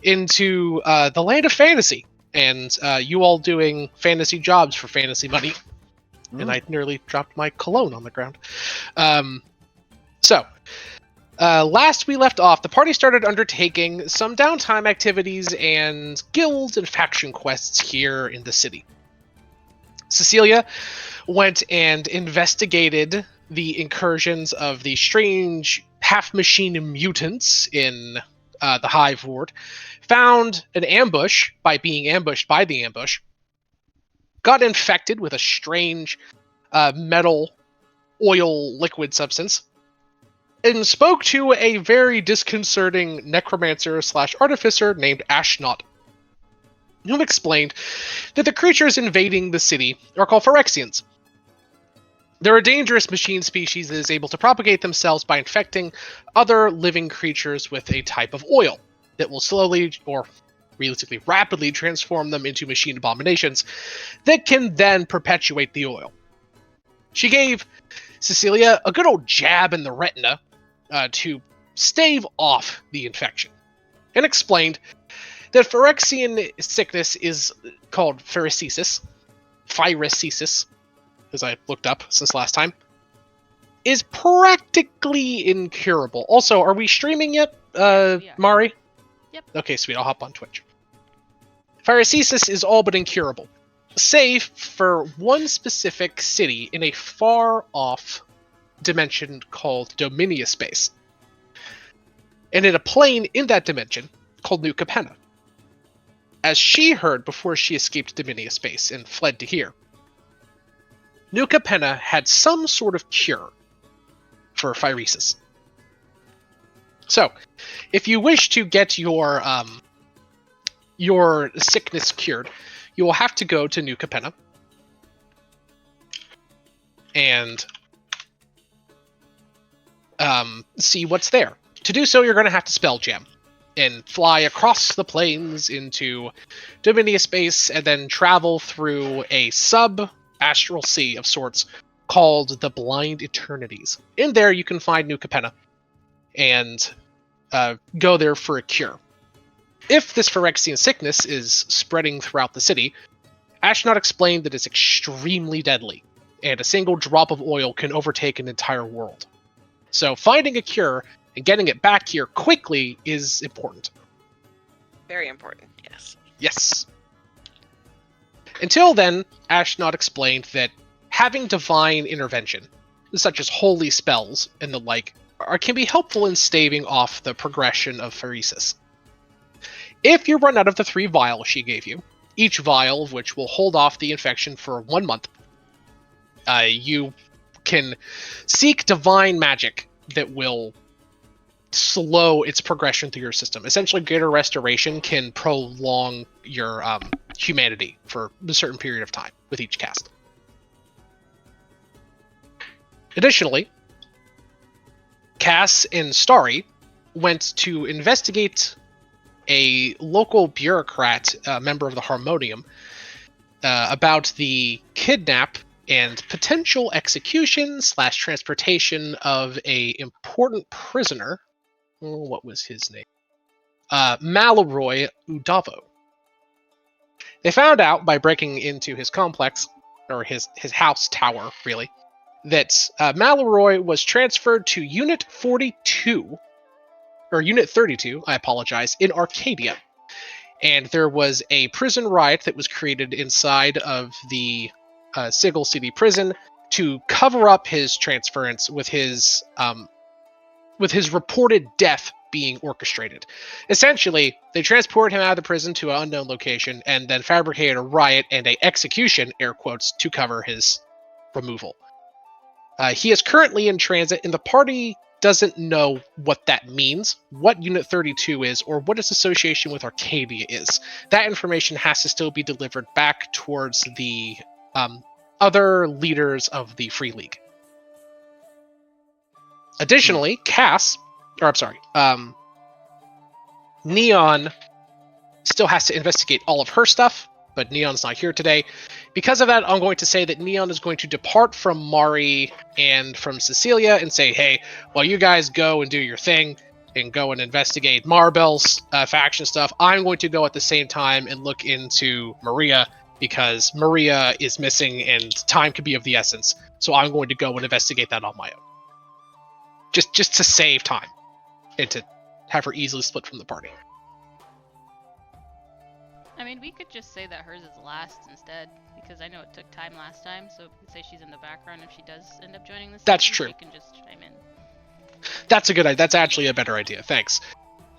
into the land of fantasy, and you all doing fantasy jobs for fantasy money. And I nearly dropped my cologne on the ground. Last we left off, the party started undertaking some downtime activities and guild and faction quests here in the city. Cecilia went and investigated the incursions of the strange half-machine mutants in the Hive Ward, found an ambush by being ambushed by the ambush, got infected with a strange metal oil liquid substance, and spoke to a very disconcerting necromancer / artificer named Ashnot, who explained that the creatures invading the city are called Phyrexians. They're a dangerous machine species that is able to propagate themselves by infecting other living creatures with a type of oil that will slowly, or realistically rapidly, transform them into machine abominations that can then perpetuate the oil. She gave Cecilia a good old jab in the retina to stave off the infection, and explained that Phyrexian sickness is called phyresis, as I looked up since last time, is practically incurable. Also, are we streaming yet, Mari? Yep. Okay, sweet. I'll hop on Twitch. Phyresis is all but incurable, save for one specific city in a far-off dimension called Dominia Space, and in a plane in that dimension called New Capenna. As she heard before she escaped Dominia Space and fled to here, New Capenna had some sort of cure for phyresis. So, if you wish to get your sickness cured, you will have to go to New Capenna and see what's there. To do so, you're going to have to spell jam and fly across the plains into Dominia Space and then travel through a sub-astral sea of sorts called the Blind Eternities. In there, you can find New Capenna and go there for a cure. If this Phyrexian sickness is spreading throughout the city, Ashnot explained that it's extremely deadly, and a single drop of oil can overtake an entire world. So finding a cure and getting it back here quickly is important. Very important, yes. Yes. Until then, Ashnot explained that having divine intervention, such as holy spells and the like, can be helpful in staving off the progression of phyresis. If you run out of the 3 vials she gave you, each vial of which will hold off the infection for 1 month, you can seek divine magic that will slow its progression through your system. Essentially, greater restoration can prolong your humanity for a certain period of time with each cast. Additionally, Cass and Starry went to investigate a local bureaucrat, member of the Harmonium, about the kidnap and potential execution / transportation of a important prisoner. What was his name? Malroy Udavo. They found out by breaking into his complex, or his house tower, really, that Malroy was transferred to Unit 42, or Unit 32, I apologize, in Arcadia. And there was a prison riot that was created inside of the Sigil City prison to cover up his transference with his reported death being orchestrated. Essentially, they transported him out of the prison to an unknown location and then fabricated a riot and a execution, air quotes, to cover his removal. He is currently in transit, and the party doesn't know what that means, what Unit 32 is, or what its association with Arcadia is. That information has to still be delivered back towards the other leaders of the Free League. Additionally, Neon still has to investigate all of her stuff, but Neon's not here today. Because of that, I'm going to say that Neon is going to depart from Mari and from Cecilia and say, hey, while you guys go and do your thing, and go and investigate Marbell's faction stuff. I'm going to go at the same time and look into Maria, because Maria is missing and time could be of the essence. So I'm going to go and investigate that on my own. Just to save time and to have her easily split from the party. I mean, we could just say that hers is last instead, because I know it took time last time, so we can say she's in the background if she does end up joining this. That's true. She can just chime in. That's a good idea. That's actually a better idea. Thanks.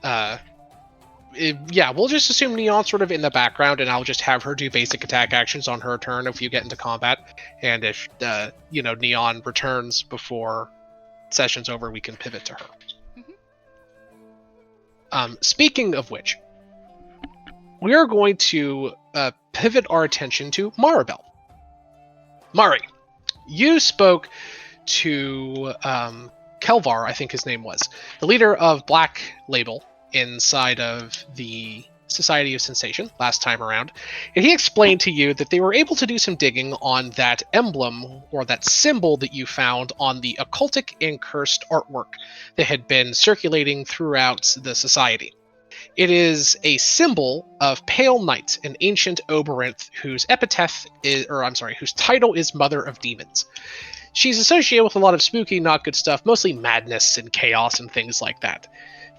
Yeah, we'll just assume Neon's sort of in the background, and I'll just have her do basic attack actions on her turn if you get into combat. And if, Neon returns before session's over, we can pivot to her. Mm-hmm. Speaking of which, we are going to pivot our attention to Maribel. Mari, you spoke to Kelvar, I think his name was, the leader of Black Label inside of the Society of Sensation last time around, and he explained to you that they were able to do some digging on that emblem, or that symbol that you found on the occultic and cursed artwork that had been circulating throughout the Society. It is a symbol of Pale Night, an ancient Oberonth whose whose title is Mother of Demons. She's associated with a lot of spooky, not good stuff, mostly madness and chaos and things like that.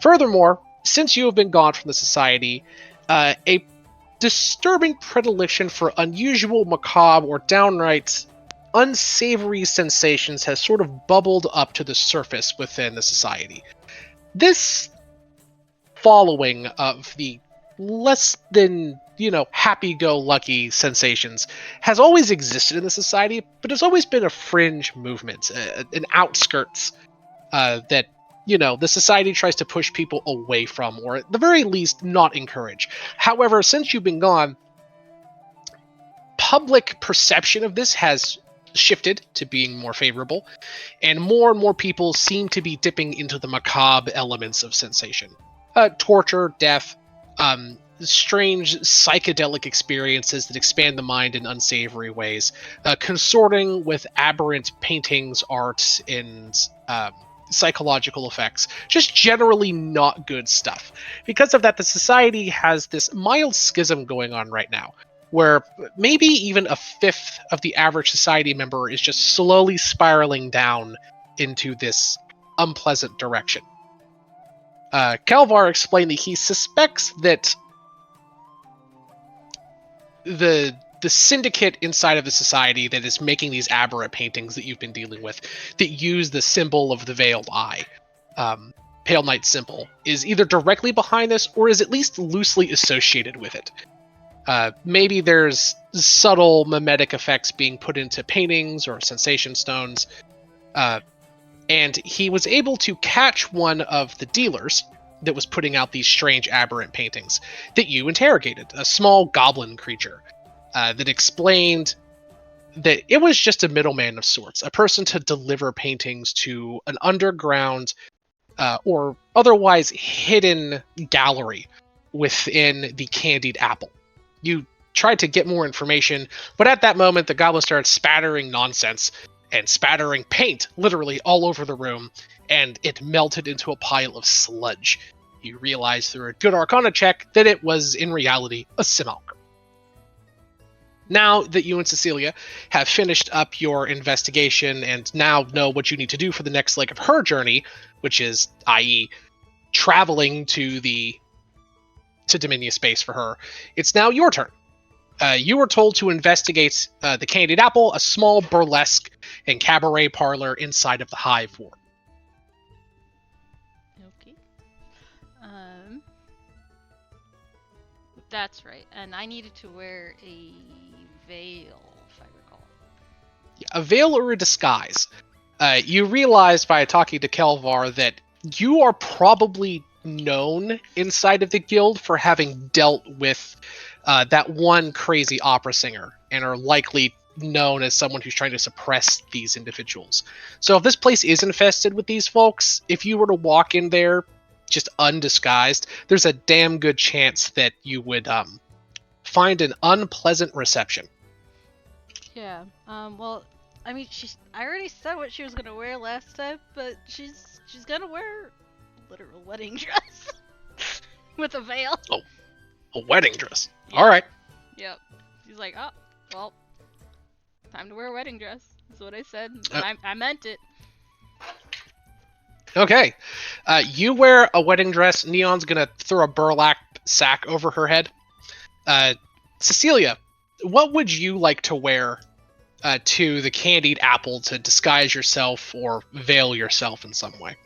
Furthermore, since you have been gone from the Society, a disturbing predilection for unusual, macabre, or downright unsavory sensations has sort of bubbled up to the surface within the Society. This following of the less than, happy-go-lucky sensations has always existed in the Society, but it's always been a fringe movement, an outskirts that, the Society tries to push people away from, or at the very least, not encourage. However, since you've been gone, public perception of this has shifted to being more favorable, and more people seem to be dipping into the macabre elements of sensation. Torture, death, strange psychedelic experiences that expand the mind in unsavory ways, consorting with aberrant paintings, art, and psychological effects. Just generally not good stuff. Because of that, the Society has this mild schism going on right now, where maybe even a fifth of the average Society member is just slowly spiraling down into this unpleasant direction. Kelvar explained that he suspects that the syndicate inside of the Society that is making these aberrant paintings that you've been dealing with, that use the symbol of the Veiled Eye, Pale Night symbol, is either directly behind this or is at least loosely associated with it. Maybe there's subtle mimetic effects being put into paintings or sensation stones, and he was able to catch one of the dealers that was putting out these strange aberrant paintings that you interrogated, a small goblin creature that explained that it was just a middleman of sorts, a person to deliver paintings to an underground or otherwise hidden gallery within the Candied Apple. You tried to get more information, but at that moment the goblin started spattering nonsense and spattering paint literally all over the room, and it melted into a pile of sludge. You realized through a good Arcana check that it was in reality a simulacrum. Now that you and Cecilia have finished up your investigation and now know what you need to do for the next leg of her journey, which is, i.e., traveling to Dominia space for her, it's now your turn. You were told to investigate the Candied Apple, a small burlesque and cabaret parlor inside of the Hive Ward. Okay. That's right. And I needed to wear a veil, if I recall. Yeah, a veil or a disguise. You realized by talking to Kelvar that you are probably known inside of the guild for having dealt with that one crazy opera singer, and are likely known as someone who's trying to suppress these individuals. So if this place is infested with these folks, if you were to walk in there just undisguised, there's a damn good chance that you would find an unpleasant reception. Yeah. Well, I already said what she was gonna wear last time, but she's gonna wear literal wedding dress with a veil. A wedding dress. Yeah. All right. Yep. She's like, oh, well, time to wear a wedding dress. That's what I said. And I meant it. Okay. You wear a wedding dress. Neon's gonna throw a burlap sack over her head. Cecilia, what would you like to wear to the candied apple to disguise yourself or veil yourself in some way?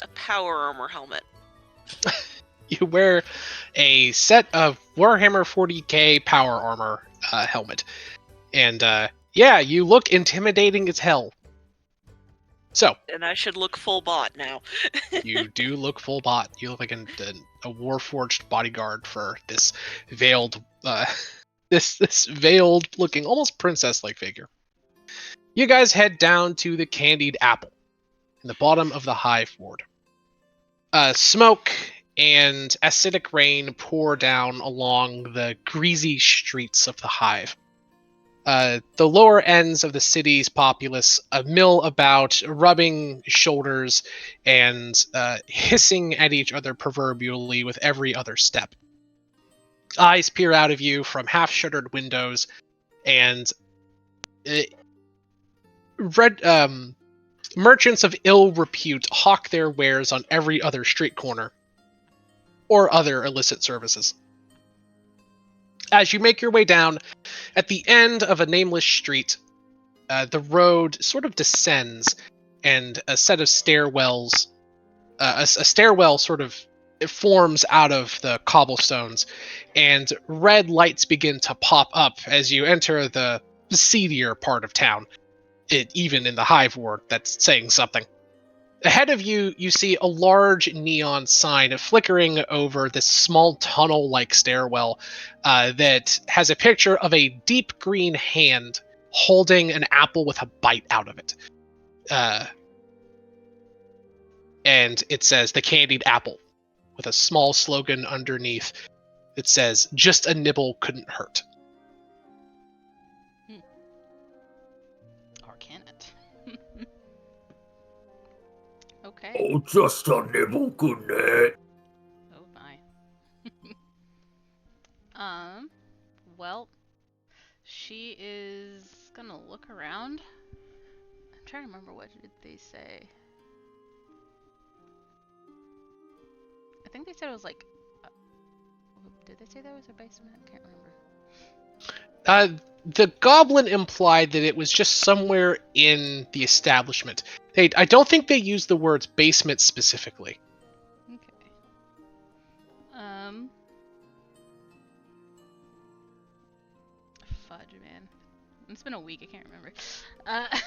A power armor helmet. You wear a set of Warhammer 40k power armor helmet. And yeah, you look intimidating as hell. So. And I should look full bot now. You do look full bot. You look like a warforged bodyguard for this veiled, this veiled looking, almost princess-like figure. You guys head down to the Candied Apple in the bottom of the hive ward. Smoke and acidic rain pour down along the greasy streets of the hive. The lower ends of the city's populace mill about, rubbing shoulders and hissing at each other proverbially with every other step. Eyes peer out of you from half-shuttered windows, and merchants of ill repute hawk their wares on every other street corner, or other illicit services. As you make your way down, at the end of a nameless street, the road sort of descends, and a set of stairwells, a stairwell sort of forms out of the cobblestones, and red lights begin to pop up as you enter the seedier part of town. Even in the hive ward, that's saying something. Ahead of you, you see a large neon sign flickering over this small tunnel-like stairwell that has a picture of a deep green hand holding an apple with a bite out of it. And it says, "The Candied Apple," with a small slogan underneath that says, "Just a nibble couldn't hurt." Or can it? Okay. Oh, just a nibble, couldn't it? Oh my. Well, she is gonna look around. I'm trying to remember, what did they say? I think they said it was like, did they say that was a basement? I can't remember. The goblin implied that it was just somewhere in the establishment. I don't think they used the words basement specifically. Okay. Fudge, man. It's been a week, I can't remember.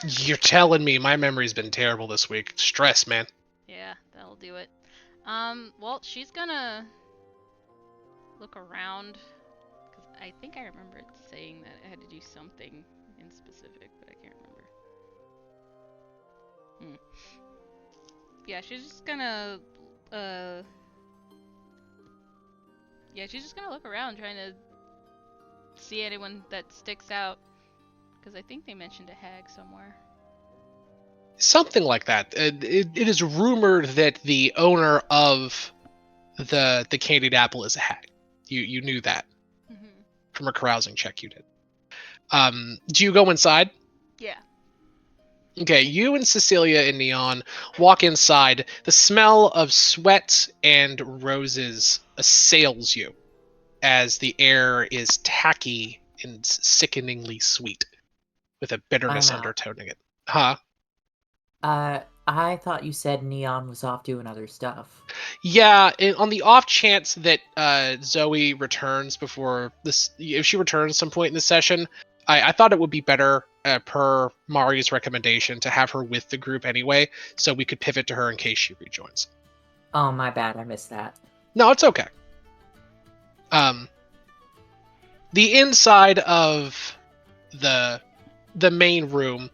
You're telling me my memory's been terrible this week. Stress, man. Yeah, that'll do it. Well, she's gonna look around, because I think I remember it saying that I had to do something in specific, but I can't remember. Yeah, she's just gonna, she's just gonna look around, trying to see anyone that sticks out, because I think they mentioned a hag somewhere. Something like that. It is rumored that the owner of the Candied Apple is a hag. You knew that from a carousing check you did. Do you go inside? Yeah. Okay, you and Cecilia and Neon walk inside. The smell of sweat and roses assails you as the air is tacky and sickeningly sweet, with a bitterness undertoning it. Huh? I thought you said Neon was off doing other stuff. Yeah, on the off chance that Zoe returns before this, if she returns some point in the session, I thought it would be better, per Mari's recommendation, to have her with the group anyway, so we could pivot to her in case she rejoins. Oh, my bad, I missed that. No, it's okay. The inside of the main room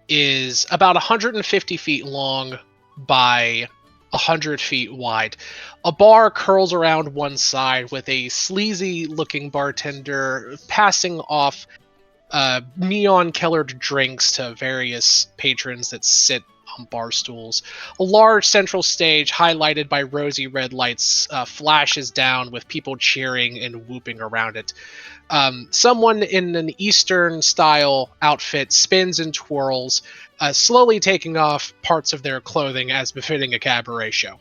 is about 150 feet long by 100 feet wide. A bar curls around one side with a sleazy-looking bartender passing off neon-colored drinks to various patrons that sit on bar stools. A large central stage highlighted by rosy red lights flashes down with people cheering and whooping around it. Someone in an Eastern-style outfit spins and twirls, slowly taking off parts of their clothing as befitting a cabaret show.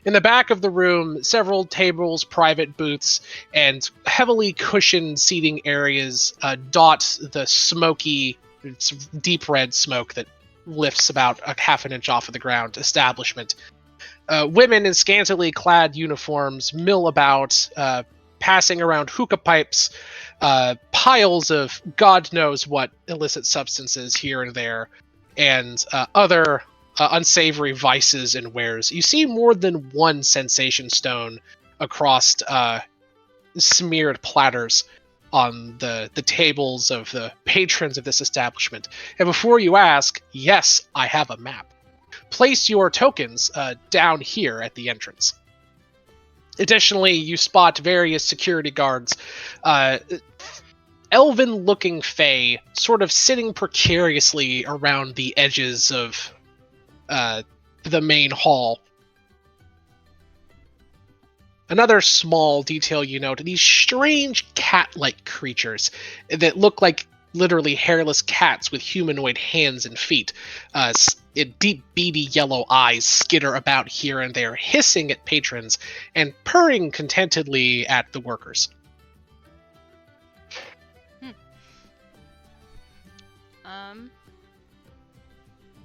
In the back of the room, several tables, private booths, and heavily cushioned seating areas dot the smoky, deep red smoke that lifts about a half an inch off of the ground establishment. Women in scantily clad uniforms mill about, passing around hookah pipes, piles of God knows what illicit substances here and there, and other unsavory vices and wares. You see more than one sensation stone across smeared platters on the tables of the patrons of this establishment. And before you ask, yes, I have a map. Place your tokens down here at the entrance. Additionally, you spot various security guards, elven-looking fae, sort of sitting precariously around the edges of the main hall. Another small detail you note, these strange cat-like creatures that look like literally hairless cats with humanoid hands and feet. Deep, beady yellow eyes skitter about here and there, hissing at patrons and purring contentedly at the workers.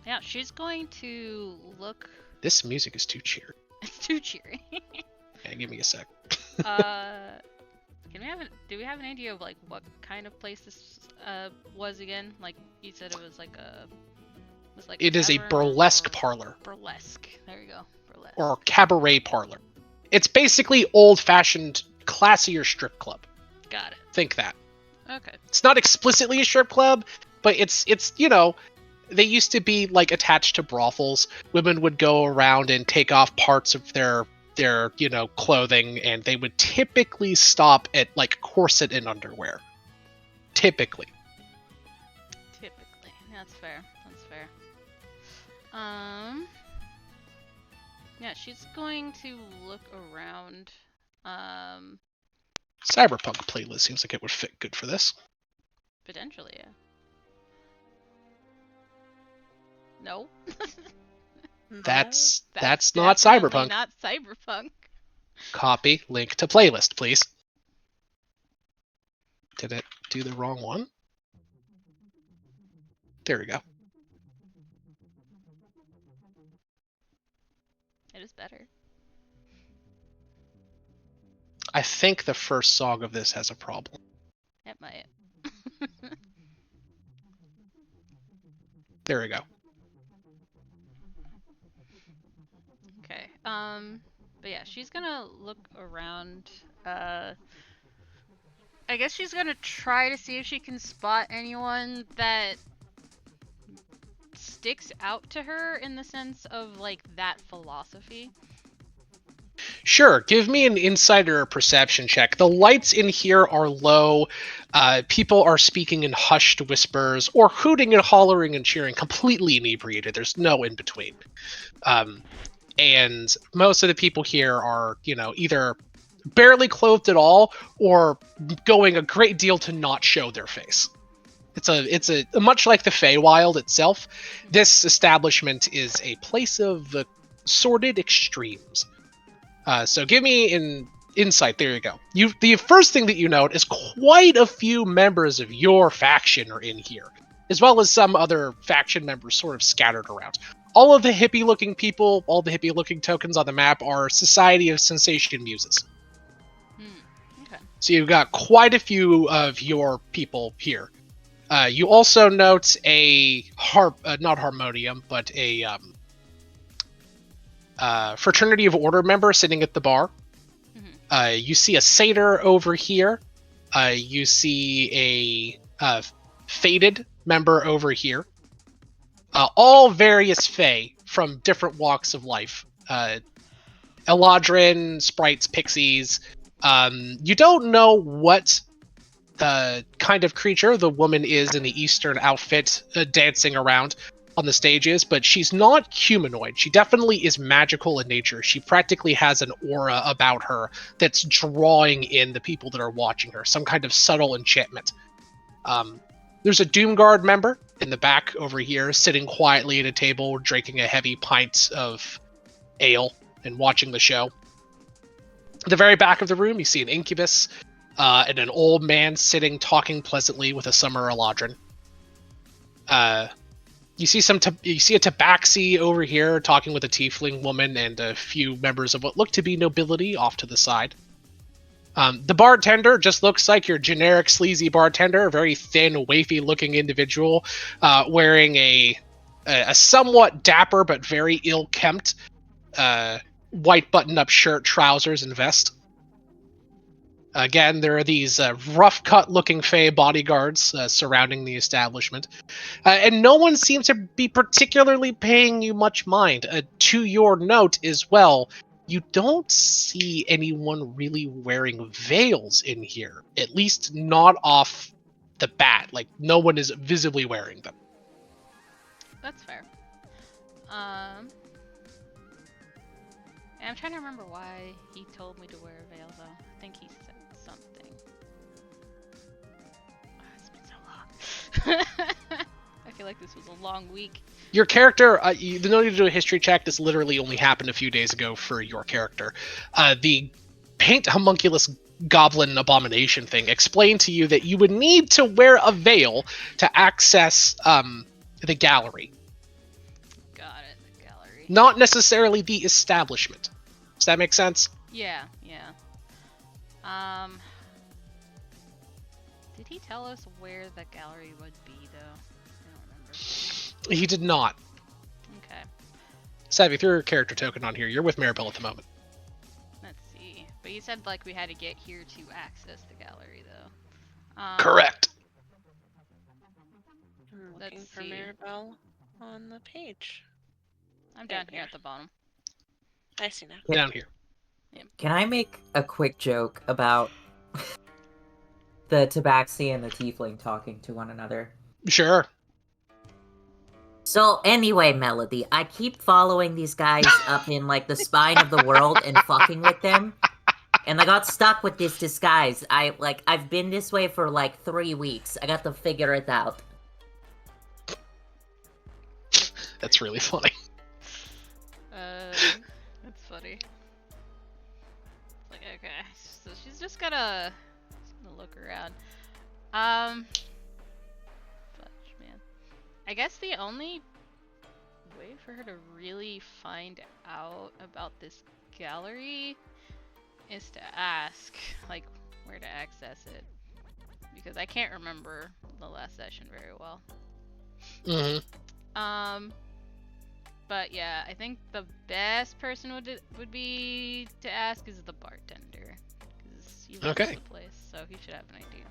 Yeah, she's going to look. This music is too cheery. It's too cheery. Yeah, give me a sec. Do we have an idea of like what kind of place this was again? Like you said, it was like a. It is a burlesque parlor. Burlesque. There you go. Burlesque. Or cabaret parlor. It's basically old-fashioned, classier strip club. Got it. Think that. Okay. It's not explicitly a strip club, but it's you know, they used to be like attached to brothels. Women would go around and take off parts of their clothing, and they would typically stop at like corset and underwear. Typically. That's fair. Yeah, she's going to look around. Cyberpunk playlist seems like it would fit good for this. Potentially, yeah. No. That's not definitely Cyberpunk. Not Cyberpunk. Copy, link to playlist, please. Did it do the wrong one? There we go. It is better. I think the first song of this has a problem. It might. There we go. Okay. But yeah, she's gonna look around. I guess she's gonna try to see if she can spot anyone that sticks out to her in the sense of like that philosophy. Sure, give me an insider perception check. The lights in here are low. People are speaking in hushed whispers or hooting and hollering and cheering, completely inebriated. There's no in between. And most of the people here are, either barely clothed at all or going a great deal to not show their face. It's a much like the Feywild itself. This establishment is a place of sordid extremes. So give me an insight. There you go. The first thing that you note is quite a few members of your faction are in here, as well as some other faction members sort of scattered around. All of the hippie-looking people, all the hippie-looking tokens on the map are Society of Sensation Muses. Okay. So you've got quite a few of your people here. You also note a not harmonium, but a Fraternity of Order member sitting at the bar. Mm-hmm. You see a satyr over here. You see a faded member over here. All various fae from different walks of life. Eladrin, sprites, pixies. You don't know what kind of creature the woman is in the Eastern outfit, dancing around on the stages, but she's not humanoid. She definitely is magical in nature. She practically has an aura about her that's drawing in the people that are watching her, some kind of subtle enchantment. There's a Doomguard member in the back over here, sitting quietly at a table, drinking a heavy pint of ale and watching the show. At the very back of the room, you see an incubus and an old man sitting, talking pleasantly with a summer eladrin. You see a tabaxi over here talking with a tiefling woman and a few members of what look to be nobility off to the side. The bartender just looks like your generic sleazy bartender, a very thin, wafy-looking individual, wearing a somewhat dapper but very ill-kempt white button-up shirt, trousers, and vest. Again, there are these rough-cut-looking Fey bodyguards surrounding the establishment. And no one seems to be particularly paying you much mind. To your note as well, you don't see anyone really wearing veils in here. At least not off the bat. Like, no one is visibly wearing them. That's fair. I'm trying to remember why he told me to wear a veil, though. I think he said something. Oh, it's been so long. I feel like this was a long week. Your character, you don't need to do a history check. This literally only happened a few days ago for your character. The paint homunculus goblin abomination thing explained to you that you would need to wear a veil to access the gallery. Got it, the gallery. Not necessarily the establishment. Does that make sense? Yeah. Did he tell us where the gallery would be, though? I don't remember. He did not. Okay. Savvy, throw your character token on here. You're with Maribel at the moment. Let's see. But you said, like, we had to get here to access the gallery, though. Correct. I'm looking Let's for see. Maribel on the page. I'm There down we here are. at the bottom. I see now. Down here. Can I make a quick joke about the tabaxi and the tiefling talking to one another? Sure. So anyway, Melody, I keep following these guys up in like the spine of the world and fucking with them. And I got stuck with this disguise. I've been this way for like 3 weeks. I got to figure it out. That's really funny. That's funny. Like, okay, so she's just gonna look around. Fudge, man. I guess the only way for her to really find out about this gallery is to ask, like, where to access it. Because I can't remember the last session very well. Mm-hmm. But yeah, I think the best person would be to ask is the bartender, because he runs Okay. the place, so he should have an idea.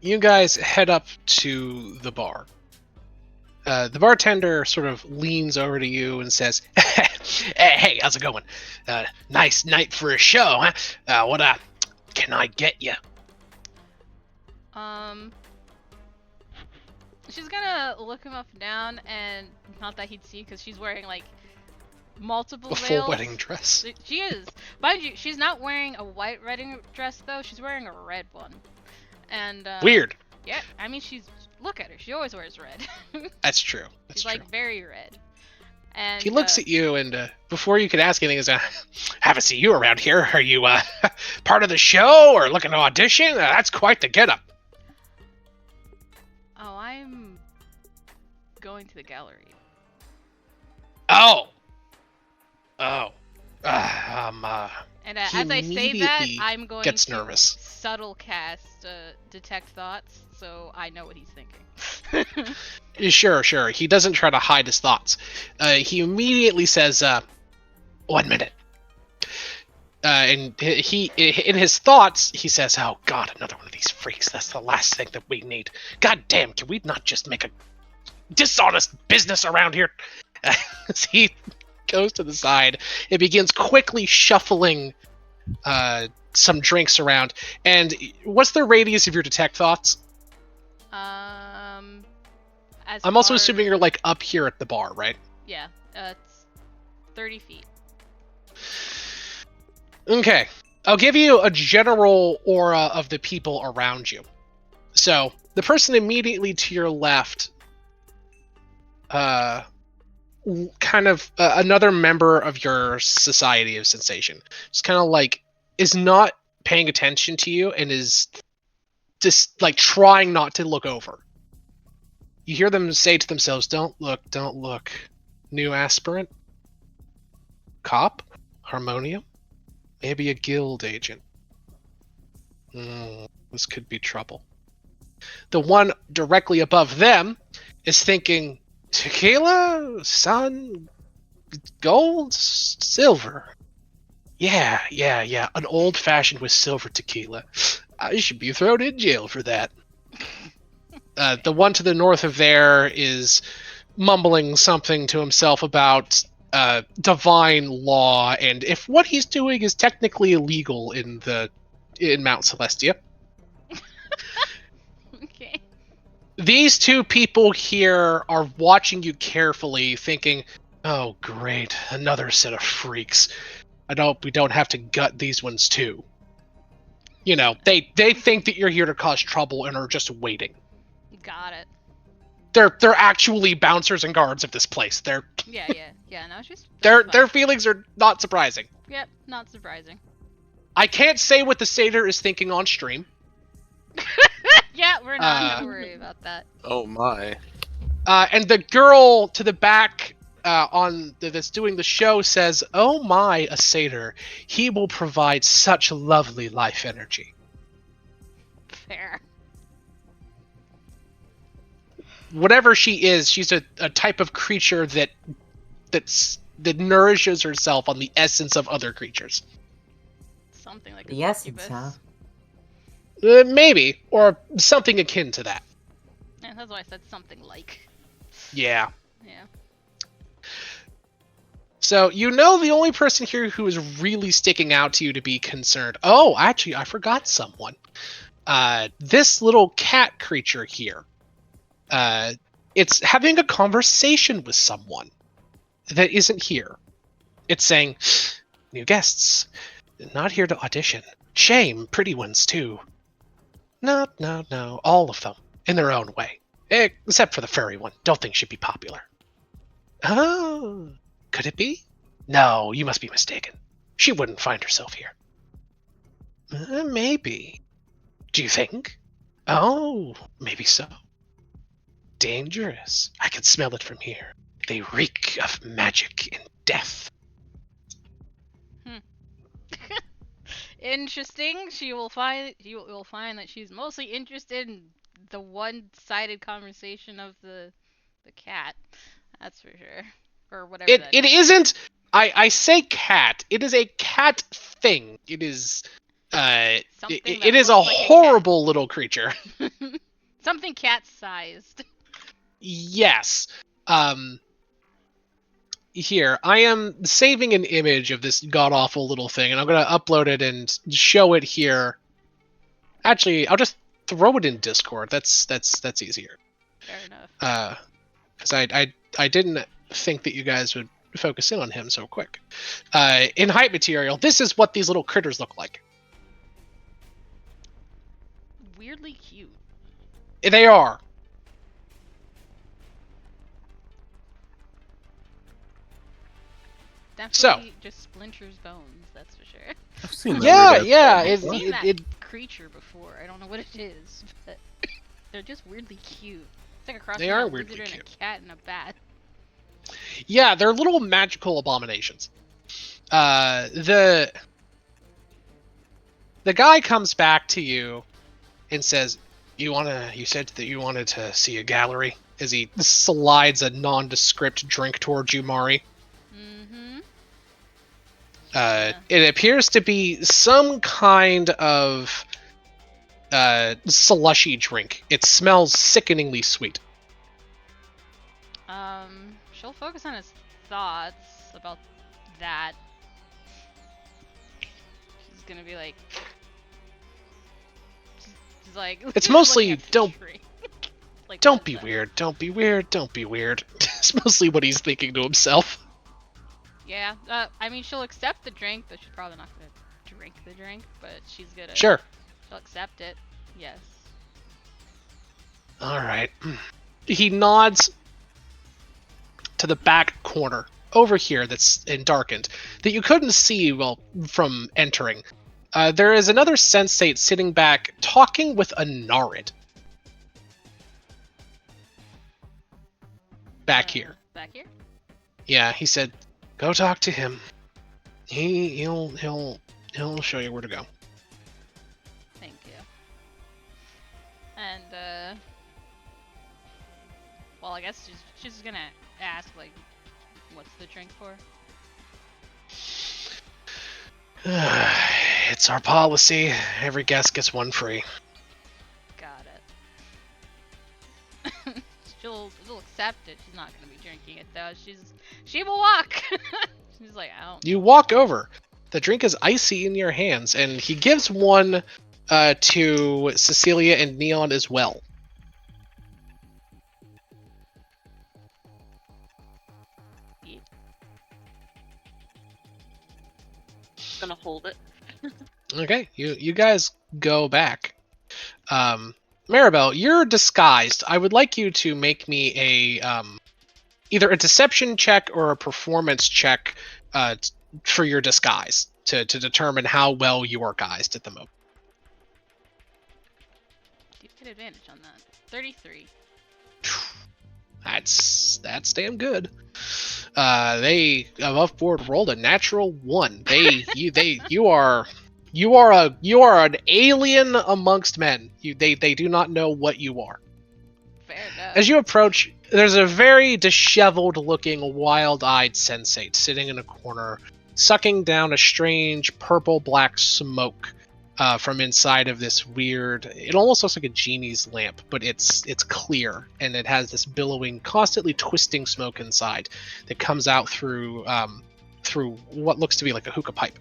You guys head up to the bar. The bartender sort of leans over to you and says, hey, how's it going? Nice night for a show, huh? What can I get you? She's gonna look him up and down, and not that he'd see, because she's wearing, like, multiple A full veils. wedding dress. She is. Mind you, she's not wearing a white wedding dress, though. She's wearing a red one. And, Weird. Yeah, I mean, look at her. She always wears red. That's true. That's She's, true. like, very red. And He looks at you, and before you could ask anything, he says, haven't seen you around here. Are you part of the show or looking to audition? That's quite the getup. Oh, I'm going to the gallery. Oh. And He as I say that, immediately I'm going gets to nervous. subtle cast detect thoughts, so I know what he's thinking. Sure. He doesn't try to hide his thoughts. He immediately says, 1 minute. And he, in his thoughts, he says, oh god, another one of these freaks. That's the last thing that we need. God damn, can we not just make a dishonest business around here? As he goes to the side and begins quickly shuffling some drinks around. And what's the radius of your detect thoughts? As I'm also far- assuming you're like up here at the bar, right? Yeah, it's 30 feet. Okay. I'll give you a general aura of the people around you. So, the person immediately to your left, kind of another member of your society of sensation. Just kind of like, is not paying attention to you and is just like trying not to look over. You hear them say to themselves, don't look, don't look. New aspirant? Cop? Harmonium? Maybe a guild agent. This could be trouble. The one directly above them is thinking, tequila? Sun? Gold? Silver? Yeah. An old-fashioned with silver tequila. I should be thrown in jail for that. The one to the north of there is mumbling something to himself about divine law, and if what he's doing is technically illegal in Mount Celestia. Okay. These two people here are watching you carefully, thinking, "Oh, great, another set of freaks. We don't have to gut these ones too." You know, they think that you're here to cause trouble and are just waiting. Got it. They're actually bouncers and guards of this place. Yeah. No, it's just Their feelings are not surprising. Yep, not surprising. I can't say what the satyr is thinking on stream. Yeah, we're not gonna worry about that. Oh my. And the girl to the back that's doing the show says, "Oh my, a satyr. He will provide such lovely life energy." Fair. Whatever she is, she's a type of creature that nourishes herself on the essence of other creatures. Something like a The essence, succubus. huh? Maybe, or something akin to that. Yeah, that's why I said something like. Yeah. Yeah. So, you know the only person here who is really sticking out to you to be concerned. Oh, actually, I forgot someone. This little cat creature here. It's having a conversation with someone that isn't here. It's saying, "New guests. Not here to audition. Shame, pretty ones too. No, all of them. In their own way. Except for the furry one. Don't think she'd be popular." Oh, could it be? No, you must be mistaken. She wouldn't find herself here. Maybe. Do you think? Oh, maybe so. Dangerous. I can smell it from here. They reek of magic and death. Interesting. You'll find that she's mostly interested in the one-sided conversation of the cat. That's for sure. Or whatever. It isn't. I say cat. It is a cat thing. It is. It is a horrible little creature. Something cat-sized. Yes. Here, I am saving an image of this god-awful little thing, and I'm going to upload it and show it here. Actually, I'll just throw it in Discord. That's easier. Fair enough. Because I didn't think that you guys would focus in on him so quick. In hype material, this is what these little critters look like. Weirdly cute. They are. Definitely just splinters bones, that's for sure. I've seen that. I've seen that creature before. I don't know what it is, but they're just weirdly cute. It's like a cross between a lizard and a cat and a bat. Yeah, they're little magical abominations. The guy comes back to you and says, You said that you wanted to see a gallery," as he slides a nondescript drink towards you, Mari. Mm-hmm. It appears to be some kind of slushy drink. It smells sickeningly sweet. She'll focus on his thoughts about that. She's gonna be like, she's like. It's looking mostly at the don't drink. Like, don't what be is that? weird, don't be weird, don't be weird. It's mostly what he's thinking to himself. Yeah. I mean, she'll accept the drink, but she's probably not gonna drink the drink. But she's gonna. Sure. She'll accept it. Yes. All right. He nods to the back corner over here that's darkened that you couldn't see well from entering. There is another sensate sitting back talking with a Narid. Back here. Back here. Yeah, he said, "Go talk to him. He'll show you where to go." Thank you. And well, I guess she's gonna ask like, what's the drink for? It's our policy. Every guest gets one free. Got it. she'll accept it. She's not gonna be drinking it though. She will walk. She's like, I don't. You walk over. The drink is icy in your hands, and he gives one to Cecilia and Neon as well. Gonna hold it. Okay, you guys go back. Maribel, you're disguised. I would like you to make me a either a deception check or a performance check for your disguise to determine how well you are guised at the moment. You get advantage on that. 33. That's damn good. They above board rolled a natural 1. You are an alien amongst men. They do not know what you are. Fair enough. As you approach, there's a very disheveled looking, wild-eyed sensate sitting in a corner, sucking down a strange purple-black smoke from inside of this weird, it almost looks like a genie's lamp, but it's clear, and it has this billowing, constantly twisting smoke inside that comes out through what looks to be like a hookah pipe.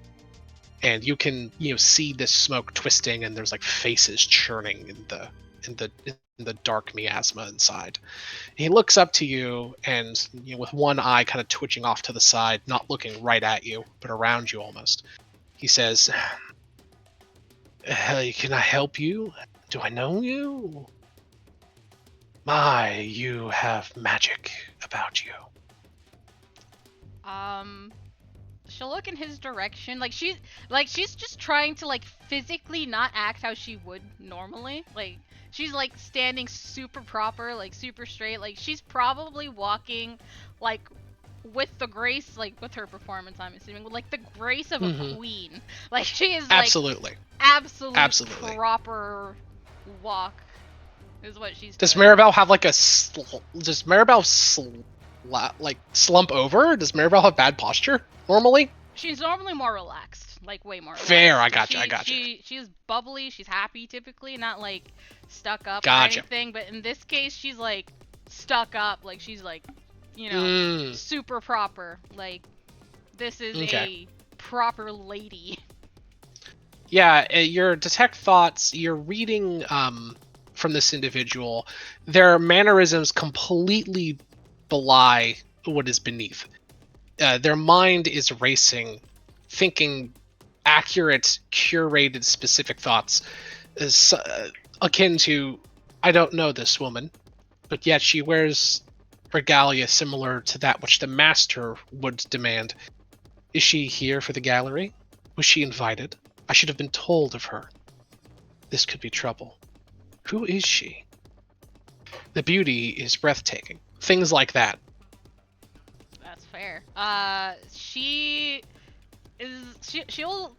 And you can see this smoke twisting, and there's like faces churning in the dark miasma inside. He looks up to you, and with one eye kind of twitching off to the side, not looking right at you, but around you almost. He says, "Can I help you? Do I know you? My, you have magic about you." She'll look in his direction. She's just trying to physically not act how she would normally. She's standing super proper, super straight. She's probably walking with the grace, with her performance, I'm assuming, with the grace of a queen. She is absolutely proper walk is what she's Does doing. Maribel have does Maribel slump over? Does Maribel have bad posture normally? She's normally more relaxed, way more relaxed. Fair, I gotcha. She's bubbly, she's happy typically, not stuck up Gotcha. or anything, but in this case she's stuck up, she's super proper. This is Okay. a proper lady. Yeah, your detect thoughts, you're reading from this individual, their mannerisms completely belie what is beneath. Their mind is racing, thinking accurate, curated, specific thoughts, akin to, I don't know this woman, but yet she wears regalia similar to that which the master would demand. Is she here for the gallery? Was she invited? I should have been told of her. This could be trouble. Who is she? The beauty is breathtaking. Things like that. That's fair. She'll,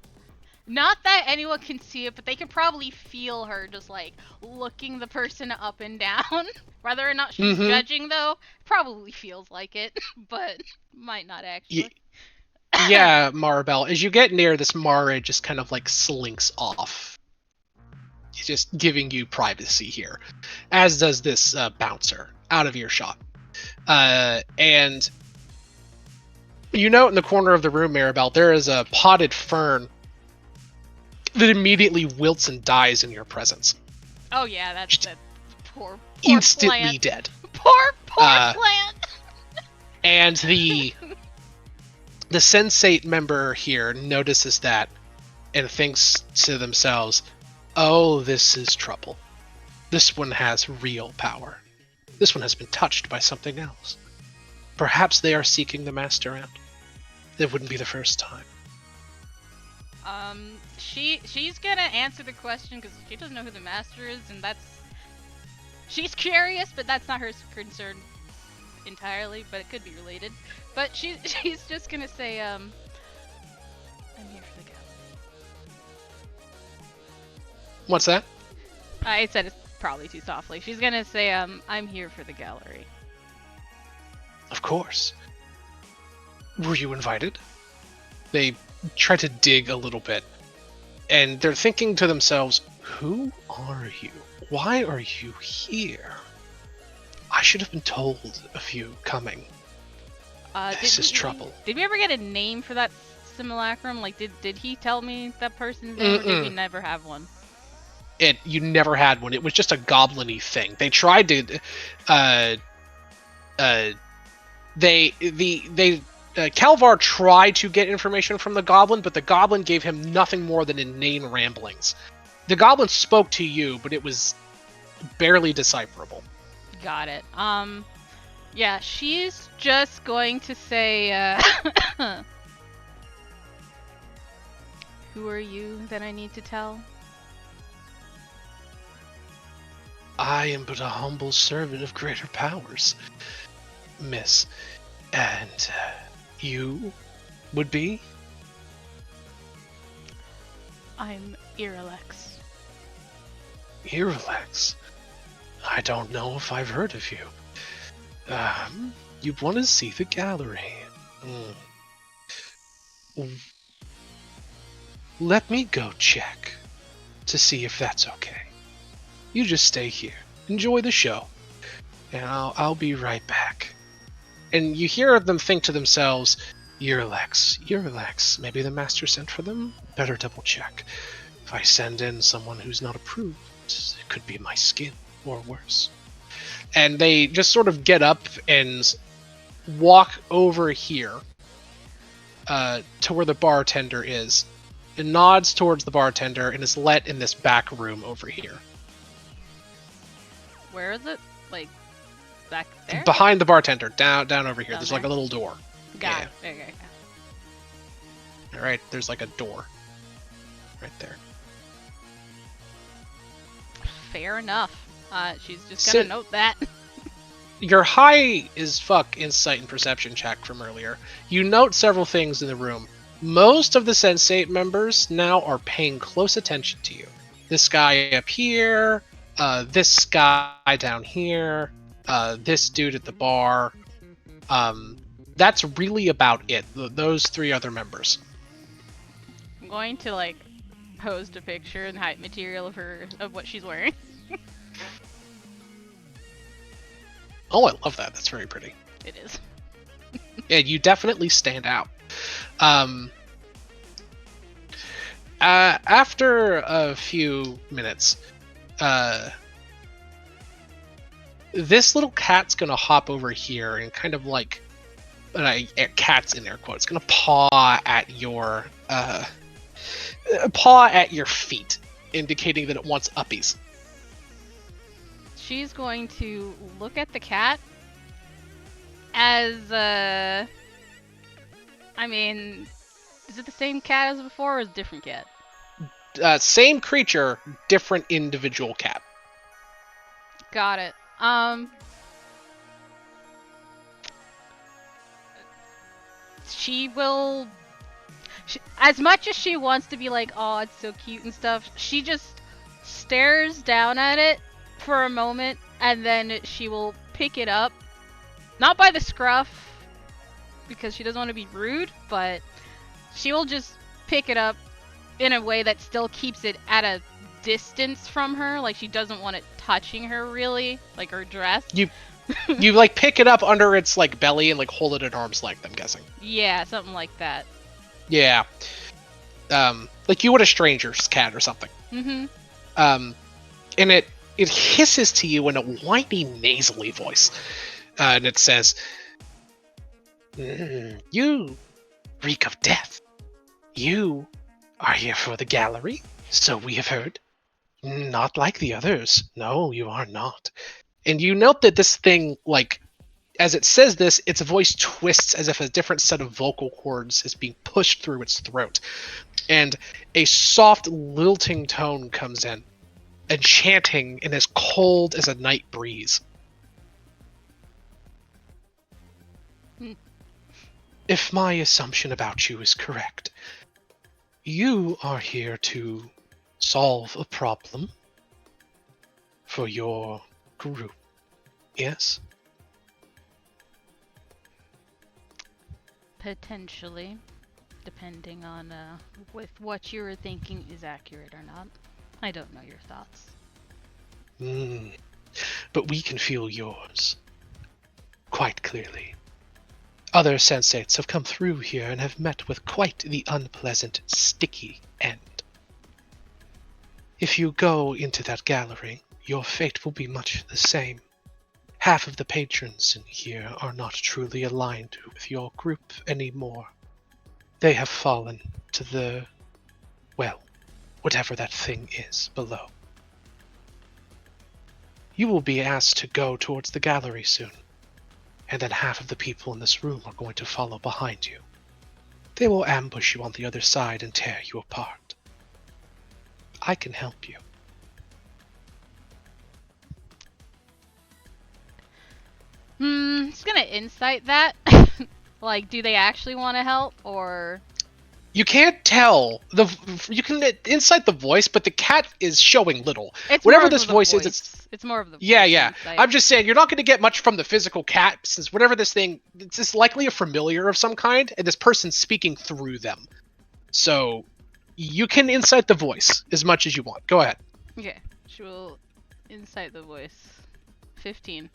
not that anyone can see it, but they can probably feel her just looking the person up and down. Whether or not she's judging, though, probably feels like it, but might not actually. Yeah, Maribel. As you get near, this Mara just kind of slinks off. He's just giving you privacy here, as does this bouncer, out of earshot. And in the corner of the room, Maribel, there is a potted fern that immediately wilts and dies in your presence. Oh yeah, that's Just that poor Instantly plant. dead. Poor Uh, plant. And the sensate member here notices that and thinks to themselves, "Oh, this is trouble. This one has real power. This one has been touched by something else. Perhaps they are seeking the master out. It wouldn't be the first time." She's gonna answer the question because she doesn't know who the master is, and she's curious, but that's not her concern entirely. But it could be related. But she's just gonna say, I'm here for the gallery. What's that? I said it probably too softly. She's gonna say, I'm here for the gallery. Of course. Were you invited? They try to dig a little bit, and they're thinking to themselves, who are you? Why are you here? I should have been told of you coming. This is trouble. Did we ever get a name for that simulacrum? Like, did he tell me that person's name, or did we never have one? You never had one. It was just a goblin-y thing. They tried to Calvar tried to get information from the goblin, but the goblin gave him nothing more than inane ramblings. The goblin spoke to you, but it was barely decipherable. Got it. Yeah, she's just going to say, who are you that I need to tell? I am but a humble servant of greater powers, miss. And you would be? I'm Irelex. Irelex? I don't know if I've heard of you. You want to see the gallery. Let me go check to see if that's okay. You just stay here. Enjoy the show. And I'll be right back. And you hear them think to themselves, Irelex, maybe the master sent for them? Better double check. If I send in someone who's not approved, it could be my skin, or worse. And they just sort of get up and walk over here to where the bartender is. It nods towards the bartender and is let in this back room over here. Where is it? Like, back there? Behind the bartender, down over here. Down There's there? like a little door. Got it. Okay. Alright, there's like a door. Right there. Fair enough. She's just gonna note that. Your high as fuck insight and perception check from earlier. You note several things in the room. Most of the Sensate members now are paying close attention to you. This guy up here, this guy down here, this dude at the bar. That's really about it. Those three other members. I'm going to like post a picture and height material of what she's wearing. Oh, I love that. That's very pretty. It is. Yeah, you definitely stand out. After a few minutes, this little cat's gonna hop over here and kind of like, cat's in air quotes, gonna paw at your feet, indicating that it wants uppies. She's going to look at the cat as, I mean, is it the same cat as before or is it a different cat? Same creature, different individual cat. Got it. She will, as much as she wants to be like, oh, it's so cute and stuff, she just stares down at it for a moment, and then she will pick it up, not by the scruff, because she doesn't want to be rude, but she will just pick it up in a way that still keeps it at a distance from her, like she doesn't want it touching her really, like her dress. You like pick it up under its like belly and like hold it at arm's length, I'm guessing. Yeah, something like that. Yeah. like you would a stranger's cat or something. Mm-hmm. And it hisses to you in a whiny, nasally voice, and it says, "You reek of death. You are here for the gallery, so we have heard. Not like the others. No, you are not." And you note that this thing, like, as it says this, its voice twists as if a different set of vocal cords is being pushed through its throat. And a soft, lilting tone comes in, enchanting and as cold as a night breeze. If my assumption about you is correct, you are here to solve a problem for your group, yes? Potentially, depending on with what you were thinking is accurate or not. I don't know your thoughts. But we can feel yours quite clearly. Other sensates have come through here and have met with quite the unpleasant, sticky end. If you go into that gallery, your fate will be much the same. Half of the patrons in here are not truly aligned with your group anymore. They have fallen to the, well, whatever that thing is below. You will be asked to go towards the gallery soon, and then half of the people in this room are going to follow behind you. They will ambush you on the other side and tear you apart. I can help you. Just gonna insight that. Like, do they actually want to help, or? You can't tell. You can incite the voice, but the cat is showing little. It's Whatever more this of the voice is, it's more of the Yeah, voice yeah. insight. I'm just saying, you're not going to get much from the physical cat, since whatever this thing, it's just likely a familiar of some kind, and this person's speaking through them. So, you can incite the voice as much as you want. Go ahead. Okay, she will incite the voice. 15.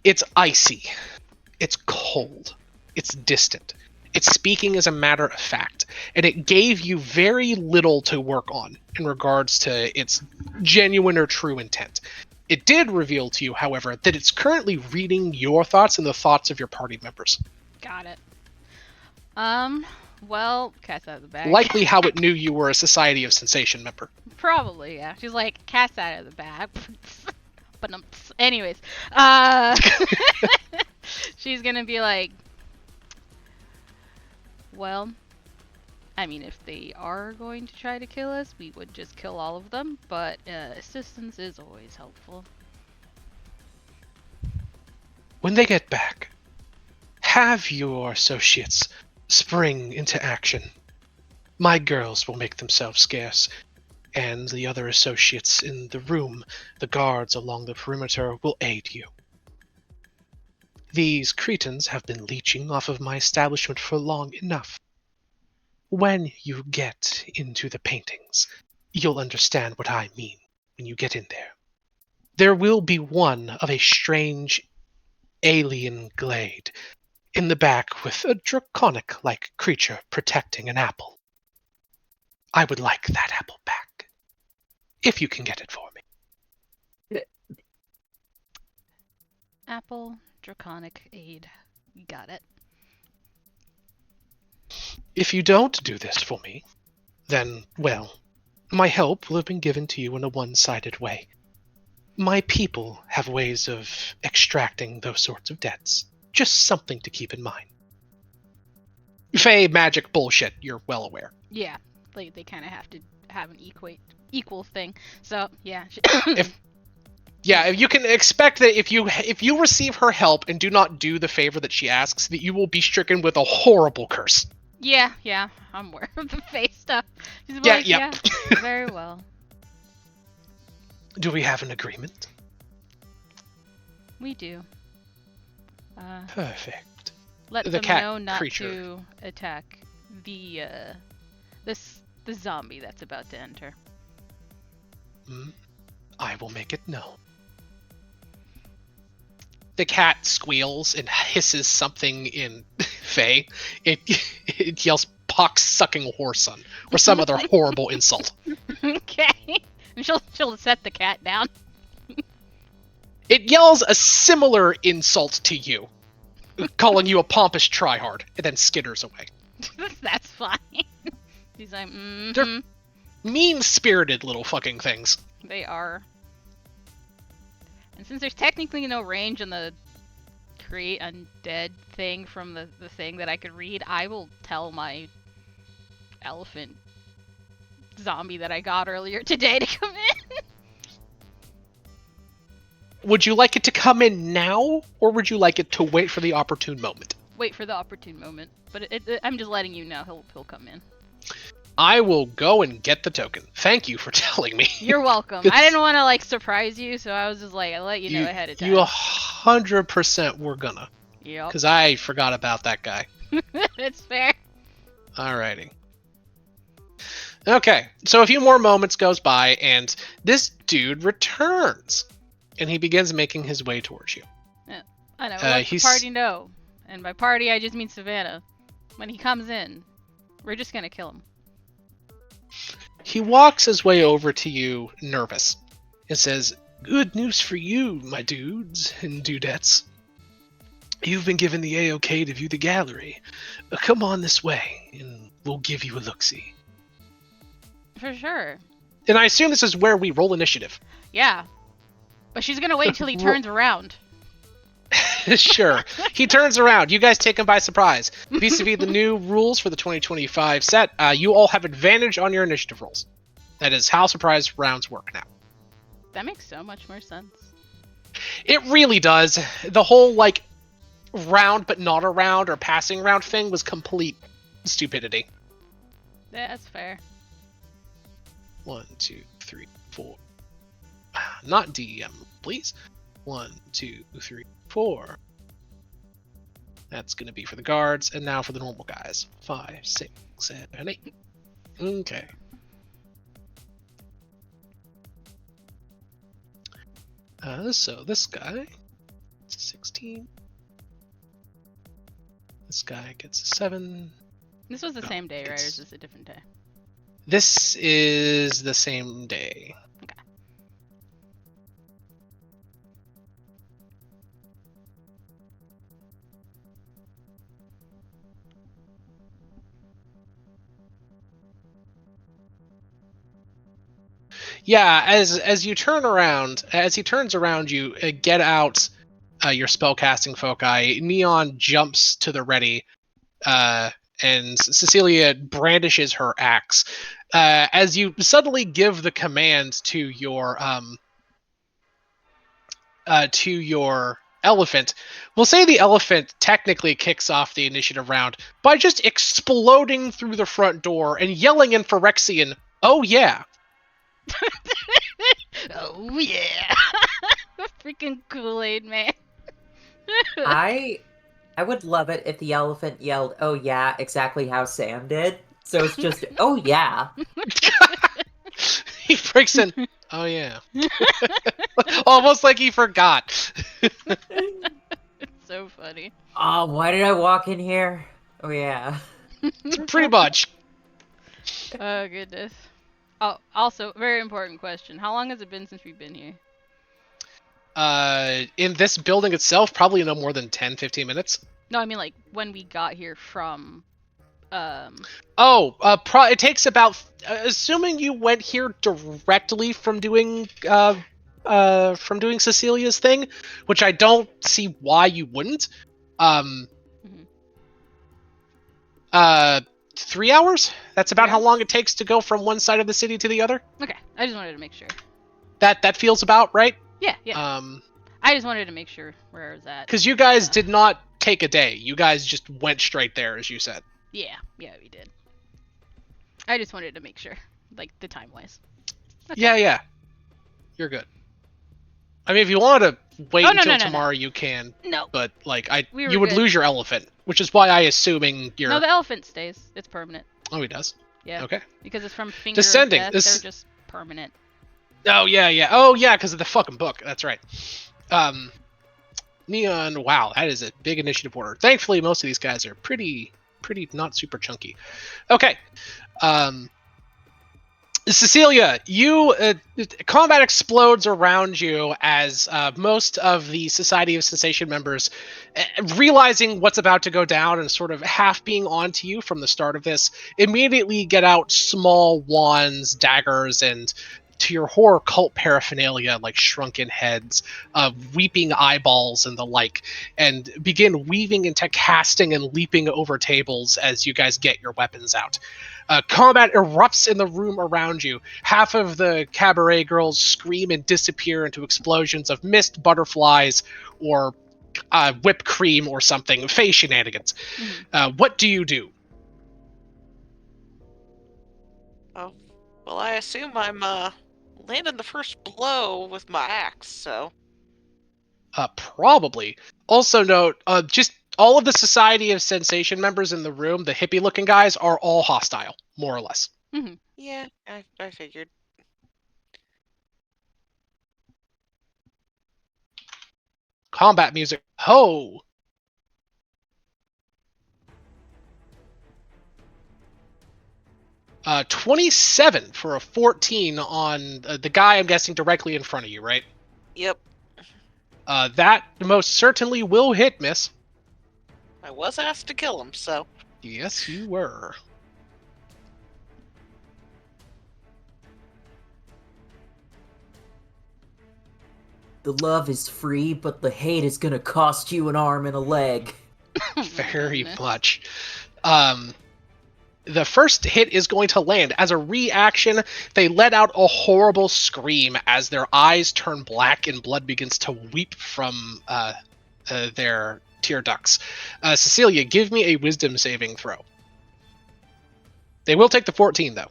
It's icy. It's cold. It's distant. It's speaking as a matter of fact, and it gave you very little to work on in regards to its genuine or true intent. It did reveal to you, however, that it's currently reading your thoughts and the thoughts of your party members. Got it. Well, cat's out of the bag. Likely how it knew you were a Society of Sensation member. Probably, yeah. She's like, cat's out of the bag. But anyways, she's gonna be like, well, I mean, if they are going to try to kill us, we would just kill all of them, but assistance is always helpful. When they get back, have your associates spring into action. My girls will make themselves scarce, and the other associates in the room, the guards along the perimeter, will aid you. These cretins have been leeching off of my establishment for long enough. When you get into the paintings, you'll understand what I mean when you get in there. There will be one of a strange alien glade in the back with a draconic-like creature protecting an apple. I would like that apple back, if you can get it for me. Apple, draconic aid. Got it. If you don't do this for me, then, well, my help will have been given to you in a one-sided way. My people have ways of extracting those sorts of debts. Just something to keep in mind. Fey magic bullshit, you're well aware. Yeah, they kind of have to have an equal thing. So yeah. Yeah, you can expect that if you receive her help and do not do the favor that she asks, that you will be stricken with a horrible curse. Yeah, I'm aware of the face stuff. She's Yeah, like, yep. Yeah, very well. Do we have an agreement? We do. Perfect. Let The them cat know not creature. to attack the zombie that's about to enter. I will make it known. The cat squeals and hisses something in Fey. It yells pox-sucking whoreson, or some other horrible insult. Okay. And she'll set the cat down. It yells a similar insult to you, calling you a pompous tryhard, and then skitters away. That's fine. He's like, They're mean-spirited little fucking things. They are. And since there's technically no range on the create undead thing from the thing that I could read, I will tell my elephant zombie that I got earlier today to come in. Would you like it to come in now, or would you like it to wait for the opportune moment? Wait for the opportune moment. But I'm just letting you know he'll come in. I will go and get the token. Thank you for telling me. You're welcome. I didn't want to like surprise you, so I was just like, I'll let you know ahead of time. You 100% were gonna. Yep. Because I forgot about that guy. It's fair. Alrighty. Okay, so a few more moments goes by, and this dude returns. And he begins making his way towards you. Yeah. I know, let the party know. And by party, I just mean Savannah. When he comes in, we're just gonna kill him. He walks his way over to you, nervous, and says, "Good news for you, my dudes and dudettes. You've been given the A-OK to view the gallery. Come on this way, and we'll give you a look-see." For sure. And I assume this is where we roll initiative. Yeah. But she's gonna wait till he turns around. Sure. He turns around. You guys take him by surprise. Vis-a-vis the new rules for the 2025 set, you all have advantage on your initiative rolls. That is how surprise rounds work now. That makes so much more sense. It really does. The whole, like, round but not around or passing round thing was complete stupidity. Yeah, that's fair. 1, 2, 3, 4. Not DEM, please. 1, 2, 3, 4. That's going to be for the guards, and now for the normal guys. 5, 6, 7, 8. Okay. So this guy, 16. This guy gets a 7. This was the same day, right? Or is this a different day? This is the same day. Okay. Yeah, as you turn around, as he turns around, you get out your spellcasting foci. Neon jumps to the ready, and Cecilia brandishes her axe. As you suddenly give the command to your elephant, we'll say the elephant technically kicks off the initiative round by just exploding through the front door and yelling in Phyrexian, "Oh yeah!" Oh yeah! Freaking Kool-Aid man. I would love it if the elephant yelled, "Oh yeah," exactly how Sam did. So it's just, "Oh yeah." He breaks in, "Oh yeah." Almost like he forgot. It's so funny. Oh, why did I walk in here? Oh yeah. Pretty much. Oh goodness. Oh, also, very important question. How long has it been since we've been here? In this building itself, probably no more than 10-15 minutes. No, I mean like when we got here from it takes about assuming you went here directly from doing Cecilia's thing, which I don't see why you wouldn't. 3 hours? That's about how long it takes to go from one side of the city to the other. Okay, I just wanted to make sure. That feels about right. Yeah. I just wanted to make sure where I was at. Because you guys did not take a day. You guys just went straight there, as you said. Yeah, we did. I just wanted to make sure, like, the time-wise. Okay. Yeah. You're good. I mean, if you want to wait until tomorrow, no. you can. No. But, like, you would good. lose your elephant, which is why I assuming you're... No, the elephant stays. It's permanent. Oh, he does? Yeah. Okay. Because it's from Finger Descending. of Death, they're just permanent. Oh, yeah. Oh, yeah, because of the fucking book. That's right. Neon, wow, that is a big initiative order. Thankfully, most of these guys are pretty pretty not super chunky. Okay. Cecilia, combat explodes around you as most of the Society of Sensation members, realizing what's about to go down and sort of half being onto you from the start of this, immediately get out small wands, daggers, and to your horror, cult paraphernalia like shrunken heads, weeping eyeballs, and the like, and begin weaving into casting and leaping over tables as you guys get your weapons out. Combat erupts in the room around you. Half of the cabaret girls scream and disappear into explosions of mist, butterflies, or whipped cream or something. Face shenanigans. What do you do? Oh, well, I assume I'm landing the first blow with my axe. So Probably. Also note, just all of the Society of Sensation members in the room, the hippie-looking guys, are all hostile, more or less. yeah, I figured. Combat music. Ho! Uh, 27 for a 14 on the guy I'm guessing directly in front of you, right? Yep, That most certainly will hit, miss. I was asked to kill him, so Yes, you were. The love is free, but the hate is gonna cost you an arm and a leg. Very much. The first hit is going to land. As a reaction, they let out a horrible scream as their eyes turn black and blood begins to weep from their tear ducts. Cecilia, give me a wisdom saving throw. They will take the 14, though.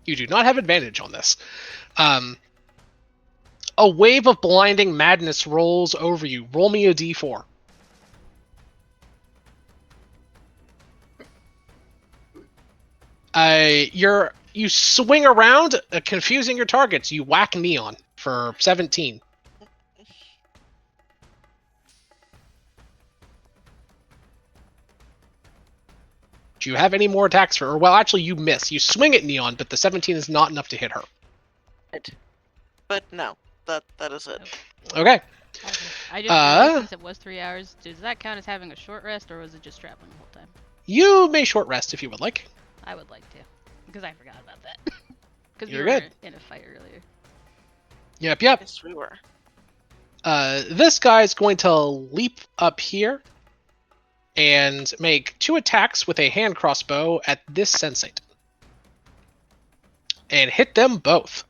You do not have advantage on this. A wave of blinding madness rolls over you. Roll me a d4. You swing around, confusing your targets. You whack Neon for 17. Do you have any more attacks for her? Well, actually, you miss. You swing at Neon, but the 17 is not enough to hit her. but no, that is it. Okay. I just realized since it was 3 hours, does that count as having a short rest, or was it just traveling the whole time? You may short rest if you would like. I would like to, because I forgot about that. Because we You're were good. in a fight earlier. Yep. Yes, we were. This guy's going to leap up here and make 2 attacks with a hand crossbow at this sensate. And hit them both.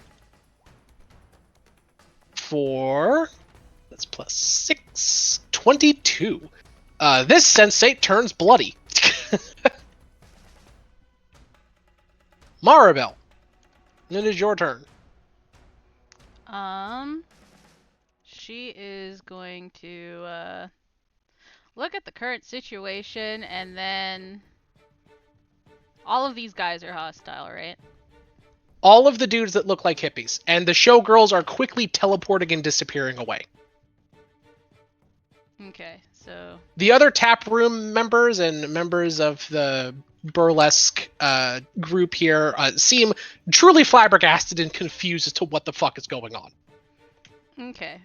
That's plus 6, 22. This sensate turns bloody. Maribel, it is your turn. She is going to look at the current situation, and then all of these guys are hostile, right? All of the dudes that look like hippies, and the showgirls are quickly teleporting and disappearing away. Okay, so The other tap room members and members of the burlesque group here seem truly flabbergasted and confused as to what the fuck is going on. okay.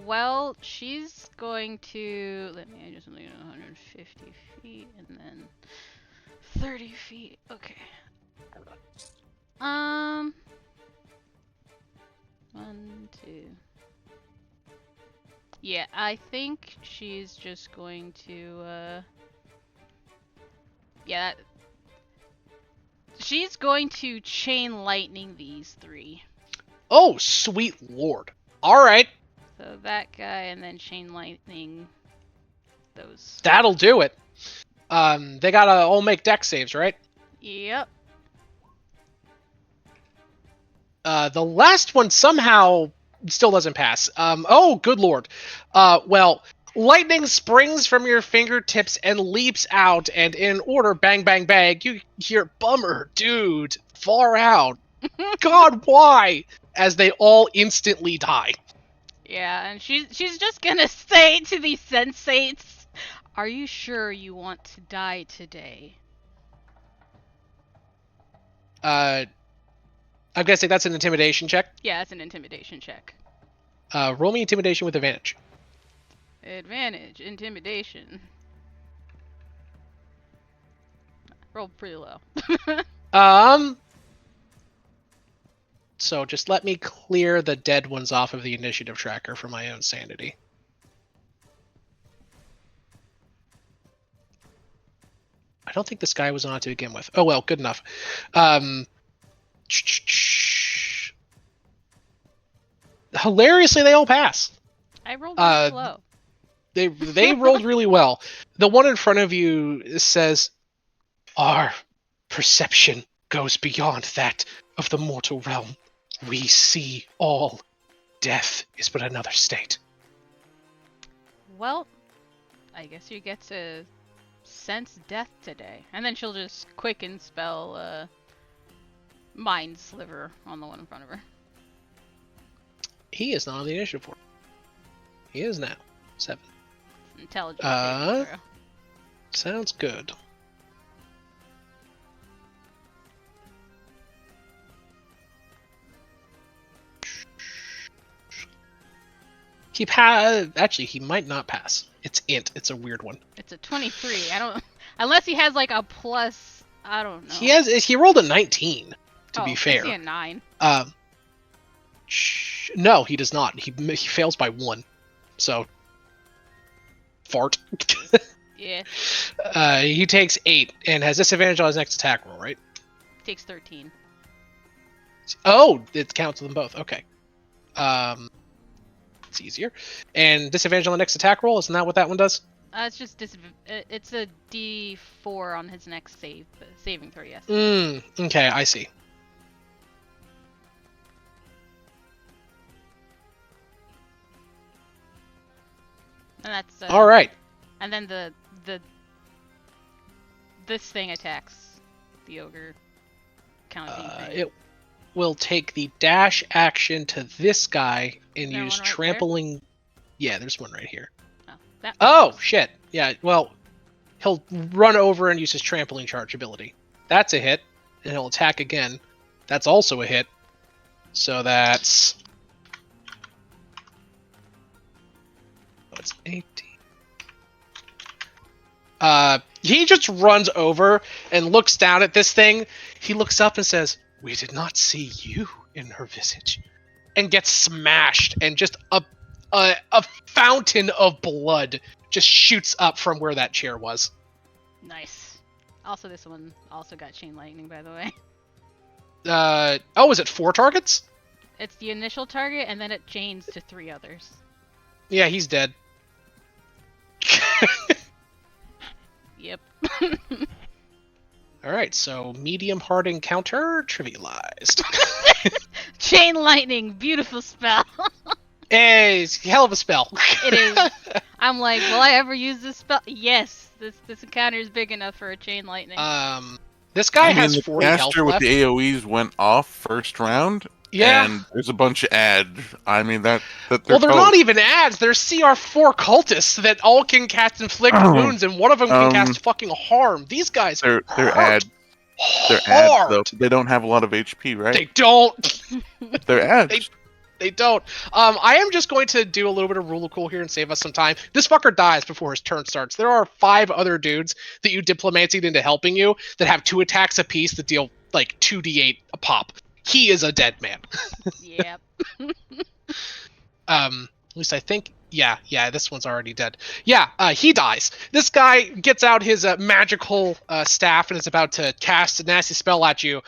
Well, she's going to I just only 150 feet and then 30 feet. Okay. 1, 2. Yeah, I think she's just going to yeah. She's going to chain lightning these 3. Oh, sweet lord. All right. So that guy, and then chain lightning those. That'll do it. They gotta all make dex saves, right? Yep. The last one somehow still doesn't pass. Oh, good lord. Well, Lightning springs from your fingertips and leaps out, and in order, bang, bang, bang, you hear, bummer, dude, far out. God, why? As they all instantly die. Yeah, and she's just gonna say to these sensates, "Are you sure you want to die today?" I'm guessing that's an intimidation check. Yeah, it's an intimidation check. Roll me intimidation with advantage. Advantage, intimidation. Rolled pretty low. So just let me clear the dead ones off of the initiative tracker for my own sanity. I don't think this guy was on it to begin with. Oh well, good enough. Hilariously, they all pass. I rolled really low. They rolled really well. The one in front of you says, "Our perception goes beyond that of the mortal realm. We see all. Death is but another state." Well, I guess you get to sense death today. And then she'll just quicken spell Mind Sliver on the one in front of her. He is not on the initiative board. He is now 7. Intelligence saving throw. Sounds good. Actually, he might not pass. It's int. It's a weird one. It's a 23. I don't unless he has like a plus. I don't know. He rolled a 19. To be fair, I see a 9. No, he does not. He fails by 1. So fart. Yeah. He takes 8 and has disadvantage on his next attack roll, right? Takes 13. Oh, it counts them both. Okay. It's easier. And disadvantage on the next attack roll, isn't that what that one does? It's just it's a D4 on his next saving throw, yes. Okay, I see. And that's all right. And then this thing attacks the ogre counting thing. It will take the dash action to this guy and there use one right trampling. there? Yeah, there's one right here. Oh, shit. Yeah, well, he'll run over and use his trampling charge ability. That's a hit, and he'll attack again. That's also a hit. So that's... It's 18. He just runs over and looks down at this thing. He looks up and says, "We did not see you in her visage," and gets smashed, and just a fountain of blood just shoots up from where that chair was. Nice. Also, this one also got chain lightning, by the way. Is it 4 targets? It's the initial target, and then it chains to 3 others. Yeah, he's dead. Yep. Alright, so medium hard encounter trivialized. Chain lightning, beautiful spell. Hey, it's a hell of a spell. It is. I'm like, will I ever use this spell? Yes. This encounter is big enough for a chain lightning. This guy has 40 health caster with left. the AoEs went off first round. Yeah. And there's a bunch of ads. I mean, they're not even ads. They're CR4 cultists that all can cast inflict wounds, and one of them can cast fucking harm. These guys they're hurt ads. They're hard. ads, though. They don't have a lot of HP, right? They don't. They're ads. They don't. I am just going to do a little bit of rule of cool here and save us some time. This fucker dies before his turn starts. There are 5 other dudes that you diplomacied into helping you that have 2 attacks apiece that deal like 2d8 a pop. He is a dead man. Yep. At least I think. Yeah, this one's already dead. Yeah, he dies. This guy gets out his magical staff and is about to cast a nasty spell at you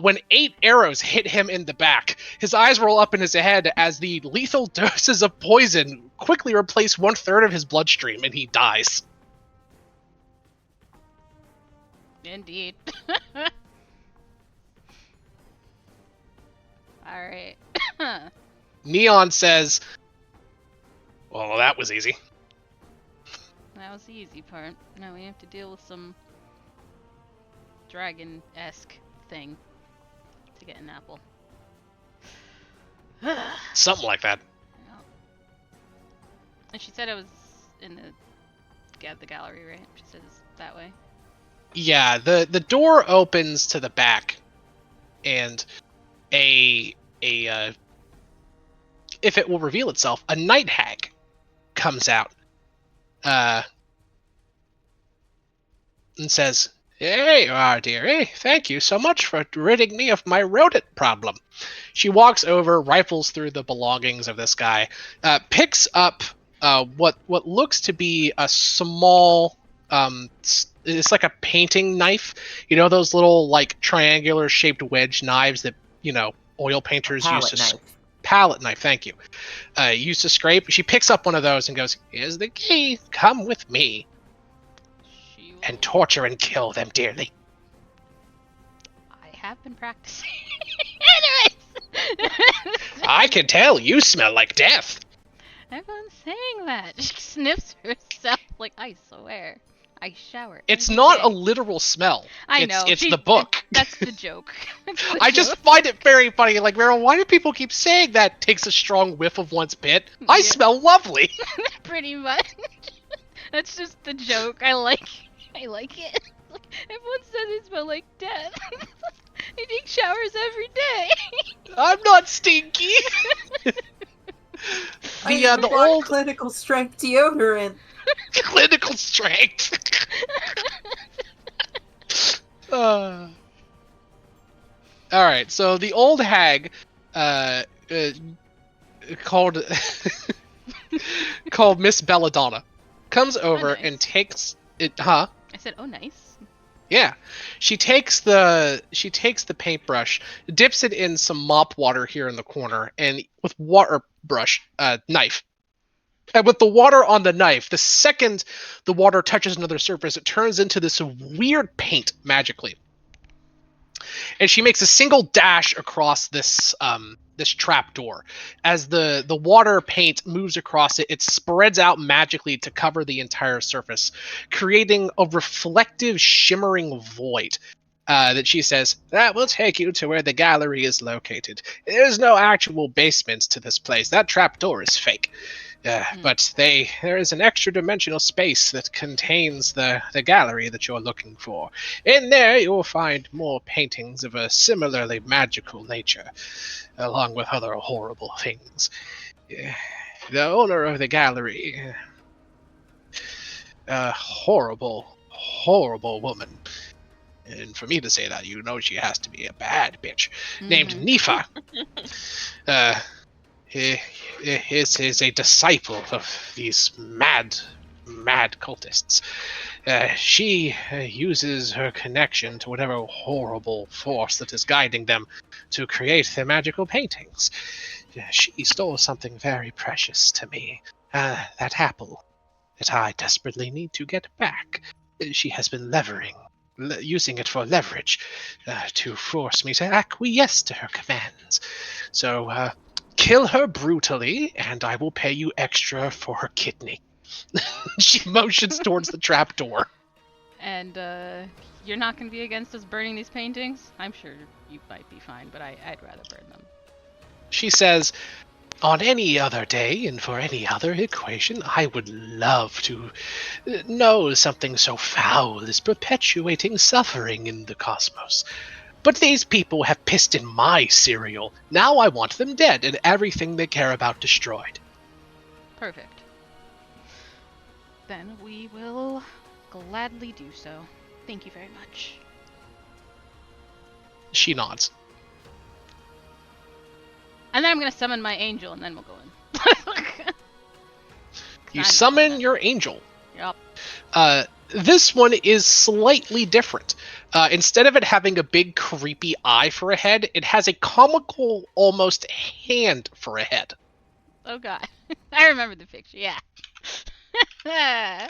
when 8 arrows hit him in the back. His eyes roll up in his head as the lethal doses of poison quickly replace 1/3 of his bloodstream, and he dies. Indeed. Alright. Neon says, "Well, that was easy." that was the easy part. Now we have to deal with some dragon-esque thing to get an apple. Something like that. Yeah. And she said it was in the gallery, right? She said it's that way. Yeah, the door opens to the back, and if it will reveal itself, a night hag comes out, and says, "Here you are, dearie. Thank you so much for ridding me of my rodent problem." She walks over, rifles through the belongings of this guy, picks up what looks to be a small, it's like a painting knife. You know those little like triangular shaped wedge knives that oil painters use Palette to knife. palette knife. Thank you. Used to scrape. She picks up one of those and goes, "Here's the key. Come with me She will... and torture and kill them dearly." I have been practicing. Anyways. I can tell you smell like death. Everyone's saying that. She sniffs herself like, I swear. I shower. It's every not day. a literal smell. I It's- know. it's the book. That's the joke. It's the I just joke. find it very funny. Like, Meryl, why do people keep saying that? Takes a strong whiff of one's pit. I Yeah. smell lovely. Pretty much. That's just the joke. I like it. Everyone says it smells like death. I take showers every day. I'm not stinky. I the bought old clinical strength deodorant. clinical strength. All right, so the old hag, called called Miss Belladonna, comes over nice. and takes it. Huh? I said, oh, nice. Yeah, she takes the paintbrush, dips it in some mop water here in the corner, and with water brush knife. And with the water on the knife, the second the water touches another surface, it turns into this weird paint magically. And she makes a single dash across this trap door. As the water paint moves across it, it spreads out magically to cover the entire surface, creating a reflective, shimmering void. That she says, "That will take you to where the gallery is located. There's no actual basement to this place. That trap door is fake. But there is an extra dimensional space that contains the gallery that you're looking for. In there, you'll find more paintings of a similarly magical nature, along with other horrible things. The owner of the gallery, a horrible, horrible woman. And for me to say that, you know she has to be a bad bitch, named Nifa. Is a disciple of these mad cultists. She uses her connection to whatever horrible force that is guiding them to create their magical paintings. She stole something very precious to me, that apple that I desperately need to get back. She has been using it for leverage, to force me to acquiesce to her commands. So, kill her brutally, and I will pay you extra for her kidney. She motions towards the trapdoor. And you're not going to be against us burning these paintings? I'm sure you might be fine, but I'd rather burn them. She says, "On any other day and for any other equation, I would love to know something so foul as perpetuating suffering in the cosmos. But these people have pissed in my cereal. Now I want them dead and everything they care about destroyed." Perfect. Then we will gladly do so. Thank you very much. She nods. And then I'm going to summon my angel, and then we'll go in. You summon your angel. Yep. This one is slightly different. Instead of it having a big creepy eye for a head, it has a comical, almost hand for a head. Oh god. I remember the picture, yeah. I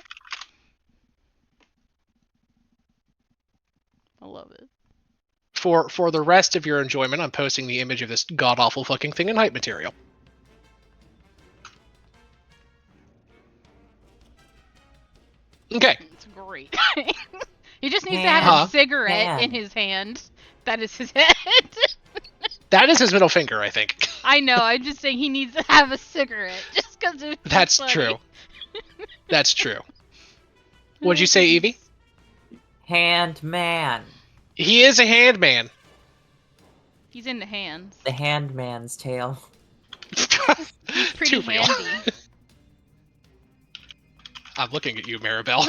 love it. For the rest of your enjoyment, I'm posting the image of this god-awful fucking thing in hype material. Okay. It's great. He just needs to have Huh? a cigarette Man. in his hand. That is his head. That is his middle finger, I think. I know. I'm just saying he needs to have a cigarette just because it's That's funny. true. That's true. What'd you say, Evie? Hand man. He is a hand man. He's in the hands. The handman's tale. He's pretty Too real. handy. I'm looking at you, Maribel.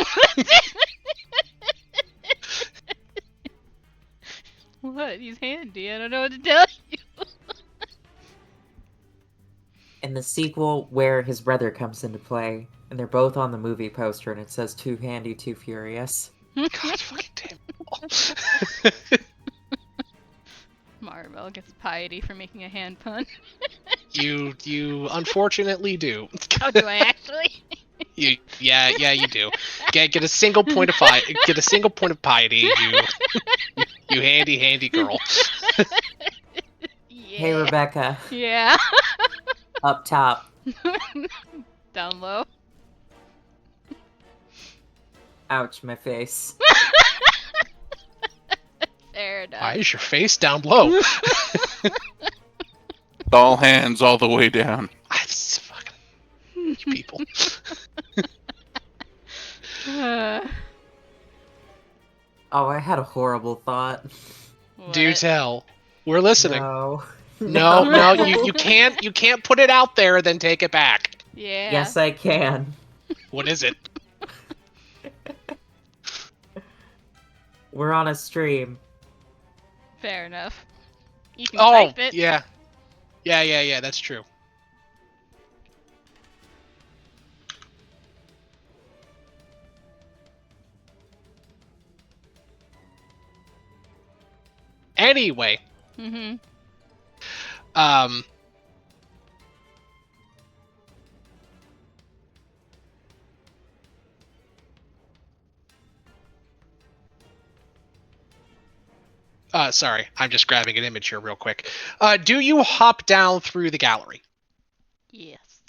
What? He's handy. I don't know what to tell you. In the sequel, where his brother comes into play, and they're both on the movie poster, and it says "Too handy, too furious." God fucking damn. Maribel gets piety for making a hand pun. You unfortunately do. Oh, do I actually? Yeah, you do. Get a single point of piety. You handy girl. Yeah. Hey, Rebecca, Yeah. up top. Down low. Ouch, my face. Fair enough. Why is your face down low? All hands all the way down. That's fucking you people. Oh, I had a horrible thought. Do What? tell. We're listening. No. No, you can't put it out there, then take it back. Yeah. Yes, I can. What is it? We're on a stream. Fair enough. You can Oh, type it. yeah. That's true. Anyway, Mm-hmm. Sorry, I'm just grabbing an image here real quick. Do you hop down through the gallery? Yes.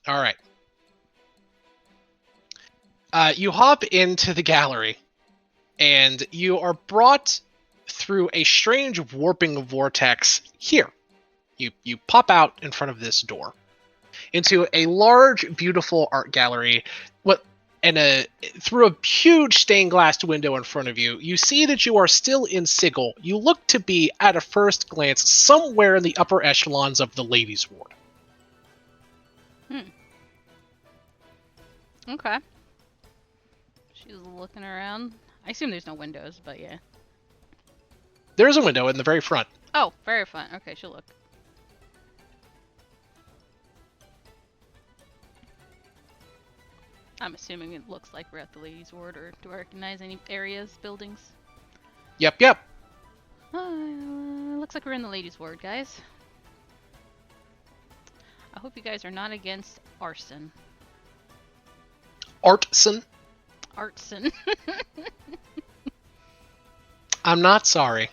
All right. You hop into the gallery, and you are brought through a strange warping vortex here. You pop out in front of this door into a large, beautiful art gallery. Through a huge stained glass window in front of you, you see that you are still in Sigil. You look to be, at a first glance, somewhere in the upper echelons of the ladies' ward. Okay. She's looking around. I assume there's no windows, but yeah. There is a window in the very front. Oh, very fun. Okay, she'll look. I'm assuming it looks like we're at the ladies' ward, or do I recognize any areas, buildings? Yep. Looks like we're in the ladies' ward, guys. I hope you guys are not against arson. Artson. Arson. I'm not sorry.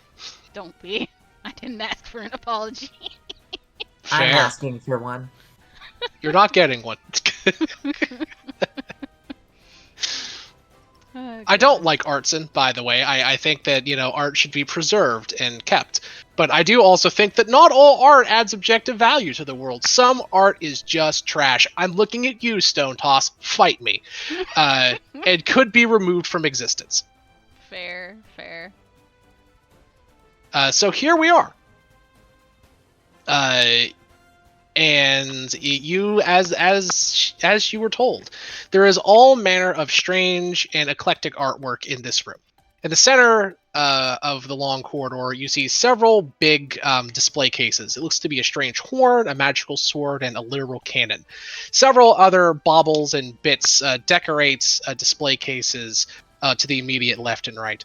Don't be. I didn't ask for an apology. I'm Fair. asking for one. You're not getting one. I don't like artson, by the way. I think that, art should be preserved and kept. But I do also think that not all art adds objective value to the world. Some art is just trash. I'm looking at you, Stone Toss. Fight me. It could be removed from existence. Fair. So here we are. And you, as you were told, there is all manner of strange and eclectic artwork in this room. In the center of the long corridor, you see several big display cases. It looks to be a strange horn, a magical sword, and a literal cannon. Several other baubles and bits decorate display cases to the immediate left and right.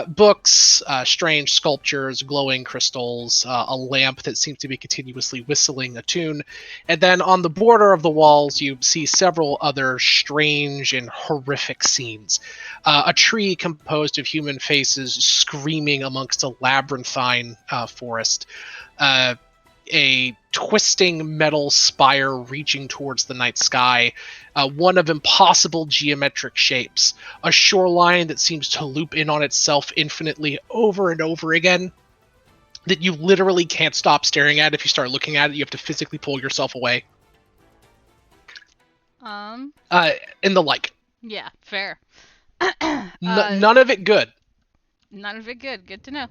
Books, strange sculptures, glowing crystals, a lamp that seems to be continuously whistling a tune. And then on the border of the walls, you see several other strange and horrific scenes. A tree composed of human faces screaming amongst a labyrinthine forest. a twisting metal spire reaching towards the night sky, one of impossible geometric shapes, a shoreline that seems to loop in on itself infinitely over and over again, that you literally can't stop staring at. If you start looking at it, you have to physically pull yourself away. And the like. Yeah, fair. None of it good. None of it good. Good to know.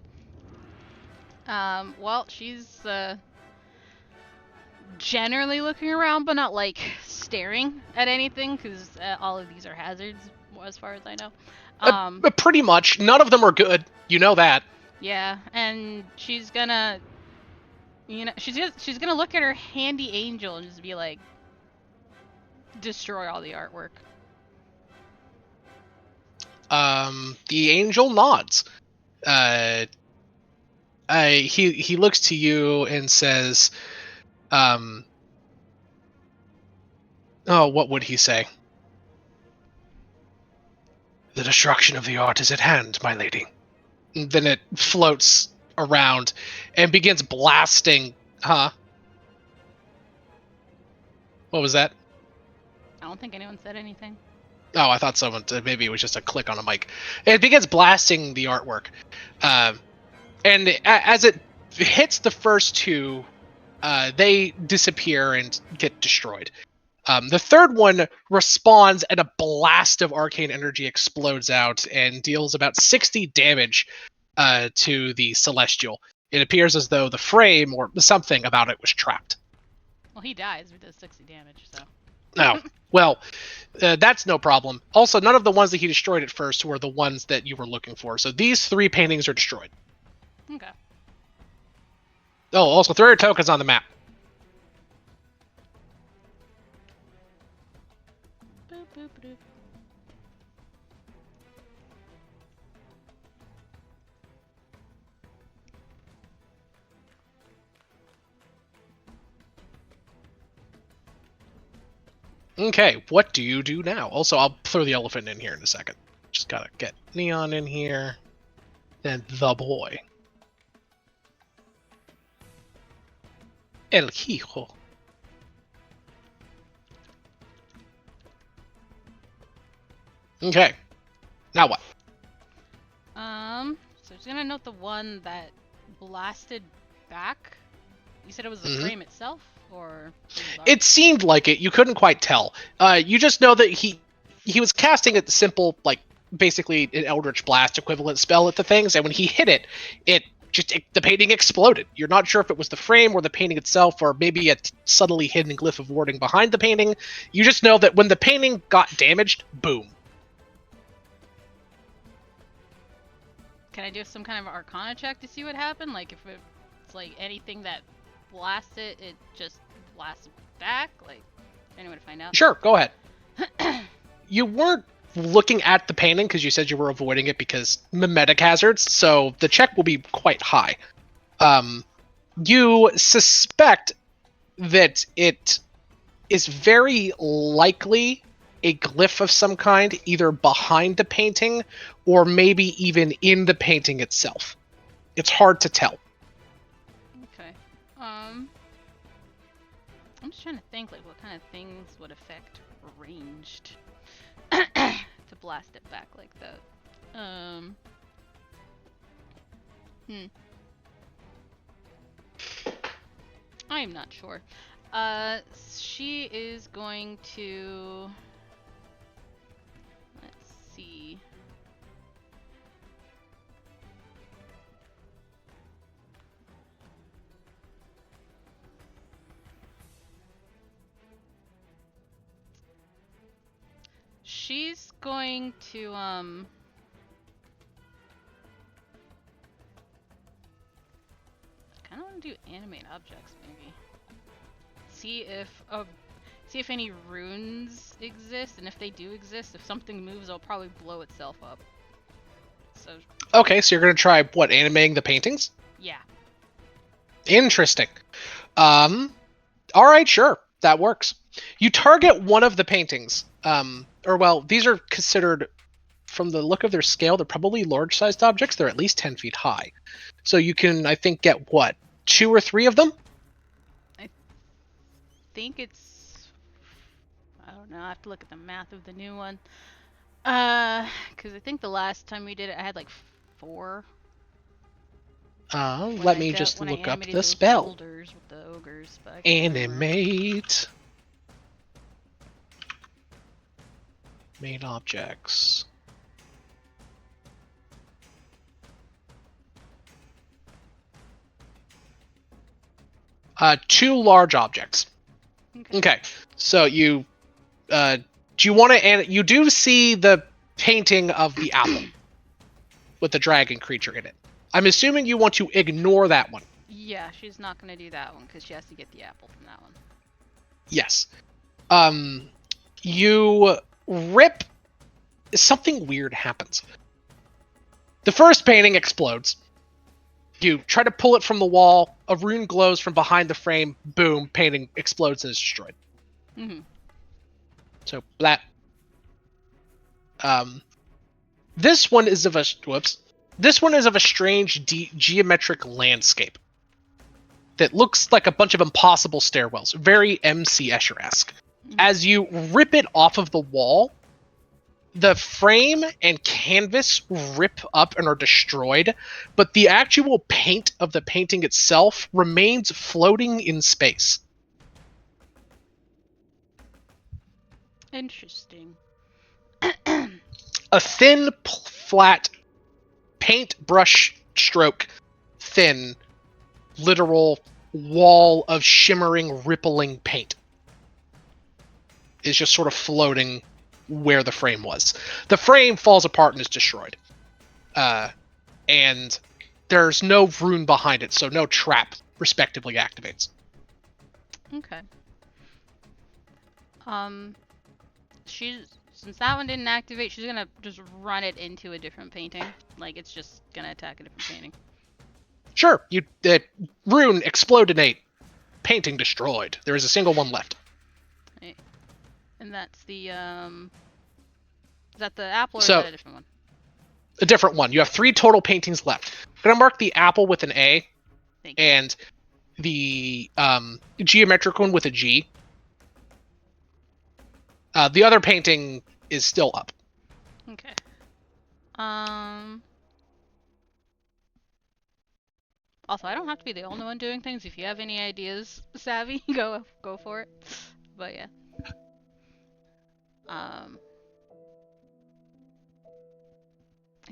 Well, she's generally looking around, but not like staring at anything, because all of these are hazards, as far as I know. Pretty much. None of them are good. You know that. Yeah, and she's gonna, she's gonna look at her handy angel and just be like, destroy all the artwork. The angel nods. He looks to you and says, oh, what would he say? The destruction of the art is at hand, my lady. And then it floats around and begins blasting. Huh? What was that? I don't think anyone said anything. Oh, I thought maybe it was just a click on a mic. It begins blasting the artwork. And as it hits the first two, they disappear and get destroyed. The third one responds, and a blast of arcane energy explodes out and deals about 60 damage to the Celestial. It appears as though the frame or something about it was trapped. Well, he dies with the 60 damage, so. Oh, well, that's no problem. Also, none of the ones that he destroyed at first were the ones that you were looking for. So these 3 paintings are destroyed. Okay. Oh, also throw your tokens on the map. Boop, boop, boop. Okay, what do you do now? Also, I'll throw the elephant in here in a second. Just gotta get Neon in here. Then the boy. El hijo. Okay. Now what? So she's gonna note the one that blasted back. You said it was the Mhm. frame itself, or? It seemed like it. You couldn't quite tell. You just know that he was casting a simple, like, basically an Eldritch Blast equivalent spell at the things, and when he hit it, the painting exploded. You're not sure if it was the frame or the painting itself, or maybe a subtly hidden glyph of warding behind the painting. You just know that when the painting got damaged, boom. Can I do some kind of Arcana check to see what happened? Like, if it's like anything that blasts it just blasts back? Like, anyone to find out? Sure, go ahead. You weren't looking at the painting because you said you were avoiding it because mimetic hazards, so the check will be quite high. You suspect that it is very likely a glyph of some kind, either behind the painting or maybe even in the painting itself. It's hard to tell. Okay. I'm just trying to think, like, what kind of things would affect ranged to blast it back like that. I'm not sure. She is going to... Let's see. She's going to, I kind of want to do animate objects, maybe. See if any runes exist, and if they do exist, if something moves, it'll probably blow itself up. So. Okay, so you're gonna try what, animating the paintings? Yeah. Interesting. All right, sure, that works. You target one of the paintings. These are considered, from the look of their scale, they're probably large-sized objects. They're at least 10 feet high. So you can, I think, get, what, 2 or 3 of them? think it's... I don't know, I have to look at the math of the new one. Because I think the last time we did it, I had like 4. Let me just look up the spell. Shoulders with the ogres, but I can't remember. Animate. Main objects. Two large objects. Okay, so you, do you want to? And you do see the painting of the apple with the dragon creature in it. I'm assuming you want to ignore that one. Yeah, she's not gonna do that one because she has to get the apple from that one. Yes. You rip. Something weird happens. The first painting explodes. You try to pull it from the wall. A rune glows from behind the frame. Boom! Painting explodes and is destroyed. Mm-hmm. So that. This one is of a whoops. This one is of a strange geometric landscape that looks like a bunch of impossible stairwells, very MC Escher-esque. Mm-hmm. As you rip it off of the wall, the frame and canvas rip up and are destroyed, but the actual paint of the painting itself remains floating in space. Interesting. A thin, flat paintbrush stroke, thin, literal wall of shimmering, rippling paint is just sort of floating where the frame was. The frame falls apart and is destroyed. And there's no rune behind it, so no trap respectively activates. Okay. Since that one didn't activate, she's gonna just run it into a different painting. Like, it's just gonna attack a different painting. Sure, rune explodinate. Painting destroyed. There is a single one left. Right. And that's the, is that the apple or is So, that a different one? A different one. You have 3 total paintings left. I'm gonna mark the apple with an A, Thank you. and the geometric one with a G. The other painting is still up. Okay. Also, I don't have to be the only one doing things. If you have any ideas, Savvy, go for it. But yeah. I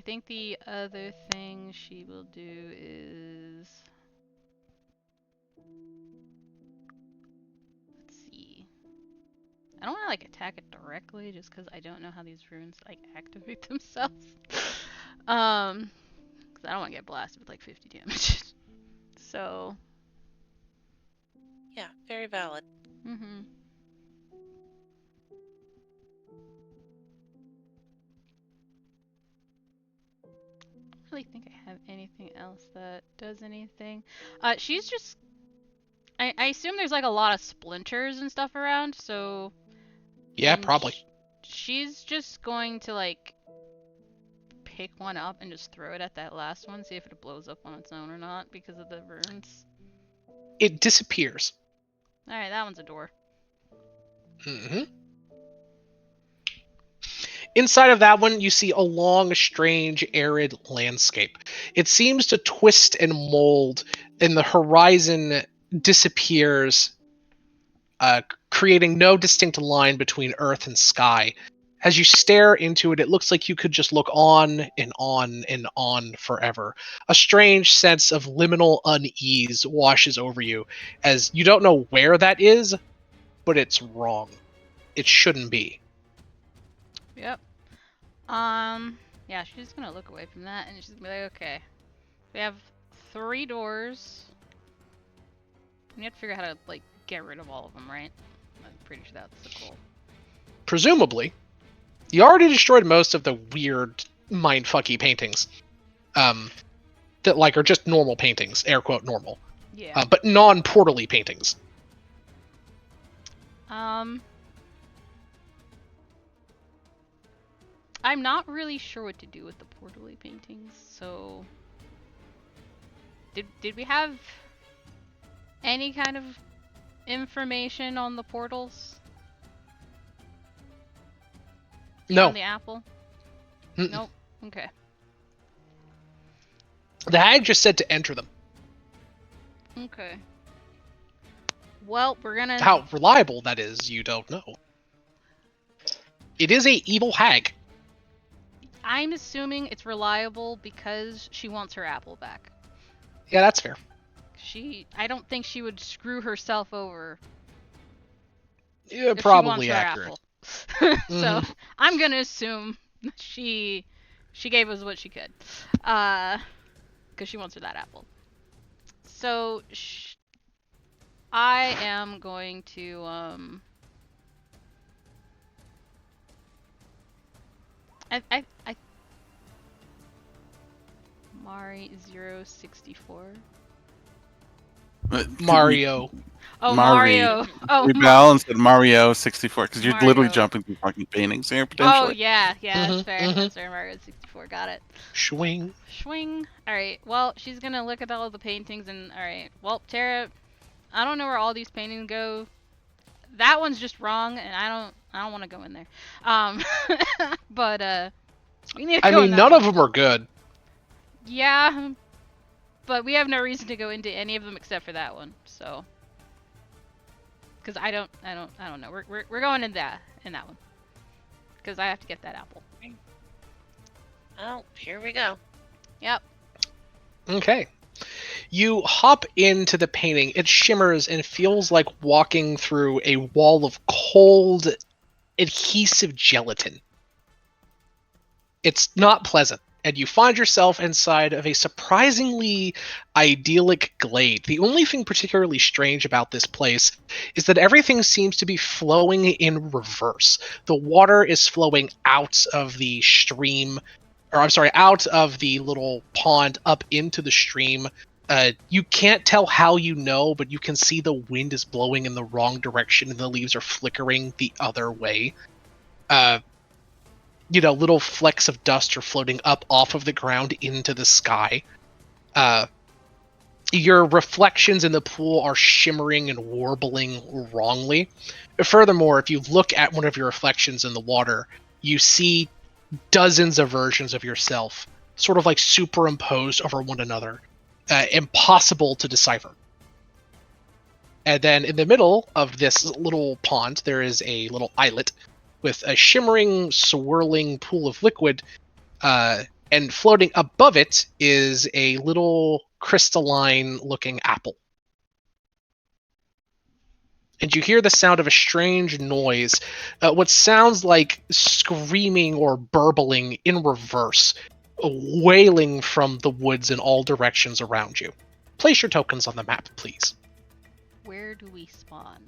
think the other thing she will do is... Let's see. I don't want to, like, attack it directly, just because I don't know how these runes, like, activate themselves. Because I don't want to get blasted with, like, 50 damage. So... Yeah, very valid. Mm-hmm. I don't really think I have anything else that does anything. She's just... I assume there's, like, a lot of splinters and stuff around, so... Yeah, probably. She's just going to, like, pick one up and just throw it at that last one, see if it blows up on its own or not because of the runes. It disappears. Alright, that one's a door. Mm-hmm. Inside of that one, you see a long, strange, arid landscape. It seems to twist and mold, and the horizon disappears, creating no distinct line between earth and sky. As you stare into it, it looks like you could just look on and on and on forever. A strange sense of liminal unease washes over you, as you don't know where that is, but it's wrong. It shouldn't be. Yep. Yeah, she's gonna look away from that and she's gonna be like, okay. We have 3 doors. We have to figure out how to, like, get rid of all of them, right? I'm pretty sure that's the goal. Presumably. You already destroyed most of the weird mindfucky paintings. That, like, are just normal paintings. Air quote normal. Yeah. But non-portally paintings. I'm not really sure what to do with the portally paintings, so... Did we have any kind of information on the portals? No. On the apple? Mm-mm. Nope. Okay. The hag just said to enter them. Okay. Well, we're gonna... How reliable that is, you don't know. It is a evil hag. I'm assuming it's reliable because she wants her apple back. Yeah, that's fair. I don't think she would screw herself over Yeah, if probably she wants accurate. her apple. So Mhm. I'm gonna assume she gave us what she could, because she wants her that apple. So I am going to I Mari 064. Mario. Oh, Mari. Mario. Oh, Rebel and said Mario 64 because you're literally Mario. jumping through fucking paintings here Oh potentially. yeah, that's Mhm, fair. mhm. That's fair. Mario 64. Got it. Swing. Swing. All right. Well, she's gonna look at all of the paintings and all right. Well, Tara, I don't know where all these paintings go. That one's just wrong, and I don't want to go in there. But we need to I go in mean, that none one. of them are good. Yeah, but we have no reason to go into any of them except for that one. So, because I don't know. We're going in that one. Because I have to get that apple. Oh, here we go. Yep. Okay. You hop into the painting. It shimmers and feels like walking through a wall of cold, adhesive gelatin. It's not pleasant, and you find yourself inside of a surprisingly idyllic glade. The only thing particularly strange about this place is that everything seems to be flowing in reverse. The water is flowing out of the stream, or I'm sorry, out of the little pond up into the stream. You can't tell how you know, but you can see the wind is blowing in the wrong direction and the leaves are flickering the other way. Little flecks of dust are floating up off of the ground into the sky. Your reflections in the pool are shimmering and warbling wrongly. Furthermore, if you look at one of your reflections in the water, you see dozens of versions of yourself, sort of like superimposed over one another, impossible to decipher. And then in the middle of this little pond, there is a little islet with a shimmering, swirling pool of liquid, and floating above it is a little crystalline-looking apple. And you hear the sound of a strange noise, what sounds like screaming or burbling in reverse, wailing from the woods in all directions around you. Place your tokens on the map, please. Where do we spawn?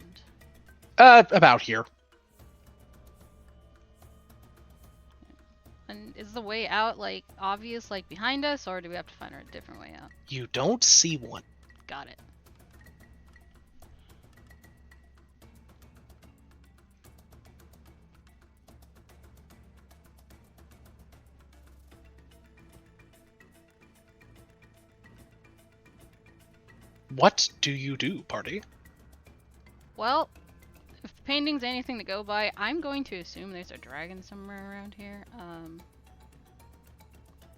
About here. And is the way out like obvious, like behind us, or do we have to find a different way out? You don't see one. Got it. What do you do, party? Well, if the painting's anything to go by, I'm going to assume there's a dragon somewhere around here.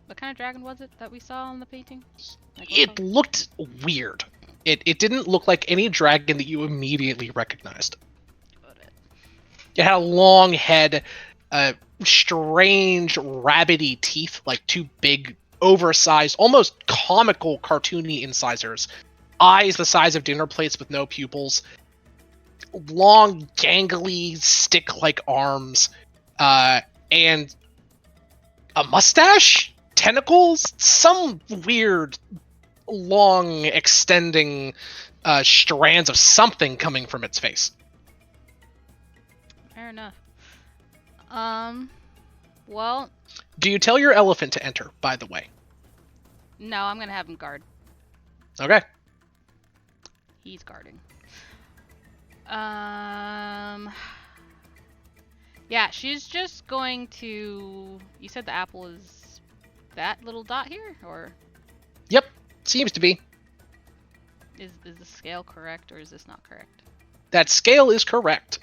What kind of dragon was it that we saw on the painting? Like, what It color? looked weird. It didn't look like any dragon that you immediately recognized. Got it. It had a long head, strange rabbity teeth, like two big, oversized, almost comical, cartoony incisors, eyes the size of dinner plates with no pupils, long, gangly, stick-like arms, and a mustache? Tentacles? Some weird, long, extending strands of something coming from its face. Fair enough. Well, Do you tell your elephant to enter, by the way? no, I'm gonna have him guard. Okay. He's guarding. Yeah, she's just going to... You said the apple is that little dot here? Or Yep, seems to be. is the scale correct, or is this not correct? That scale is correct.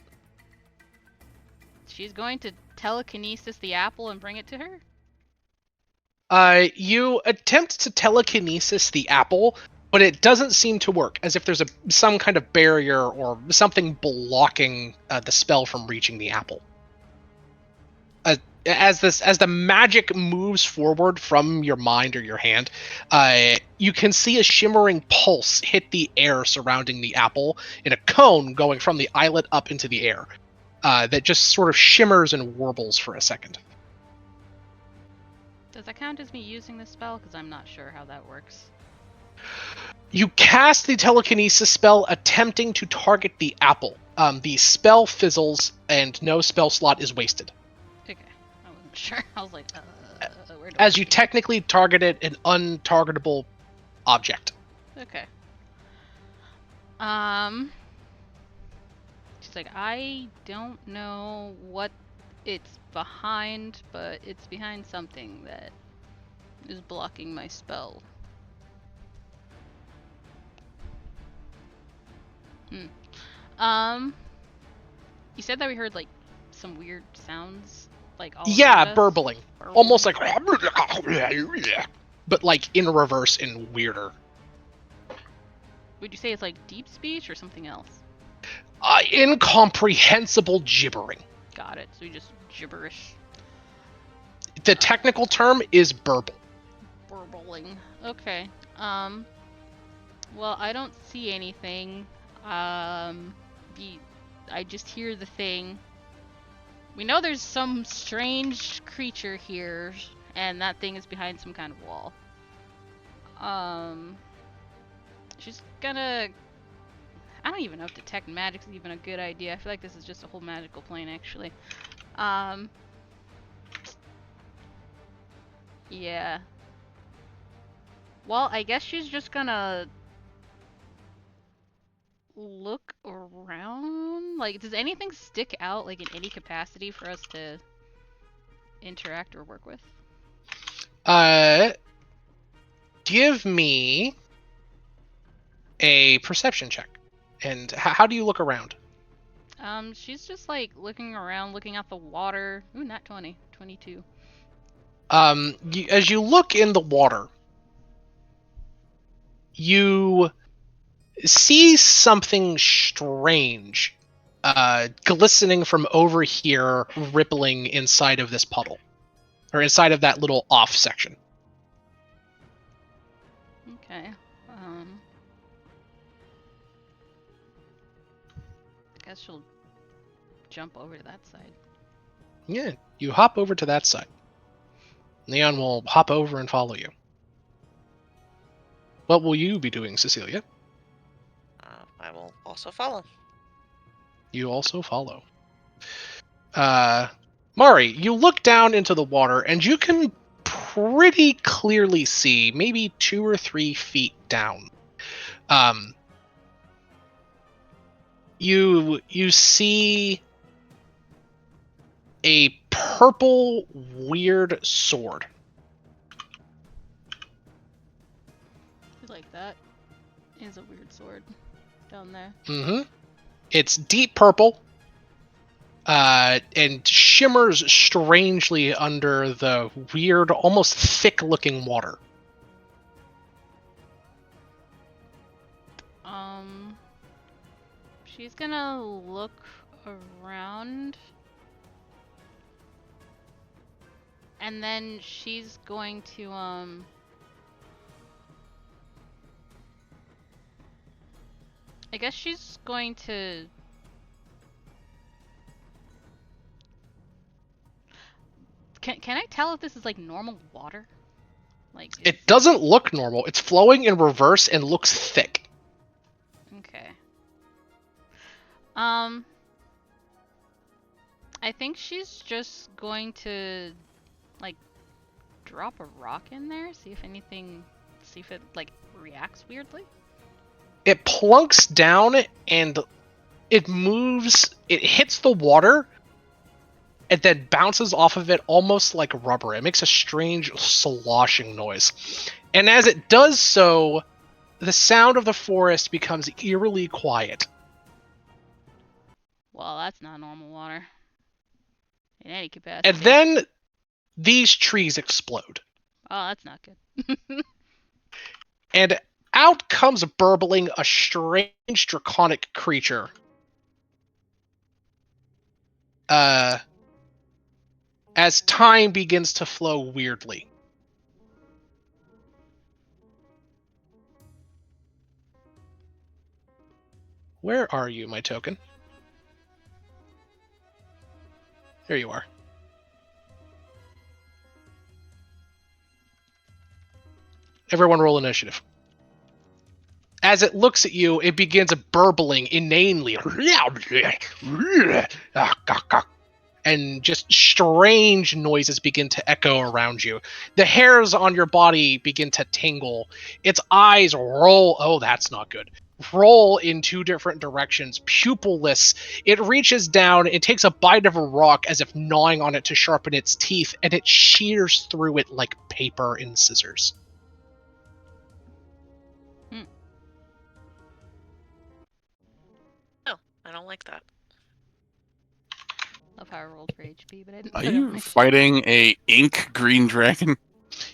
She's going to telekinesis the apple and bring it to her? You attempt to telekinesis the apple, but it doesn't seem to work, as if there's some kind of barrier or something blocking the spell from reaching the apple. As the magic moves forward from your mind or your hand, you can see a shimmering pulse hit the air surrounding the apple in a cone going from the eyelet up into the air. That just sort of shimmers and warbles for a second. Does that count as me using this spell? Because I'm not sure how that works. You cast the telekinesis spell attempting to target the apple. The spell fizzles and no spell slot is wasted. Okay, I wasn't sure. I was like, where do As I you begin? technically targeted an untargetable object. Okay. She's like, I don't know what it's behind, but it's behind something that is blocking my spell. You said that we heard like some weird sounds, like all around us? Burbling. Burbling? Almost like, but like in reverse and weirder. Would you say it's like deep speech or something else? Incomprehensible gibbering. Got it. So you just gibberish. The technical term is burble. Burbling. Okay. Well, I don't see anything. I just hear the thing. We know there's some strange creature here, and that thing is behind some kind of wall. She's gonna... I don't even know if detect magic is even a good idea. I feel like this is just a whole magical plane, actually. Yeah. Well, I guess she's just gonna look around. Like, does anything stick out, like, in any capacity for us to interact or work with? Give me a perception check. And how do you look around? She's just, like, looking around, looking at the water. Ooh, not 20. 22. As you look in the water, you see something strange glistening from over here, rippling inside of this puddle. Or inside of that little off section. Okay. I guess she'll jump over to that side. Yeah, you hop over to that side. Neon will hop over and follow you. What will you be doing, Cecilia? I will also follow. You also follow. Mari, you look down into the water and you can pretty clearly see, maybe 2 or 3 feet down. You see a purple weird sword. Like that is a weird sword down there. Mm-hmm. It's deep purple. And shimmers strangely under the weird, almost thick-looking water. She's gonna look around. And then she's going to, I guess she's going to... Can I tell if this is like normal water? Like It doesn't look normal. It's flowing in reverse and looks thick. Okay. I think she's just going to like drop a rock in there, see if it like reacts weirdly. It plunks down and it moves. It hits the water and then bounces off of it almost like rubber. It makes a strange sloshing noise. And as it does so, the sound of the forest becomes eerily quiet. Well, that's not normal water. In any capacity. And then, in any capacity. and then these trees explode. Oh, that's not good. And out comes burbling a strange draconic creature. As time begins to flow weirdly. Where are you, my token? There you are. Everyone roll initiative. As it looks at you, it begins burbling inanely. And just strange noises begin to echo around you. The hairs on your body begin to tingle. Its eyes roll. Oh, that's not good. Roll in two different directions, pupilless. It reaches down, it takes a bite of a rock as if gnawing on it to sharpen its teeth, and it shears through it like paper and scissors. I don't like that. Love how I rolled for HP, but I didn't Are put it on you my sheet. fighting a ink green dragon?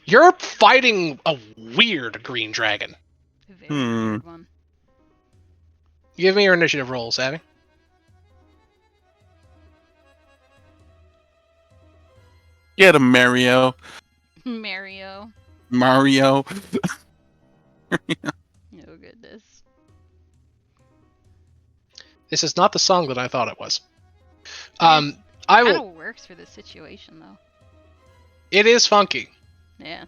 You're fighting a weird green dragon. A very weird one. Give me your initiative roll, Savvy. Get him, Mario. Mario. Mario. Oh, goodness. This is not the song that I thought it was. I mean, I Kind will. of works for the situation, though. It is funky. Yeah.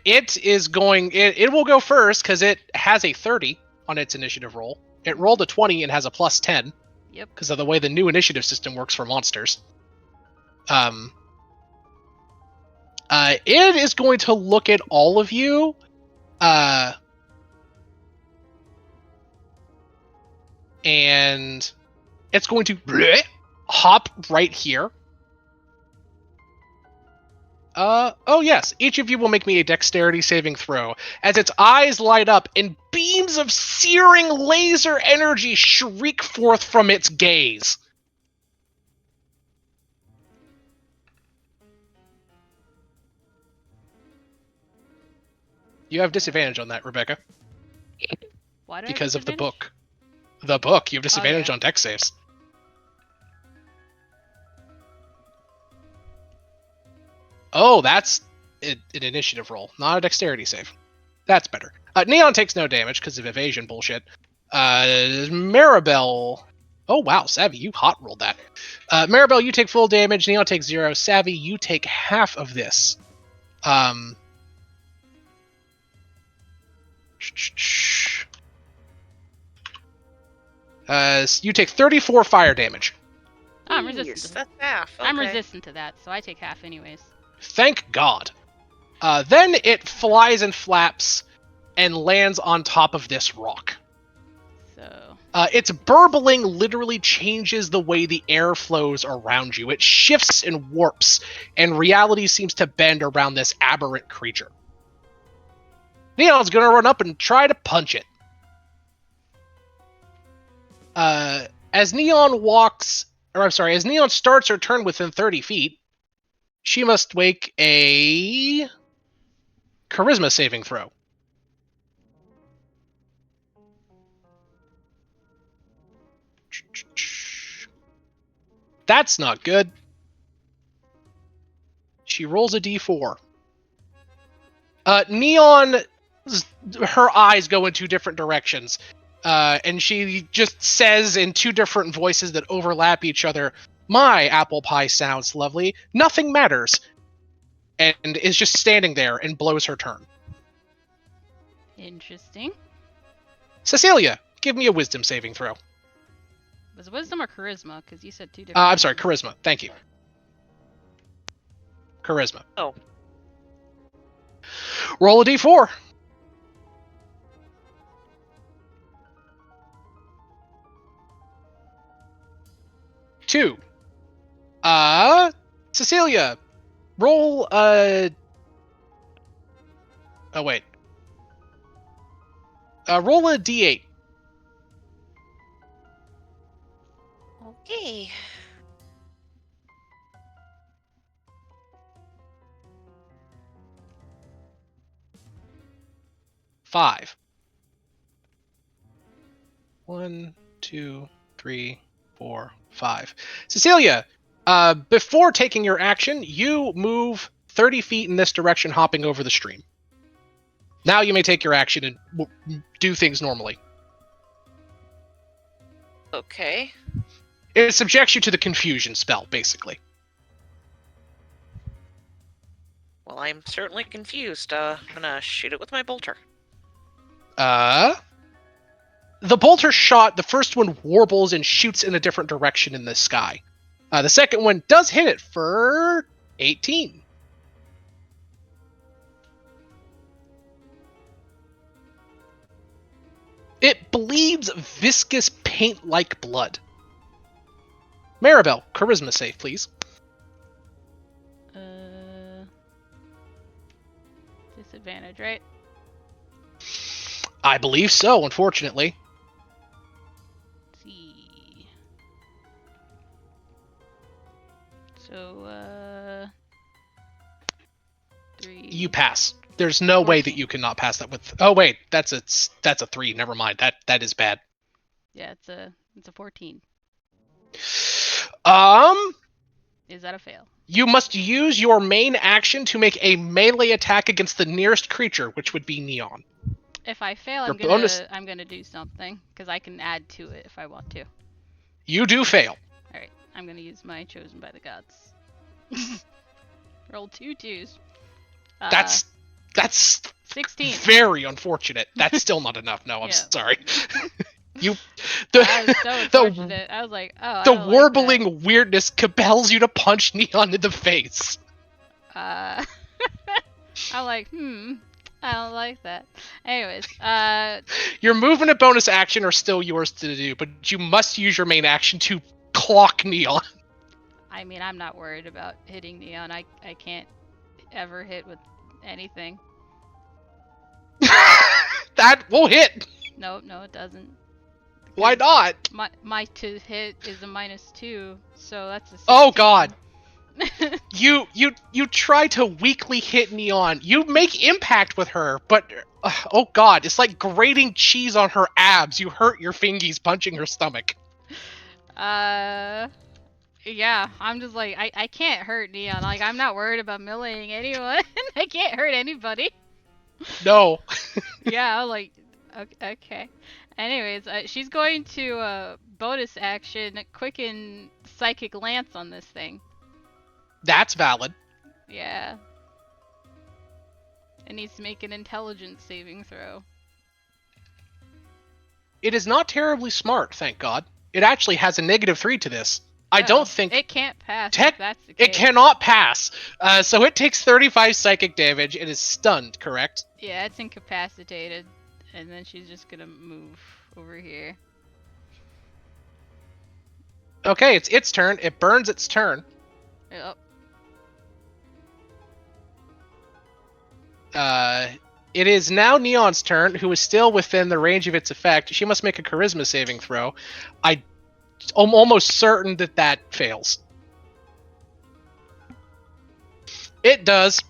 It is going. It will go first because it has a 30 on its initiative roll. It rolled a 20 and has a plus 10. Yep. Because of the way the new initiative system works for monsters. It is going to look at all of you. And it's going to hop right here. Oh yes, each of you will make me a dexterity saving throw as its eyes light up and beams of searing laser energy shriek forth from its gaze. You have disadvantage on that, Rebecca, Why do I have because of the disadvantage? book. The book, you have disadvantage yeah. on dex saves. Oh, that's an initiative roll, not a dexterity save. That's better. Neon takes no damage because of evasion bullshit. Maribel. Oh wow, Savvy, you hot rolled that. Maribel, you take full damage. Neon takes 0. Savvy, you take half of this. You take 34 fire damage. Oh, I'm Jeez, resistant. that's half. I'm Okay. resistant to that, so I take half anyways. Thank God. Then it flies and flaps and lands on top of this rock. So. Its burbling literally changes the way the air flows around you. It shifts and warps, and reality seems to bend around this aberrant creature. Neon's gonna run up and try to punch it. As Neon starts her turn within 30 feet, she must make a charisma saving throw. That's not good. She rolls a d4. Neon, her eyes go in two different directions. And she just says in two different voices that overlap each other, "My apple pie sounds lovely. Nothing matters." And is just standing there and blows her turn. Interesting. Cecilia, give me a wisdom saving throw. Was it wisdom or charisma? Because you said two different. I'm sorry, numbers. charisma. Thank you. Charisma. Oh. Roll a d4. Two. Cecilia, roll a... Oh, wait. Roll a d8. Okay. Five. 1, 2, 3, 4, 5. Cecilia, before taking your action, you move 30 feet in this direction, hopping over the stream. Now you may take your action and do things normally. Okay. It subjects you to the confusion spell, basically. Well, I'm certainly confused. I'm gonna shoot it with my bolter. The bolter shot, the first one warbles and shoots in a different direction in the sky. The second one does hit it for 18. It bleeds viscous paint-like blood. Maribel, charisma save, please. Disadvantage, right? I believe so, unfortunately. Let's see. So, 3. You pass. There's no way that 14. you cannot pass that with. Oh wait, that's a 3. Never mind. That is bad. Yeah, it's a 14. Is that a fail? You must use your main action to make a melee attack against the nearest creature, which would be Neon. If I fail, Your I'm gonna do something because I can add to it if I want to. You do fail. All right, I'm gonna use my chosen by the gods. Roll 2 2s. That's 16. very unfortunate. That's still not enough. No, I'm Yeah. sorry. I was so unfortunate. I was like, oh, I the don't warbling like weirdness compels you to punch Neon in the face. that. I'm like, I don't like that. Anyways, Your movement and bonus action are still yours to do, but you must use your main action to clock Neon. I mean, I'm not worried about hitting Neon. I can't ever hit with anything. That will hit. No, it doesn't. Why not? My to hit is a -2, so that's a 16. Oh god. You try to weakly hit Neon. You make impact with her, but oh god, it's like grating cheese on her abs. You hurt your fingies punching her stomach. Yeah, I'm just like, I can't hurt Neon. Like, I'm not worried about meleeing anyone. I can't hurt anybody. No. Yeah, I'm like, okay. Anyways, she's going to bonus action quicken psychic lance on this thing. That's valid. Yeah. It needs to make an intelligence saving throw. It is not terribly smart, thank god. It actually has a -3 to this. I don't think it can't pass. If that's the it case. cannot pass. So it takes 35 psychic damage. It is stunned, correct? Yeah, it's incapacitated, and then she's just gonna move over here. Okay, it's its turn. It burns its turn. Yep. It is now Neon's turn, who is still within the range of its effect. She must make a charisma saving throw. I'm almost certain that fails. It does.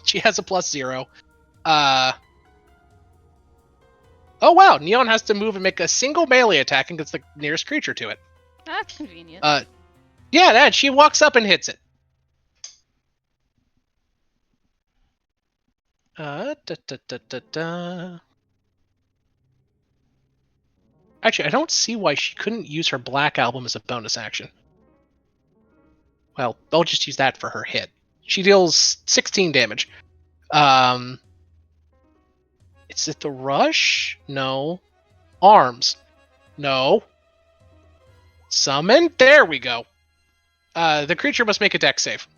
She has a +0. Oh wow, Neon has to move and make a single melee attack against the nearest creature to it. That's convenient. Yeah, that she walks up and hits it. Actually, I don't see why she couldn't use her Black Album as a bonus action. Well, I'll just use that for her hit. She deals 16 damage. Is it the rush? No. Arms? No. Summon? There we go. The creature must make a dex save.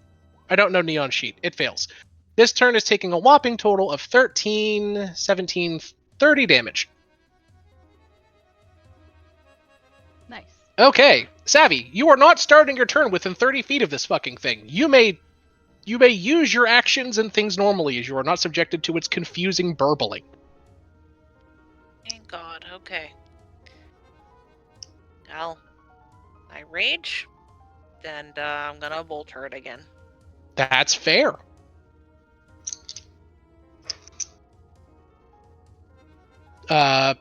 I don't know Neon Sheet. It fails. This turn is taking a whopping total of 13, 17, 30 damage. Nice. Okay, Savvy, you are not starting your turn within 30 feet of this fucking thing. You may use your actions and things normally, as you are not subjected to its confusing burbling. Thank God. Okay. I'll I rage, and I'm gonna bolt her it again. That's fair.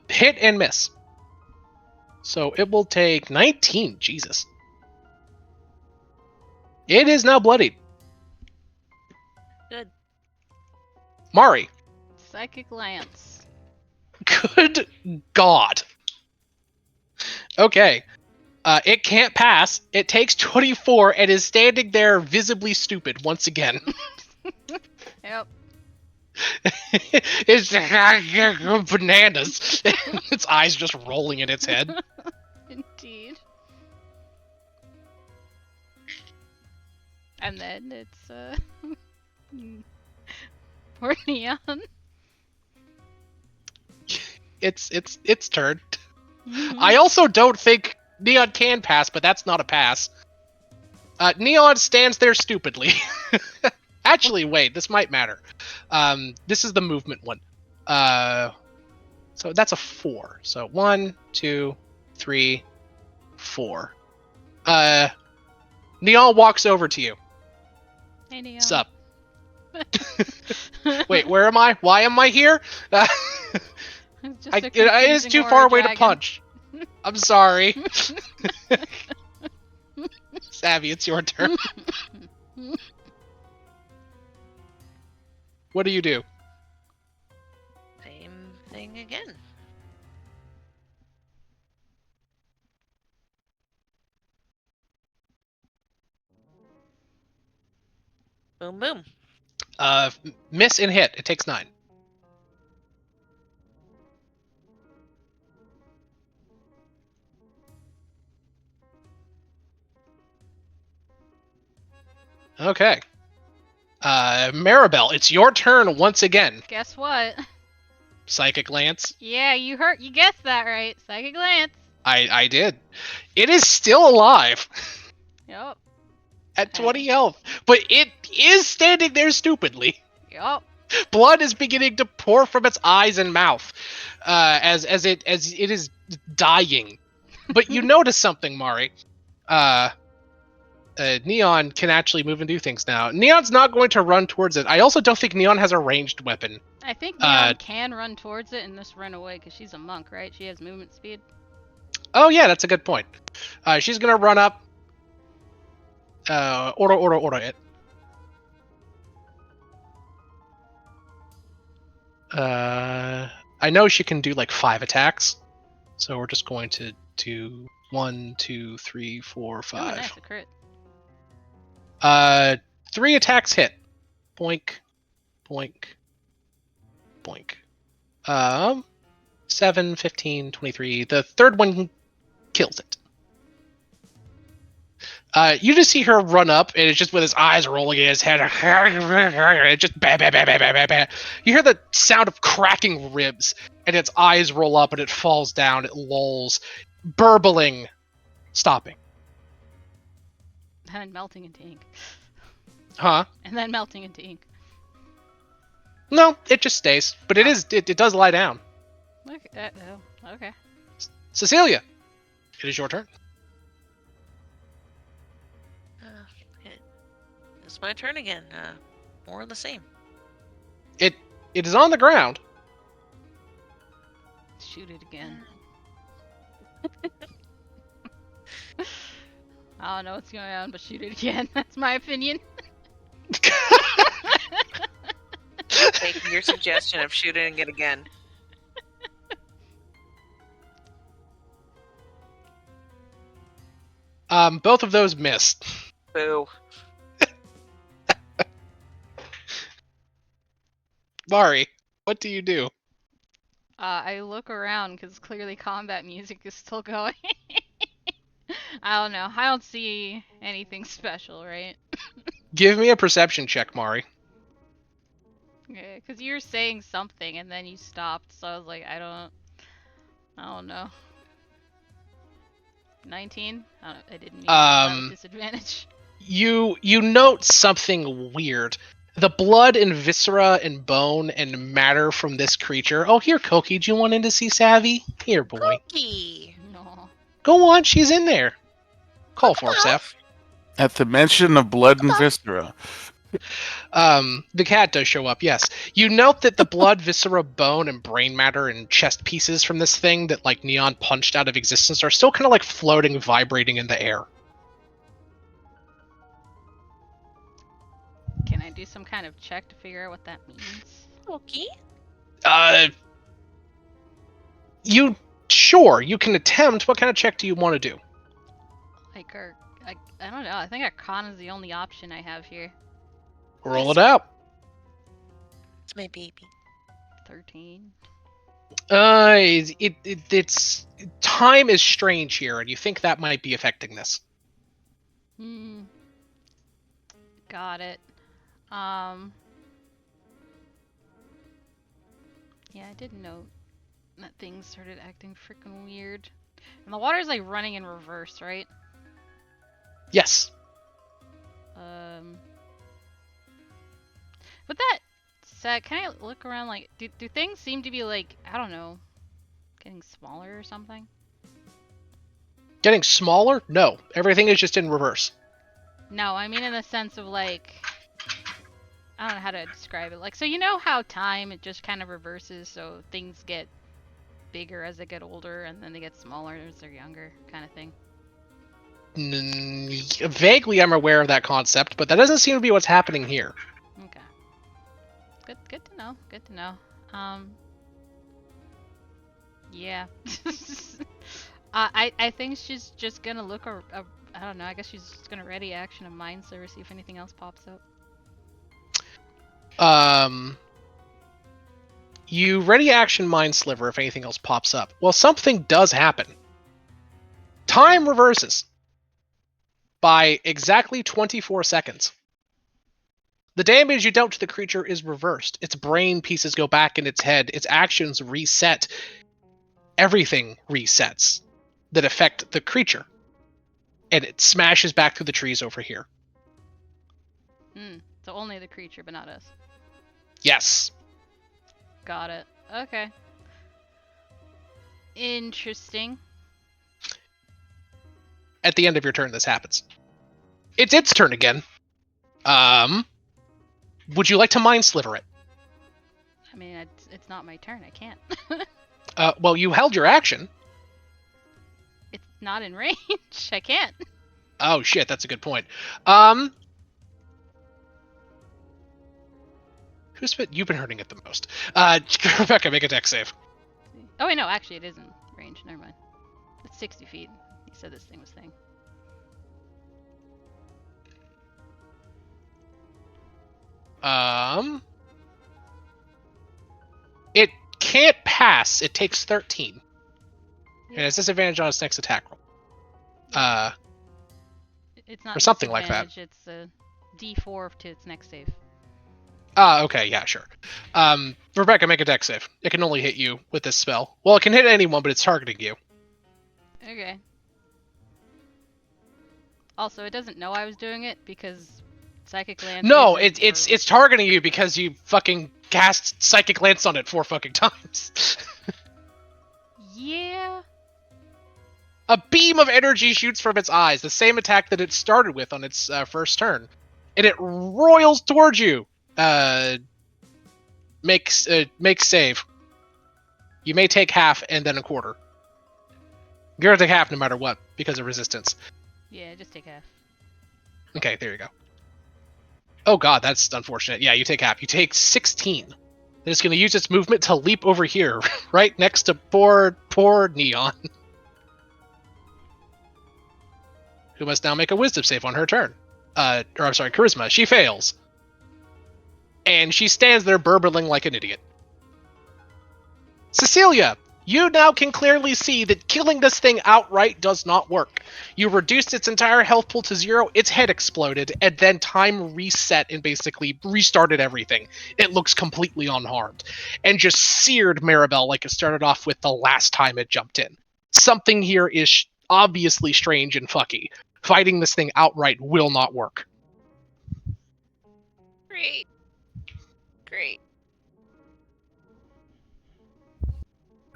Hit and miss. So it will take 19. Jesus. It is now bloodied. Good. Mari. Psychic Lance. Good God. Okay. It can't pass. It takes 24 and is standing there visibly stupid once again. Yep. It's bananas. Its eyes just rolling in its head. Indeed. And then it's poor Neon. It's turn. I also don't think Neon can pass, but that's not a pass. Neon stands there stupidly. Actually, wait, this might matter. This is the movement one. So that's a 4. So 1, 2, 3, 4. Neon walks over to you. Hey, Neon. Sup? Wait, where am I? Why am I here? It's just a it is confusing too horror far away to dragon. punch. I'm sorry. Savvy, it's your turn. What do you do? Same thing again. Boom, boom. Miss and hit. It takes 9. Okay. Maribel, it's your turn once again. Guess what? Psychic Lance. Yeah, you guessed that right. Psychic Lance. I did. It is still alive Yup. at 20 health, but it is standing there stupidly. Yup. Blood is beginning to pour from its eyes and mouth as it is dying. But you notice something, Mari. Neon can actually move and do things now. Neon's not going to run towards it. I also don't think Neon has a ranged weapon. I think Neon can run towards it and just run away because she's a monk, right? She has movement speed. Oh yeah, that's a good point. She's gonna run up. Order it. I know she can do like 5 attacks, so we're just going to do 1, 2, 3, 4, 5. Oh, nice, a crit. 3 attacks hit. Boink, boink, boink. 7, 15, 23. The third one kills it. You just see her run up, and it's just with his eyes rolling in his head. It just bah, bah, bah, bah, bah, bah, bah. You hear the sound of cracking ribs, and its eyes roll up, and it falls down. It lolls, burbling, stopping. And then melting into ink. Huh? And then melting into ink. No, it just stays, but it does lie down. Okay. Okay. Cecilia, it is your turn. It's my turn again. More of the same. It is on the ground. Shoot it again. I don't know what's going on, but shoot it again. That's my opinion. Taking your suggestion of shooting it again. Both of those missed. Boo. Mari, what do you do? I look around because clearly combat music is still going. I don't know. I don't see anything special, right? Give me a perception check, Mari. Yeah, because you were saying something and then you stopped, so I was like, I don't know. 19? I didn't even have a disadvantage. You note something weird. The blood and viscera and bone and matter from this creature. Oh, here, Koki, do you want in to see Savvy? Here, boy. Cookie. No. Go on, she's in there. Call for it, Saf. At the mention of blood and viscera. The cat does show up, yes. You note that the blood, viscera, bone, and brain matter and chest pieces from this thing that like Neon punched out of existence are still kind of like floating, vibrating in the air. Can I do some kind of check to figure out what that means? Okay. You can attempt. What kind of check do you want to do? Like, I don't know. I think Arcana is the only option I have here. Roll it out. It's my baby. 13. It's time is strange here, and you think that might be affecting this. Got it. Yeah, I did note that things started acting freaking weird. And the water's like running in reverse, right? Yes. With that said, can I look around, like, do things seem to be, like, I don't know, getting smaller or something? Getting smaller? No. Everything is just in reverse. No, I mean in the sense of, like, I don't know how to describe it. Like, so you know how time, it just kind of reverses, so things get bigger as they get older, and then they get smaller as they're younger, kind of thing? Vaguely, I'm aware of that concept, but that doesn't seem to be what's happening here. Okay. Good to know. Good to know. Yeah. I think she's just gonna look, I don't know, I guess she's just gonna ready action a mind sliver, see if anything else pops up. You ready action mind sliver if anything else pops up. Well, something does happen. Time reverses by exactly 24 seconds. The damage you dealt to the creature is reversed. Its brain pieces go back in its head. Its actions reset. Everything resets that affect the creature. And it smashes back through the trees over here. So only the creature, but not us. Yes. Got it. Okay. Interesting. At the end of your turn, this happens. It's its turn again. Would you like to mind sliver it? I mean, it's not my turn. I can't. Well, you held your action. It's not in range. I can't. Oh shit, that's a good point. You've been hurting it the most. Rebecca, make a dex save. Oh wait, no, actually it is in range. Never mind. It's 60 feet. You said this thing was thing. It can't pass. It takes 13. Yeah. It has disadvantage on its next attack roll. It's not or something like that. disadvantage, it's a D4 to its next save. Okay, yeah, sure. Rebecca, make a dex save. It can only hit you with this spell. Well, it can hit anyone, but it's targeting you. Okay. Also, it doesn't know I was doing it because Psychic Lance. No, it's targeting you because you fucking cast Psychic Lance on it 4 fucking times. Yeah. A beam of energy shoots from its eyes, the same attack that it started with on its first turn, and it roils towards you. Make save. You may take half and then a quarter. You're gonna take half no matter what because of resistance. Yeah, just take half. Okay, there you go. Oh god, that's unfortunate. Yeah, you take half. You take 16. It's gonna use its movement to leap over here, right next to poor Neon, who must now make a wisdom save on her turn. Charisma. She fails. And she stands there burbling like an idiot. Cecilia, you now can clearly see that killing this thing outright does not work. You reduced its entire health pool to 0, its head exploded, and then time reset and basically restarted everything. It looks completely unharmed. And just seared Maribel like it started off with the last time it jumped in. Something here is obviously strange and fucky. Fighting this thing outright will not work. Great. Great.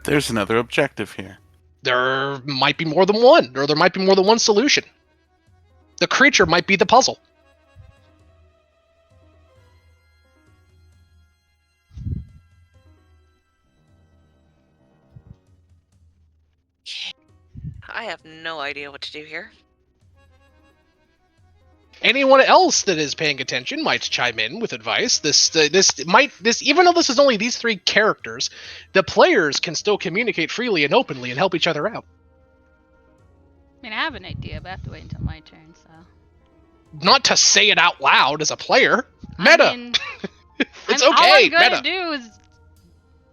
There's another objective here. There might be more than one, or there might be more than one solution. The creature might be the puzzle. I have no idea what to do here. Anyone else that is paying attention might chime in with advice. This even though this is only these three characters, the players can still communicate freely and openly and help each other out. I mean, I have an idea, but I have to wait until my turn, so. Not to say it out loud as a player. Meta. I mean, It's all okay. I'm gonna Meta. do is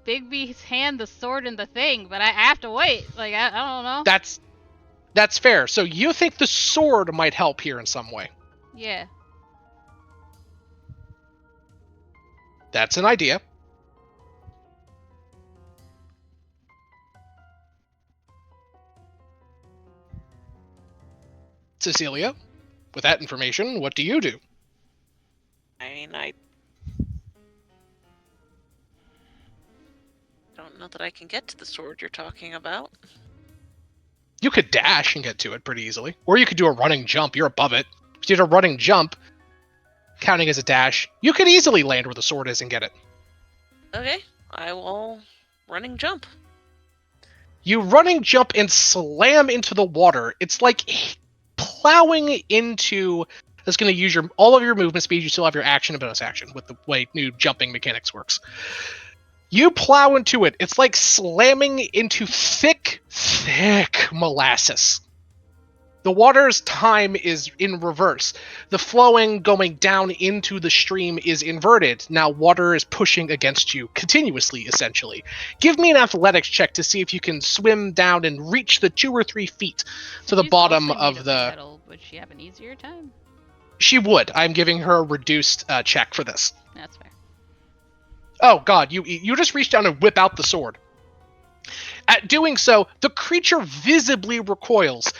Bigby's hand the sword and the thing, but I have to wait. Like, I don't know. That's fair. So you think the sword might help here in some way? Yeah. That's an idea. Cecilia, with that information, what do you do? I mean, I don't know that I can get to the sword you're talking about. You could dash and get to it pretty easily. Or you could do a running jump. You're above it. If you did a running jump, counting as a dash, you could easily land where the sword is and get it. Okay, I will running jump. You running jump and slam into the water. It's like plowing into... That's going to use all of your movement speed. You still have your action and bonus action with the way new jumping mechanics works. You plow into it. It's like slamming into thick, thick molasses. The water's time is in reverse. The flowing going down into the stream is inverted. Now water is pushing against you continuously, essentially. Give me an athletics check to see if you can swim down and reach the 2 or 3 feet to the She's bottom mostly made of the... metal. Would she have an easier time? She would. I'm giving her a reduced check for this. That's fair. Oh god, you just reach down and whip out the sword. At doing so, the creature visibly recoils.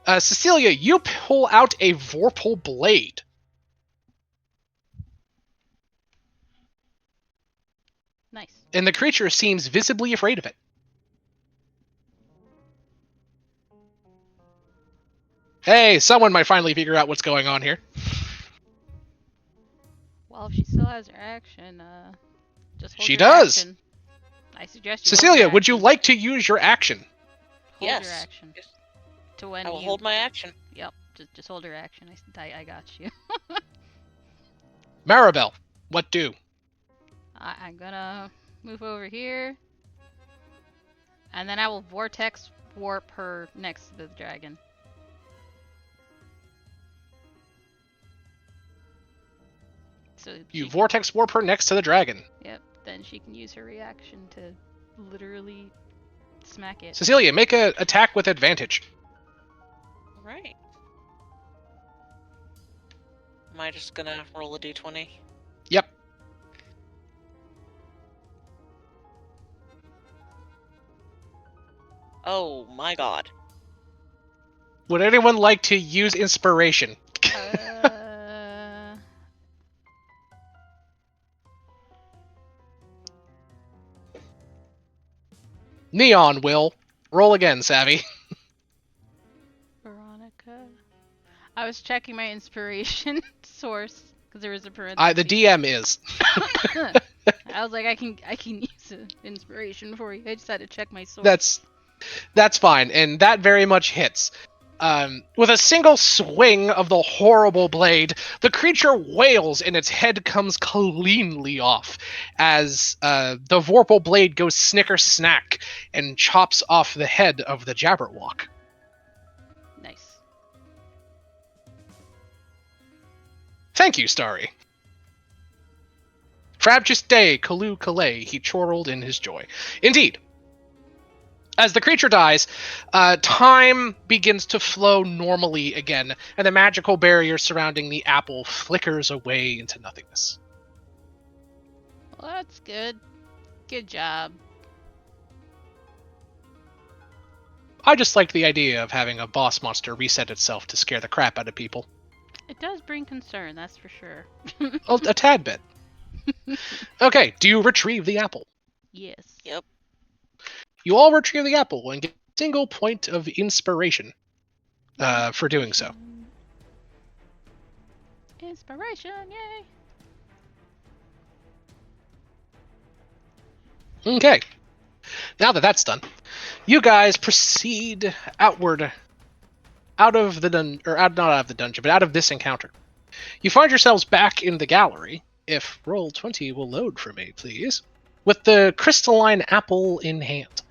Cecilia, you pull out a Vorpal blade. Nice. And the creature seems visibly afraid of it. Hey, someone might finally figure out what's going on here. Well, if she still has her action, just hold She your does. action. I suggest you hold Cecilia, your would you action. like to use your action? Hold your Yes. action. Yes. To when I will you... hold my action. Yep, just hold your action. I got you. Maribel, what do? I'm gonna move over here. And then I will vortex warp her next to the dragon. So You she vortex warp her next to the dragon. Yep, then she can use her reaction to literally smack it. Cecilia, make an attack with advantage. Alright. Am I just gonna roll a d20? Yep. Oh my god. Would anyone like to use inspiration? Neon will. Roll again, Savvy. Veronica. I was checking my inspiration source because there was a parenthesis. The DM is. I was like, I can use an inspiration for you. I just had to check my source. That's fine, and that very much hits. With a single swing of the horrible blade, the creature wails and its head comes cleanly off as the Vorpal blade goes snicker snack and chops off the head of the Jabberwock. Nice. Thank you, Starry. Frabjous day, Kalu Kalay, he chortled in his joy. Indeed. As the creature dies, time begins to flow normally again, and the magical barrier surrounding the apple flickers away into nothingness. Well, that's good. Good job. I just like the idea of having a boss monster reset itself to scare the crap out of people. It does bring concern, that's for sure. A tad bit. Okay, do you retrieve the apple? Yes. Yep. You all retrieve the apple and get a single point of inspiration for doing so. Inspiration, yay! Okay. Now that that's done, you guys proceed outward, out of the not out of the dungeon, but out of this encounter. You find yourselves back in the gallery. If roll 20 will load for me, please, with the crystalline apple in hand.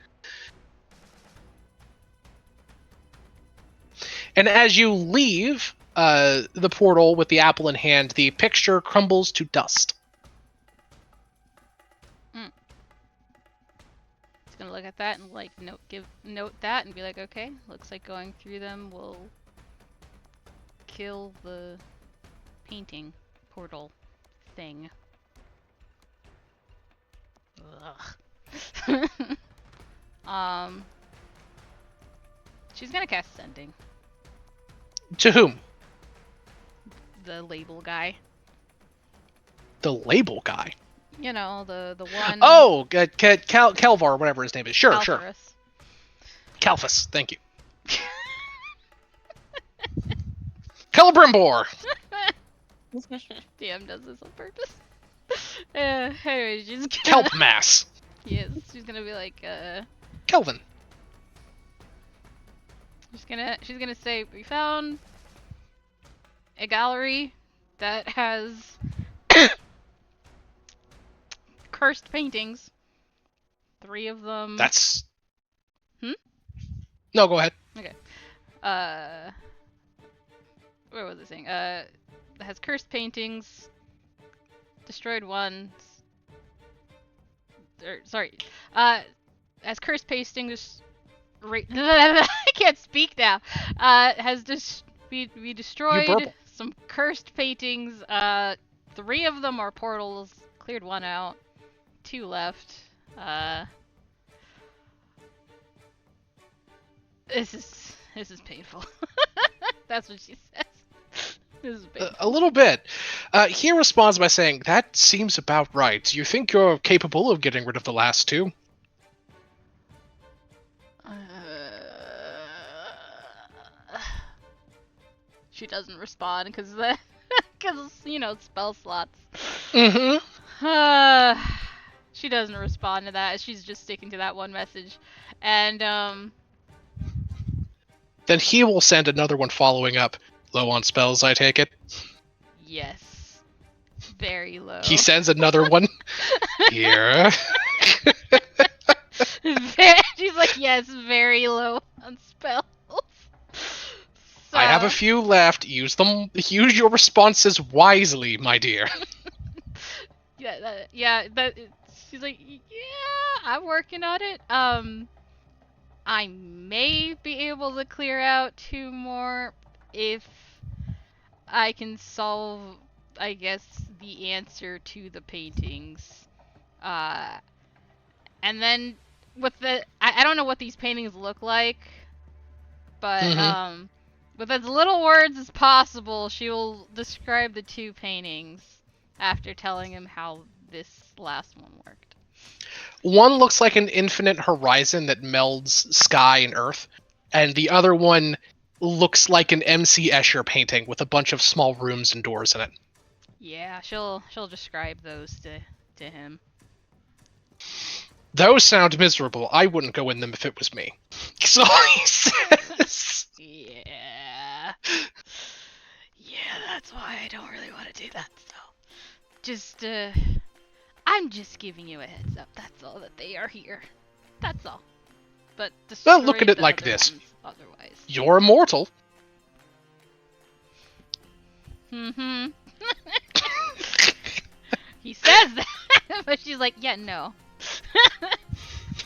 And as you leave the portal with the apple in hand, the picture crumbles to dust. Just gonna look at that and like note that and be like, okay, looks like going through them will kill the painting portal thing. Ugh. She's gonna cast Sending. To whom? The label guy. The label guy. You know, the one. Oh, Kelvar, whatever his name is. Sure. Alvarez. Calphus, thank you. Celebrimbor! DM does this on purpose. Anyway, she's gonna... Kelp mass. Yes, she's gonna be like, Kelvin. She's gonna say, we found a gallery that has cursed paintings. 3 of them. That's... Hmm? No, go ahead. Okay. What was it saying? Has cursed paintings. Destroyed one. Has cursed paintings. I can't speak now. We destroyed some cursed paintings. 3 of them are portals. Cleared 1 out. 2 left. This is painful. That's what she says. This is painful. A little bit. He responds by saying, "That seems about right. Do you think you're capable of getting rid of the last 2? She doesn't respond because you know, spell slots. Mm-hmm. She doesn't respond to that. She's just sticking to that one message, and Then he will send another one following up. Low on spells, I take it. yes, very low. He sends another one. Here. She's like, yes, very low on spells. So... I have a few left. Use them. Use your responses wisely, my dear. She's like, yeah, I'm working on it. I may be able to clear out 2 more if I can solve, I guess, the answer to the paintings. And then with I don't know what these paintings look like, but with as little words as possible, she will describe the 2 paintings after telling him how this last one worked. One looks like an infinite horizon that melds sky and earth, and the other one looks like an MC Escher painting with a bunch of small rooms and doors in it. Yeah, she'll describe those to him. Those sound miserable. I wouldn't go in them if it was me. So he says. Yeah. Yeah, that's why I don't really want to do that, so. Just, I'm just giving you a heads up. That's all that they are here. That's all. But Well, look at it the like other this. ones otherwise. You're immortal. Mm-hmm. He says that, but she's like, yeah, no.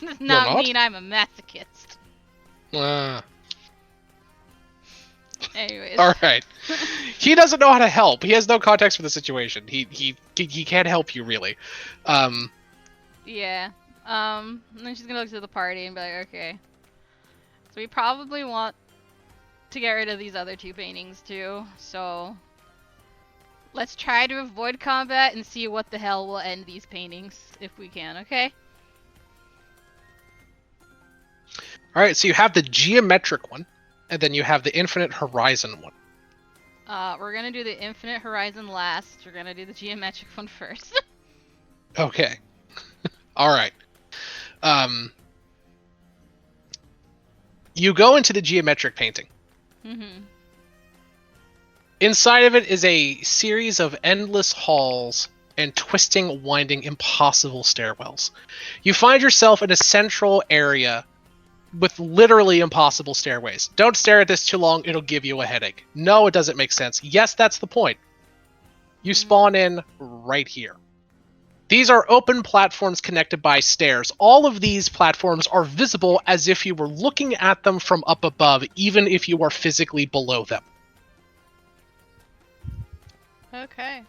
Does not mean I'm a masochist. Anyways. All right. He doesn't know how to help. He has no context for the situation. He can't help you really. Yeah. And then she's gonna look to the party and be like, okay. So we probably want to get rid of these other 2 paintings too. So let's try to avoid combat and see what the hell will end these paintings if we can. Okay. All right. So you have the geometric one, and then you have the infinite horizon one. We're gonna do the Infinite Horizon last. We're gonna do the geometric one first. Okay. All right. You go into the geometric painting. Mm-hmm. Inside of it is a series of endless halls and twisting, winding, impossible stairwells. You find yourself in a central area with literally impossible stairways. Don't stare at this too long, it'll give you a headache. No, it doesn't make sense. Yes, that's the point. You spawn in right here. These are open platforms connected by stairs. All of these platforms are visible as if you were looking at them from up above, even if you are physically below them. Okay.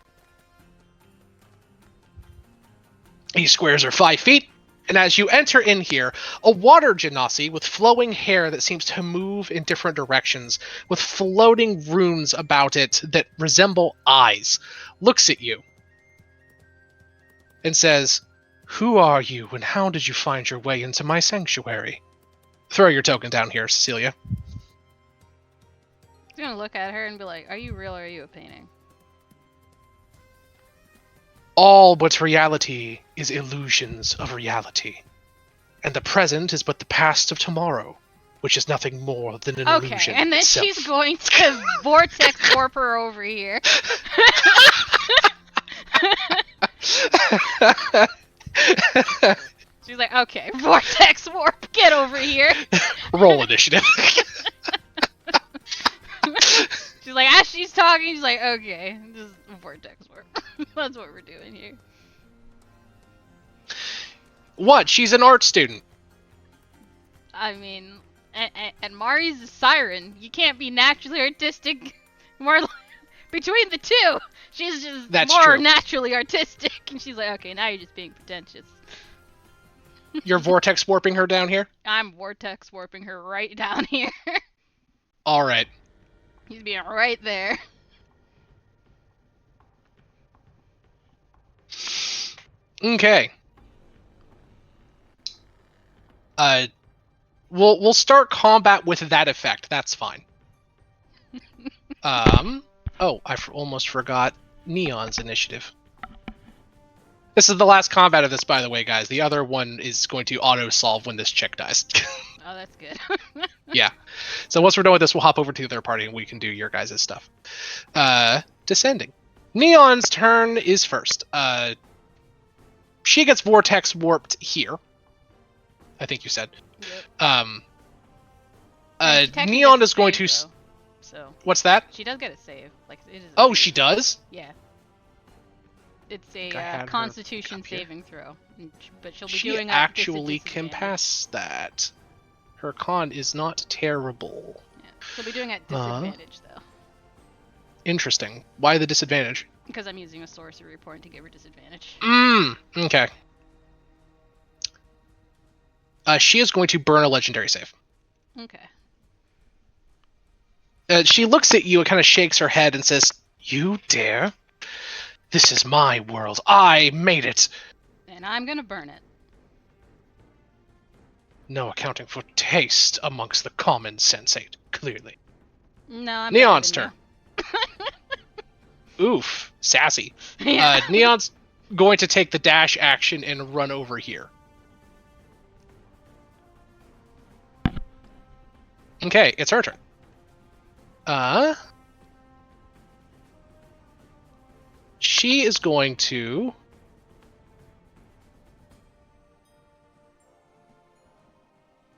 These squares are 5 feet, and as you enter in here, a water genasi with flowing hair that seems to move in different directions, with floating runes about it that resemble eyes, looks at you and says, "Who are you, and how did you find your way into my sanctuary?" Throw your token down here, Cecilia. He's gonna look at her and be like, "Are you real or are you a painting?" All but reality is illusions of reality, and the present is but the past of tomorrow, which is nothing more than an Okay, illusion and then itself. she's going to vortex warp her over here. She's like, "Okay, vortex warp, get over here." Roll initiative. She's like, as she's talking, she's like, "Okay, just vortex warp." That's what we're doing here. What? She's an art student. I mean, and Mari's a siren. You can't be naturally artistic. More between the two, she's just That's more true. naturally artistic. And she's like, "Okay, now you're just being pretentious." You're vortex warping her down here? I'm vortex warping her right down here. All right. He's being right there. Okay. We'll start combat with that effect. That's fine. Oh, I almost forgot Neon's initiative. This is the last combat of this, by the way, guys. The other one is going to auto-solve when this chick dies. Oh, that's good. Yeah. So once we're done with this, we'll hop over to the other party and we can do your guys' stuff. Descending. Neon's turn is first. She gets vortex warped here. I think you said. Yep. And she technically Neon gets is a going save, to. though, so What's that? she does get a save. Like it is. A Oh, save. she does? Yeah. It's think I had a her Constitution up here. saving throw, but she'll be She doing actually at can disadvantage. pass that. Her con is not terrible. Yeah. She'll be doing at disadvantage though, Interesting. Why the disadvantage? because I'm using a sorcery point to give her disadvantage. Okay. She is going to burn a legendary save. Okay. She looks at you and kind of shakes her head and says, "You dare? This is my world. I made it. And I'm gonna burn it. No accounting for taste amongst the common sensate, clearly." No, I'm Neon's better turn. Oof. Sassy. than that. Yeah. Neon's going to take the dash action and run over here. Okay, it's her turn. She is going to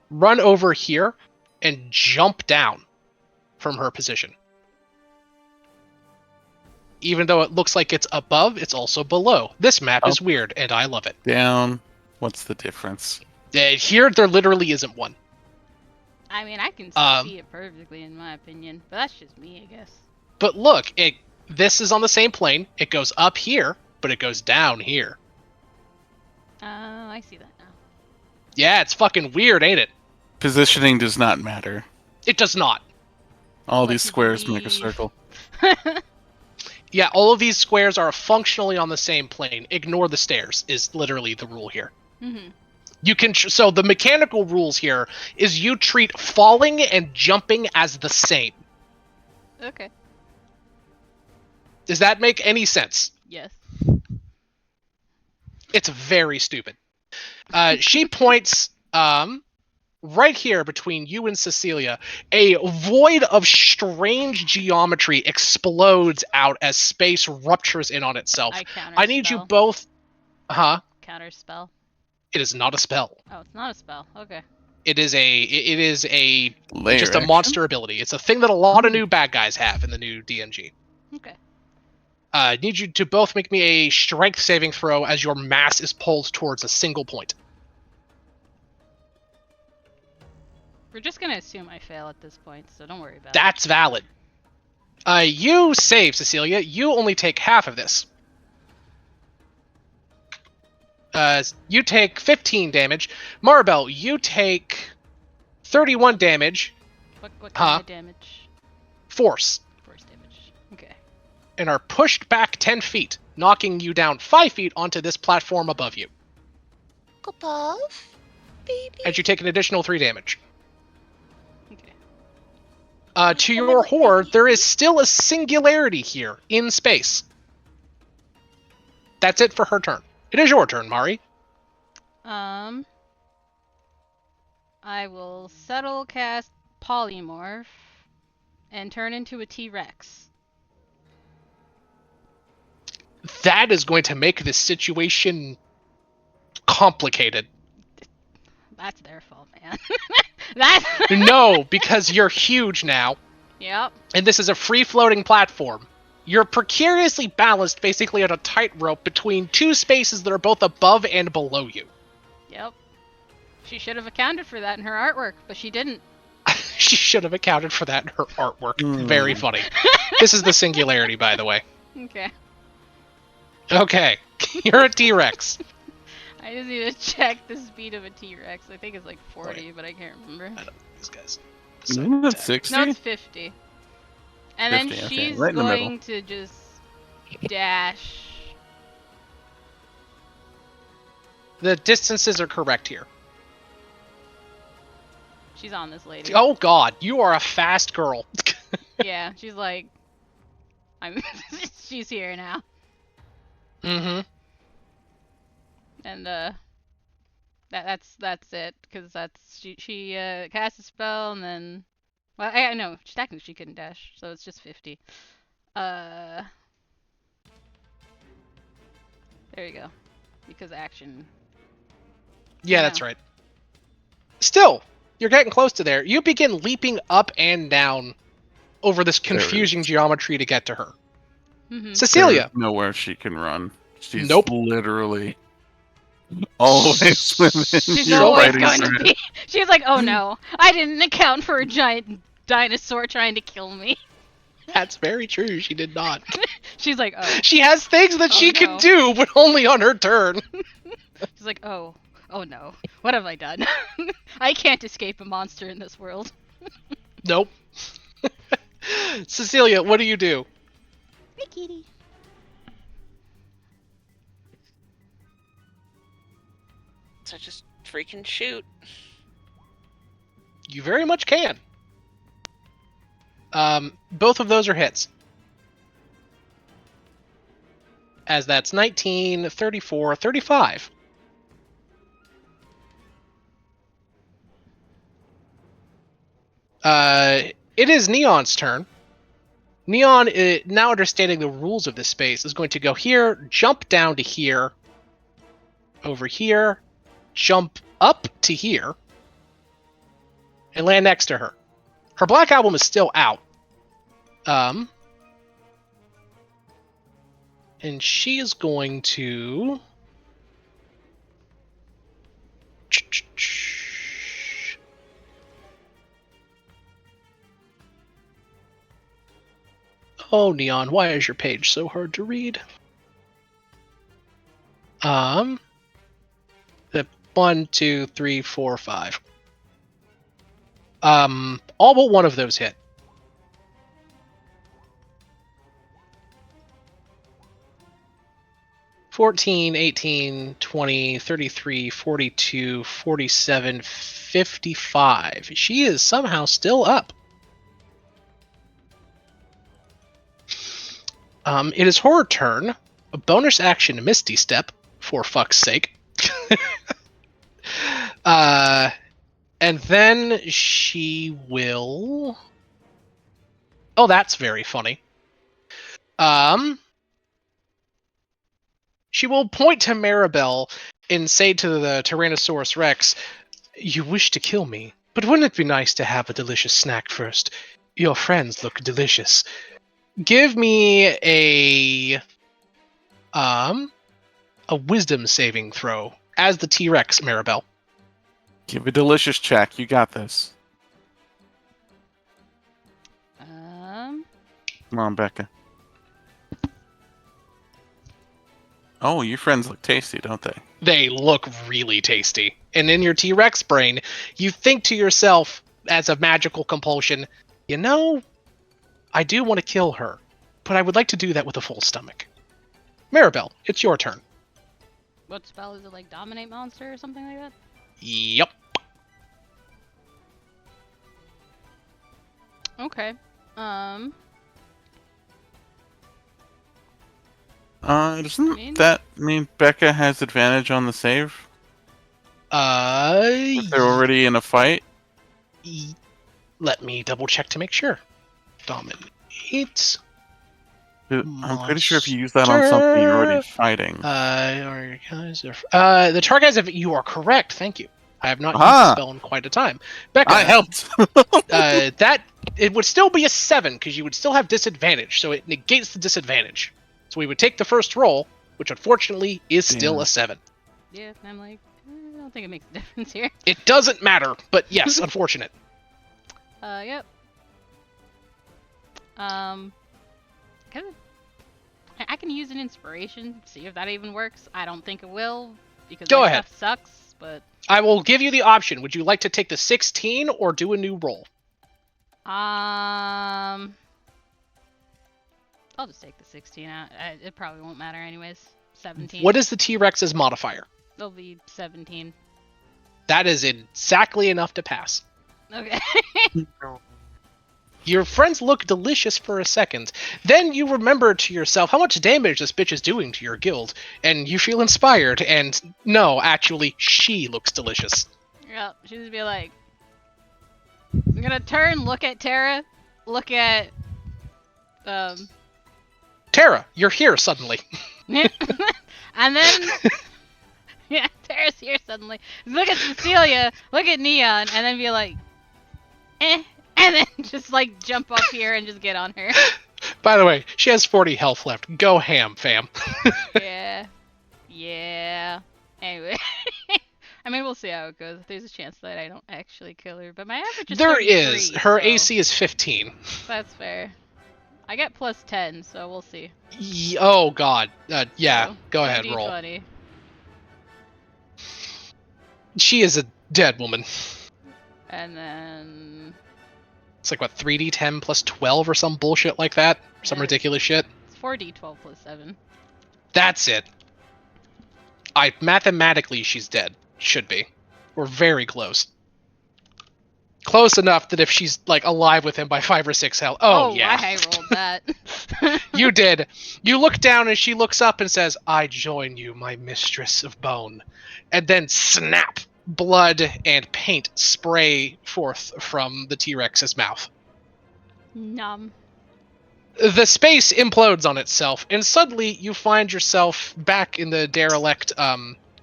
run over here and jump down from her position. Even though it looks like it's above, it's also below. This map is weird, and I love it. Down. What's the difference? Here, there literally isn't one. I mean, I can see it perfectly in my opinion, but that's just me, I guess. But look, this is on the same plane. It goes up here, but it goes down here. Oh, I see that now. Yeah, it's fucking weird, ain't it? Positioning does not matter. It does not. All What these you squares make a believe. circle. Yeah, all of these squares are functionally on the same plane. Ignore the stairs is literally the rule here. Mhm. You can so the mechanical rules here is you treat falling and jumping as the same. Okay. Does that make any sense? Yes. It's very stupid. She points right here between you and Cecilia. A void of strange geometry explodes out as space ruptures in on itself. I counterspell. I need you both. Huh? Counterspell. It is not a spell. Oh, it's not a spell. Okay. It is a Layer just a action. monster ability. It's a thing that a lot of new bad guys have in the new DNG. Okay. I need you to both make me a strength saving throw as your mass is pulled towards a single point. We're just gonna assume I fail at this point, so don't worry about it. That's valid. You save, Cecilia. You only take half of this. You take 15 damage. Maribel, you take 31 damage. What kind of damage? Force. Force damage. Okay. And are pushed back 10 feet, knocking you down 5 feet onto this platform above you. Above, baby. And you take an additional 3 damage. Okay. To your horror, there is still a singularity here in space. That's it for her turn. It is your turn, Mari. I will subtle cast polymorph and turn into a T-Rex. That is going to make this situation complicated. That's their fault, man. That's No, because you're huge now, Yep. and this is a free-floating platform. You're precariously balanced basically on a tightrope between two spaces that are both above and below you. Yep. She should have accounted for that in her artwork, but she didn't. She should have accounted for that in her artwork. Very funny. This is the singularity, by the way. Okay. Okay, you're a T-Rex. I just need to check the speed of a T-Rex. I think it's like 40, but I can't remember. I don't know these guys. Isn't it 60? No, it's 50. And then 50, okay. she's Right in the middle. going to just dash. The distances are correct here. She's on this lady. Oh god, you are a fast girl. Yeah, she's like, she's here now. Mm-hmm. And that's it, because she casts a spell and then, well, I know technically she couldn't dash, so it's just 50. There you go, because action. Yeah, Yeah. that's right. Still, you're getting close to there. You begin leaping up and down over this confusing geometry to get to her. Mm-hmm. Cecilia. There's nowhere she can run. She's Nope. literally always within She's your always fighting going to range. be. She's like, oh no, I didn't account for a giant dinosaur trying to kill me. That's very true. She did not. She's like, oh. She has things that Oh, she no. can do, but only on her turn. She's like, oh no, what have I done? I can't escape a monster in this world. Nope. Cecilia, what do you do? Hey, kitty. So just freaking shoot. You very much can. Both of those are hits. As that's 19, 34, 35. It is Neon's turn. Neon, now understanding the rules of this space, is going to go here, jump down to here, over here, jump up to here, and land next to her. Her Black Album is still out. And she is going to... Oh, Neon, why is your page so hard to read? The 1, 2, 3, 4, 5. All but one of those hit. $14, 18, 20, 33, 42, 47, 55. She is somehow still up. It is her turn. A bonus action Misty Step, for fuck's sake. And then she will... Oh, that's very funny. She will point to Maribel and say to the Tyrannosaurus Rex, "You wish to kill me, but wouldn't it be nice to have a delicious snack first? Your friends look delicious. Give me a wisdom saving throw as the T-Rex, Maribel." Give a delicious check. You got this. Come on, Becca. Oh, your friends look tasty, don't they? They look really tasty. And in your T-Rex brain, you think to yourself, as a magical compulsion, you know, I do want to kill her, but I would like to do that with a full stomach. Maribel, it's your turn. What spell is it, like Dominate Monster or something like that? Yep. Okay. Doesn't that mean Becca has advantage on the save? If they're already in a fight? Let me double check to make sure. Dominate. I'm pretty sure if you use that on something you're already fighting. The Targazer, you are correct, thank you. I have not used the spell in quite a time. Becca, I helped! it would still be a 7, because you would still have disadvantage, so it negates the disadvantage. So we would take the first roll, which unfortunately is still a 7. Yeah, I'm like, I don't think it makes a difference here. It doesn't matter, but yes, unfortunate. Yep. I can use an inspiration, see if that even works. I don't think it will, because Go my ahead. stuff sucks, but... I will give you the option. Would you like to take the 16 or do a new roll? I'll just take the 16 out. It probably won't matter anyways. 17. What is the T-Rex's modifier? It'll be 17. That is exactly enough to pass. Okay. Your friends look delicious for a second. Then you remember to yourself how much damage this bitch is doing to your guild, and you feel inspired, and no, actually, she looks delicious. Yep, she'll just be like... I'm gonna turn, look at Tara, look at... Tara, you're here suddenly. And then... yeah, Tara's here suddenly. Look at Cecilia, look at Neon, and then be like... eh. And then just, like, jump up here and just get on her. By the way, she has 40 health left. Go ham, fam. Yeah. Yeah. Anyway. I mean, we'll see how it goes. There's a chance that I don't actually kill her, but my average is There 33, is. Her so AC is 15. that's fair. I get plus 10, so we'll see. Oh, God. Yeah, So, go ahead, roll. 2d20. She is a dead woman. And then... It's like, what, 3d10 plus 12 or some bullshit like that? Some Yeah. ridiculous shit? It's 4d12 plus 7. That's it. Mathematically, she's dead. Should be. We're very close. Close enough that if she's, like, alive with him by 5 or 6 health... Oh, yeah. I rolled that. You did. You look down and she looks up and says, "I join you, my mistress of bone." And then snap! Blood and paint spray forth from the T-Rex's mouth. Numb. The space implodes on itself, and suddenly you find yourself back in the derelict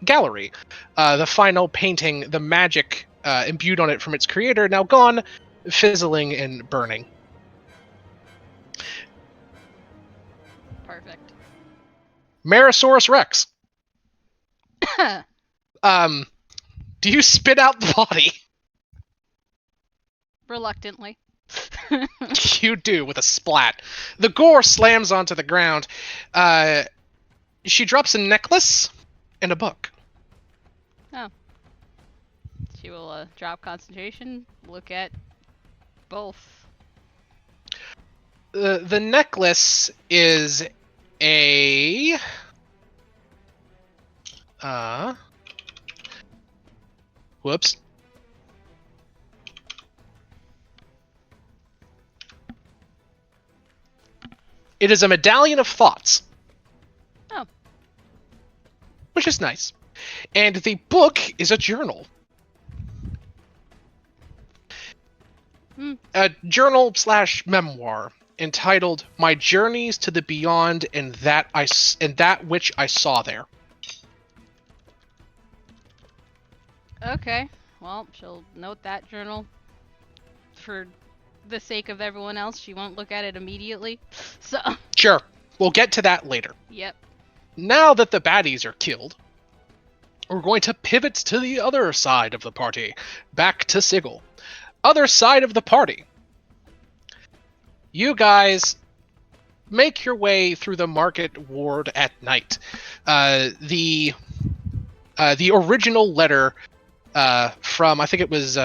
gallery. The final painting, the magic imbued on it from its creator, now gone, fizzling and burning. Perfect. Marosaurus Rex. Do you spit out the body? Reluctantly. You do, with a splat. The gore slams onto the ground. She drops a necklace and a book. Oh. She will drop concentration, look at both. The necklace is a... Whoops. It is a medallion of thoughts. Oh. Which is nice. And the book is a journal. A journal / memoir entitled "My Journeys to the Beyond and that which I saw there." Okay. Well, she'll note that journal. For the sake of everyone else, she won't look at it immediately. So. Sure, we'll get to that later. Yep. Now that the baddies are killed, we're going to pivot to the other side of the party, back to Sigil. Other side of the party. You guys make your way through the market ward at night. The original letter from, I think it was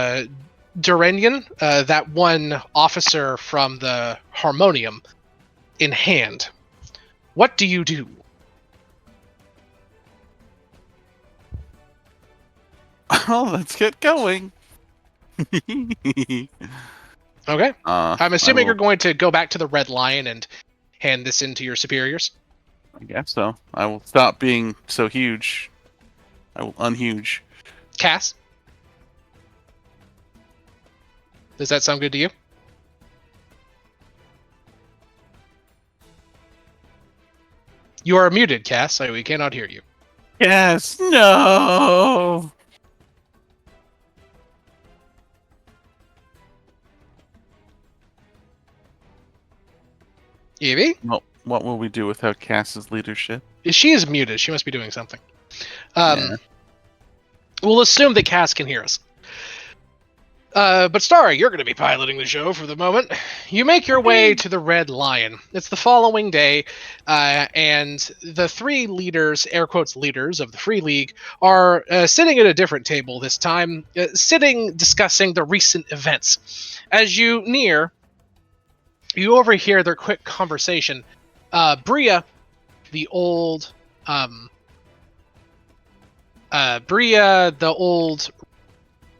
Duranian, that one officer from the Harmonium, in hand. What do you do? Oh, let's get going. Okay. I'm assuming you're will- going to go back to the Red Lion and hand this in to your superiors. I guess so. I will stop being so huge. I will unhuge. Cass? Does that sound good to you? You are muted, Cass, so we cannot hear you. Yes, no. Evie? Well, what will we do without Cass's leadership? She is muted. She must be doing something. Yeah. We'll assume that Cass can hear us. But Starry, you're going to be piloting the show for the moment. You make your way to the Red Lion. It's the following day, and the three leaders, air quotes leaders, of the Free League are sitting at a different table this time, discussing the recent events. As you near, you overhear their quick conversation. Bria, the old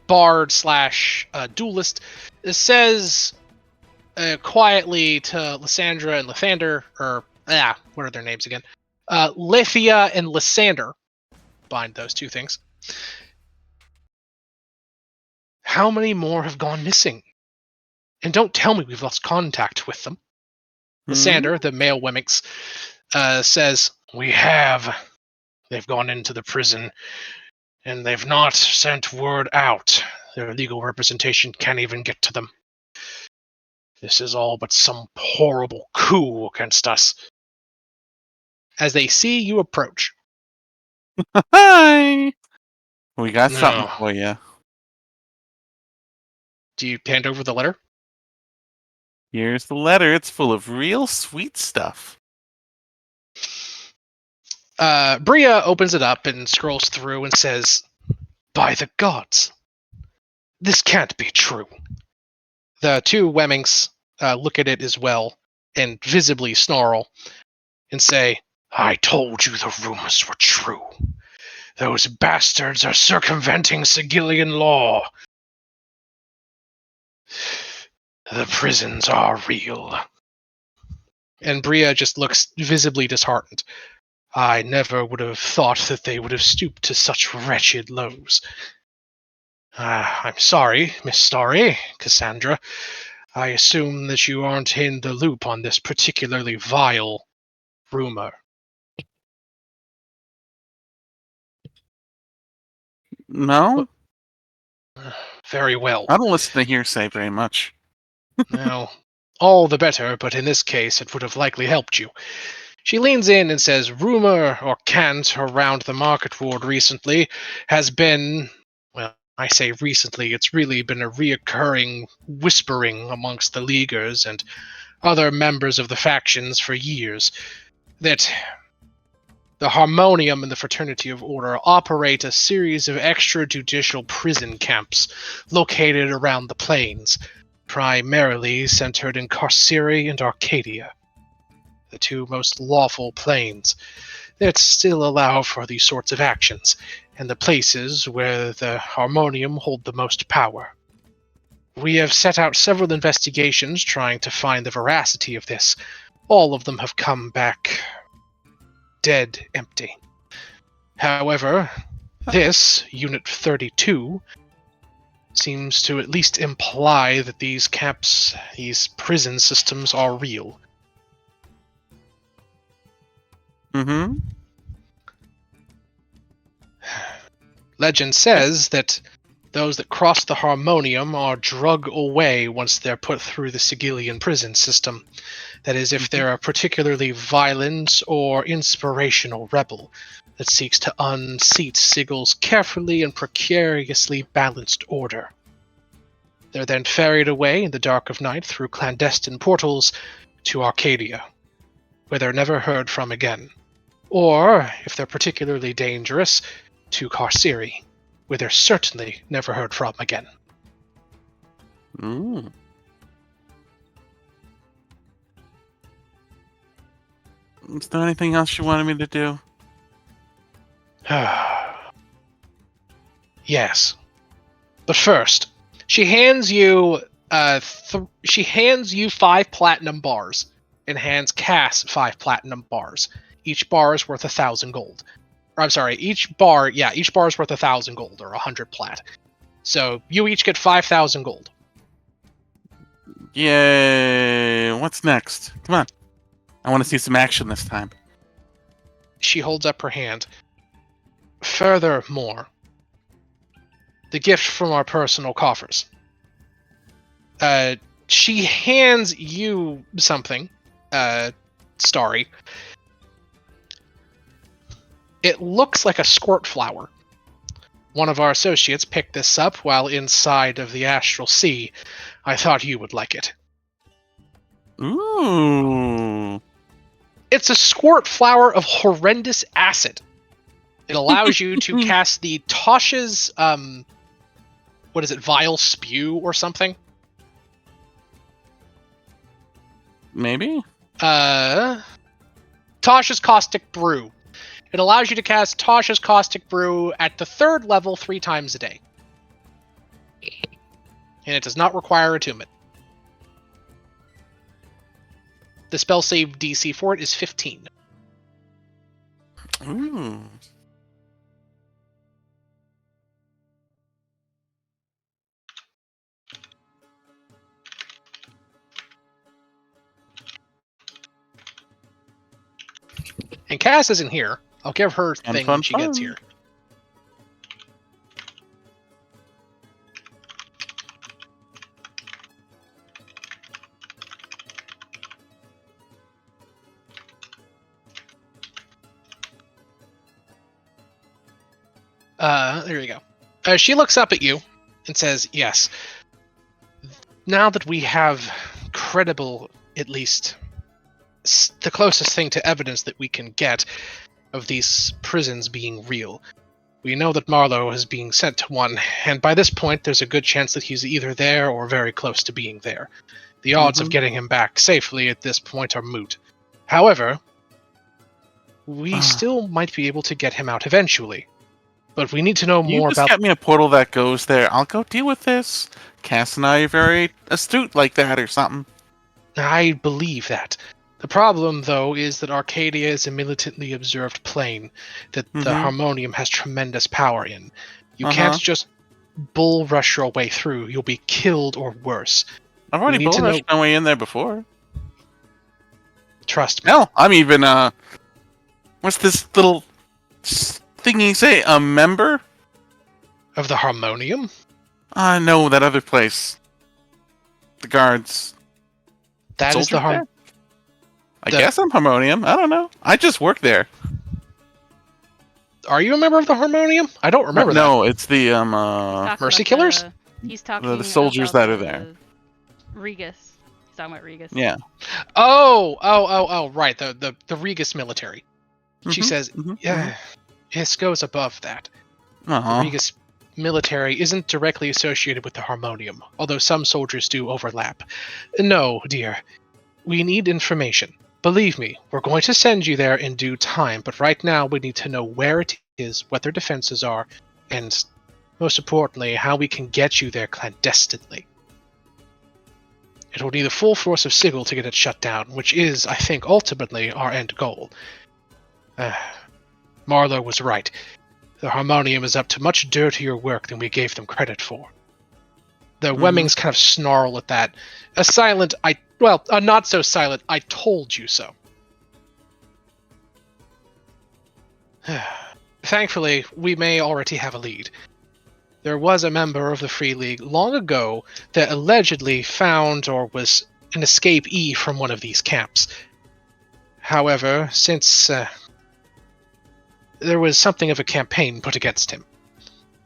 bard / duelist, says quietly to Lysandra and Lathander, what are their names again? Lithia and Lysander. Bind those two things. How many more have gone missing? And don't tell me we've lost contact with them. Lysander, the male Wemmix, says, "We have. They've gone into the prison, and they've not sent word out. Their legal representation can't even get to them. This is all but some horrible coup against us." As they see you approach. Hi. We got No. something for you. Do you hand over the letter? Here's the letter. It's full of real sweet stuff. Bria opens it up and scrolls through and says, "By the gods, this can't be true." The two Wemmings look at it as well and visibly snarl and say, "I told you the rumors were true. Those bastards are circumventing Sigilian law. The prisons are real." And Bria just looks visibly disheartened. "I never would have thought that they would have stooped to such wretched lows. I'm sorry, Miss Starry, Cassandra. I assume that you aren't in the loop on this particularly vile rumor." No? Very well. I don't listen to hearsay very much. Now, all the better, but in this case it would have likely helped you. She leans in and says, "Rumor or cant around the market ward recently has been, well, I say recently, it's really been a reoccurring whispering amongst the Leaguers and other members of the factions for years, that the Harmonium and the Fraternity of Order operate a series of extrajudicial prison camps located around the plains, primarily centered in Carceri and Arcadia, the two most lawful planes that still allow for these sorts of actions, and the places where the Harmonium hold the most power. We have set out several investigations trying to find the veracity of this, all of them have come back dead empty. However, this, Unit 32, seems to at least imply that these camps, these prison systems are real. Mm-hmm. Legend says that those that cross the Harmonium are drug away once they're put through the Sigilian prison system. That is, if they're a particularly violent or inspirational rebel that seeks to unseat Sigil's carefully and precariously balanced order. They're then ferried away in the dark of night through clandestine portals to Arcadia, where they're never heard from again. Or, if they're particularly dangerous, to Carceri, where they're certainly never heard from again. Ooh. Is there anything else you wanted me to do? Yes. But first, she hands you 5 platinum bars and hands Cass 5 platinum bars. Each bar is worth 1,000 gold. Or, I'm sorry, each bar is worth 1,000 gold or 100 plat. So you each get 5,000 gold. Yay! What's next? Come on. I want to see some action this time. She holds up her hand. Furthermore, the gift from our personal coffers. She hands you something, Starry. It looks like a squirt flower. One of our associates picked this up while inside of the Astral Sea. I thought you would like it. Ooh. It's a squirt flower of horrendous acid. It allows you to cast the Tosh's, vile spew or something? Maybe? Tosh's Caustic Brew. It allows you to cast Tosh's Caustic Brew at the 3rd level 3 times a day. And it does not require attunement. The spell save DC for it is 15. Ooh. And Cass isn't here. I'll give her And thing fun when she gets fun. here. There you go. She looks up at you and says, yes. Now that we have credible, at least, the closest thing to evidence that we can get of these prisons being real, we know that Marlowe is being sent to one, and by this point there's a good chance that he's either there or very close to being there. The odds of getting him back safely at this point are moot. However, we still might be able to get him out eventually. But we need to know You more just about... get me a portal that goes there. I'll go deal with this. Cass and I are very astute like that or something. I believe that. The problem, though, is that Arcadia is a militantly observed plane that the Harmonium has tremendous power in. You can't just bull rush your way through. You'll be killed or worse. I've already bull rushed my way in there before. Trust me. Hell, I'm even, what's this little thingy say? A member? Of the Harmonium? No, that other place. The guards. That is the Harmonium. I guess I'm Harmonium. I don't know. I just work there. Are you a member of the Harmonium? I don't remember that. No, it's the Mercy Killers? He's talking the soldiers about that are there. Regus. He's talking about Regus. Yeah. Oh, right. The Regus military. She says, yeah, this goes above that. The Regus military isn't directly associated with the Harmonium, although some soldiers do overlap. No, dear. We need information. Believe me, we're going to send you there in due time, but right now we need to know where it is, what their defenses are, and, most importantly, how we can get you there clandestinely. It will need the full force of Sigil to get it shut down, which is, I think, ultimately our end goal. Marlowe was right. The Harmonium is up to much dirtier work than we gave them credit for. The Wemmings kind of snarl at that. A not so silent, I told you so. Thankfully, we may already have a lead. There was a member of the Free League long ago that allegedly found or was an escapee from one of these camps. However, since there was something of a campaign put against him,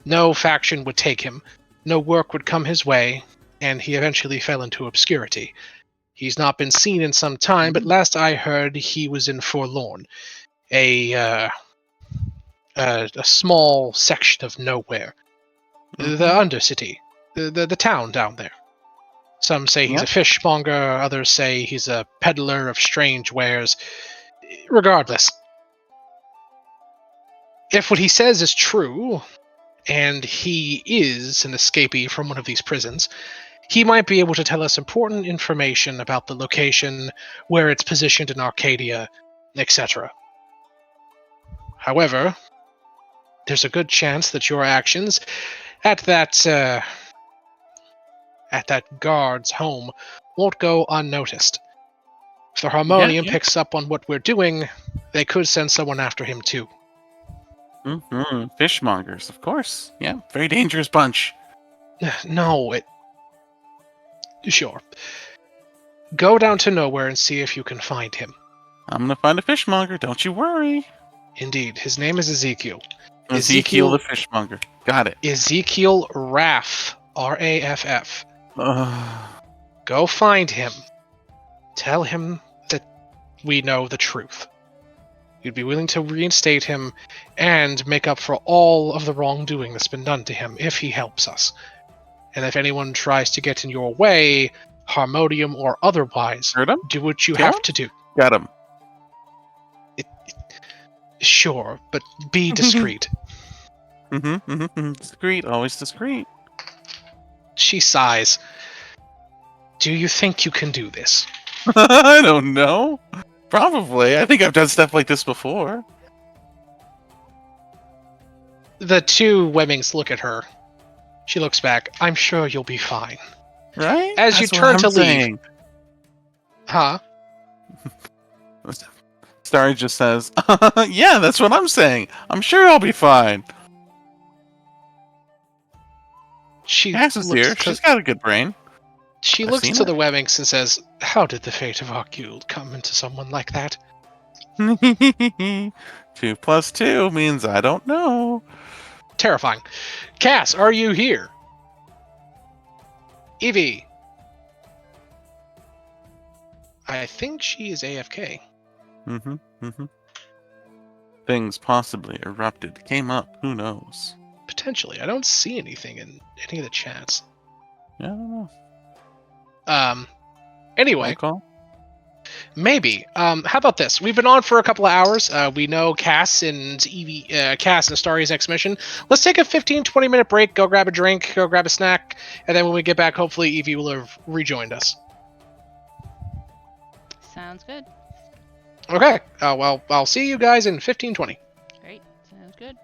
no faction would take him, no work would come his way, and he eventually fell into obscurity. He's not been seen in some time, but last I heard, he was in Forlorn, a small section of nowhere. The Undercity, the town down there. Some say he's a fishmonger, others say he's a peddler of strange wares. Regardless, if what he says is true, and he is an escapee from one of these prisons, he might be able to tell us important information about the location, where it's positioned in Arcadia, etc. However, there's a good chance that your actions at that guard's home won't go unnoticed. If the Harmonium picks up on what we're doing, they could send someone after him too. Fishmongers, of course. Yeah, very dangerous bunch. No, Sure. Go down to nowhere and see if you can find him. I'm gonna find a fishmonger, don't you worry. Indeed, his name is Ezekiel. Ezekiel the fishmonger. Got it. Ezekiel Raff. R-A-F-F. Ugh. Go find him. Tell him that we know the truth. You'd be willing to reinstate him and make up for all of the wrongdoing that's been done to him if he helps us. And if anyone tries to get in your way, Harmonium or otherwise, Hurt him? do what you Kill have him? to do. Got him. Sure, but be discreet. Discreet, always discreet. She sighs. Do you think you can do this? I don't know. Probably. I think I've done stuff like this before. The two Wemmings look at her. She looks back. I'm sure you'll be fine. Right? As you That's what turn I'm to saying. leave. Huh? Starry just says, yeah, that's what I'm saying. I'm sure I'll be fine. She Cass is looks here. to, She's got a good brain. she I've looks seen to it. the Wemmings and says, how did the fate of our guild come into someone like that? 2 plus 2 means I don't know. Terrifying. Cass, are you here? Evie. I think she is AFK. Things possibly erupted, came up, who knows? Potentially. I don't see anything in any of the chats. Yeah, I don't know. Anyway. Phone call? Maybe. How about this? We've been on for a couple of hours. We know Cass and Starry's next mission. Let's take a 15-20 minute break, go grab a drink, go grab a snack, and then when we get back, hopefully Evie will have rejoined us. Sounds good. Okay. Well, I'll see you guys in 15-20. Great. Sounds good.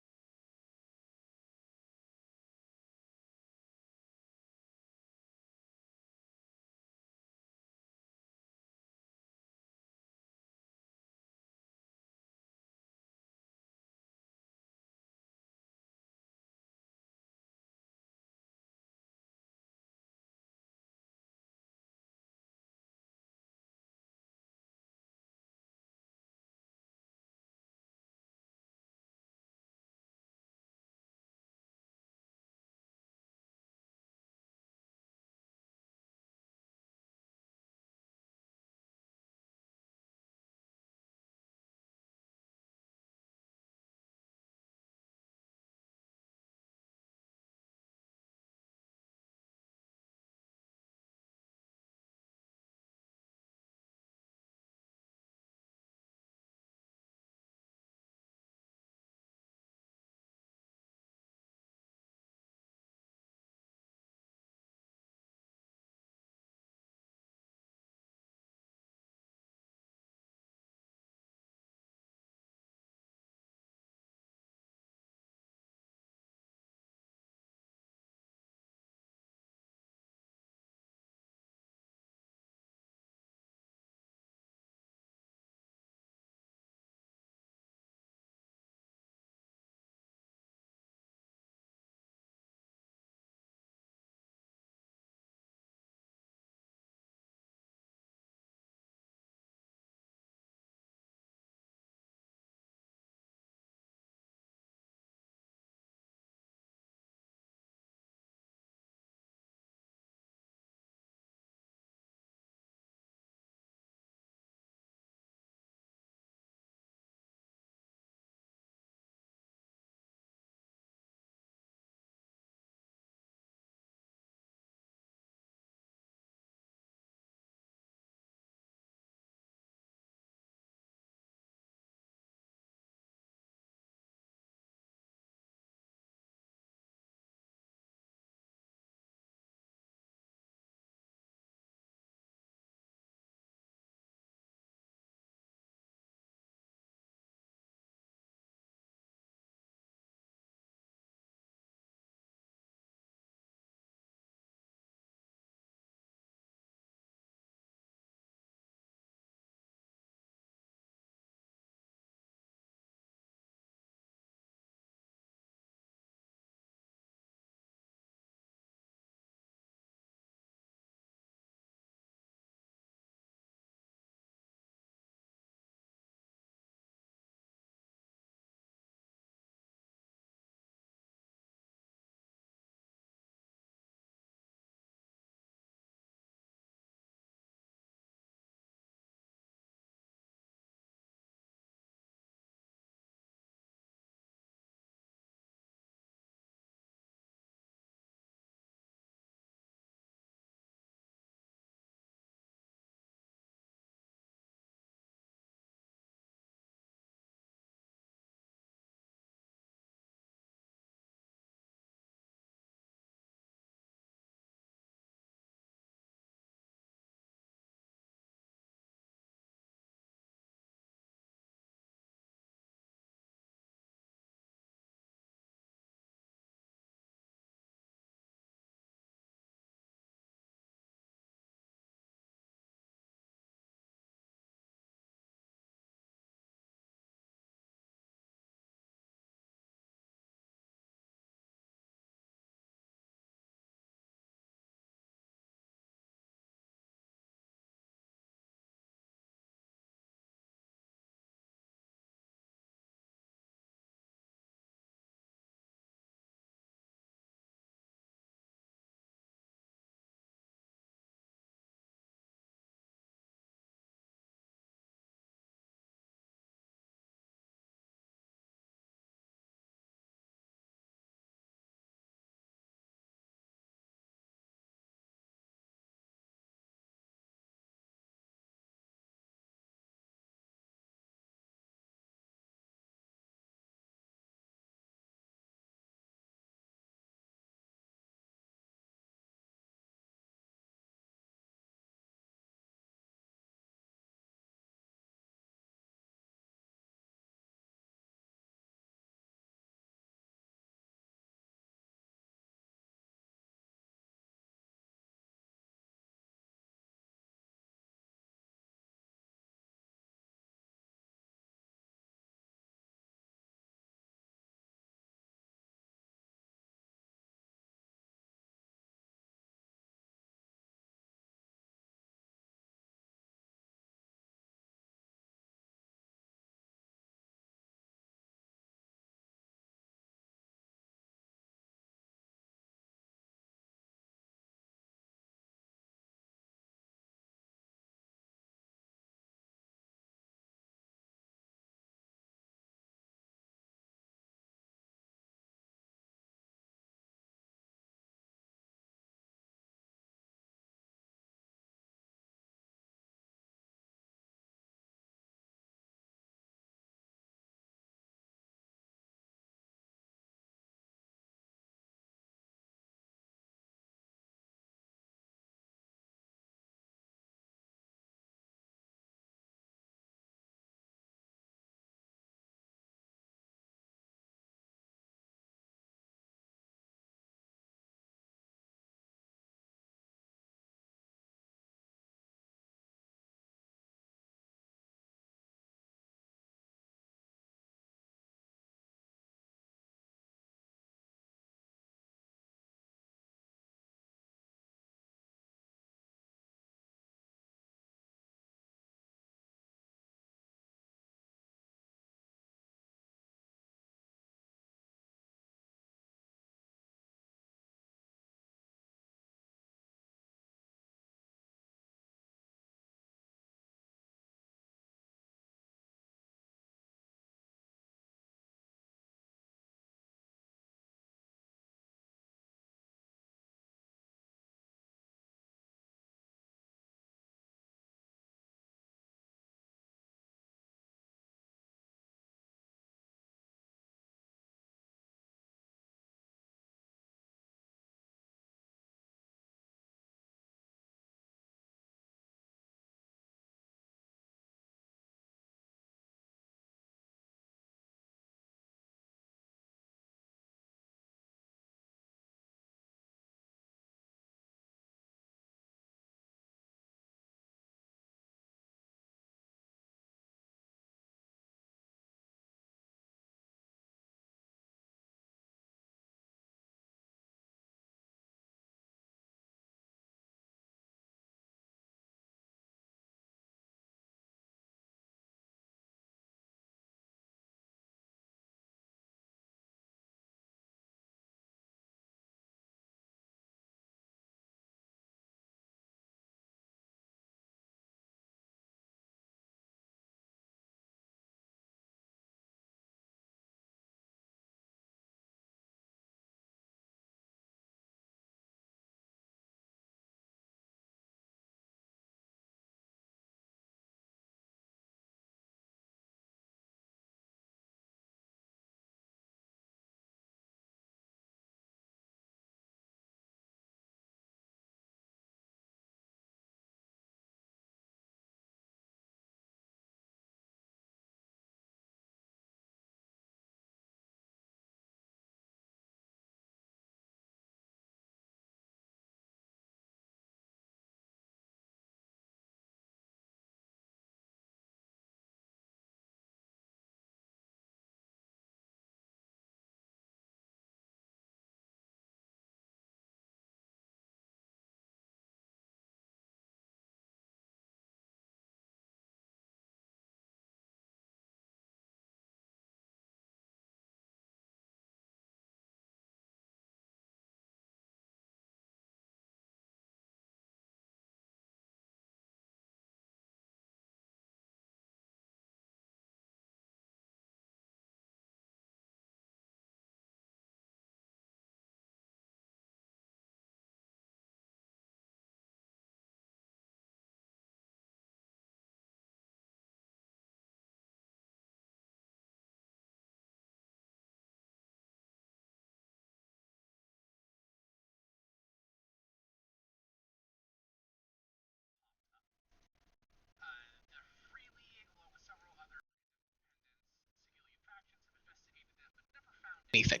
anything.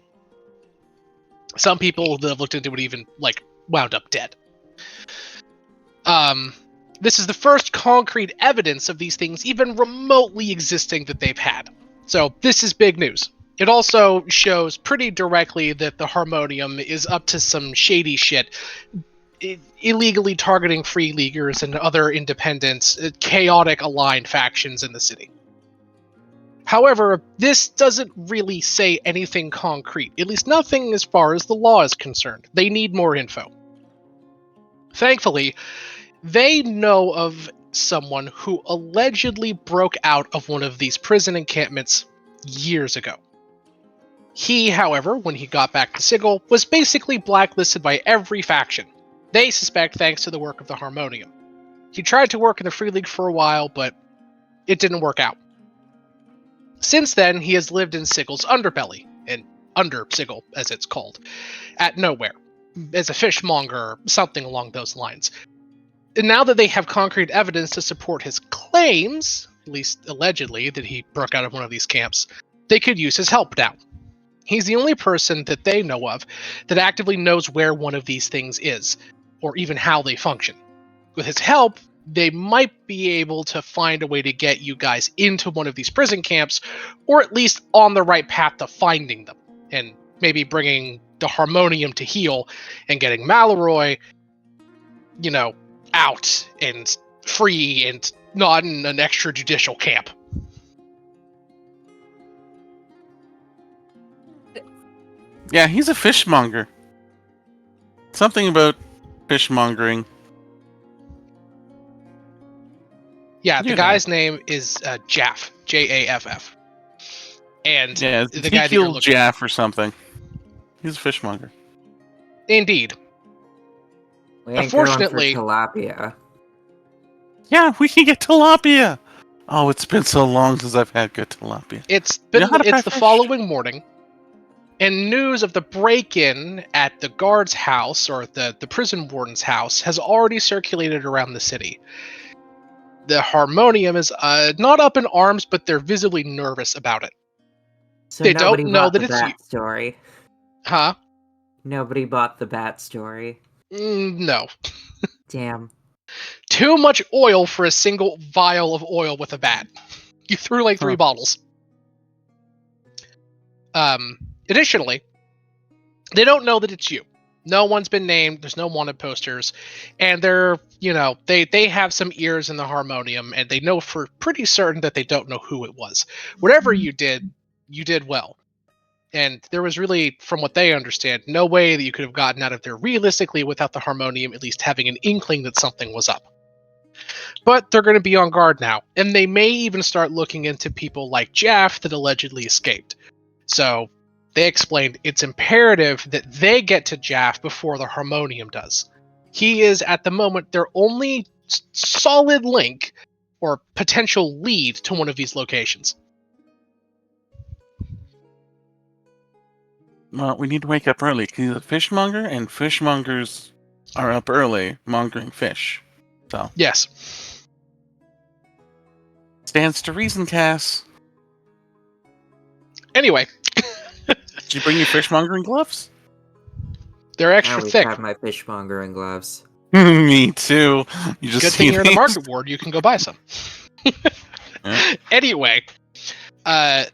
Some people that have looked into it even wound up dead. This is the first concrete evidence of these things even remotely existing that they've had. So this is big news. It also shows pretty directly that the Harmonium is up to some shady shit, illegally targeting Free Leaguers and other independent, chaotic aligned factions in the city. However, this doesn't really say anything concrete, at least nothing as far as the law is concerned. They need more info. Thankfully, they know of someone who allegedly broke out of one of these prison encampments years ago. He, however, when he got back to Sigil, was basically blacklisted by every faction. They suspect thanks to the work of the Harmonium. He tried to work in the Free League for a while, but it didn't work out. Since then, he has lived in Sigil's underbelly, and under Sigil, as it's called, at nowhere, as a fishmonger or something along those lines. And now that they have concrete evidence to support his claims, at least allegedly, that he broke out of one of these camps, they could use his help now. He's the only person that they know of that actively knows where one of these things is, or even how they function. With his help, they might be able to find a way to get you guys into one of these prison camps, or at least on the right path to finding them, and maybe bringing the Harmonium to heel and getting Malroy, out and free and not in an extrajudicial camp. Yeah, he's a fishmonger. Something about fishmongering. Yeah, You the guy's name is Jaff, Jaff, and Yeah, the guy that you're Sigil looking. Jaff or something. He's a fishmonger. Indeed. We ain't going for Unfortunately, tilapia. Yeah, we can get tilapia. Oh, it's been so long since I've had good tilapia. it's You know how to fry the fish? following morning, and news of the break-in at the guard's house, or the prison warden's house, has already circulated around the city. The Harmonium is not up in arms, but they're visibly nervous about it. So They nobody don't know bought that the it's you. bat story. Huh? Nobody bought the bat story. No. Damn. Too much oil for a single vial of oil with a bat. You threw like 3 Huh. bottles. Additionally, they don't know that it's you. No one's been named. There's no wanted posters, and they're they have some ears in the Harmonium, and they know for pretty certain that they don't know who it was. Whatever you did well. And there was really, from what they understand, no way that you could have gotten out of there realistically without the Harmonium at least having an inkling that something was up. But they're going to be on guard now, and they may even start looking into people like Jaff that allegedly escaped. So they explained it's imperative that they get to Jaff before the Harmonium does. He is, at the moment, their only solid link or potential lead to one of these locations. Well, we need to wake up early because he's a fishmonger, and fishmongers are up early mongering fish. So Yes. stands to reason, Cass. Anyway, Did you bring your fishmongering gloves? they're I extra always thick. have my fishmongering gloves. Me too. You just Good see thing you're in the these? market ward. You can go buy some. Yeah. Anyway,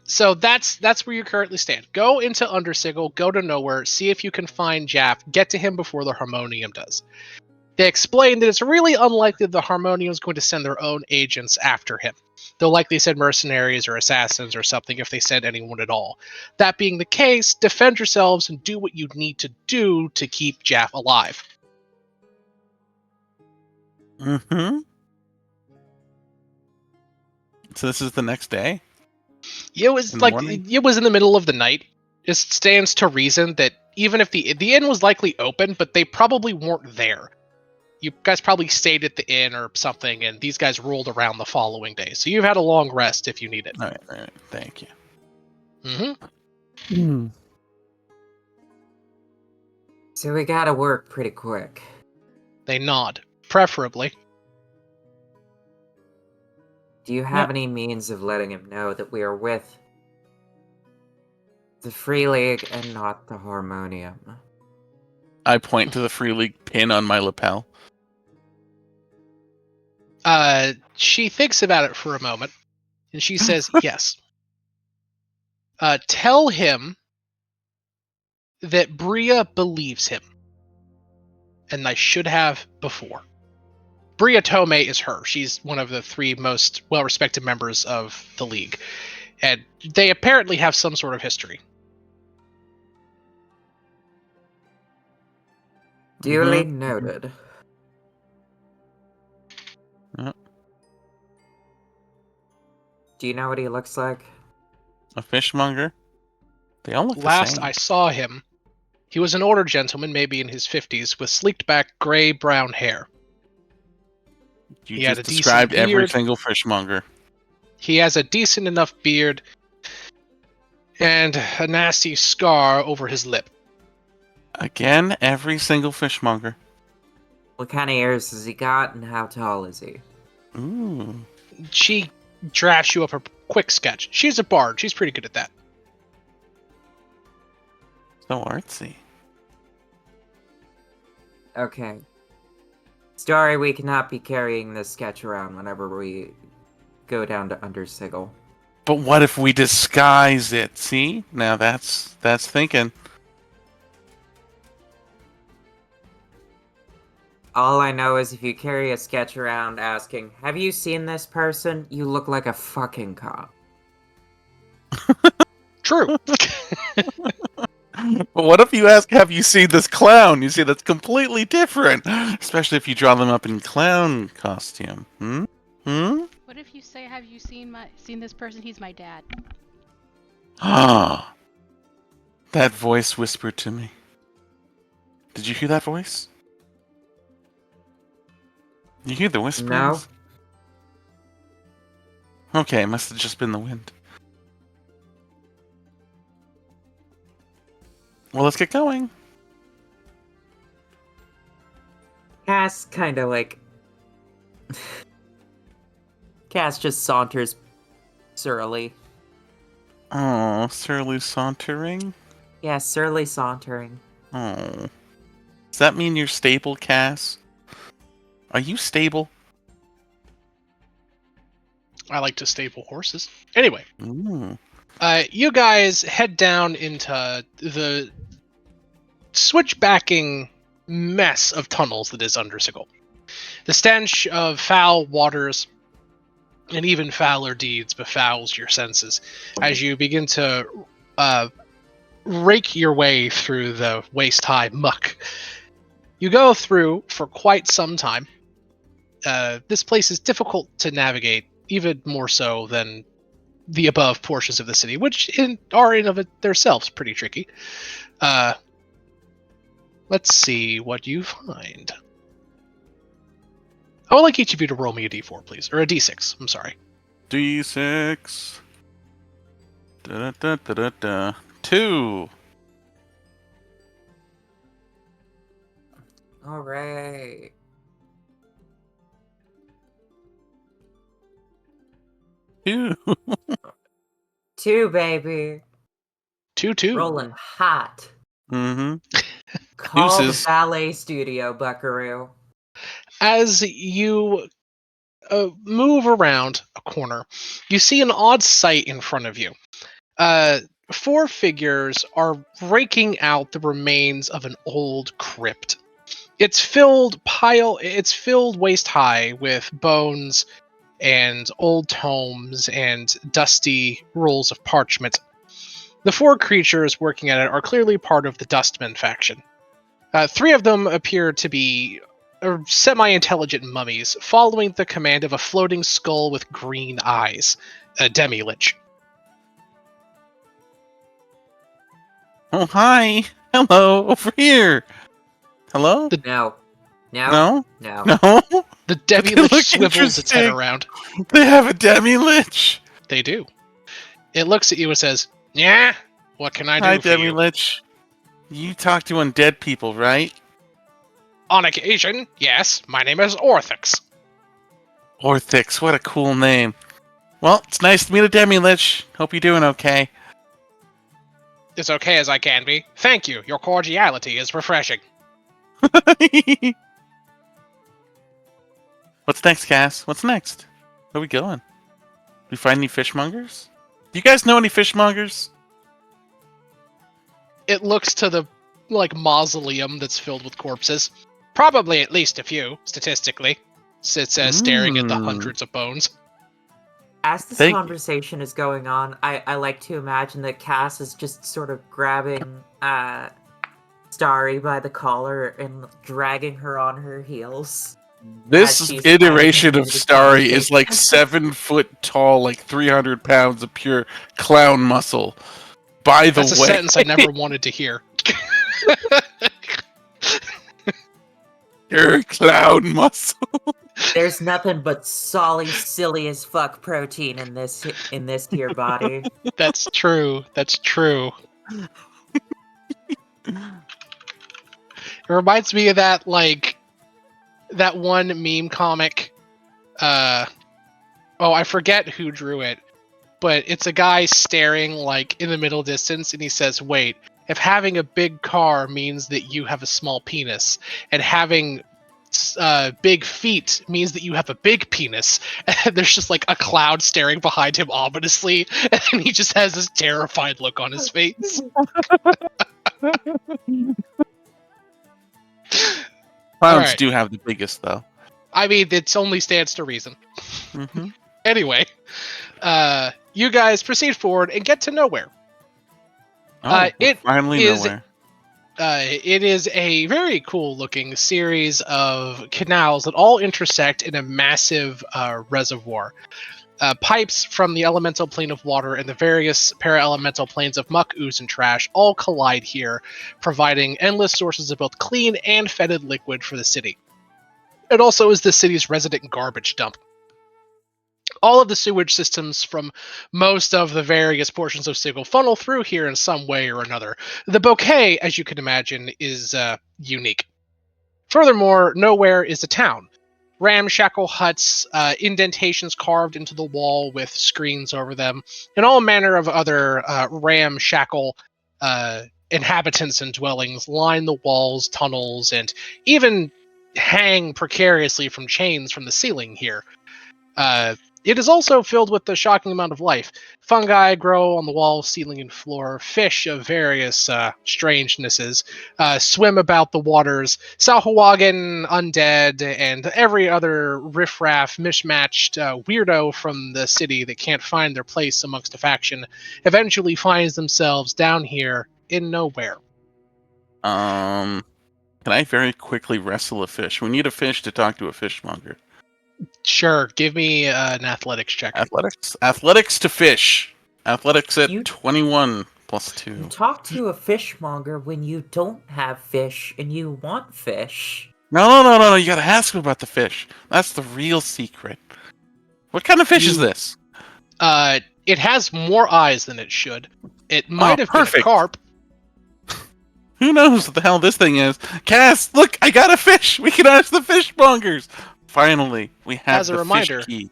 so that's where you currently stand. Go into Undersigil, go to nowhere, see if you can find Jaff, get to him before the Harmonium does. They explain that it's really unlikely the Harmonium is going to send their own agents after him. They'll likely send mercenaries or assassins or something if they send anyone at all. That being the case, defend yourselves and do what you need to do to keep Jaff alive. Mm-hmm. So this is the next day? It was In the like morning? it was in the middle of the night. It stands to reason that even if the inn was likely open, but they probably weren't there. You guys probably stayed at the inn or something, and these guys rolled around the following day. So you've had a long rest if you need it. All right. Thank you. Mm-hmm. So we gotta work pretty quick. They nod, preferably. Do you have any means of letting him know that we are with The Free League and not the Harmonium. I point to the Free League pin on my lapel. She thinks about it for a moment, and she says, yes. Tell him that Bria believes him. And I should have before. Bria Tome is her. She's one of the 3 most well-respected members of the League. And they apparently have some sort of history. Duly noted. Yep. Do you know what he looks like? A fishmonger. They all look the Last same. I saw him, he was an older gentleman, maybe in his 50s, with sleeked-back gray-brown hair. You he had just a decent described every beard. single fishmonger. He has a decent enough beard and a nasty scar over his lip. Again, every single fishmonger. What kind of ears has he got, and how tall is he? Ooh. She drafts you up a quick sketch. She's a bard. She's pretty good at that. So artsy. Okay. Sorry, we cannot be carrying this sketch around whenever we go down to Under Sigil. But what if we disguise it? See? Now that's thinking. All I know is if you carry a sketch around asking, have you seen this person? You look like a fucking cop. True. But what if you ask, have you seen this clown? You see, that's completely different. Especially if you draw them up in clown costume. What if you say, have you seen this person? He's my dad. Ah. That voice whispered to me. Did you hear that voice? You hear the whisperings? No. Okay, it must have just been the wind. Well, let's get going. Cass kind of like... Cass just saunters surly. Oh, surly sauntering? Yeah, surly sauntering. Oh. Does that mean you're stable, Cass? Are you stable? I like to stable horses. Anyway, Ooh. you guys head down into the switchbacking mess of tunnels that is Under Sigil. The stench of foul waters and even fouler deeds befouls your senses as you begin to rake your way through the waist-high muck. You go through for quite some time. This place is difficult to navigate, even more so than the above portions of the city, which are in of it themselves pretty tricky. Let's see what you find. I would like each of you to roll me a d4, please. Or a d6, I'm sorry. D6. Da-da-da-da-da-da. 2. Alright. 2. 2, baby. 2-2. Rolling hot. Mm-hmm. Call Deuces. the ballet studio, buckaroo. As you move around a corner, you see an odd sight in front of you. 4 figures are raking out the remains of an old crypt. It's filled waist high with bones and old tomes and dusty rolls of parchment. The 4 creatures working at it are clearly part of the Dustman faction. 3 of them appear to be semi-intelligent mummies, following the command of a floating skull with green eyes, a demi-lich. Oh, hi. Hello. Over here. Hello? No. No. No? No. No? The They demi-lich look swivels its head interesting. around. They have a demi-lich. They do. It looks at you and says, "Yeah, what can I do Hi, for you?" demi-lich. You talk to undead people, right? On occasion, yes. My name is Orthix. Orthix, what a cool name. Well, it's nice to meet a demi-lich. Hope you're doing okay. As okay as I can be. Thank you. Your cordiality is refreshing. What's next, Cass? What's next? Where are we going? We find any fishmongers? Do you guys know any fishmongers? It looks to the mausoleum that's filled with corpses. Probably at least a few, statistically. It says staring at the hundreds of bones. As this Thank you. conversation is going on, I like to imagine that Cass is just sort of grabbing Starry by the collar and dragging her on her heels. This she's iteration trying of to do Starry is conversation. like 7 foot tall, like 300 pounds of pure clown muscle. By the That's a way, sentence I never wanted to hear. pure clown muscle. There's nothing but solid, silly as fuck protein in this here body. That's true. That's true. It reminds me of that one meme comic. I forget who drew it, but it's a guy staring in the middle distance, and he says, "Wait, if having a big car means that you have a small penis, and having big feet means that you have a big penis," and there's just a cloud staring behind him ominously, and he just has this terrified look on his face. Clowns Alright. do have the biggest, though. I mean, it only stands to reason. Mm-hmm. Anyway, you guys proceed forward and get to nowhere. It finally is- nowhere. It is a very cool-looking series of canals that all intersect in a massive reservoir. Pipes from the elemental plane of water and the various para-elemental planes of muck, ooze, and trash all collide here, providing endless sources of both clean and fetid liquid for the city. It also is the city's resident garbage dump. All of the sewage systems from most of the various portions of Sigil funnel through here in some way or another. The bouquet, as you can imagine, is unique. Furthermore, nowhere is a town. Ramshackle huts, indentations carved into the wall with screens over them, and all manner of other ramshackle inhabitants and dwellings line the walls, tunnels, and even hang precariously from chains from the ceiling here. It is also filled with a shocking amount of life. Fungi grow on the walls, ceiling, and floor. Fish of various strangenesses swim about the waters. Sahuagin, undead, and every other riffraff, mismatched weirdo from the city that can't find their place amongst a faction eventually finds themselves down here in nowhere. Can I very quickly wrestle a fish? We need a fish to talk to a fishmonger. Sure, give me an athletics check. Athletics to fish. Athletics at You- 21 plus You 2. talk to a fishmonger when you don't have fish and you want fish. No. You gotta ask him about the fish. That's the real secret. What kind of fish is You- this? It has more eyes than it should. It might have been a perfect. carp. Who knows what the hell this thing is? Cass, look, I got a fish. We can ask the fishmongers. Finally, we have As a the reminder- fish key.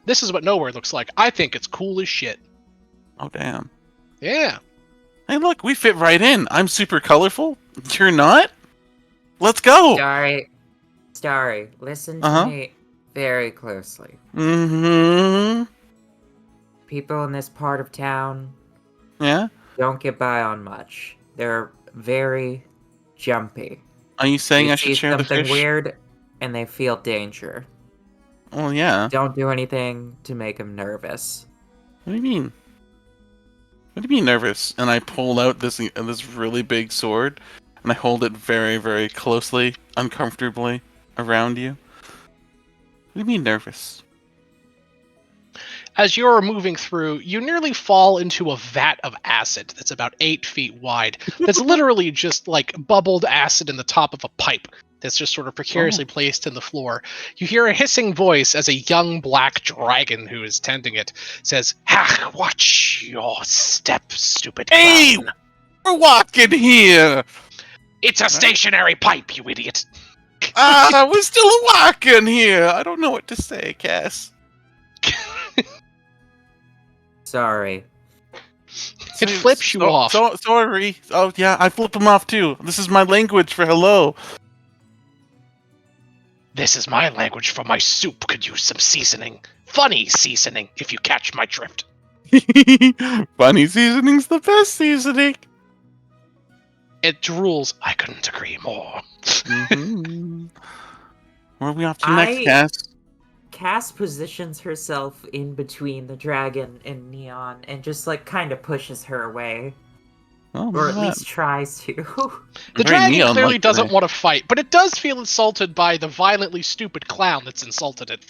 This is what nowhere looks like. I think it's cool as shit. Oh, damn. Yeah. Hey, look, we fit right in. I'm super colorful. You're not? Let's go. Starry, listen Uh-huh. to me very closely. Mm-hmm. People in this part of town Yeah? don't get by on much. They're very jumpy. Are you saying They I should see share the something fish? weird, and they feel danger. Well, yeah. Don't do anything to make them nervous. What do you mean? What do you mean nervous? And I pull out this really big sword, and I hold it very, very closely, uncomfortably around you. What do you mean nervous? As you're moving through, you nearly fall into a vat of acid that's about 8 feet wide. That's literally just bubbled acid in the top of a pipe that's just sort of precariously placed in the floor. You hear a hissing voice as a young black dragon who is tending it says, "Ha! Watch your step, stupid Hey! clown. We're walking here! It's a stationary pipe, you idiot!" We're still walking here! I don't know what to say, Cass. Sorry. It flips you off. Sorry. Oh yeah, I flip him off too. This is my language for hello. This is my language for my soup could use some seasoning. Funny seasoning, if you catch my drift. Bunny seasoning's the best seasoning. It drools. I couldn't agree more. Mm-hmm. Where are we off to next, Cass? Cass positions herself in between the dragon and Neon and just like kind of pushes her away. Oh, Or at least tries to. The dragon clearly doesn't want to fight, but it does feel insulted by the violently stupid clown that's insulted it.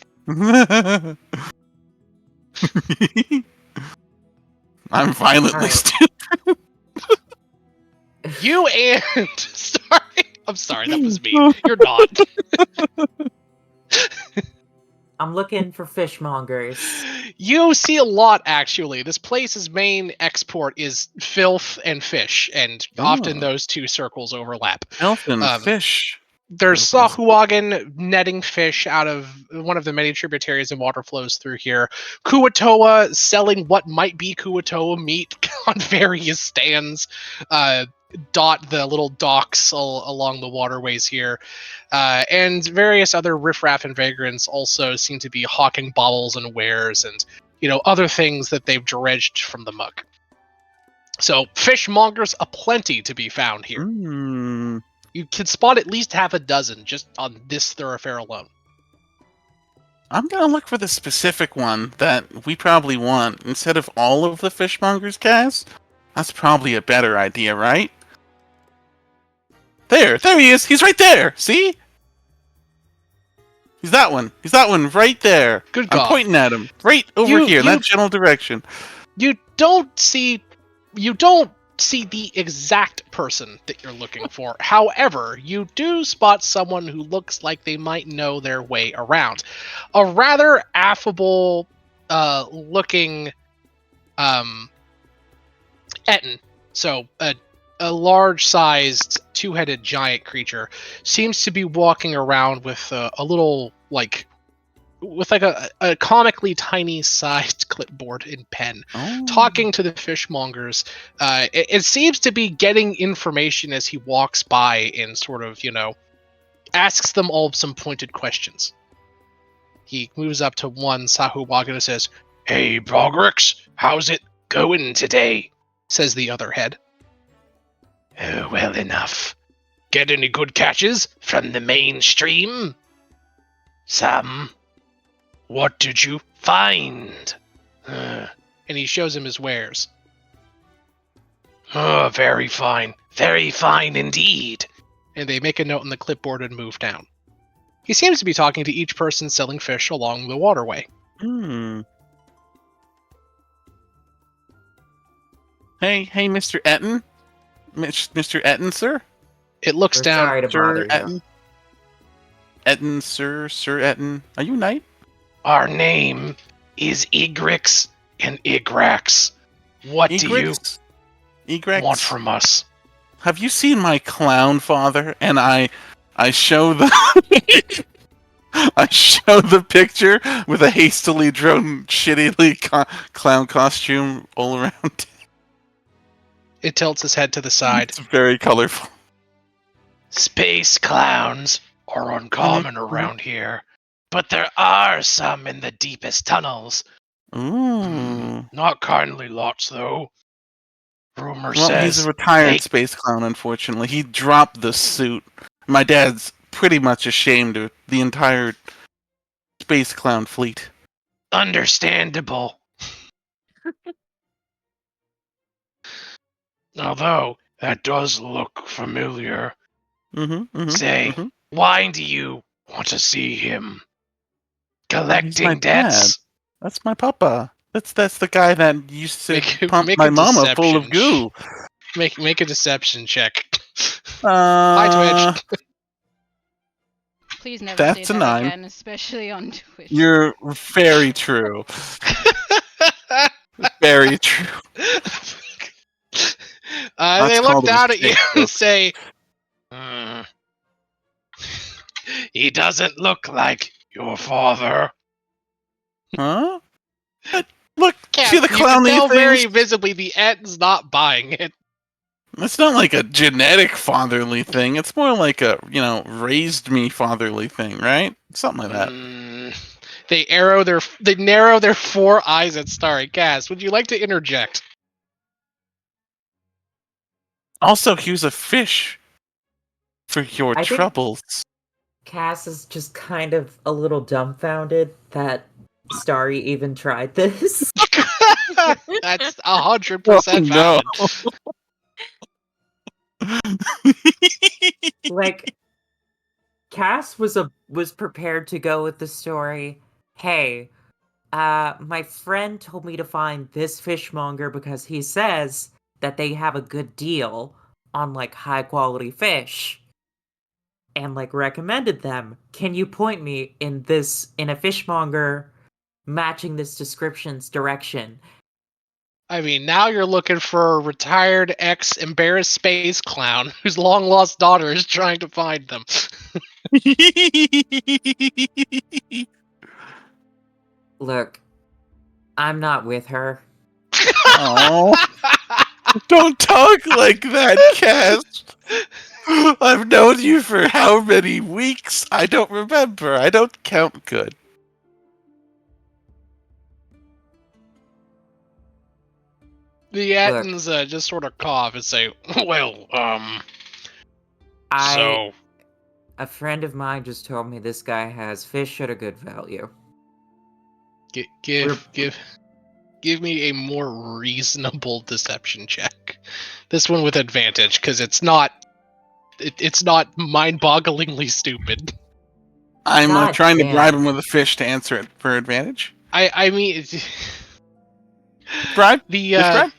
I'm violently stupid. You and... I'm sorry, that was me. You're not. I'm looking for fishmongers. You see a lot, actually. This place's main export is filth and fish, and often those two circles overlap. Filth and fish. There's Sahuagin netting fish out of one of the many tributaries and water flows through here. Kuatoa selling what might be Kuatoa meat on various stands. Dot the little docks along the waterways here. And various other riffraff and vagrants also seem to be hawking baubles and wares and, other things that they've dredged from the muck. So, fishmongers aplenty to be found here. Mm. You can spot at least half a dozen just on this thoroughfare alone. I'm gonna look for the specific one that we probably want instead of all of the fishmongers, Cass. That's probably a better idea, right? There he is. He's right there. See? He's that one. He's that one right there. Good God. I'm pointing at him right over here in that general direction. You don't see the exact person that you're looking for. However, you do spot someone who looks like they might know their way around. A rather affable looking Etten. So a large-sized, two-headed giant creature seems to be walking around with a little, with a comically tiny-sized clipboard and pen, talking to the fishmongers. It seems to be getting information as he walks by and sort of, asks them all some pointed questions. He moves up to one Sahuagin and says, "Hey, Bogrix, how's it going today?" says the other head. "Oh, well enough. Get any good catches from the mainstream?" "Some." "What did you find?" And he shows him his wares. "Oh, very fine. Very fine indeed." And they make a note on the clipboard and move down. He seems to be talking to each person selling fish along the waterway. Hey, Mr. Etten? Mr. Etten, sir? It looks down. Sorry to bother you. Etten, sir Etten. Are you a knight? "Our name is Igrix and Igrax. What do you want from us?" Have you seen my clown father? And I show the I show the picture with a hastily drawn, shittily clown costume all around. It tilts his head to the side. It's very colorful. "Space clowns are uncommon around here, but there are some in the deepest tunnels. Ooh. Not kindly lots, though. Rumor Well, says he's a retired space clown, unfortunately. He dropped the suit. My dad's pretty much ashamed of the entire space clown fleet. Understandable. Although, that does look familiar. Say, why do you want to see him? Collecting debts? Dad. That's my papa. That's the guy that used to pump make my a mama full of deception goo. Make a deception check. Hi, Twitch. Please never That's say a that 9. again, especially on Twitch. You're very true. Very true. They look called a down at you mistake, and folks. say, "He doesn't look like your father." Huh? Look, Cass, see the you can clowny tell very things? visibly the Etton's not buying it. It's not like a genetic fatherly thing. It's more like a, raised me fatherly thing, right? Something like that. They narrow their 4 eyes at Starry. Cass, would you like to interject? Also, he was a fish for your I think- troubles. Cass is just kind of a little dumbfounded that Starry even tried this. That's 100% no. valid. Like, Cass was prepared to go with the story. Hey, my friend told me to find this fishmonger because he says that they have a good deal on like high quality fish. And like recommended them. Can you point me in a fishmonger matching this description's direction? I mean, now you're looking for a retired ex-embarrassed space clown whose long-lost daughter is trying to find them. Look, I'm not with her. Oh, don't talk like that, Cass. I've known you for how many weeks? I don't remember. I don't count good. The Attons just sort of cough and say, "Well, so A friend of mine just told me this guy has fish at a good value. give me a more reasonable deception check. This one with advantage because it's not mind-bogglingly stupid. I'm God trying to damn. bribe him with a fish to answer it for advantage. I mean, Bribe? the Fish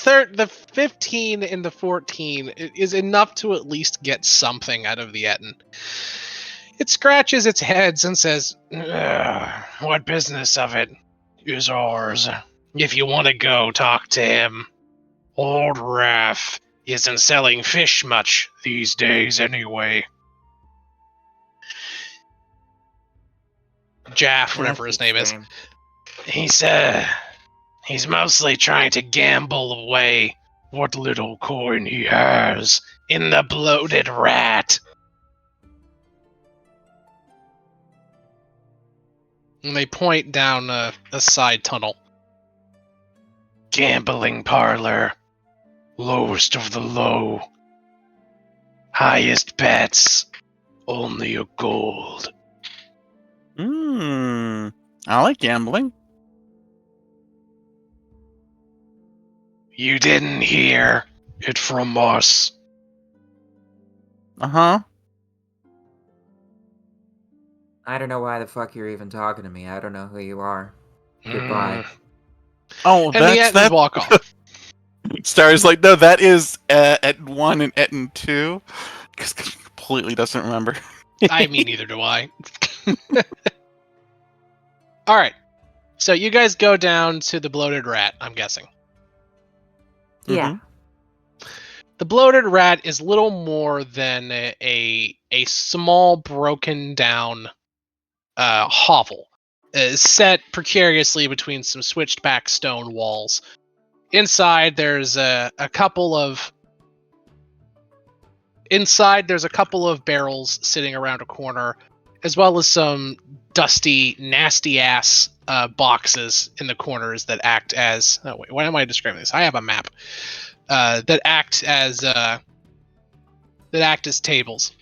bribe? the 15 and the 14 is enough to at least get something out of the Etten. It scratches its heads and says, "What business of it is ours? If you want to go, talk to him. Old Raff isn't selling fish much these days anyway." Jaff, whatever his name is. He's mostly trying to gamble away what little coin he has in the bloated rat. And they point down a side tunnel. Gambling parlor. Lowest of the low. Highest bets. Only a gold. I like gambling. You didn't hear it from us. Uh-huh. I don't know why the fuck you're even talking to me. I don't know who you are. Goodbye. Oh, And the Ettins walk off. Star's like, no, that is at 1 and Etten 2. Because completely doesn't remember. I mean, neither do I. All right. So you guys go down to the bloated rat, I'm guessing. Yeah. The bloated rat is little more than a small, broken down hovel, set precariously between some switched back stone walls. Inside, there's a couple of barrels sitting around a corner, as well as some dusty, nasty ass boxes in the corners that act as. Oh wait, why am I describing this? I have a map that act as tables.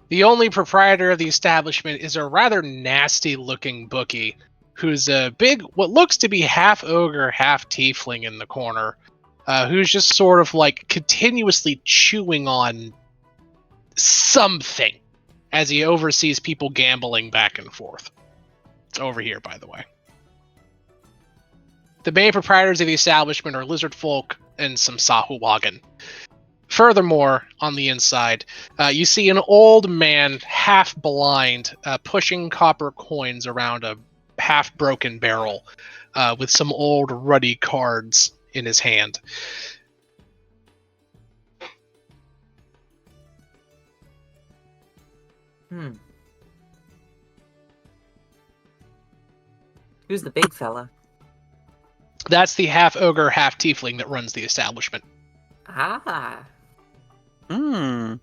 The only proprietor of the establishment is a rather nasty-looking bookie, who's a big, what looks to be half ogre, half tiefling in the corner, who's just sort of like continuously chewing on something as he oversees people gambling back and forth. It's over here, by the way. The main proprietors of the establishment are lizard folk and some Sahuagin. Furthermore, on the inside, you see an old man, half blind, pushing copper coins around a half broken barrel with some old ruddy cards in his hand. Who's the big fella? That's the half ogre, half tiefling that runs the establishment. Ah. Hmm.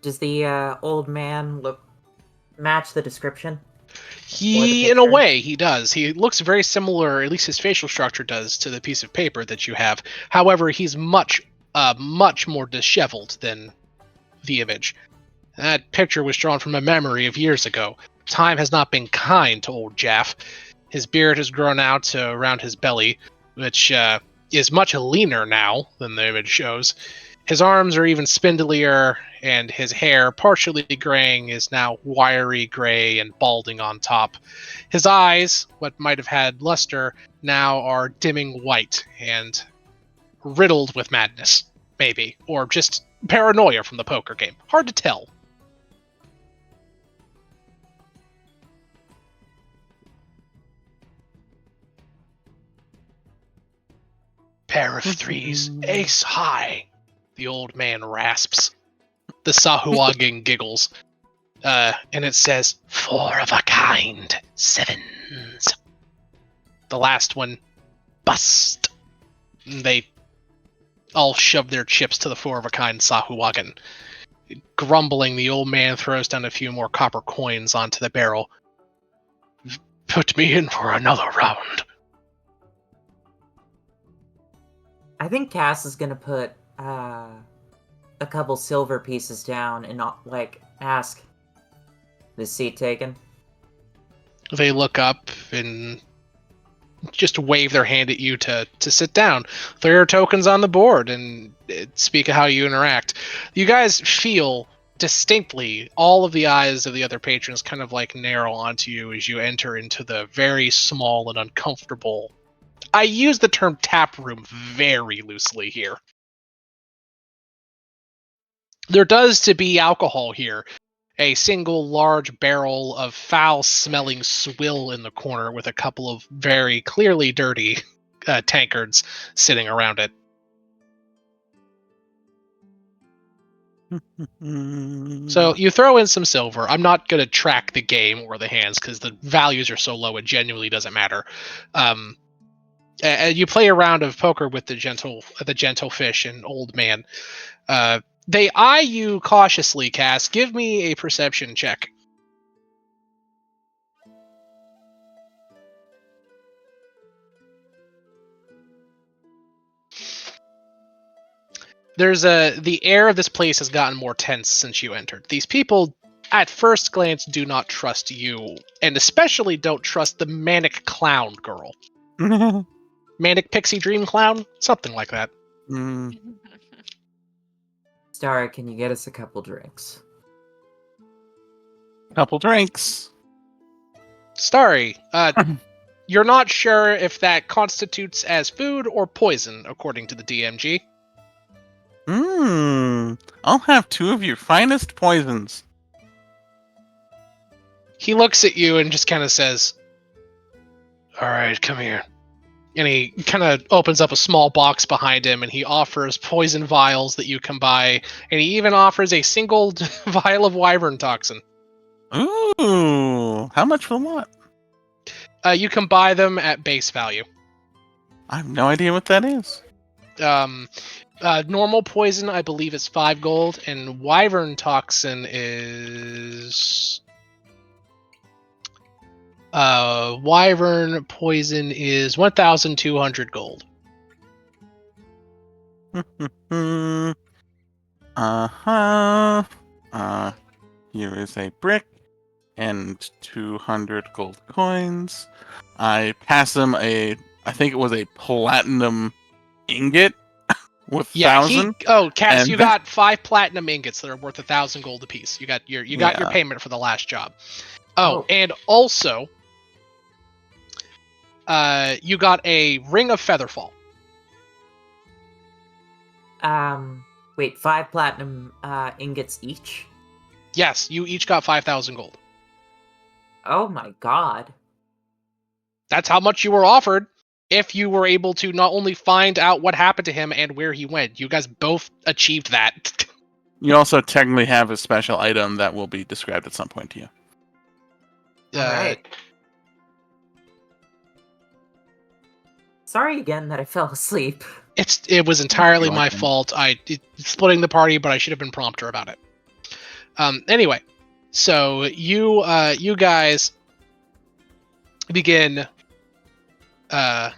Does the old man match the description? He, in a way, he does. He looks very similar, at least his facial structure does, to the piece of paper that you have. However, he's much more disheveled than the image. That picture was drawn from a memory of years ago. Time has not been kind to old Jaff. His beard has grown out to around his belly, which is much leaner now than the image shows. His arms are even spindlier, and his hair, partially graying, is now wiry gray and balding on top. His eyes, what might have had luster, now are dimming white and riddled with madness, maybe, or just paranoia from the poker game. Hard to tell. Pair of threes, ace high, the old man rasps. The Sahuagin giggles. And it says, 4 of a kind, 7s. The last one, bust. They all shove their chips to the 4 of a kind Sahuagin. Grumbling, the old man throws down a few more copper coins onto the barrel. Put me in for another round. I think Cass is gonna put a couple silver pieces down and not ask, "This seat taken?" They look up and just wave their hand at you to sit down. There are tokens on the board, and speak of how you interact. You guys feel distinctly all of the eyes of the other patrons kind of narrow onto you as you enter into the very small and uncomfortable. I use the term tap room very loosely here. There does to be alcohol here. A single large barrel of foul-smelling swill in the corner with a couple of very clearly dirty tankards sitting around it. So you throw in some silver. I'm not going to track the game or the hands because the values are so low it genuinely doesn't matter. And you play a round of poker with the gentle fish and old man. They eye you cautiously, Cass. Give me a perception check. The air of this place has gotten more tense since you entered. These people, at first glance, do not trust you, and especially don't trust the manic clown girl. Manic pixie dream clown? Something like that. Starry, can you get us a couple drinks? Couple drinks. Starry, you're not sure if that constitutes as food or poison, according to the DMG. I'll have 2 of your finest poisons. He looks at you and just kind of says, "All right, come here." And he kind of opens up a small box behind him, and he offers poison vials that you can buy, and he even offers a single vial of wyvern toxin. Ooh, how much for the lot? You can buy them at base value. I have no idea what that is. Normal poison, I believe, is 5 gold, and wyvern toxin is... wyvern poison is 1,200 gold. Here is a brick and 200 gold coins. I pass him I think it was a platinum ingot with 1,000. Cass, and you got 5 platinum ingots that are worth 1,000 gold apiece. You got your payment for the last job. And also, you got a ring of Featherfall. Wait, 5 platinum ingots each? Yes, you each got 5,000 gold. Oh my god. That's how much you were offered if you were able to not only find out what happened to him and where he went. You guys both achieved that. You also technically have a special item that will be described at some point to you. Alright. Sorry again that I fell asleep. It was entirely You're my welcome. fault. Splitting the party, but I should have been prompter about it. Anyway, so you guys begin. Oh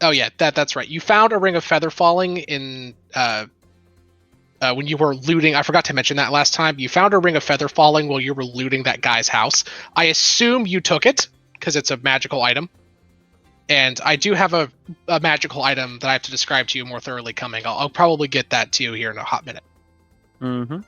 yeah, that's right. You found a ring of feather falling in when you were looting. I forgot to mention that last time. You found a ring of feather falling while you were looting that guy's house. I assume you took it because it's a magical item. And I do have a magical item that I have to describe to you more thoroughly coming. I'll probably get that to you here in a hot minute. Mm-hmm.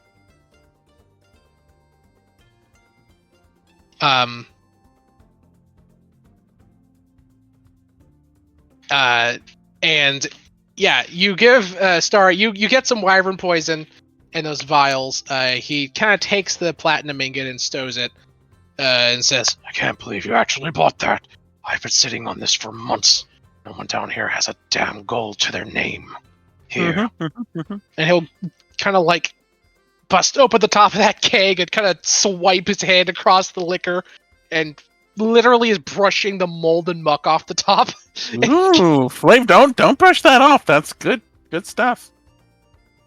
And yeah, you give Star. You get some wyvern poison in those vials. He kind of takes the platinum ingot and stows it, and says, I can't believe you actually bought that. I've been sitting on this for months. No one down here has a damn gold to their name. Here. and he'll kind of like bust open the top of that keg and kind of swipe his hand across the liquor, and literally is brushing the mold and muck off the top. Ooh, Flav, don't brush that off. That's good stuff.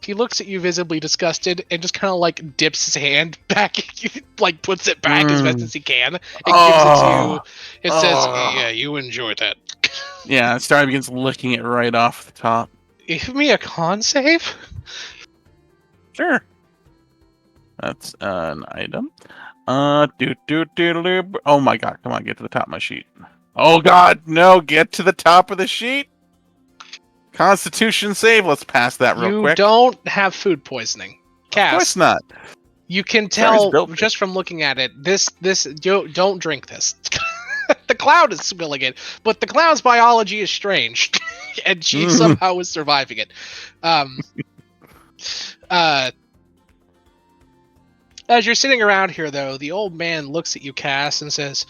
He looks at you visibly disgusted and just kind of like dips his hand back, like puts it back as best as he can, and gives it to you. It says, "Yeah, you enjoy that." Yeah, Star begins licking it right off the top. Give me a con save. Sure. That's an item. Oh my god, come on, get to the top of my sheet. Oh god, no, get to the top of the sheet. Constitution save. Let's pass that real quick. You don't have food poisoning. Cass, Of course not. you can Sorry, it's tell built just from looking at it. Don't drink this. The cloud is spilling it, but the cloud's biology is strange, and she somehow is surviving it. As you're sitting around here, though, the old man looks at you, Cass, and says,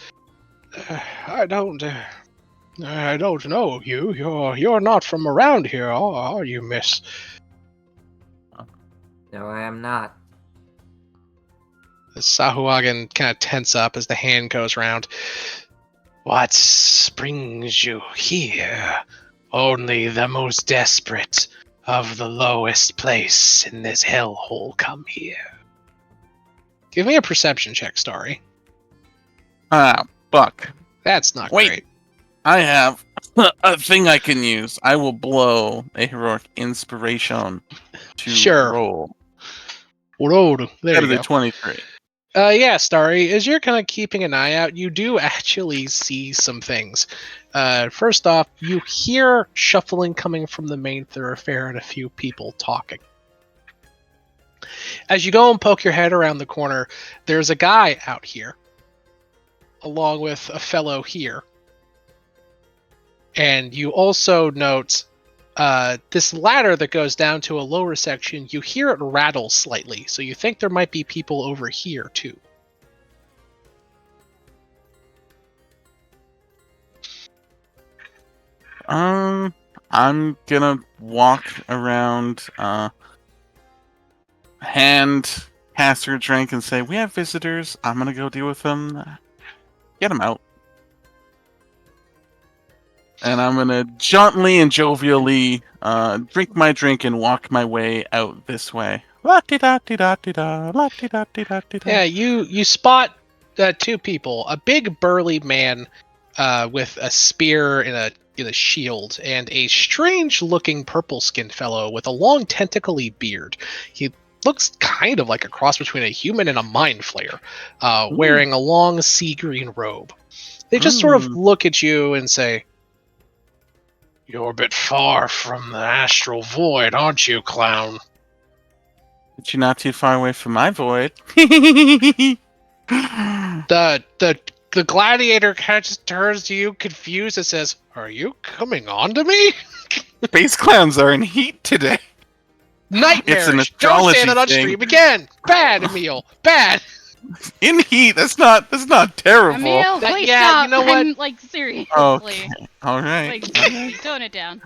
I don't know you. You're not from around here, are you, miss?" No, I am not. The Sahuagin kind of tense up as the hand goes round. "What brings you here? Only the most desperate of the lowest place in this hellhole come here." Give me a perception check, Starry. Ah, fuck. That's not Wait. great. I have a thing I can use. I will blow a heroic inspiration to Sure. roll. There That you is a go. 23. Yeah, Starry, as you're kind of keeping an eye out, you do actually see some things. First off, you hear shuffling coming from the main thoroughfare and a few people talking. As you go and poke your head around the corner, there's a guy out here, along with a fellow here. And you also note this ladder that goes down to a lower section, you hear it rattle slightly, so you think there might be people over here, too. I'm gonna walk around, hand Caster a drink and say, "We have visitors. I'm gonna go deal with them. Get them out." And I'm gonna jauntily and jovially drink my drink and walk my way out this way. La-di-da-di-da-di-da, la-di-da-di-da-di-da. Yeah, you spot two people. A big burly man with a spear and a shield, and a strange-looking purple-skinned fellow with a long tentacly beard. He looks kind of like a cross between a human and a mind flayer, wearing a long sea green robe. They just sort of look at you and say, "You're a bit far from the astral void, aren't you, clown?" But you're not too far away from my void. The gladiator kind of just turns to you, confused, and says, "Are you coming on to me?" Space clowns are in heat today. Nightmarish! It's an Don't say astrology that on thing. stream again! Bad, Emil! Bad! In heat. That's not terrible. Emil, That- please yeah, stop. you know what? I'm like seriously. Okay. All right. Like tone it down.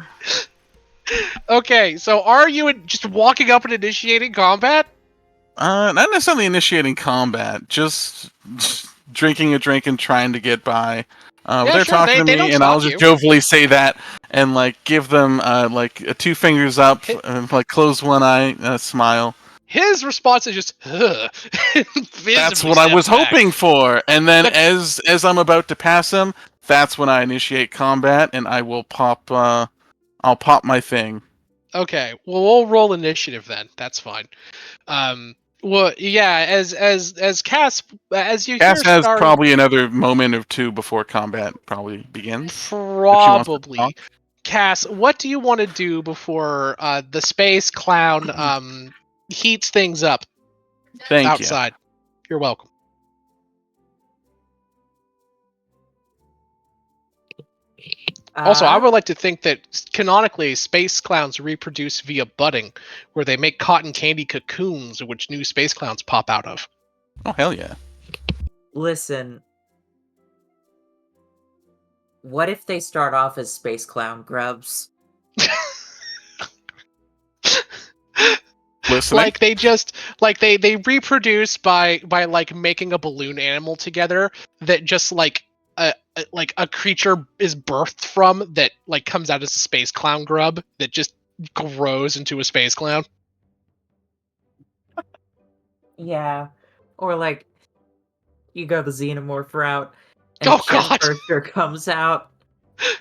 Okay, so are you just walking up and initiating combat? Not necessarily initiating combat, just drinking a drink and trying to get by. Yeah, They're sure. talking to They don't me, and I'll stop just you. jovially say that, and like give them like two fingers up, and, like close one eye, smile. His response is just, ugh, That's visibly what I was steps back. hoping for. And then The- as I'm about to pass him, that's when I initiate combat, and I will pop. I'll pop my thing. Okay, well, we'll roll initiative then. That's fine. Well, yeah, as Cass, as you Cass hear has Starry, probably another moment or two before combat probably begins. If she wants to probably, talk. Cass, what do you want to do before the space clown heats things up Thank you. outside? You're welcome. Also, I would like to think that canonically, space clowns reproduce via budding, where they make cotton candy cocoons, which new space clowns pop out of. Oh hell yeah. Listen. What if they start off as space clown grubs? Listening. Like they reproduce by like making a balloon animal together that just like a creature is birthed from that like comes out as a space clown grub that just grows into a space clown. Yeah. Or like, you go the xenomorph route, and Oh a chest god. burster comes out,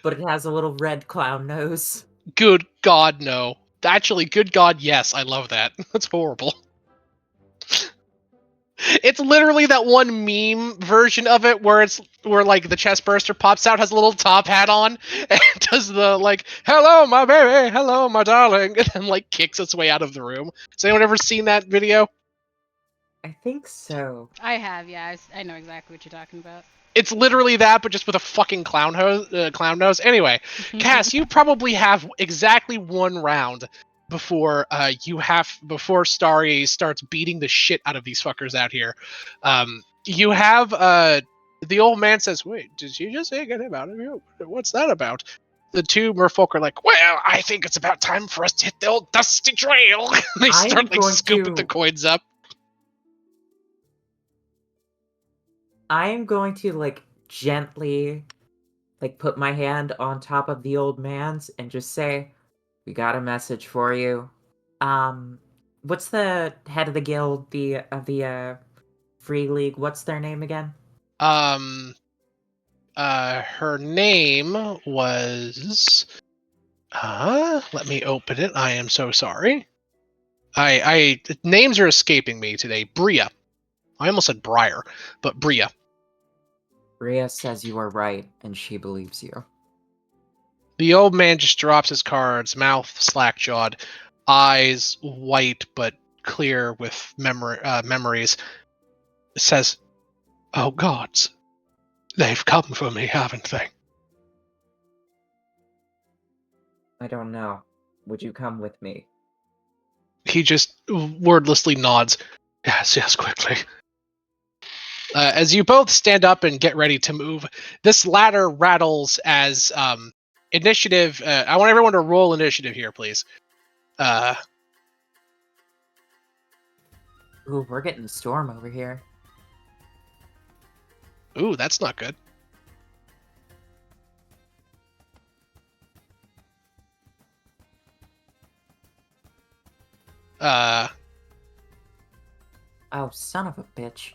but it has a little red clown nose. Good god no. Actually, good god yes, I love that. That's horrible. It's literally that one meme version of it where it's where like the chest burster pops out, has a little top hat on, and does the like "Hello, my baby, hello, my darling," and then like kicks its way out of the room. Has anyone ever seen that video? I think so. I have, yeah. I know exactly what you're talking about. It's literally that, but just with a fucking clown nose. Anyway, Cass, you probably have exactly one round before before Starry starts beating the shit out of these fuckers out here. You have the old man says, "Wait, did you just say anything about it? What's that about?" The two merfolk are like, "Well, I think it's about time for us to hit the old dusty trail." They I'm start like going scooping the to- coins up. I am going to, like, gently, like, put my hand on top of the old man's and just say, "We got a message for you." What's the head of the guild, the Free League? What's their name again? Her name was. Let me open it. I am so sorry. Names are escaping me today. Bria. I almost said Briar, but Bria. Rhea says you are right, and she believes you. The old man just drops his cards, mouth slack-jawed, eyes white but clear with memories. Says, "Oh gods, they've come for me, haven't they?" I don't know. Would you come with me? He just wordlessly nods. Yes, yes, quickly. As you both stand up and get ready to move, this ladder rattles as initiative. I want everyone to roll initiative here, please. Ooh, we're getting a storm over here. Ooh, that's not good. Oh, son of a bitch.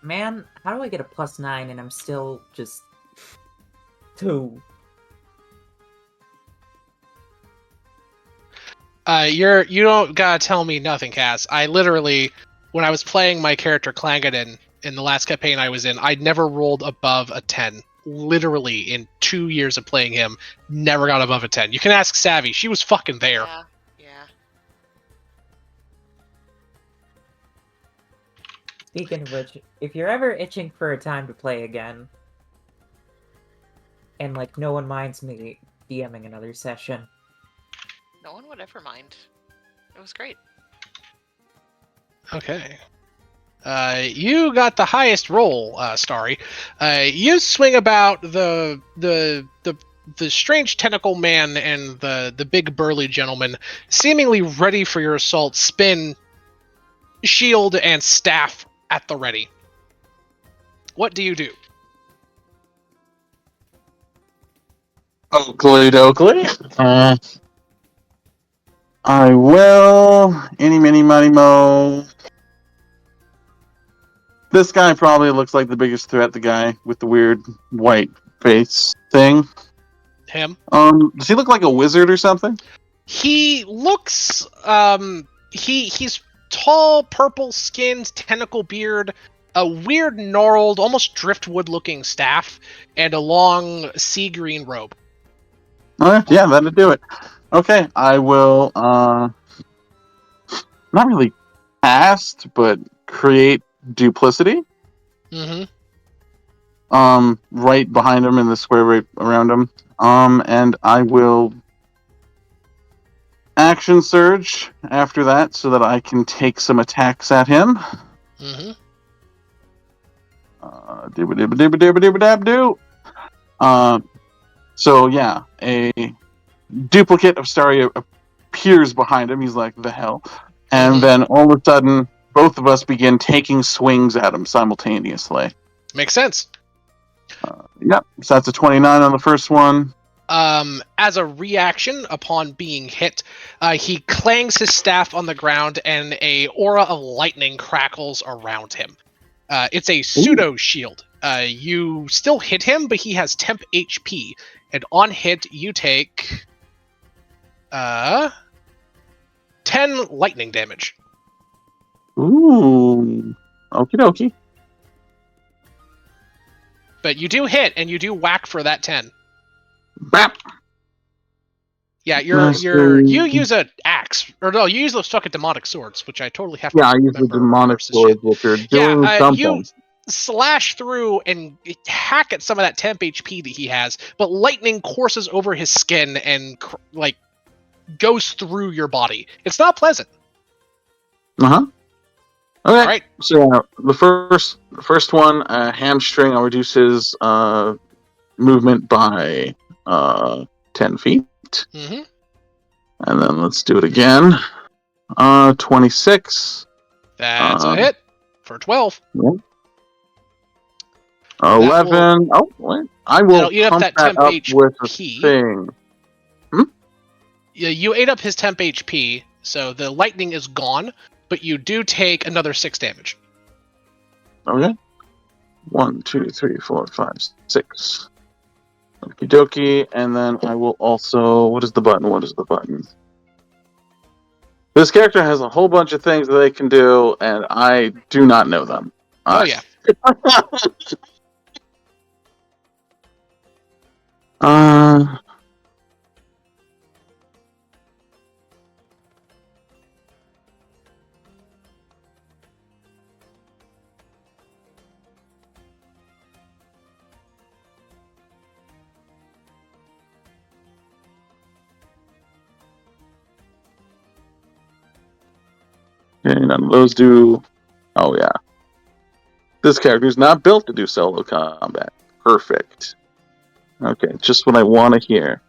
Man, how do I get a +9 and I'm still just 2? You don't gotta tell me nothing, Cass. I literally, when I was playing my character Clangadin in the last campaign I was in, I never rolled above a 10. Literally, in 2 years of playing him, never got above a 10. You can ask Savvy; she was fucking there. Yeah, yeah. Speaking of which, if you're ever itching for a time to play again, And like, no one minds me DMing another session. No one would ever mind. It was great. Okay. You got the highest roll, Starry. You swing about the strange tentacle man and the big burly gentleman, seemingly ready for your assault. Spin, shield, and staff at the ready. What do you do? Oakley dokley. I will. Any, mini, money, mo. This guy probably looks like the biggest threat. The guy with the weird white face thing. Him. Does he look like a wizard or something? He looks he's tall, purple skinned, tentacle beard, a weird gnarled, almost driftwood looking staff, and a long sea green robe. Alright, yeah, that'd do it. Okay, I will not really cast, but create duplicity. Mm-hmm. Right behind him in the square right around him. And I will action surge after that so that I can take some attacks at him. Mm-hmm. Dibba-dibba-dibba-dibba-dibba-dab-doo. So yeah, a duplicate of Starry appears behind him. He's like, the hell? And then all of a sudden, both of us begin taking swings at him simultaneously. Makes sense. Yep, so that's a 29 on the first one. As a reaction upon being hit, he clangs his staff on the ground and a aura of lightning crackles around him. It's a pseudo shield. You still hit him, but he has temp HP, and on hit you take 10 lightning damage. Ooh, okie dokie. But you do hit, and you do whack for that 10. Bap. Yeah, Nice. you use an axe, or no, you use those fucking demonic swords, which I totally have to Yeah, I use the remember demonic versus sword, shit. which are doing Yeah, something. you slash through and hack at some of that temp HP that he has, but lightning courses over his skin and like goes through your body. It's not pleasant. Okay. All right. So the first one, hamstring. I'll reduce his movement by 10 feet, Mm-hmm. and then let's do it again. 26. That's a hit for 12. 11. Oh, wait. I will that'll eat up pump that that temp up with a HP. thing. Yeah, you ate up his temp HP, so the lightning is gone, but you do take another 6 damage. Okay. 1, 2, 3, 4, 5, 6. Okie dokie. And then I will also. What is the button? What is the button? This character has a whole bunch of things that they can do, and I do not know them. Oh, yeah. Okay, none of those do. Oh, yeah. This character's not built to do solo combat. Perfect. Okay, just what I want to hear.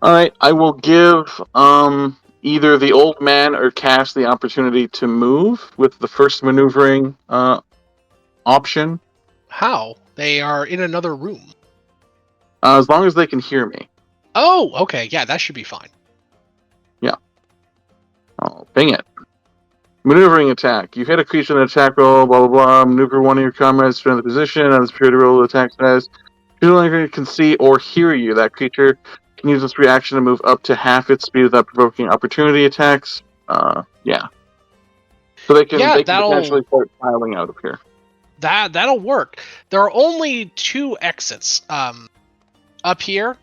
Alright, I will give either the old man or Cash the opportunity to move with the first maneuvering option. How? They are in another room. As long as they can hear me. Oh, okay. Yeah, that should be fine. Yeah. Oh, bang it. Maneuvering attack. You hit a creature in an attack roll, blah, blah, blah. Maneuver one of your comrades to another position. As the period roll, the attack says. If you can see or hear you, that creature can use this reaction to move up to half its speed without provoking opportunity attacks. Yeah. So they can potentially start piling out of here. That'll work. There are only 2 exits. Up here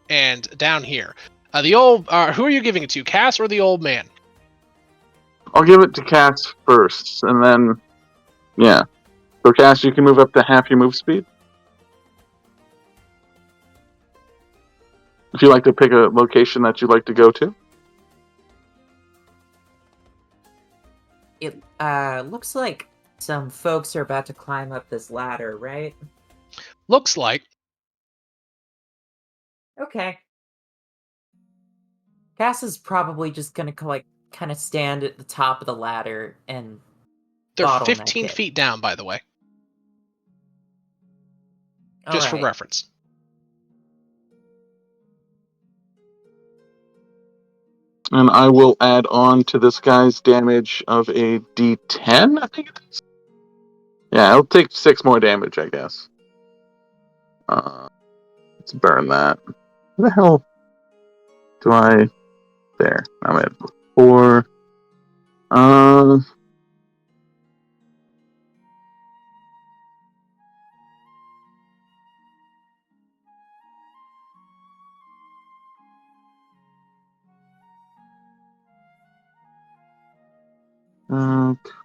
and down here. The old who are you giving it to, Cass or the old man? I'll give it to Cass first, and then yeah. So Cass, you can move up to half your move speed. If you like to pick a location that you'd like to go to. It looks like some folks are about to climb up this ladder, right? Looks like. Okay. Cass is probably just gonna kind of stand at the top of the ladder and They're bottleneck 15 it. feet down, by the way. Just for Alright. reference. And I will add on to this guy's damage of a D10, I think it is. Yeah, it'll take 6 more damage, I guess. Let's burn that. Where the hell do I... There. I'm at 4.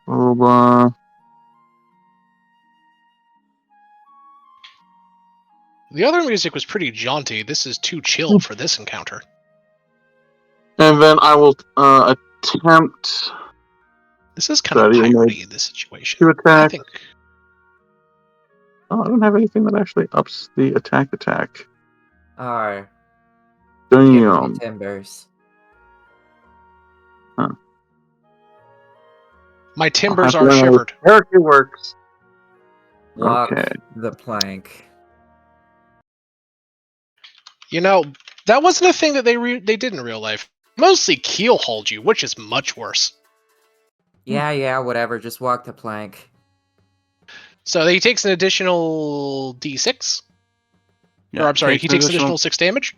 Cobra. The other music was pretty jaunty. This is too chill for this encounter. And then I will attempt This is kind of That even piratey in this situation. to I attack. think. Oh, I don't have anything that actually ups the attack. Give me Damn. timbers. My I'll timbers have to are learn how shivered. this character works. Walk Okay. the plank. You know, that wasn't a thing that they did in real life. Mostly keel hauled you, which is much worse. Yeah, whatever. Just walk the plank. So he takes an additional D6. Yeah, Or I'm sorry, take he an takes additional- additional 6 damage.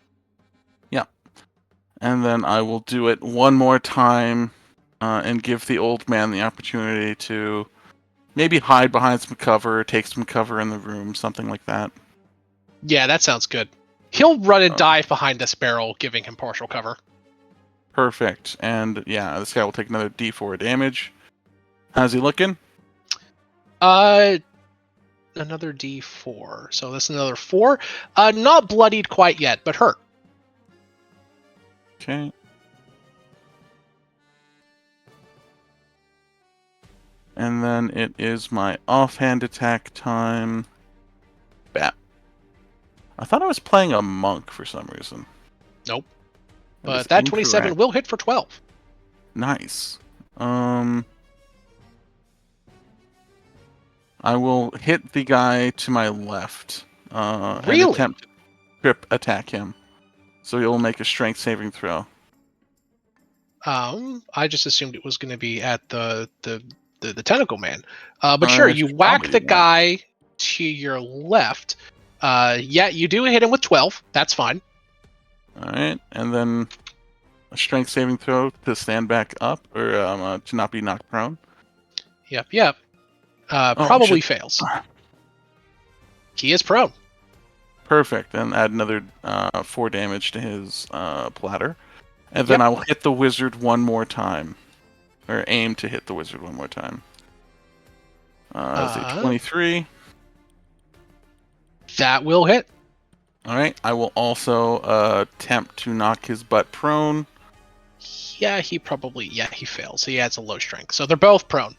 And then I will do it one more time and give the old man the opportunity to maybe hide behind some cover, take some cover in the room, something like that. Yeah, that sounds good. He'll run and dive behind this barrel, giving him partial cover. Perfect. And yeah, this guy will take another D4 damage. How's he looking? Another D4. So that's another 4. Not bloodied quite yet, but hurt. Okay. And then it is my offhand attack time. Bat. I thought I was playing a monk for some reason. Nope. That is But that 27 incorrect. will hit for 12. Nice. I will hit the guy to my left. And Really? attempt to trip attack him. So he'll make a strength saving throw. I just assumed it was going to be at the tentacle man. But sure, I you should whack probably the do that. guy to your left. Yeah, you do hit him with 12. That's fine. Alright, and then a strength saving throw to stand back up, or to not be knocked prone. Yep. Oh, Probably shit. fails. He is prone. Perfect, and add another 4 damage to his platter. And then Yep. I will hit the wizard one more time. Or aim to hit the wizard one more time. That's a 23. That will hit. Alright, I will also attempt to knock his butt prone. Yeah, he fails. He adds a low strength. So they're both prone.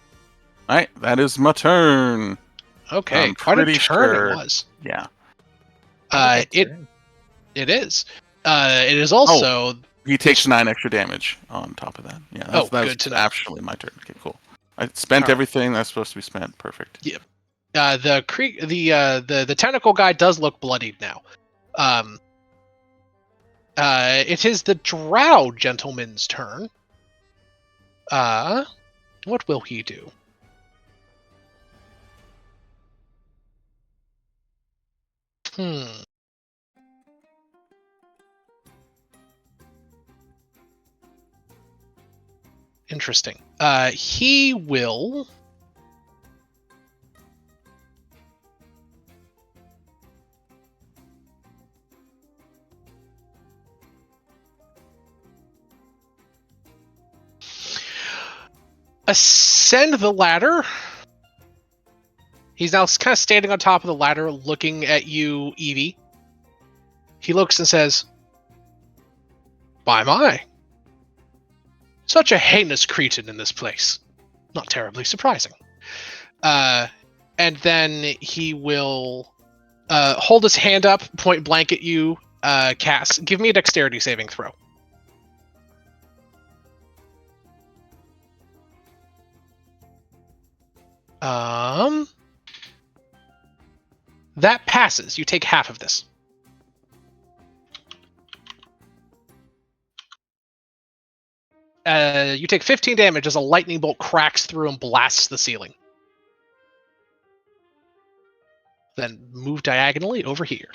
Alright, that is my turn. Okay, I'm quite a pretty turn sure- it was. Yeah. It is. It is also. He takes 9 extra damage on top of that. Yeah, that's good to know. actually my turn. Okay, cool. I spent Alright. everything that's supposed to be spent. Perfect. Yeah. The tentacle guy does look bloodied now. It is the drow gentleman's turn. What will he do? Interesting. He will. ascend the ladder. He's now kind of standing on top of the ladder, looking at you, Evie. He looks and says, my. Such a heinous cretin in this place. Not terribly surprising. And then he will hold his hand up, point blank at you, Cass. Give me a dexterity saving throw. That passes. You take half of this. You take 15 damage as a lightning bolt cracks through and blasts the ceiling. Then move diagonally over here.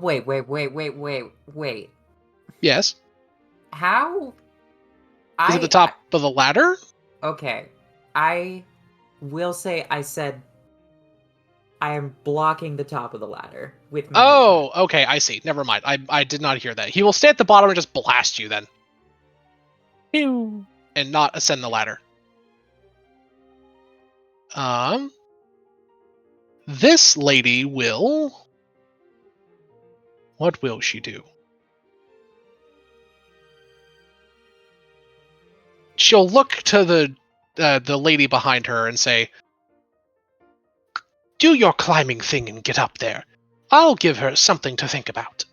Wait. Yes. How? Is at the top of the ladder? Okay. I will say I said I am blocking the top of the ladder with my Oh, okay, I see. Never mind. I did not hear that. He will stay at the bottom and just blast you then. Pew. And not ascend the ladder. This lady will... What will she do? She'll look to the lady behind her and say, do your climbing thing and get up there. I'll give her something to think about.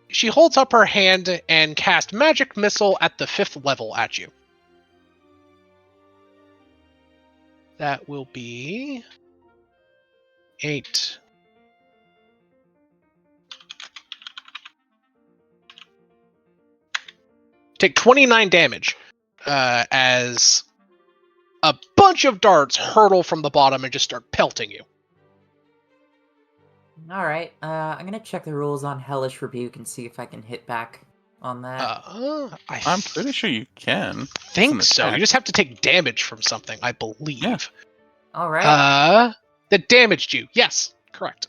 She holds up her hand and casts Magic Missile at the 5th level at you. That will be 8. Take 29 damage as a bunch of darts hurtle from the bottom and just start pelting you. Alright, I'm gonna check the rules on Hellish Rebuke and see if I can hit back on that. I'm pretty sure you can. Think so. You just have to take damage from something, I believe. Yeah. Alright. That damaged you. Yes, correct.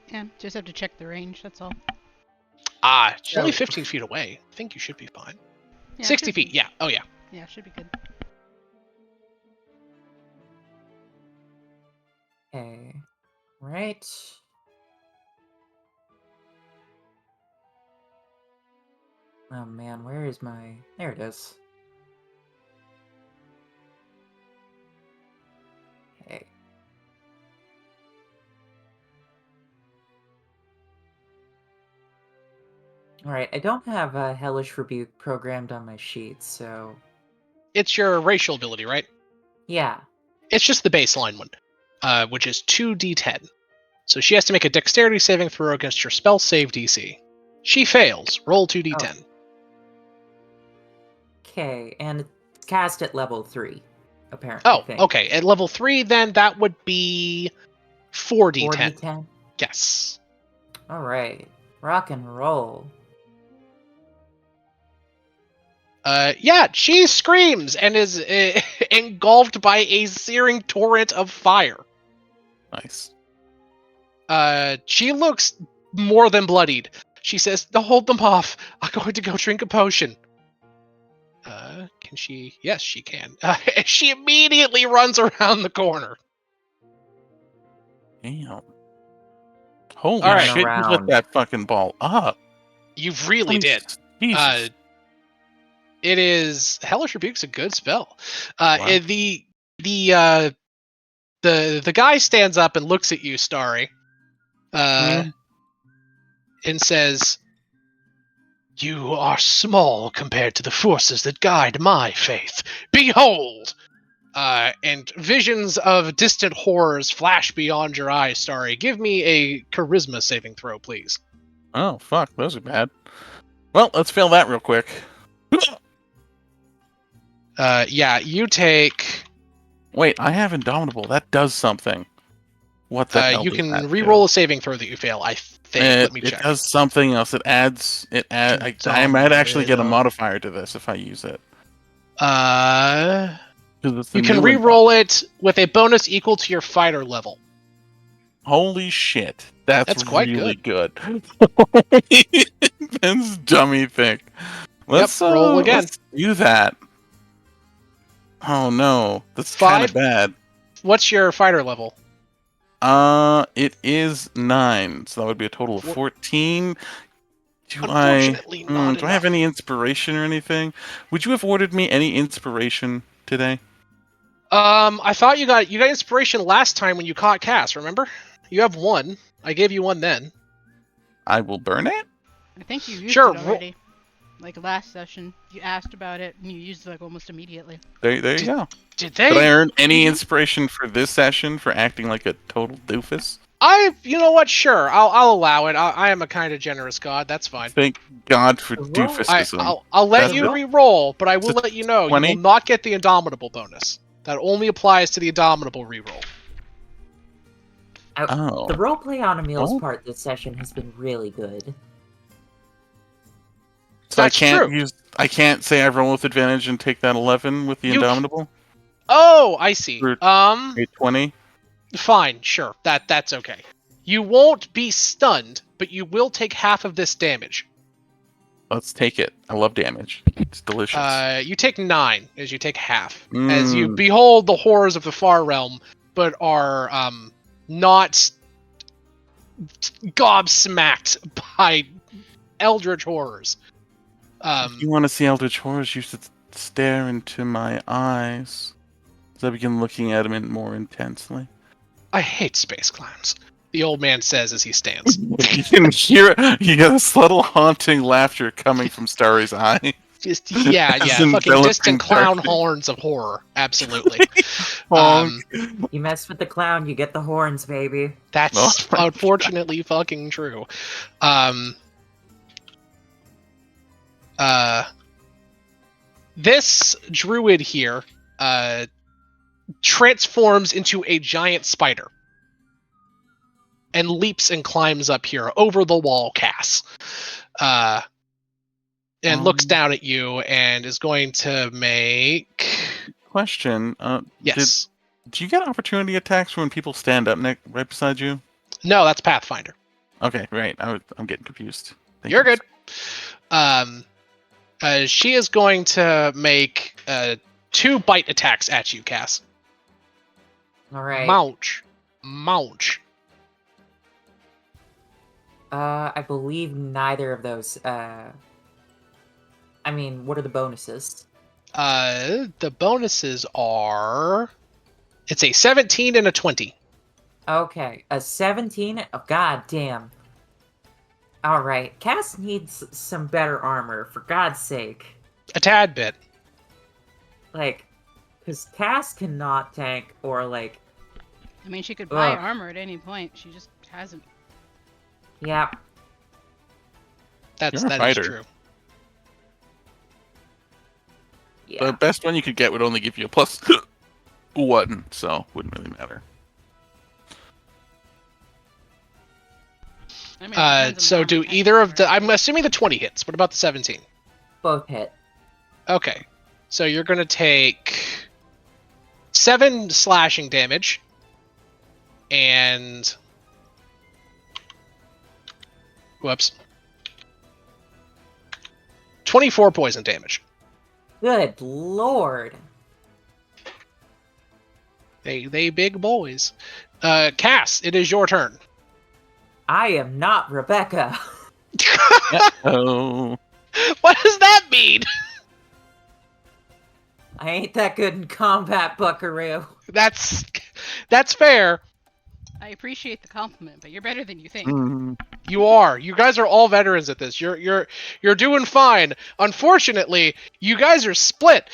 Yeah, just have to check the range, that's all. It's only 15 feet away. I think you should be fine. Yeah, 60 feet, yeah. Oh, yeah. Yeah, should be good. Okay. Right. Oh man, where is my... There it is. Okay. Alright, I don't have a Hellish Rebuke programmed on my sheet, so... It's your racial ability, right? Yeah. It's just the baseline one, which is 2d10. So she has to make a dexterity saving throw against your spell save DC. She fails. Roll 2d10. Okay, and it's cast at level 3, apparently. Oh, okay. At level 3, then that would be 4d10. 4d10? Yes. Alright. Rock and roll. Yeah, she screams and is engulfed by a searing torrent of fire. Nice. She looks more than bloodied. She says, hold them off. I'm going to go drink a potion. Can she? Yes, she can. She immediately runs around the corner. Damn. Holy All right. shit, you lit that fucking ball up. You really did. Jesus. It is... Hellish Rebuke's a good spell. Wow. The guy stands up and looks at you, Starry, and says, you are small compared to the forces that guide my faith. Behold! And visions of distant horrors flash beyond your eyes, Starry. Give me a charisma saving throw, please. Oh, fuck. Those are bad. Well, let's fail that real quick. Yeah, you take... Wait, I have Indomitable. That does something. What the hell you does can that re-roll do? a saving throw that you fail, I think. Let me check. It does something else. I might actually get a modifier to this if I use it. You can re-roll it with a bonus equal to your fighter level. Holy shit. That's quite really good. That's dummy thick. roll again. Let's do that. Oh no, that's 5. kind of bad. What's your fighter level? It is 9, so that would be a total of 14. Unfortunately, not Do I have enough. any inspiration or anything? Would you have ordered me any inspiration today? I thought you got inspiration last time when you caught Cass. Remember? You have 1. I gave you 1 then. I will burn it. I think you used Sure, it already. Like last session, you asked about it and you used it like almost immediately. There you go. Did they? Did I earn any inspiration for this session for acting like a total doofus? You know what? Sure, I'll allow it. I am a kind of generous god. That's fine. Thank God for The roll- doofusism. I'll let That's you it. re-roll, but I will So let you know 20? you will not get the Indomitable bonus. That only applies to the Indomitable re-roll. Oh. The roleplay on Emil's Oh. part this session has been really good. So That's true. I can't say I roll with advantage and take that 11 with the You Indomitable? Oh, I see. Or- A 20? Fine, sure. That's okay. You won't be stunned, but you will take half of this damage. Let's take it. I love damage. It's delicious. You take 9 as you take half, as you Mm. behold the horrors of the far realm, but are not gobsmacked by eldritch horrors. If you want to see Eldritch Horrors, you should stare into my eyes. As I begin looking at him more intensely. I hate space clowns, the old man says as he stands. You can hear you got this little haunting laughter coming from Starry's eye. Just yeah, As fucking enveloping distant clown darkness. horns of horror. Absolutely. Honk. You mess with the clown, you get the horns, baby. That's Oh my unfortunately fucking true. This druid here transforms into a giant spider and leaps and climbs up here over the wall, Cass. And looks down at you and is going to make... Question. Yes. Do you get opportunity attacks when people stand up right beside you? No, that's Pathfinder. Okay, right. I'm getting confused. Thank You're you. good. She is going to make 2 bite attacks at you, Cass. Alright. Mouch. I believe neither of those. I mean, what are the bonuses? The bonuses are... It's a 17 and a 20. Okay, a 17? Oh, god damn. Alright, Cass needs some better armor, for God's sake. A tad bit. Like, because Cass cannot tank or, like... I mean, she could buy Ugh. armor at any point. She just hasn't. Yeah. That You're a is fighter. true. Yeah. The best one you could get would only give you a plus 1, so wouldn't really matter. I mean, it depends on So the armor do type either of her. the... I'm assuming the 20 hits. What about the 17? Both hit. Okay. So you're going to take 7 slashing damage and... Whoops. 24 poison damage. Good lord. They big boys. Cass, it is your turn. I am not Rebecca. Oh. What does that mean? I ain't that good in combat, buckaroo. That's fair. I appreciate the compliment, but you're better than you think. Mm. You are. You guys are all veterans at this. You're doing fine. Unfortunately, you guys are split.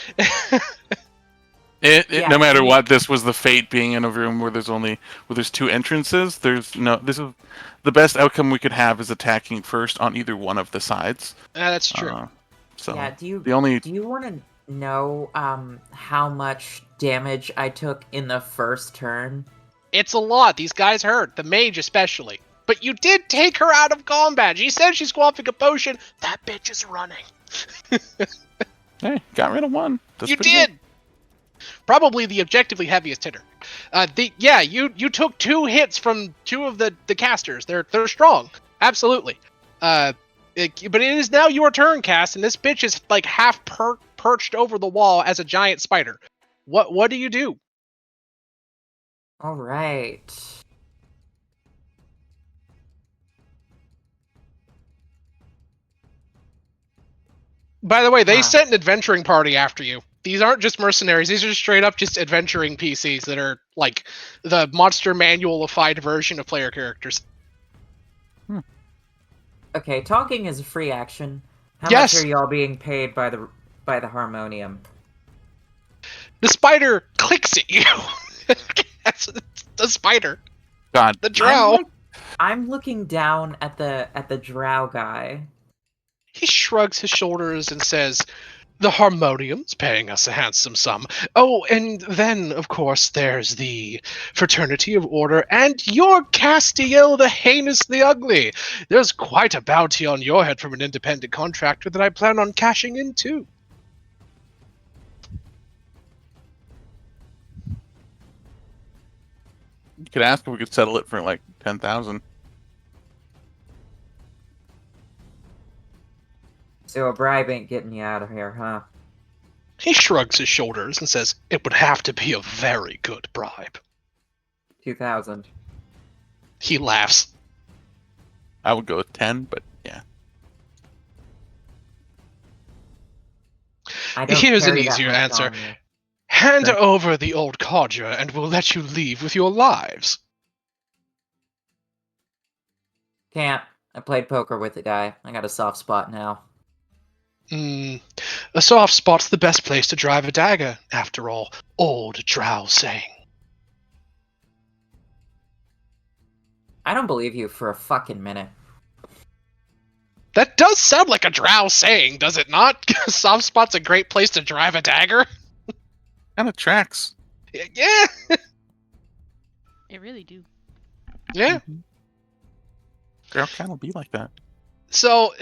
Yeah, No matter you- what, this was the fate being in a room where there's 2 entrances. This is the best outcome we could have is attacking first on either one of the sides. That's true. So Yeah, do you want to know how much damage I took in the first turn? It's a lot. These guys hurt. The mage especially. But you did take her out of combat. She said she's quaffing a potion. That bitch is running. Hey, got rid of 1. That's You pretty did. good. Probably the objectively heaviest hitter. You took 2 hits from 2 of the casters. They're strong. Absolutely. But it is now your turn, Cass, and this bitch is like half perched over the wall as a giant spider. What do you do? All right. By the way, they Huh. sent an adventuring party after you. These aren't just mercenaries. These are straight up just adventuring PCs that are like the monster manual-ified version of player characters. Okay, talking is a free action. How Yes. much are y'all being paid by the harmonium? The spider clicks at you. That's the spider. God, The drow. I'm looking down at the drow guy. He shrugs his shoulders and says, "The harmonium's paying us a handsome sum. Oh, and then, of course, there's the Fraternity of Order and your Castiel the Heinous the Ugly. There's quite a bounty on your head from an independent contractor that I plan on cashing in too." you could ask if we could settle it for like 10,000. So a bribe ain't getting you out of here, huh? He shrugs his shoulders and says, "It would have to be a very good bribe." 2,000. He laughs. I would go with 10, but yeah. I don't Here's an carry that easier much answer. on me. Hand Right. over the old codger and we'll let you leave with your lives. Can't. I played poker with the guy. I got a soft spot now. A soft spot's the best place to drive a dagger, after all. Old drow saying. I don't believe you for a fucking minute. That does sound like a drow saying, does it not? Soft spot's a great place to drive a dagger? Kind of tracks. Yeah. They really do. Yeah. Girl kind of be like that. So,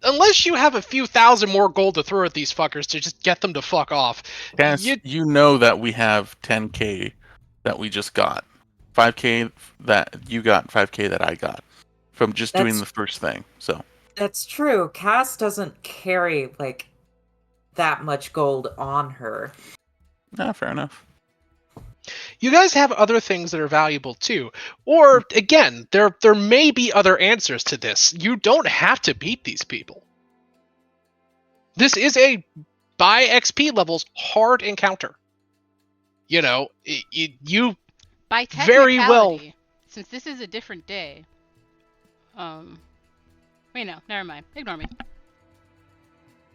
unless you have a few thousand more gold to throw at these fuckers to just get them to fuck off, Cass, you know that we have 10k that we just got. 5k that you got, 5k that I got. From just doing That's- the first thing, so. That's true. Cass doesn't carry, like, that much gold on her. Nah, fair enough. you guys have other things that are valuable too. Or, again, there may be other answers to this. You don't have to beat these people. This is a, by XP levels, hard encounter. You know, you By Very well. technicality, since this is a different day. Wait, no, never mind. Ignore me.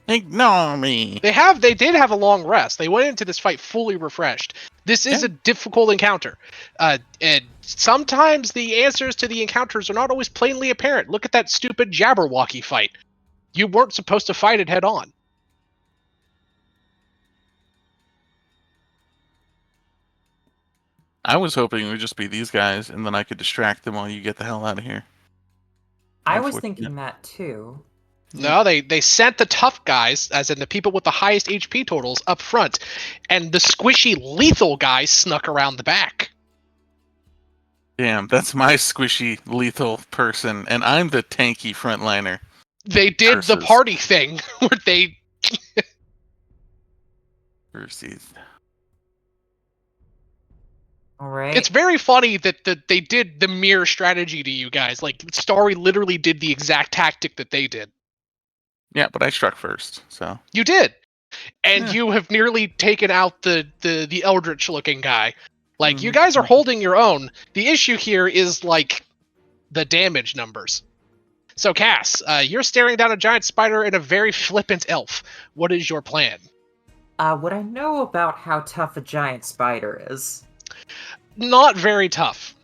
Ignore me. They did have a long rest. They went into this fight fully refreshed. This is Yeah. a difficult encounter. And sometimes the answers to the encounters are not always plainly apparent. Look at that stupid Jabberwocky fight. You weren't supposed to fight it head on. I was hoping it would just be these guys, and then I could distract them while you get the hell out of here. I was Unfortunate. thinking that too. No, they sent the tough guys, as in the people with the highest HP totals, up front, and the squishy lethal guys snuck around the back. Damn, that's my squishy lethal person, and I'm the tanky frontliner. They did the Curses. party thing where they Versus. All right. It's very funny that they did the mirror strategy to you guys. Like, Starry literally did the exact tactic that they did. Yeah, but I struck first, so. You did. And Yeah. you have nearly taken out the Eldritch looking guy. Like, you Mhm. guys are holding your own. The issue here is, like, the damage numbers. So, Cass, you're staring down a giant spider and a very flippant elf. What is your plan? What I know about how tough a giant spider is? Not very tough.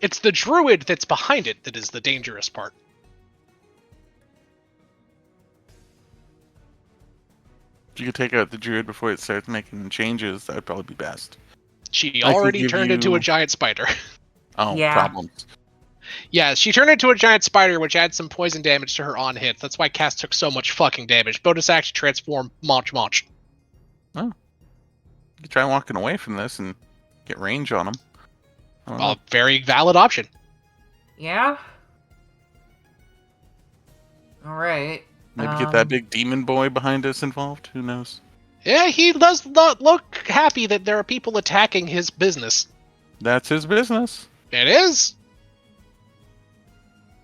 It's the druid that's behind it that is the dangerous part. If you could take out the druid before it starts making changes, that would probably be best. She I can already give turned into a you- giant spider. Oh, Yeah. problems. Yeah, she turned into a giant spider, which adds some poison damage to her on hits. That's why Cass took so much fucking damage. Bonus action transform, Mach. You could try walking away from this and get range on them. A very valid option. Yeah? All right. Maybe get that big demon boy behind us involved. Who knows? Yeah, he does not look happy that there are people attacking his business. That's his business. It is.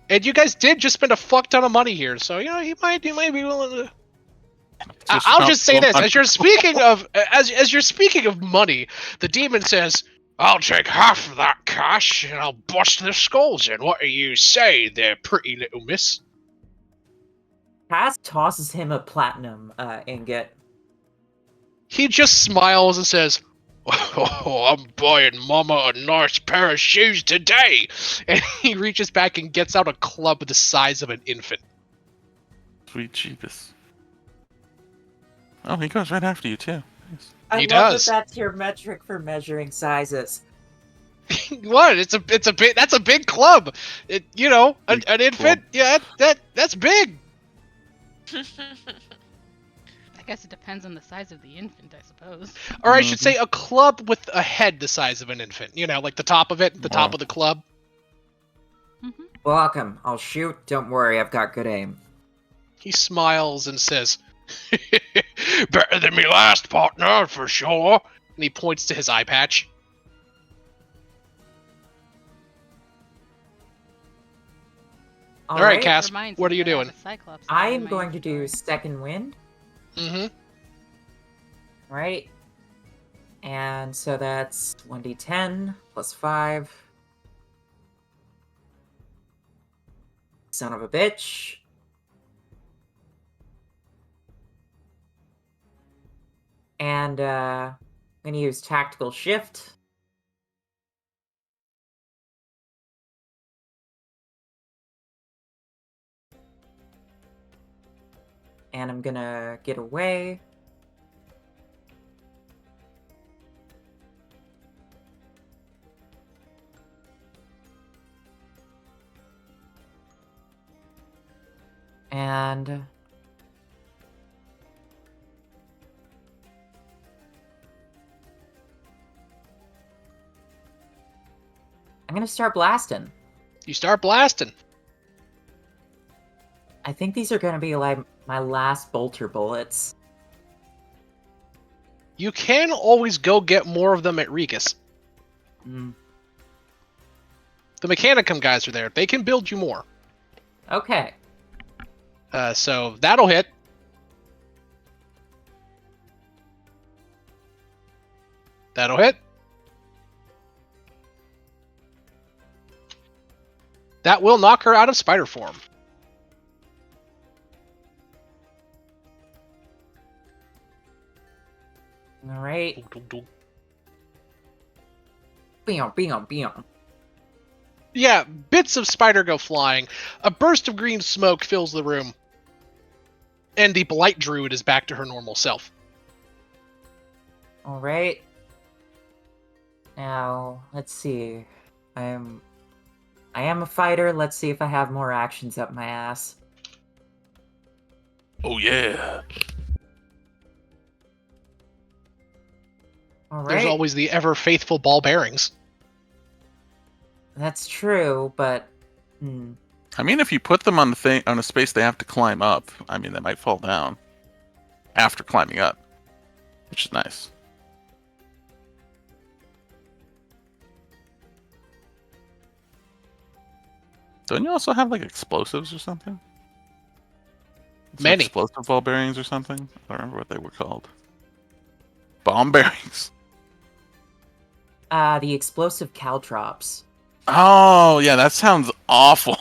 And you guys did just spend a fuck ton of money here, so he might be willing to. I'll not just say this: fun. as you're speaking of money, the demon says, "I'll take half of that cash and I'll bust their skulls in. What do you say, there, pretty little miss?" Cass tosses him a platinum ingot. He just smiles and says, "Oh, I'm buying Mama a nice pair of shoes today." And he reaches back and gets out a club the size of an infant. Sweet Jeebus. Oh, he goes right after you too. Nice. I He love does. that that's your metric for measuring sizes. What? It's a big. That's a big club. An Big infant. club. Yeah, that's big. I guess it depends on the size of the infant, I suppose. Or I should say a club with a head the size of an infant. Like the top of it, the top Wow. of the club. Mm-hmm. Welcome. I'll shoot. Don't worry, I've got good aim. He smiles and says, Better than me last partner, for sure. and he points to his eye patch. All right, Cass, Reminds what are me you that I have doing? a Cyclops I eye in am my going to do inventory. second wind, Mm-hmm. right? And so that's 1d10 plus 5. Son of a bitch. And I'm going to use tactical shift. And I'm going to get away. And I'm going to start blasting. You start blasting. I think these are going to be like my last bolter bullets. You can always go get more of them at Regus. Mm. The Mechanicum guys are there. They can build you more. Okay. So that'll hit. That'll hit. That will knock her out of spider form. All right. Beom. Yeah, bits of spider go flying. A burst of green smoke fills the room. And the Blight Druid is back to her normal self. All right. Now, let's see. I am a fighter. Let's see if I have more actions up my ass. Oh yeah. All There's right. always the ever faithful ball bearings. That's true, but I mean, if you put them on a space they have to climb up, I mean, they might fall down after climbing up, which is nice. Don't you also have like explosives or something? Some Many. explosive ball bearings or something. I don't remember what they were called. Bomb bearings. the explosive caltrops. Oh yeah, that sounds awful.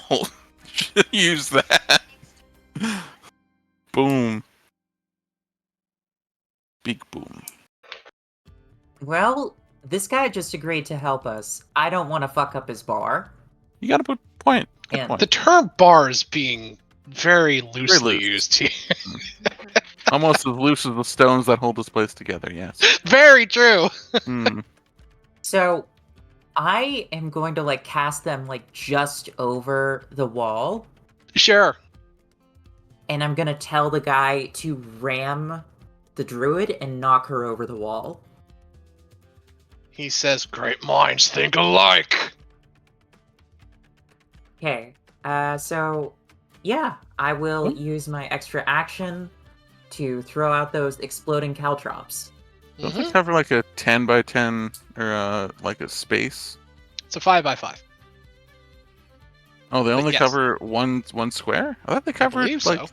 Should use that. Boom. Big boom. Well, this guy just agreed to help us. I don't want to fuck up his bar. You got a good point. Good And point. The term bar is being very loosely loose. used here. Almost as loose as the stones that hold this place together. Yes. Very true. Hmm. So, I am going to cast them just over the wall, Sure. and I'm gonna tell the guy to ram the druid and knock her over the wall. He says, "Great minds think alike." Okay, so Yeah, I will Hmm? use my extra action to throw out those exploding caltrops. Don't they Mhm. cover like a 10 by 10 or like a space? It's a 5x5. Oh, they But only yes. cover one square? I thought they I covered believe like so.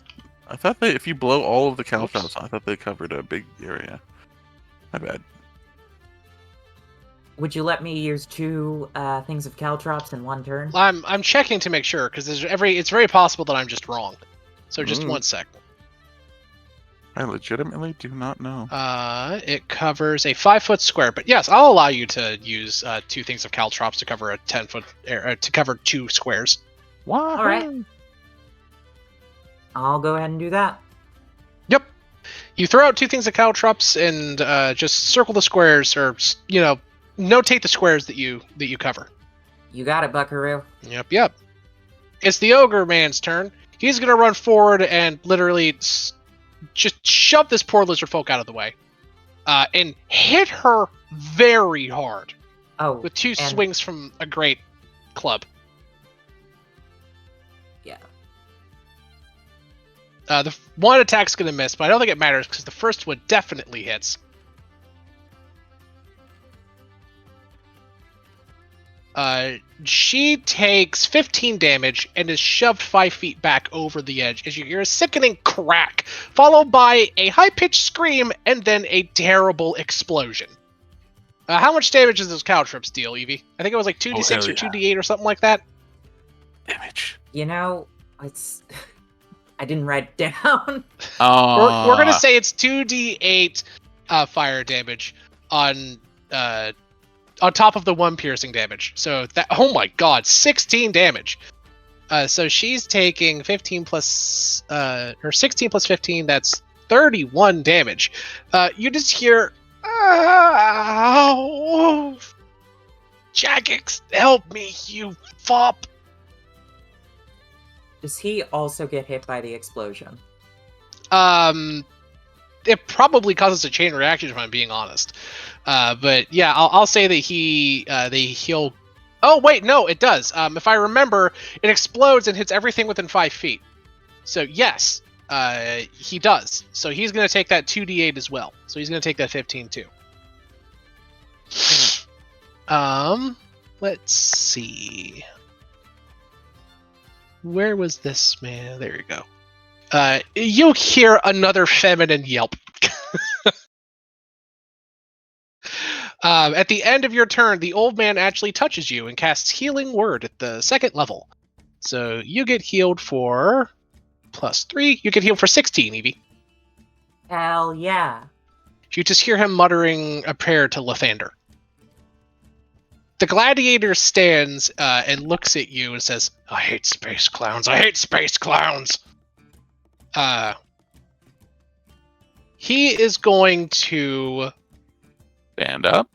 I thought that if you blow all of the Oops. caltrops, I thought they covered a big area. My bad. Would you let me use 2 things of caltrops in 1 turn? I'm checking to make sure because it's very possible that I'm just wrong. So just Ooh. 1 sec. I legitimately do not know. It covers a 5-foot square, but yes, I'll allow you to use 2 things of caltrops to cover a 10-foot to cover 2 squares. Why? Alright. I'll go ahead and do that. Yep. You throw out 2 things of caltrops and just circle the squares, or notate the squares that you cover. You got it, Buckaroo. Yep. It's the ogre man's turn. He's gonna run forward and literally just shove this poor lizard folk out of the way, and hit her very hard Oh, with 2 and swings from a great club. yeah. The one attack's gonna miss, but I don't think it matters because the first one definitely hits. She takes 15 damage and is shoved 5 feet back over the edge as you hear a sickening crack, followed by a high-pitched scream and then a terrible explosion. How much damage does those caltrops deal, Evie? I think it was like 2d6 hell or yeah. 2d8 or something like that. Damage. You know, it's... I didn't write it down. We're gonna say it's 2d8 fire damage on top of the 1 piercing damage. So that, oh my god, 16 damage. So she's taking 15 plus or 16 plus 15. That's 31 damage. You just hear, "Ow! Jagex, help me, you fop!" Does he also get hit by the explosion? It probably causes a chain reaction if I'm being honest. But yeah, I'll say that he'll. Oh wait, no, it does. If I remember, it explodes and hits everything within 5 feet. So yes, he does. So he's gonna take that 2d8 as well. So he's gonna take that 15 too. Let's see. Where was this man? There you go. You hear another feminine yelp. At the end of your turn, the old man actually touches you and casts Healing Word at the 2nd level. So you get healed for +3. You get healed for 16, Evie. Hell yeah. You just hear him muttering a prayer to Lathander. The gladiator stands and looks at you and says, "I hate space clowns. I hate space clowns." He is going to... Stand up.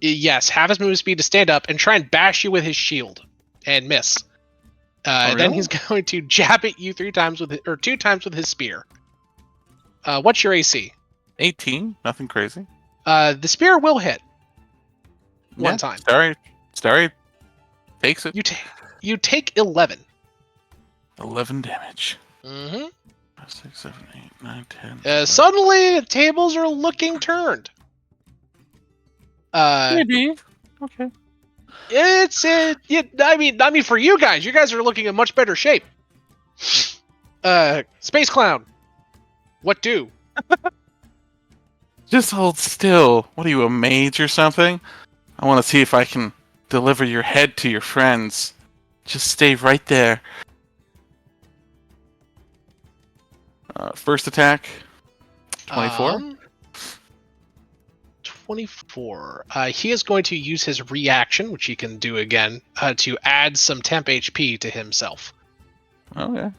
Yes, have his move speed to stand up and try and bash you with his shield and miss. Then really? he's going to jab at you 2 times with his spear. What's your AC? 18. Nothing crazy. The spear will hit. One Yeah, time. Starry takes it. You take 11. 11 damage. Mm-hmm. 5, 6, 7, 8, 9, 10. Suddenly, tables are looking turned. Maybe. Okay. I mean, for you guys are looking in much better shape. Space Clown, what do? Just hold still. What are you, a mage or something? I want to see if I can deliver your head to your friends. Just stay right there. First attack. 24. 24. He is going to use his reaction, which he can do again, to add some temp HP to himself. Okay.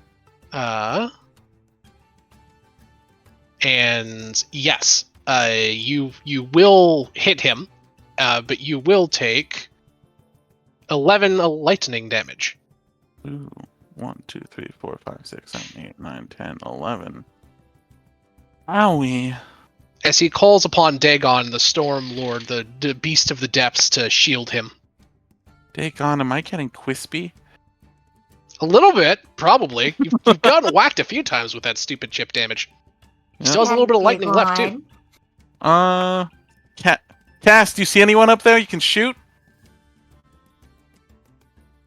And yes, you will hit him, but you will take 11 lightning damage. Ooh. 1, 2, 3, 4, 5, 6, 7, 8, 9, 10, 11. Owie. As he calls upon Dagon, the Storm Lord, the beast of the depths, to shield him. Dagon, am I getting quispy? A little bit, probably. You've gotten whacked a few times with that stupid chip damage. Yep. Still has a little bit of lightning left too. Cass, do you see anyone up there you can shoot?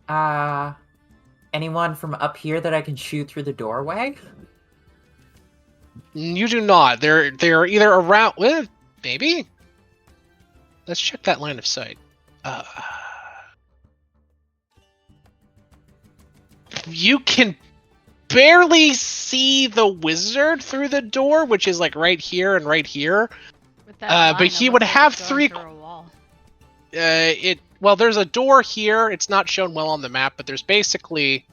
Anyone from up here that I can shoot through the doorway? You do not. They're either around. Well, maybe. Let's check that line of sight. You can barely see the wizard through the door, which is like right here and right here. With that line, but it he looks would like have it's going three. through a wall. Well, there's a door here. It's not shown well on the map, but there's basically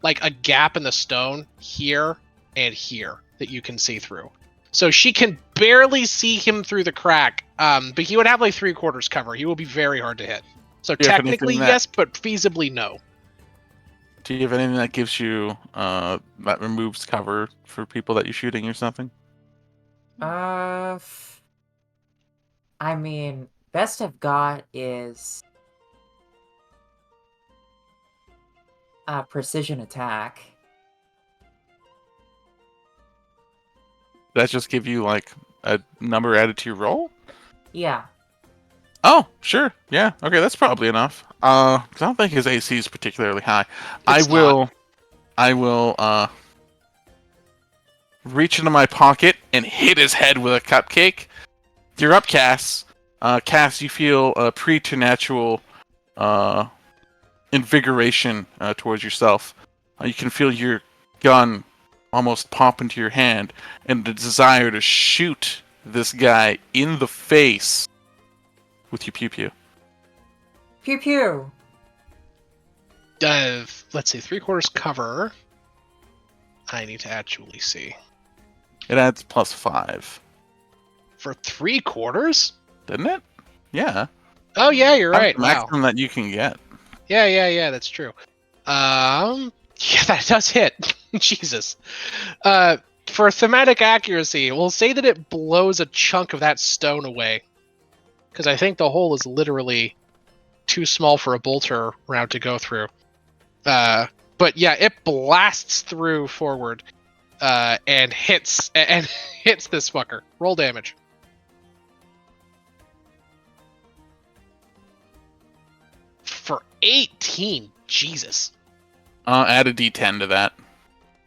like a gap in the stone here and here that you can see through. So she can barely see him through the crack. But he would have like 3/4 cover. He will be very hard to hit. So Do you have technically anything yes, but feasibly no. Do you have anything that gives you that removes cover for people that you're shooting or something? I mean, best I've got is precision attack. Does that just give you like a number added to your roll? Yeah. Oh, sure. Yeah. Okay, that's probably enough. 'Cause I don't think his AC is particularly high. I will reach into my pocket and hit his head with a cupcake. You're up, Cass. Cass, you feel a preternatural invigoration towards yourself. You can feel your gun almost pop into your hand, and the desire to shoot this guy in the face with your pew pew. Pew pew. Let's see, 3/4 cover. I need to actually see. It adds +5. For 3/4? Didn't it? Yeah. Oh yeah, you're That's right. the Wow. maximum that you can get. Yeah, that's true. Yeah, that does hit. Jesus. For thematic accuracy, we'll say that it blows a chunk of that stone away. Because I think the hole is literally too small for a bolter round to go through. But yeah, it blasts through forward, and hits this fucker. Roll damage. For 18, Jesus. Add a D10 to that,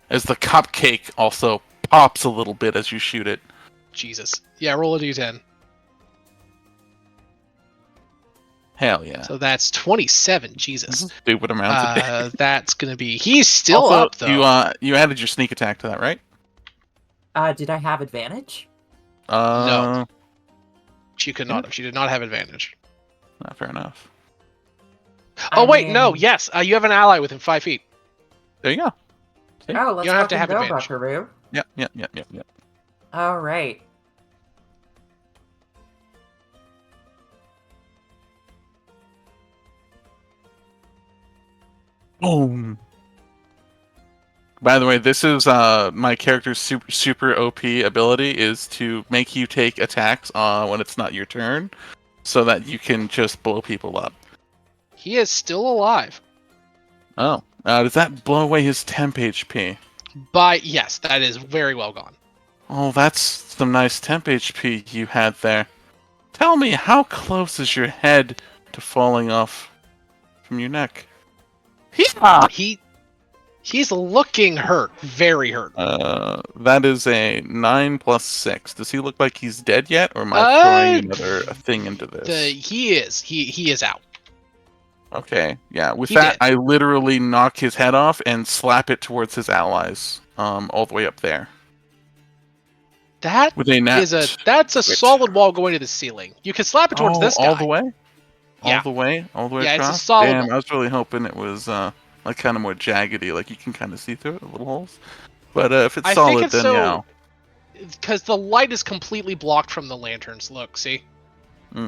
as the cupcake also pops a little bit as you shoot it. Jesus. Yeah, roll a d10. Hell yeah! So that's 27. This Jesus. is stupid amounts of damage. That's gonna be. He's still Also, up though. You added your sneak attack to that, right? Did I have advantage? No. She could not have. She did not have advantage. Not fair enough. Oh I wait, no. mean- Yes, you have an ally within 5 feet. There you go. Oh, let's You don't have to fucking have go, advantage. Buckaroo. Yep. All right. Boom. By the way, this is my character's super OP ability is to make you take attacks when it's not your turn, so that you can just blow people up. He is still alive. Oh, does that blow away his temp HP? Yes, that is very well gone. Oh, that's some nice temp HP you had there. Tell me, how close is your head to falling off from your neck? He's looking hurt, very hurt. That is a 9 + 6. Does he look like he's dead yet, or am I throwing another thing into this? He is out. Okay, yeah. With He that, did. I literally knock his head off and slap it towards his allies, all the way up there. That With a net. that's a switch. solid wall going to the ceiling. You can slap it towards this guy. all the way. Yeah. All the way Yeah, it's a across. solid Damn, wall. I was really hoping it was like kind of more jaggedy, like you can kind of see through it, the little holes. But if it's I think solid, it's then so- yeah. Because the light is completely blocked from the lanterns. Look, see. Fair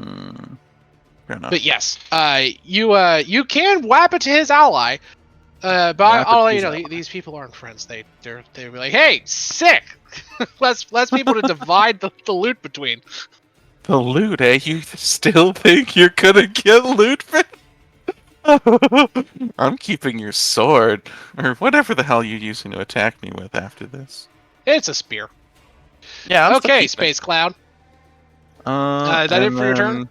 enough. But yes, you can whap it to his ally. But Whap it I'll to let you his know ally. these people aren't friends. They'll be like, hey, sick. less people to divide the loot between. The loot, eh? You still think you're gonna get loot for I'm keeping your sword, or whatever the hell you're using to attack me with after this. It's a spear. Yeah, I'm still Okay, keeping. Space Cloud. Is that and it for your turn?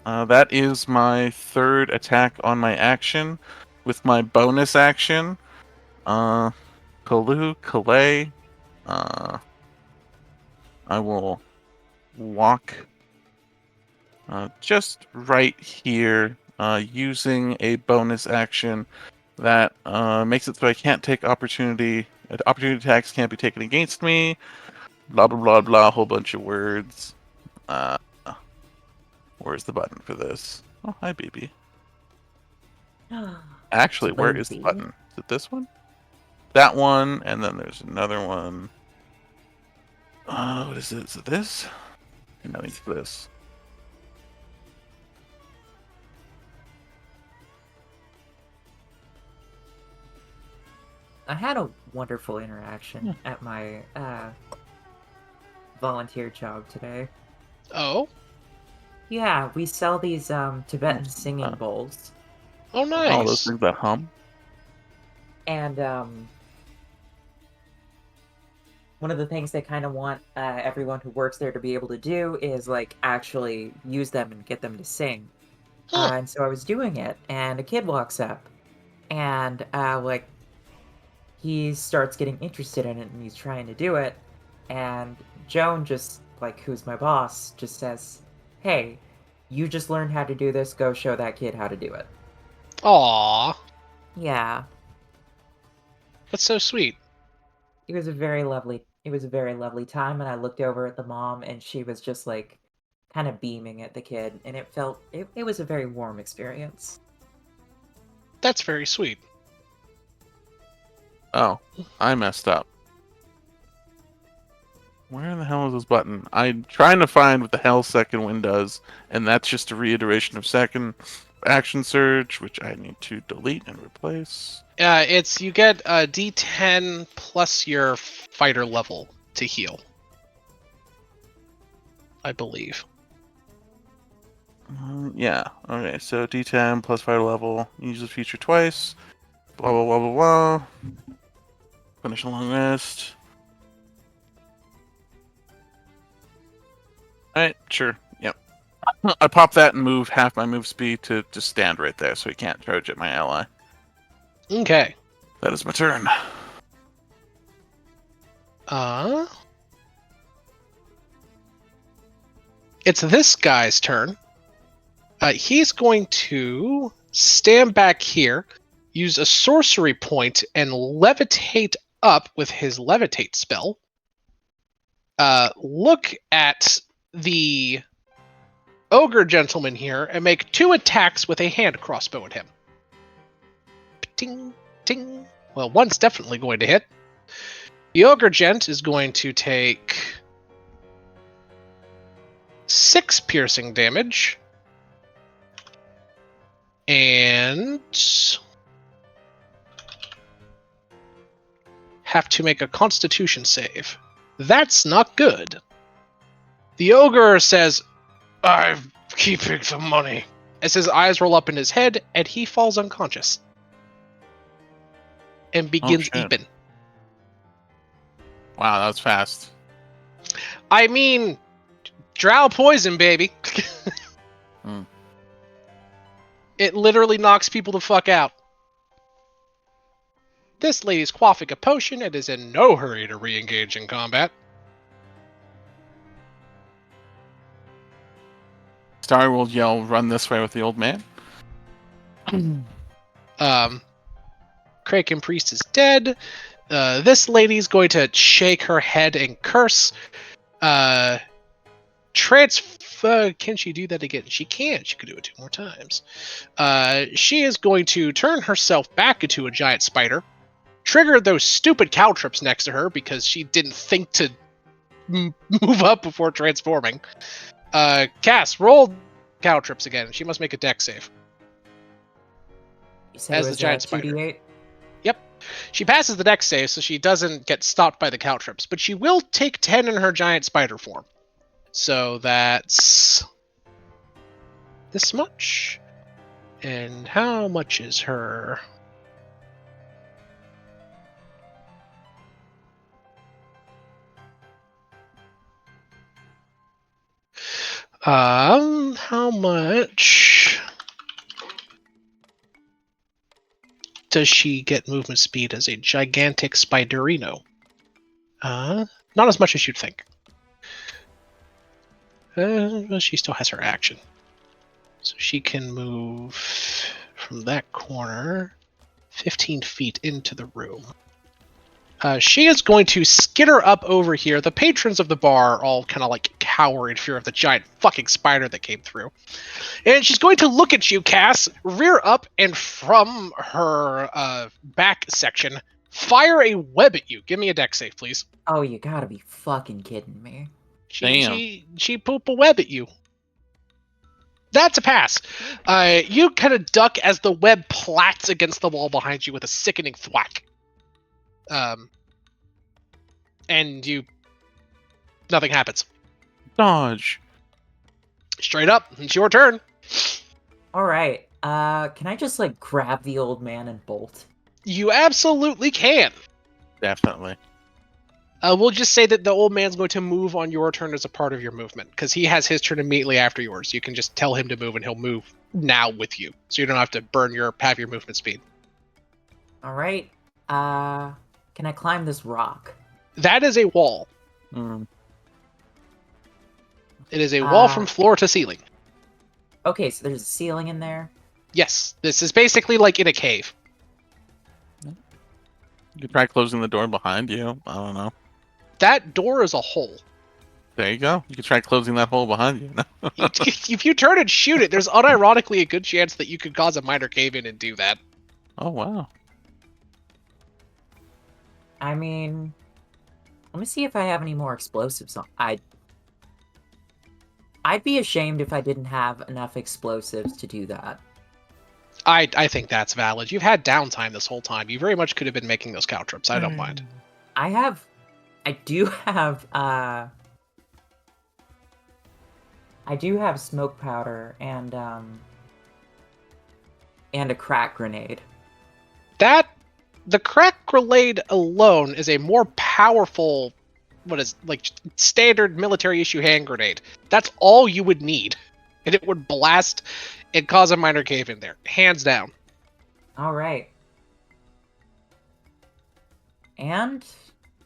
That is my third attack on my action. With my bonus action, Calais, I will walk just right here, using a bonus action that makes it so I can't take opportunity. Opportunity attacks can't be taken against me. Blah blah blah blah. A whole bunch of words. Uh, where's the button for this? Oh, hi, BB. Actually, where is the Baby. button? Is it this one? That one, and then there's another one. What is it? Is it this? And I think it's this. I had a wonderful interaction at my volunteer job today. Oh. Yeah, we sell these Tibetan singing bowls. Oh, nice. All those things that hum. And one of the things they kind of want everyone who works there to be able to do is like actually use them and get them to sing. Huh. And so I was doing it, and a kid walks up, and like he starts getting interested in it, and he's trying to do it, and Joan just like, who's my boss, just says, "Hey, you just learned how to do this. Go show that kid how to do it." Aw. Yeah. That's so sweet. It was a very lovely time, and I looked over at the mom, and she was just like kind of beaming at the kid, and it was a very warm experience. That's very sweet. Oh, I messed up. Where the hell is this button? I'm trying to find what the hell second wind does, and that's just a reiteration of second action surge, which I need to delete and replace. It's you get a D10 plus your fighter level to heal. I believe. Yeah. Okay, so D10 plus fighter level. Use the feature twice. Blah blah blah blah blah. Finish a long rest. Alright, sure. Yep. I pop that and move half my move speed to stand right there so he can't charge at my ally. Okay. That is my turn. It's this guy's turn. He's going to stand back here, use a sorcery point, and levitate up with his levitate spell. Look at the ogre gentleman here and make 2 attacks with a hand crossbow at him. Ting, ting. Well, one's definitely going to hit. The ogre gent is going to take 6 piercing damage. And have to make a constitution save. That's not good. The ogre says, "I'm keeping the money," as his eyes roll up in his head and he falls unconscious. And begins shit. eeping. Wow, that was fast. I mean, drow poison, baby. It literally knocks people the fuck out. This lady's quaffing a potion and is in no hurry to re-engage in combat. Starry will yell, "Run this way" with the old man. Kraken Priest is dead. This lady's going to shake her head and curse. Can she do that again? She can. She could do it 2 more times. She is going to turn herself back into a giant spider, trigger those stupid caltrops next to her because she didn't think to move up before transforming. Cass, roll caltrops again. She must make a dex save. You said As it the was giant spider. 2d8? Yep. She passes the dex save, so she doesn't get stopped by the caltrops, but she will take 10 in her giant spider form. So that's this much. And how much is her? How much does she get movement speed as a gigantic spiderino? Not as much as you'd think. Well, she still has her action. So she can move from that corner 15 feet into the room. She is going to skitter up over here. The patrons of the bar all kind of like cower in fear of the giant fucking spider that came through. And she's going to look at you, Cass, rear up, and from her back section, fire a web at you. Give me a dex save, please. Oh, you gotta be fucking kidding me. She poop a web at you. That's a pass. You kind of duck as the web plats against the wall behind you with a sickening thwack. And nothing happens. Dodge. Straight up, it's your turn. Alright, can I just, like, grab the old man and bolt? You absolutely can. Definitely. We'll just say that the old man's going to move on your turn as a part of your movement, because he has his turn immediately after yours. You can just tell him to move, and he'll move now with you, so you don't have to have your movement speed. Alright, can I climb this rock? That is a wall. It is a wall from floor to ceiling. Okay, so there's a ceiling in there? Yes, this is basically like in a cave. You could try closing the door behind you. I don't know. That door is a hole. There you go. You could try closing that hole behind you. If you turn and shoot it, there's unironically a good chance that you could cause a minor cave-in and do that. Oh, wow. I mean, let me see if I have any more explosives on. I'd be ashamed if I didn't have enough explosives to do that. I think that's valid. You've had downtime this whole time. You very much could have been making those cow trips. I don't mind. I do have smoke powder and a crack grenade. The crack grenade alone is a more powerful, standard military issue hand grenade. That's all you would need, and it would blast and cause a minor cave in there, hands down. All right. And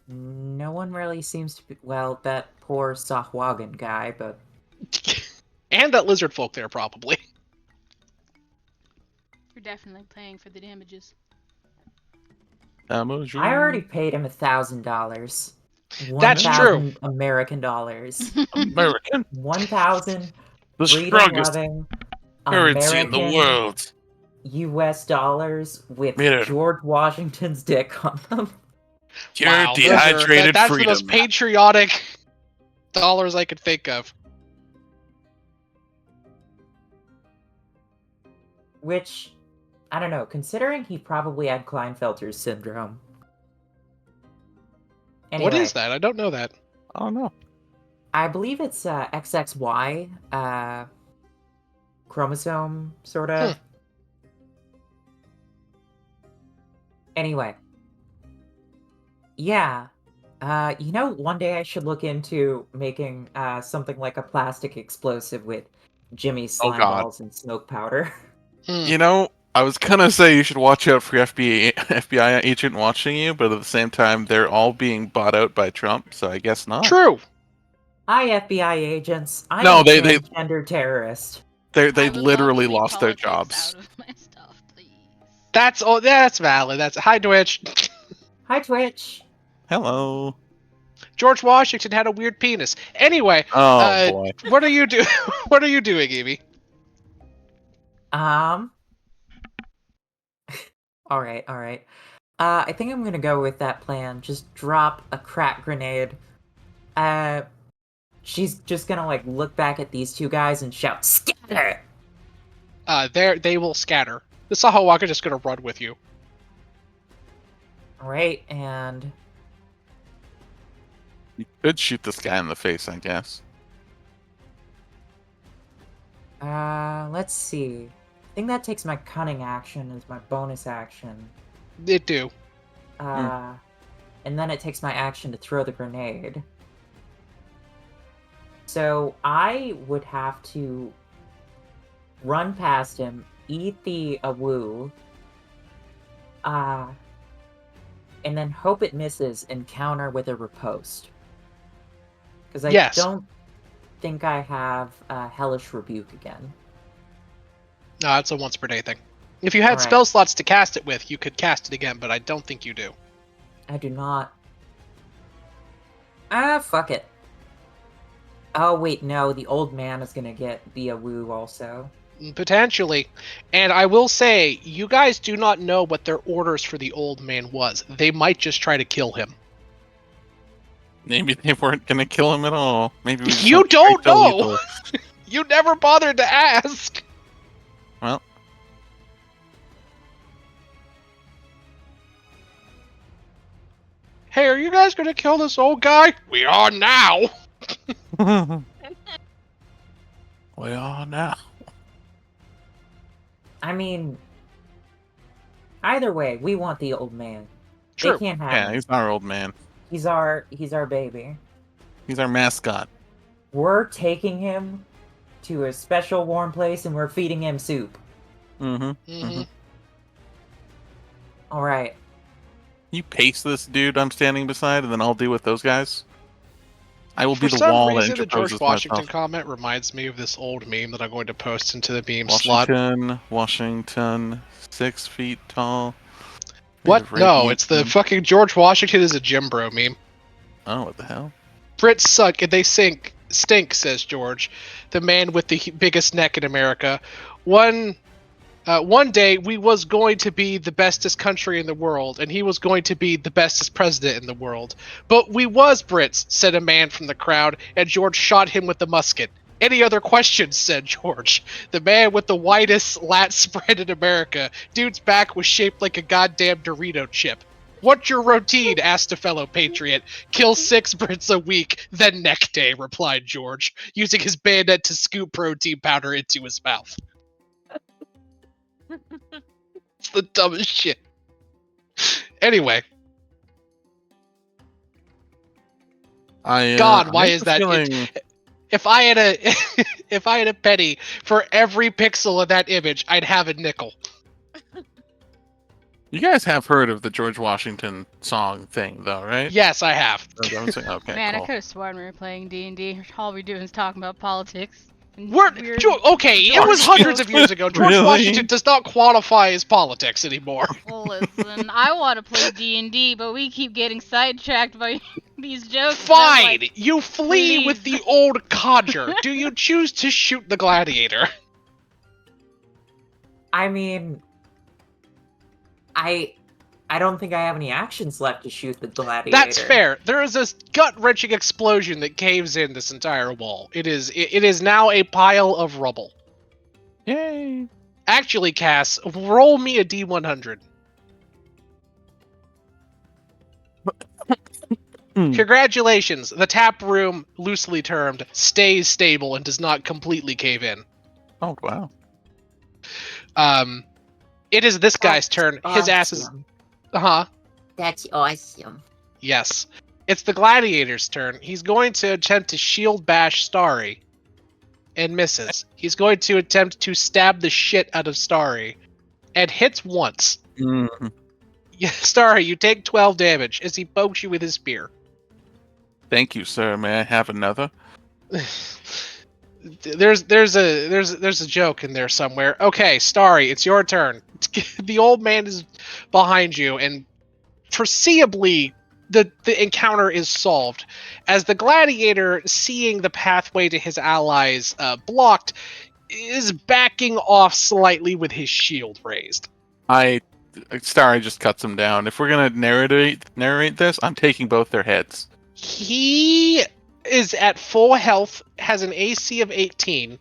no one really seems to be, well, that poor Sahwagan guy, but... And that lizard folk there, probably. You're definitely paying for the damages. I already paid him $1,000. That's true. American dollars. American? 1,000 The strongest freedom-loving currency in the American world. US dollars with Mirror. George Washington's dick on them. Pure Wow, dehydrated that's freedom. the most patriotic dollars I could think of. Which, I don't know, considering he probably had Klinefelter's syndrome. Anyway, What is that? I don't know that. I don't know. I believe it's XXY chromosome, sort of. Anyway. Yeah. One day I should look into making something like a plastic explosive with Jimmy's slime balls and smoke powder. You know, I was gonna say you should watch out for FBI agent watching you, but at the same time, they're all being bought out by Trump, so I guess not. True. Hi, FBI agents. I'm No, a they transgender terrorist. They I would literally love to leave lost their politics jobs. out of my stuff, please. That's valid. Hi, Twitch. Hi, Twitch. Hello. George Washington had a weird penis. Anyway, Oh boy. what are you doing? What are you doing, Evie? All right. I think I'm gonna go with that plan. Just drop a crack grenade. She's just gonna look back at these two guys and shout, "Scatter!" They will scatter. The Sahawaka just gonna run with you. All right, and You could shoot this guy in the face, I guess. let's see. think that takes my cunning action as my bonus action. It do. And then it takes my action to throw the grenade. So I would have to run past him, eat the awoo, and then hope it misses and counter with a riposte. Because I don't think I have Hellish Rebuke again. No, it's a once per day thing. If you had Alright. spell slots to cast it with, you could cast it again, but I don't think you do. I do not. Fuck it. Oh, wait, no, the old man is gonna get the awoo also. Potentially. And I will say, you guys do not know what their orders for the old man was. They might just try to kill him. Maybe they weren't gonna kill him at all. Maybe we just You went don't straight to know! lethal. You never bothered to ask! Well. Hey, are you guys gonna kill this old guy? We are now! We are now. I mean, either way, we want the old man. True. They can't have Yeah, him. he's our old man. He's our baby. He's our mascot. We're taking him to a special warm place and we're feeding him soup. Alright. You pace this dude I'm standing beside, and then I'll deal with those guys. I will For be the some wall that reason, the George interposes Washington myself. comment reminds me of this old meme that I'm going to post into the meme slot. Washington, 6 feet tall. What? No, Radiant it's the sun. fucking George Washington is a Jim Bro meme. Oh, what the hell? Brits suck and they stink, says George, the man with the biggest neck in America. One day we was going to be the bestest country in the world, and he was going to be the bestest president in the world. But we was Brits, said a man from the crowd, and George shot him with the musket. Any other questions, said George. The man with the widest lat spread in America. Dude's back was shaped like a goddamn Dorito chip. What's your routine? Asked a fellow patriot. Kill 6 Brits a week, then neck day, replied George, using his bayonet to scoop protein powder into his mouth. It's the dumbest shit. Anyway. God, why is that? Feeling... If I had a penny for every pixel of that image, I'd have a nickel. You guys have heard of the George Washington song thing, though, right? Yes, I have. Okay, Man, cool. I could have sworn we were playing D&D. All we do is talking about politics. Okay, it was hundreds of years ago. George Washington does not qualify as politics anymore. Listen, I want to play D&D, but we keep getting sidetracked by these jokes. Fine, like, you flee please. with the old codger. Do you choose to shoot the gladiator? I mean, I don't think I have any actions left to shoot the gladiator. That's fair. There is a gut-wrenching explosion that caves in this entire wall. It is now a pile of rubble. Yay! Actually, Cass, roll me a D100. Congratulations. The tap room, loosely termed, stays stable and does not completely cave in. Oh, wow. It is this guy's turn. His ass is... Uh-huh. That's awesome. Yes. It's the gladiator's turn. He's going to attempt to shield bash Starry. And misses. He's going to attempt to stab the shit out of Starry. And hits once. Mm-hmm. Starry, you take 12 damage as he pokes you with his spear. Thank you, sir. May I have another? There's a joke in there somewhere. Okay, Starry, it's your turn. The old man is behind you, and foreseeably the encounter is solved. As the gladiator, seeing the pathway to his allies blocked, is backing off slightly with his shield raised. Starry just cuts him down. If we're gonna narrate this, I'm taking both their heads. He is at full health, has an AC of 18.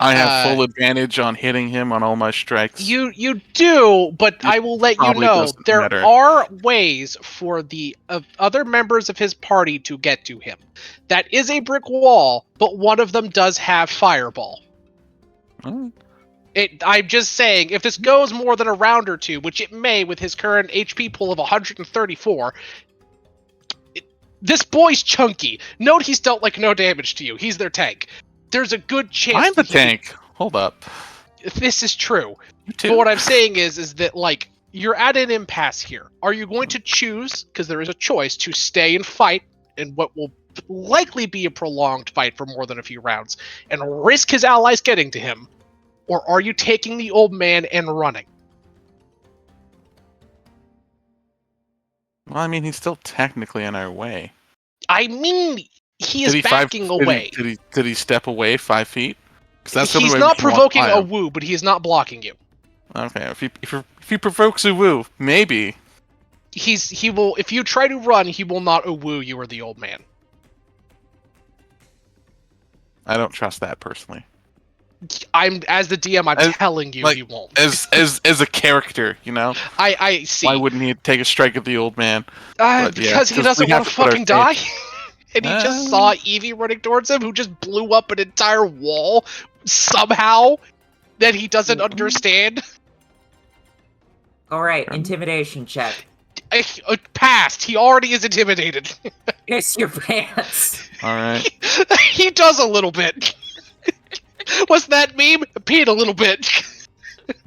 I have full advantage on hitting him on all my strikes. You do, but I will let you know there are ways for the other members of his party to get to him. That is a brick wall, but one of them does have fireball. I'm just saying, if this goes more than a round or two, which it may with his current HP pool of 134, this boy's chunky. Note he's dealt like no damage to you. He's their tank. There's a good chance I'm the that he could- tank. Hold up. This is true. You But too. what I'm saying is that, like, you're at an impasse here. Are you going to choose, because there is a choice, to stay and fight in what will likely be a prolonged fight for more than a few rounds and risk his allies getting to him? Or are you taking the old man and running? Well, I mean, he's still technically in our way. I mean, he is Did he backing away. Did he step away 5 feet? 'Cause that's the only He's way not we can walk provoking by a him. woo, but he is not blocking you. Okay, if he provokes a woo, maybe. He will, if you try to run, he will not woo you or the old man. I don't trust that personally. As the DM, I'm As- telling you like, he won't. As a character, you know. I see. Why wouldn't he take a strike at the old man? But yeah, because he 'cause doesn't we have want to to put our fucking die. And he Uh, just saw Evie running towards him, who just blew up an entire wall somehow that he doesn't understand. Alright, intimidation check. Passed. He already is intimidated. Piss your pants. All right. He does a little bit. What's that meme? Peed a little bit.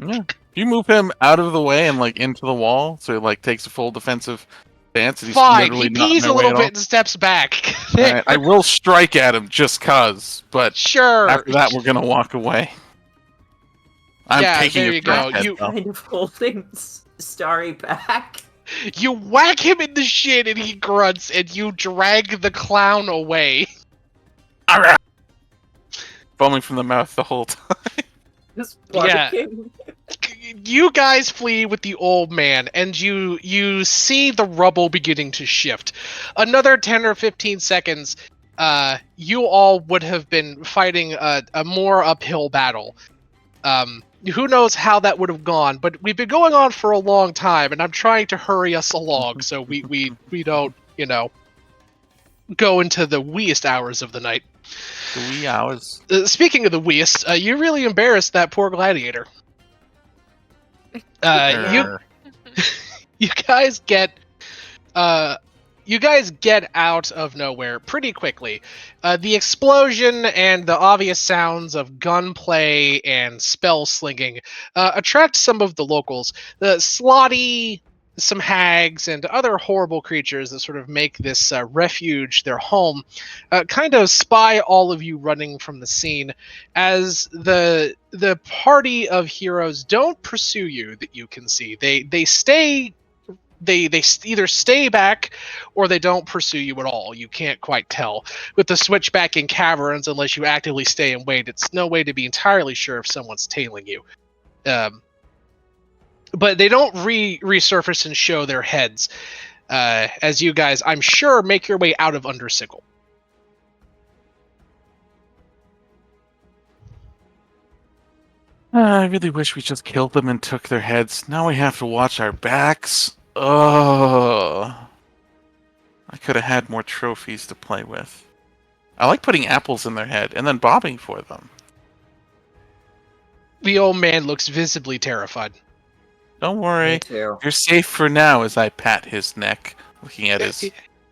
Yeah. You move him out of the way and like into the wall, so he like takes a full defensive stance. And he's Fine. literally He not in pees our a way little at all. bit and steps back. All right, I will strike at him just cause, but Sure. after that we're gonna walk away. I'm Yeah, taking there it you to his go. head, You- though. Kind of holding Starry back. You whack him in the shin and he grunts, and you drag the clown away. Foaming from the mouth the whole time. Just Yeah. barking. You guys flee with the old man, and you see the rubble beginning to shift. Another 10 or 15 seconds, you all would have been fighting a more uphill battle. Who knows how that would have gone, but we've been going on for a long time, and I'm trying to hurry us along so we don't, go into the weeest hours of the night. The wee hours. Speaking of the weeest, you really embarrassed that poor gladiator. Err. You guys get out of nowhere pretty quickly. The explosion and the obvious sounds of gunplay and spell slinging attract some of the locals. The slotty, some hags, and other horrible creatures that sort of make this refuge their home kind of spy all of you running from the scene, as the party of heroes don't pursue you that you can see. They stay. They either stay back or they don't pursue you at all. You can't quite tell. With the switchback in caverns, unless you actively stay and wait, it's no way to be entirely sure if someone's tailing you. But they don't resurface and show their heads as you guys, I'm sure, make your way out of Undersickle. I really wish we just killed them and took their heads. Now we have to watch our backs. Oh, I could have had more trophies to play with. I like putting apples in their head and then bobbing for them. The old man looks visibly terrified. Don't Me worry, too. you're safe for now. As I pat his neck, looking at his.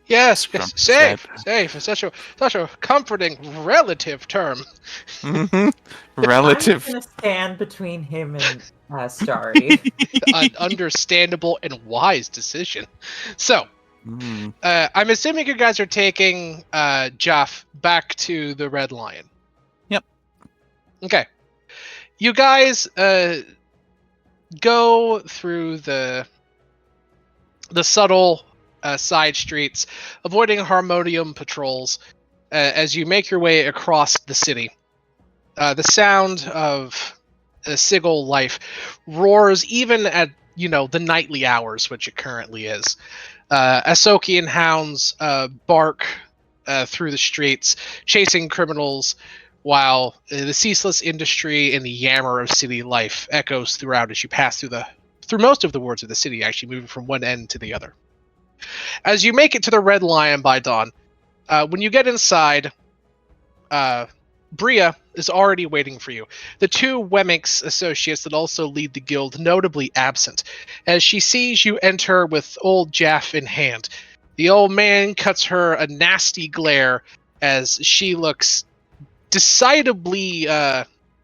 Yes, Scrump safe, said. safe. It's such a comforting relative term. Relative. I'm gonna stand between him and Starry. An understandable and wise decision. So, Mm. I'm assuming you guys are taking Jeff back to the Red Lion. Yep. Okay. You guys go through the subtle side streets, avoiding harmonium patrols as you make your way across the city. The sound of Sigil life roars even at the nightly hours, which it currently is. Asokian hounds bark through the streets, chasing criminals, while the ceaseless industry and the yammer of city life echoes throughout as you pass through most of the wards of the city, actually moving from one end to the other. As you make it to the Red Lion by dawn, when you get inside, Bria is already waiting for you. The two Wemix associates that also lead the guild notably absent, as she sees you enter with old Jaff in hand. The old man cuts her a nasty glare as she looks decidedly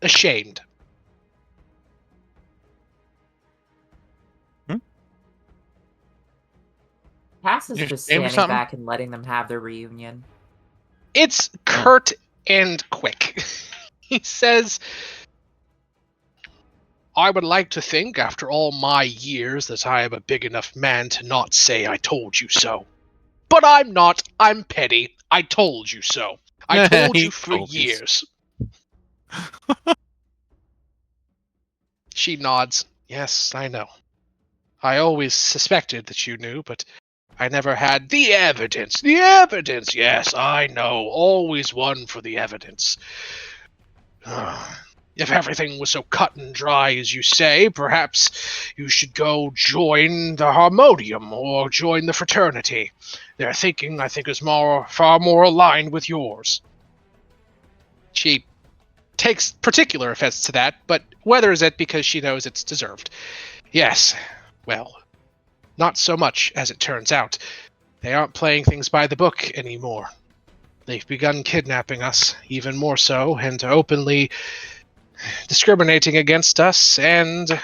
ashamed. Cass is You're just ashamed of standing something? back and letting them have their reunion. It's curt and quick. He says, I would like to think, after all my years, that I am a big enough man to not say I told you so. But I'm not. I'm petty. I told you so. I told He you for told you so. years. She nods. Yes, I know. I always suspected that you knew, but I never had the evidence. The evidence! Yes, I know. Always one for the evidence. If everything was so cut and dry as you say, perhaps you should go join the Harmonium or join the fraternity. Their thinking, I think, is far more aligned with yours. She takes particular offense to that, but weathers it because she knows it's deserved. Yes, well, not so much, as it turns out. They aren't playing things by the book anymore. They've begun kidnapping us, even more so, and openly discriminating against us, and,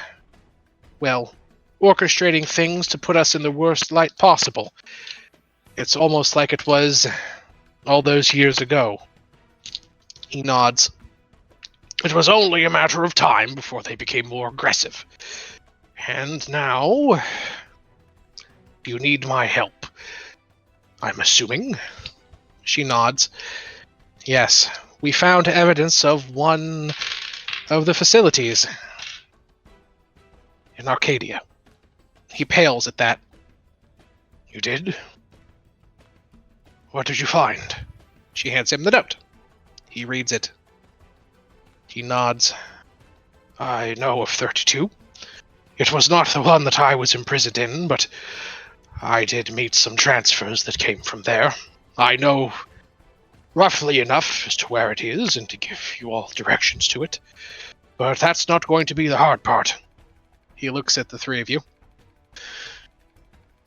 well, orchestrating things to put us in the worst light possible. It's almost like it was all those years ago. He nods. It was only a matter of time before they became more aggressive. And now, you need my help. I'm assuming? She nods. Yes, we found evidence of one of the facilities in Arcadia. He pales at that. You did? What did you find? She hands him the note. He reads it. He nods. I know of 32. It was not the one that I was imprisoned in, but I did meet some transfers that came from there. I know roughly enough as to where it is and to give you all directions to it. But that's not going to be the hard part. He looks at the three of you.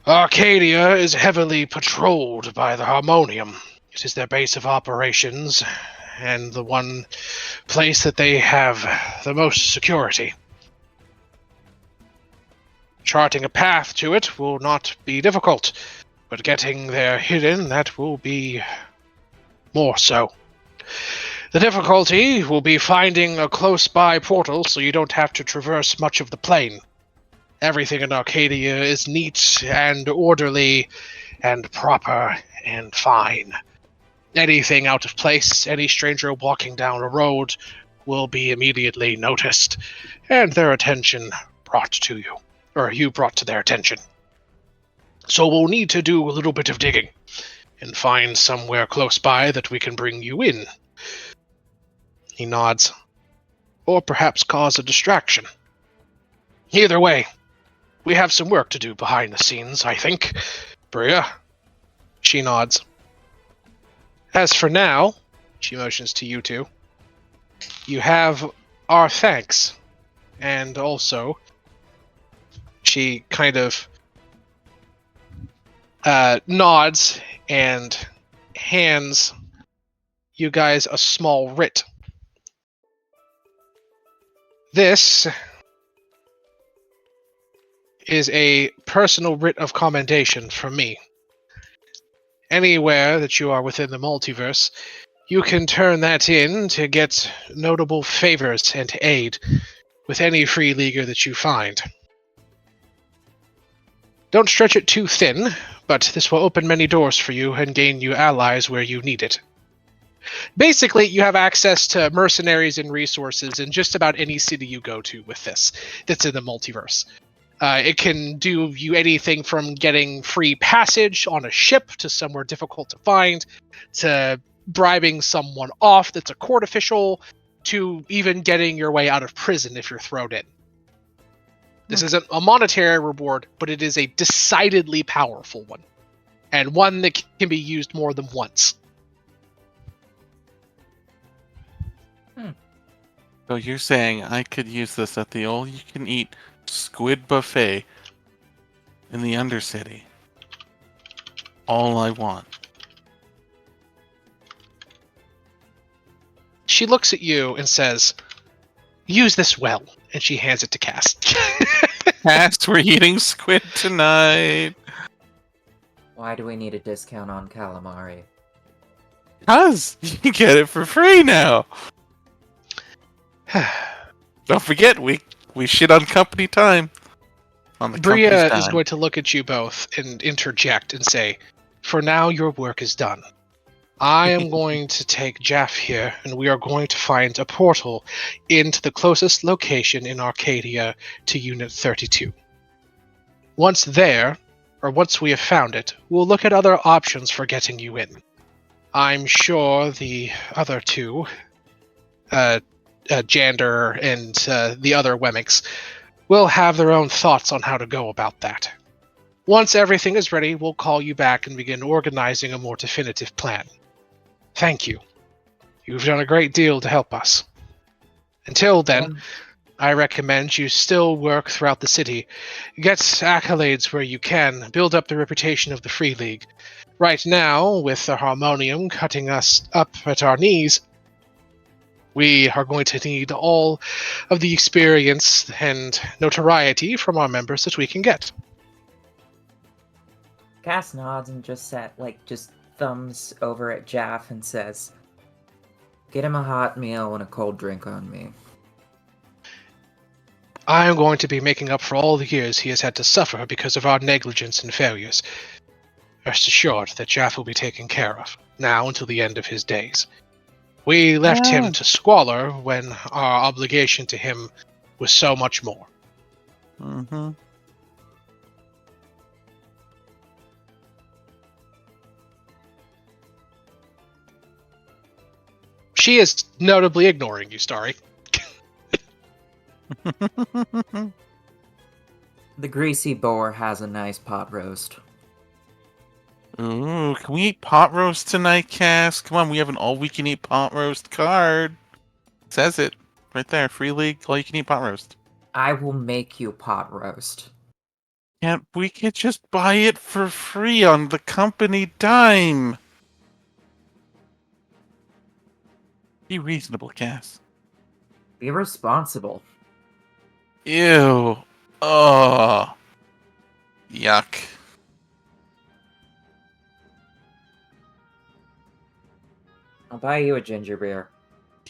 Arcadia is heavily patrolled by the Harmonium. It is their base of operations, and the one place that they have the most security. Charting a path to it will not be difficult, but getting there hidden, that will be more so. The difficulty will be finding a close-by portal so you don't have to traverse much of the plane. Everything in Arcadia is neat and orderly and proper and fine. Anything out of place, any stranger walking down a road will be immediately noticed and their attention brought to you, or you brought to their attention. So we'll need to do a little bit of digging and find somewhere close by that we can bring you in. He nods. Or perhaps cause a distraction. Either way, we have some work to do behind the scenes, I think. Bria? She nods. As for now, she motions to you two, you have our thanks. And also, she kind of nods and hands you guys a small writ. This is a personal writ of commendation from me. Anywhere that you are within the multiverse, you can turn that in to get notable favors and aid with any free leaguer that you find. Don't stretch it too thin, but this will open many doors for you and gain you allies where you need it. Basically, you have access to mercenaries and resources in just about any city you go to with this that's in the multiverse. It can do you anything from getting free passage on a ship to somewhere difficult to find, to bribing someone off that's a court official, to even getting your way out of prison if you're thrown in. This isn't a monetary reward, but it is a decidedly powerful one, and one that can be used more than once. So you're saying I could use this at the all-you-can-eat squid buffet in the Undercity? All I want. She looks at you and says, "Use this well," and she hands it to Cass. Cast, we're eating squid tonight. Why do we need a discount on calamari? Cuz you get it for free now. Don't forget, we shit on company time. On the company's Bria time. is going to look at you both and interject and say, "For now, your work is done. I am going to take Jaff here, and we are going to find a portal into the closest location in Arcadia to Unit 32. Once there, or once we have found it, we'll look at other options for getting you in. I'm sure the other two, Jander and the other Wemmicks, will have their own thoughts on how to go about that. Once everything is ready, we'll call you back and begin organizing a more definitive plan. Thank you. You've done a great deal to help us. Until then, I recommend you still work throughout the city. Get accolades where you can, build up the reputation of the Free League. Right now, with the Harmonium cutting us up at our knees, we are going to need all of the experience and notoriety from our members that we can get." Cass nods and just thumbs over at Jaff and says, "Get him a hot meal and a cold drink on me." I am going to be making up for all the years he has had to suffer because of our negligence and failures. Rest assured that Jaff will be taken care of, now until the end of his days. We left him to squalor when our obligation to him was so much more. Mm-hmm. She is notably ignoring you, Starry. The greasy boar has a nice pot roast. Ooh, can we eat pot roast tonight, Cass? Come on, we have an all-we-can-eat pot roast card. It says it right there. Free League, all-you-can-eat pot roast. I will make you pot roast. Can't we could just buy it for free on the company dime? Be reasonable, Cass. Be responsible. Ew. Oh. Yuck. I'll buy you a ginger beer.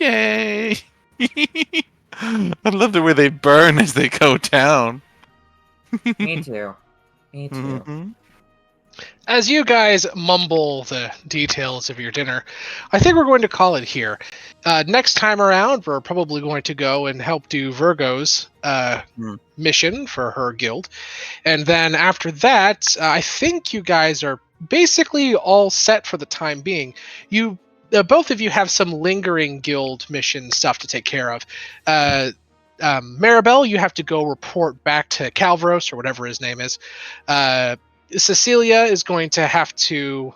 Yay! I love the way they burn as they go down. Me too. Me too. Mm-hmm. As you guys mumble the details of your dinner, I think we're going to call it here. Next time around, we're probably going to go and help do Virgo's mission for her guild. And then after that, I think you guys are basically all set for the time being. You, both of you have some lingering guild mission stuff to take care of. Maribel, you have to go report back to Calvaros, or whatever his name is. Cecilia is going to have to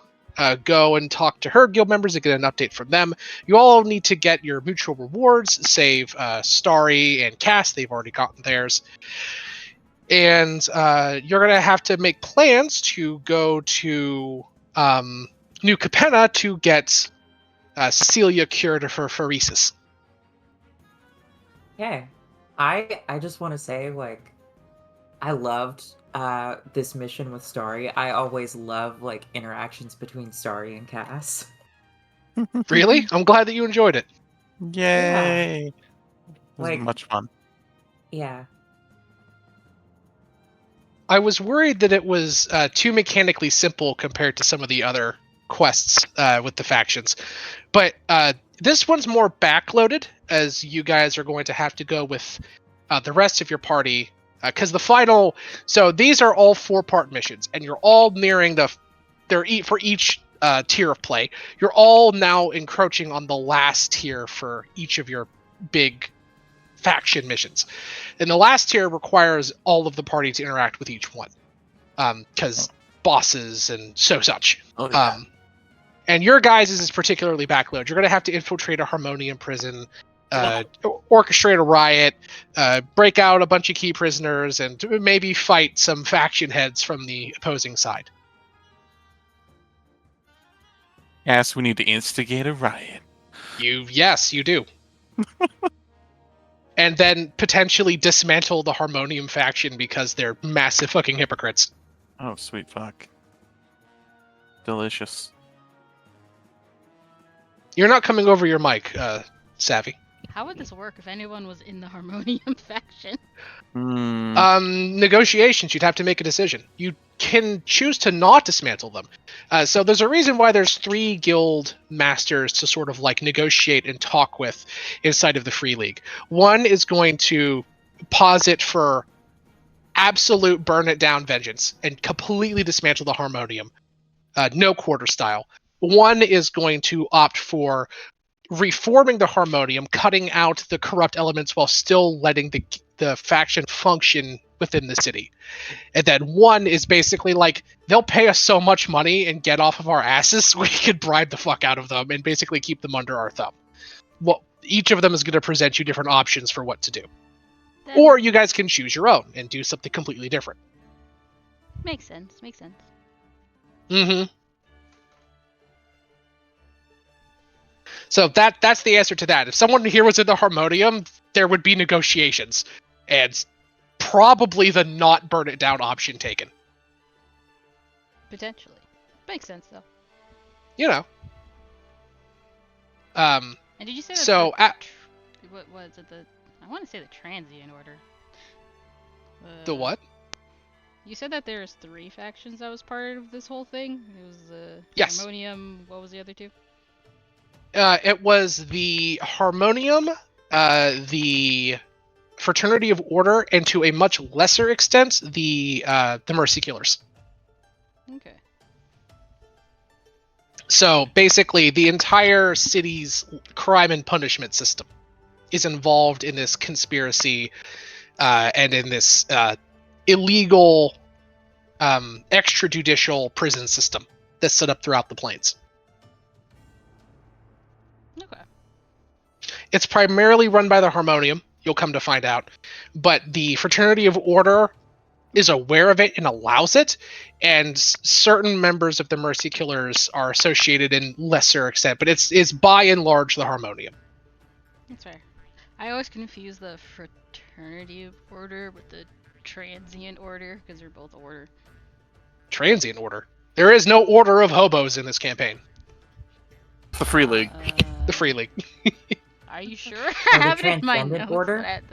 go and talk to her guild members and get an update from them. You all need to get your mutual rewards, save Starry and Cass. They've already gotten theirs. And you're going to have to make plans to go to New Capenna to get Cecilia cured of her pheresis. Yeah. I just want to say, I loved this mission with Starry. I always love interactions between Starry and Cass. Really? I'm glad that you enjoyed it. Yay! It was Like- much fun. Yeah. I was worried that it was too mechanically simple compared to some of the other quests with the factions. But this one's more backloaded, as you guys are going to have to go with the rest of your party. Because the final... So these are all 4-part missions, and you're all nearing for each tier of play. You're all now encroaching on the last tier for each of your big faction missions. And the last tier requires all of the party to interact with each one. Because bosses and such. Oh, yeah. And your guys' is particularly backloaded. You're going to have to infiltrate a Harmonium prison, orchestrate a riot, break out a bunch of key prisoners, and maybe fight some faction heads from the opposing side. Yes, we need to instigate a riot. Yes, you do. And then potentially dismantle the Harmonium faction because they're massive fucking hypocrites. Oh, sweet fuck. Delicious. You're not coming over your mic, Savvy. How would this work if anyone was in the Harmonium faction? Negotiations, you'd have to make a decision. You can choose to not dismantle them. So there's a reason why there's 3 guild masters to sort of like negotiate and talk with inside of the Free League. One is going to posit for absolute burn it down vengeance and completely dismantle the Harmonium. No quarter style. One is going to opt for reforming the Harmonium, cutting out the corrupt elements while still letting the faction function within the city. And then one is basically like, they'll pay us so much money and get off of our asses, we could bribe the fuck out of them and basically keep them under our thumb. Well, each of them is going to present you different options for what to do. That Or you guys can choose your own and do something completely different. makes sense. Makes sense. Mm-hmm. So that's the answer to that. If someone here was in the Harmonium, there would be negotiations. And probably the not burn it down option taken. Potentially. Makes sense though. You know. And did you say that So, what was it? I want to say the transient order. The what? You said that there's 3 factions that was part of this whole thing. It was Yes. Harmonium. What was the other 2? It was the Harmonium, the Fraternity of Order, and to a much lesser extent, the Mercy Killers. Okay. So basically, the entire city's crime and punishment system is involved in this conspiracy and in this illegal extrajudicial prison system that's set up throughout the plains. Okay. It's primarily run by the Harmonium, you'll come to find out, but the Fraternity of Order is aware of it and allows it, and certain members of the Mercy Killers are associated in lesser extent, but it's by and large the Harmonium. That's fair. I always confuse the Fraternity of Order with the Transient Order because they're both order. Transient Order? There is no order of hobos in this campaign. The Free League. The Free League. Are you sure? Oh, I the have it in my Transcendent notes. Order? That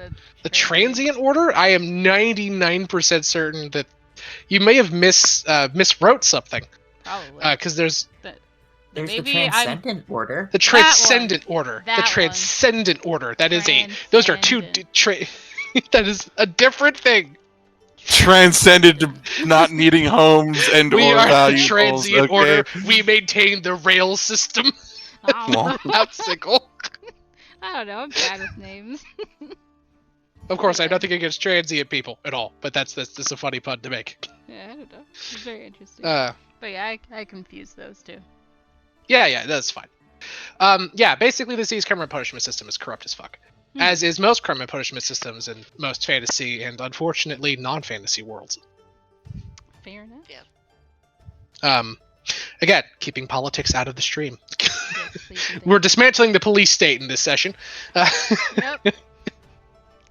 The Transient Order? I am 99% certain that you may have miswrote something. Probably. Because there's There's Maybe the I'm- Transcendent Order. the Transcendent Order. That The one. Transcendent Order. That is those are two. That is a different thing. Transcended to not needing homes and We or are the valuables. Transient Okay. Order. We maintain the rail system. I don't know. Not Sigil. I don't know. I'm bad with names. Of course, I have nothing against transient people at all, but that's a funny pun to make. Yeah, I don't know. It's very interesting. But yeah, I confuse those two. yeah, that's fine. Yeah, basically the city's crime and punishment system is corrupt as fuck. Hmm. As is most crime and punishment systems in most fantasy and unfortunately non-fantasy worlds. Fair enough. Yeah. Again, keeping politics out of the stream. Yes, please continue. We're dismantling the police state in this session. Yep.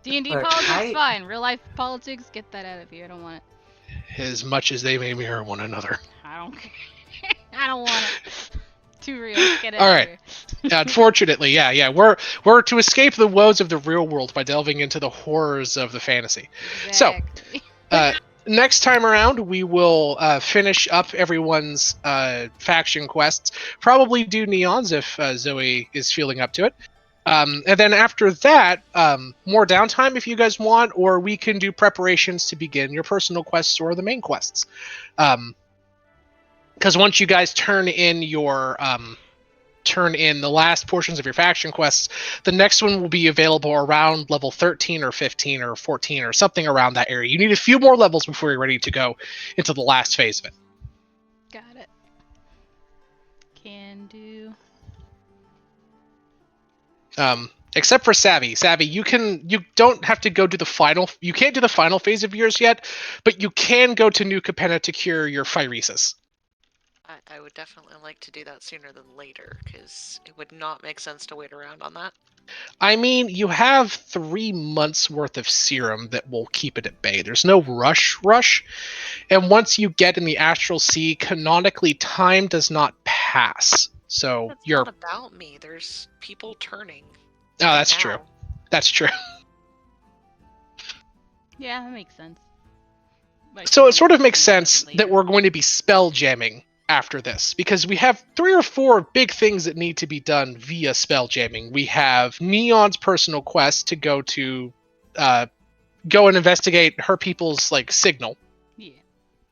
D&D Look, politics, fine. Real life politics, get that out of here. I don't want it. As much as they may mirror one another. I don't care. I don't want it. Too real. Get it All out right. of here. Unfortunately, yeah. We're to escape the woes of the real world by delving into the horrors of the fantasy. Exactly. Next time around, we will finish up everyone's faction quests. Probably do Neon's if Zoe is feeling up to it. And then after that, more downtime if you guys want, or we can do preparations to begin your personal quests or the main quests. Because once you guys turn in the last portions of your faction quests, the next one will be available around level 13 or 15 or 14 or something around that area. You need a few more levels before you're ready to go into the last phase of it. Got it. Can do. Except for Savvy. Savvy, you don't have to go to the final. You can't do the final phase of yours yet, but you can go to New Capenna to cure your phyresis. I would definitely like to do that sooner than later, because it would not make sense to wait around on that. I mean, you have 3 months worth of serum that will keep it at bay. There's no rush. And once you get in the Astral Sea, canonically, time does not pass. So That's you're... not about me. There's people turning. Oh, right that's now. true. That's true. Yeah, that makes sense. But So it sort of sooner makes rather than sense that later. we're going to be spell jamming after this, because we have 3 or 4 big things that need to be done via spell jamming. We have Neon's personal quest to go and investigate her people's signal. Yeah.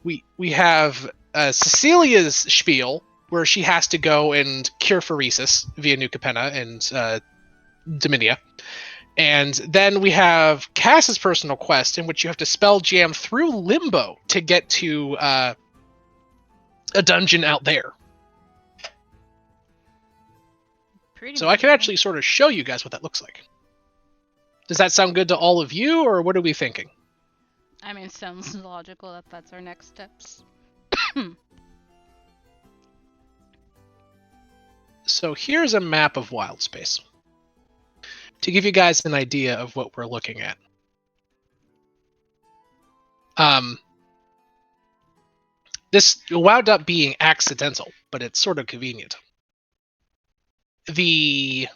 We have Cecilia's spiel, where she has to go and cure phyresis via New Capenna and Dominia. And then we have Cass's personal quest, in which you have to spell jam through Limbo to get to a dungeon out there. Pretty So I can much, actually sort of show you guys what that looks like. Does that sound good to all of you, or what are we thinking? I mean, it sounds logical that that's our next steps. So here's a map of Wild Space, to give you guys an idea of what we're looking at. This wound up being accidental, but it's sort of convenient. The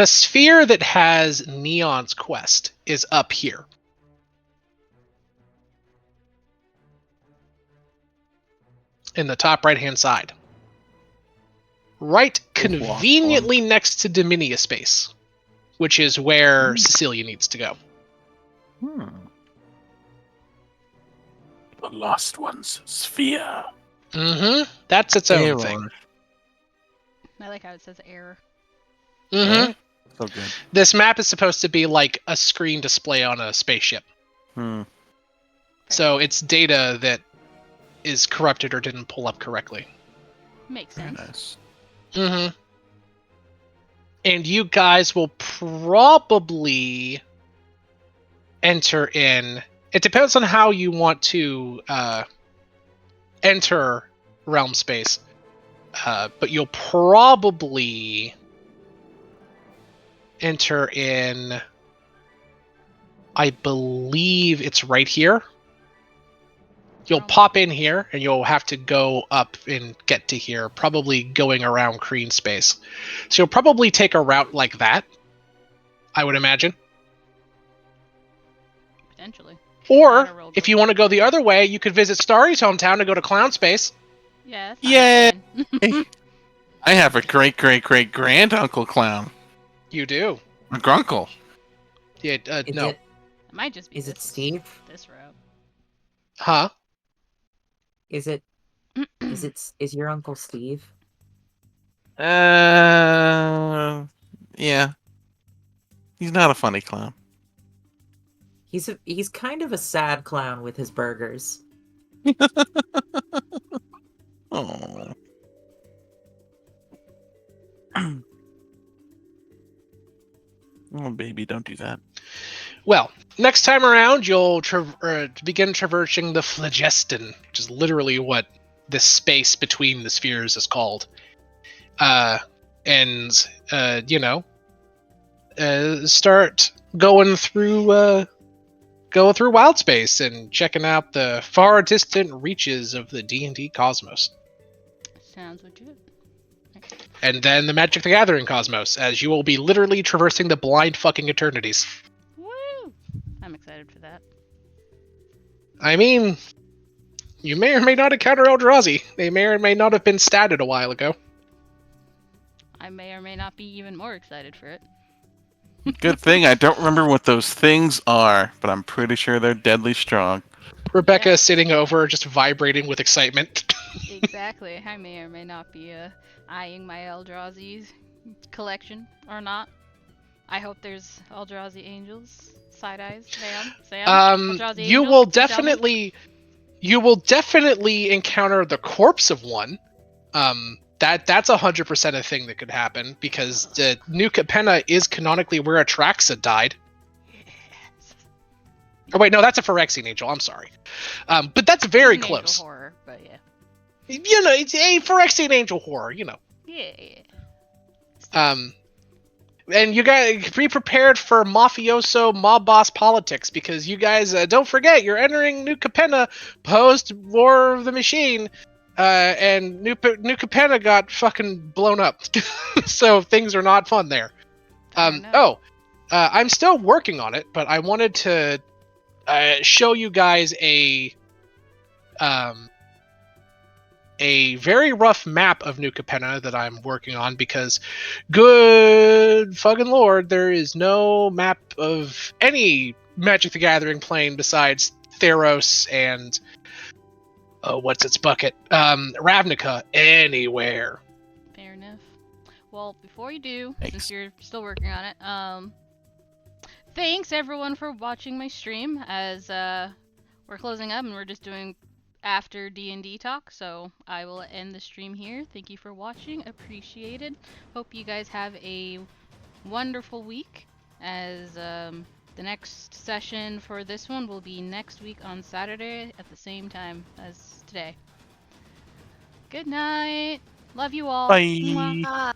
sphere that has Neon's quest is up here. In the top right-hand side. Right conveniently next to Dominia space, which is where Cecilia needs to go. The Lost One's sphere. Mm-hmm. That's its own thing. I like how it says error. Mm-hmm. So good. This map is supposed to be like a screen display on a spaceship. So it's data that is corrupted or didn't pull up correctly. Makes sense. Nice. Mm-hmm. And you guys will probably enter in... It depends on how you want to enter realm space. But you'll probably enter in... I believe it's right here. You'll pop in here, and you'll have to go up and get to here, probably going around Kreen space. So you'll probably take a route like that, I would imagine. Potentially. Or, if you want to go the other way, you could visit Starry's hometown to go to Clown Space. Yeah, that's Yeah. fine. I have a great uncle clown. You do. A grunkle. Yeah, no. It might just be Is it Steve? This route. Huh? Is your uncle Steve? Yeah. He's not a funny clown. He's kind of a sad clown with his burgers. Oh. Oh, baby, don't do that. Well, next time around, you'll begin traversing the phlogiston, which is literally what this space between the spheres is called. Start going through wild space and checking out the far distant reaches of the D&D cosmos. Sounds legit. And then the Magic the Gathering cosmos, as you will be literally traversing the blind fucking eternities. Woo! I'm excited for that. I mean, you may or may not encounter Eldrazi. They may or may not have been statted a while ago. I may or may not be even more excited for it. Good thing I don't remember what those things are, but I'm pretty sure they're deadly strong. Rebecca Yeah. is sitting over, just vibrating with excitement. Exactly. I may or may not be eyeing my Eldrazi collection or not. I hope there's Eldrazi angels. Side eyes, Sam. Eldrazi You angels, will can you tell me? definitely encounter the corpse of one, That's 100% a thing that could happen because New Capenna is canonically where Atraxa died. Oh wait, no, that's a Phyrexian angel. I'm sorry, but that's very An angel close. horror, but yeah. You know, it's a Phyrexian angel horror. You know. Yeah. And you guys be prepared for mafioso mob boss politics because you guys don't forget you're entering New Capenna post War of the Machine, and New Capenna got fucking blown up, so things are not fun there. I'm still working on it, but I wanted to show you guys a very rough map of New Capenna that I'm working on because, good fucking lord, there is no map of any Magic the Gathering plane besides Theros and what's its bucket? Ravnica anywhere. Fair enough. Well, before you do, Thanks. since you're still working on it, thanks everyone for watching my stream as we're closing up and we're just doing after D&D talk, so I will end the stream here. Thank you for watching, appreciated. Hope you guys have a wonderful week, as the next session for this one will be next week on Saturday at the same time as today. Good night. Love you all. Bye. Mwah. Ah.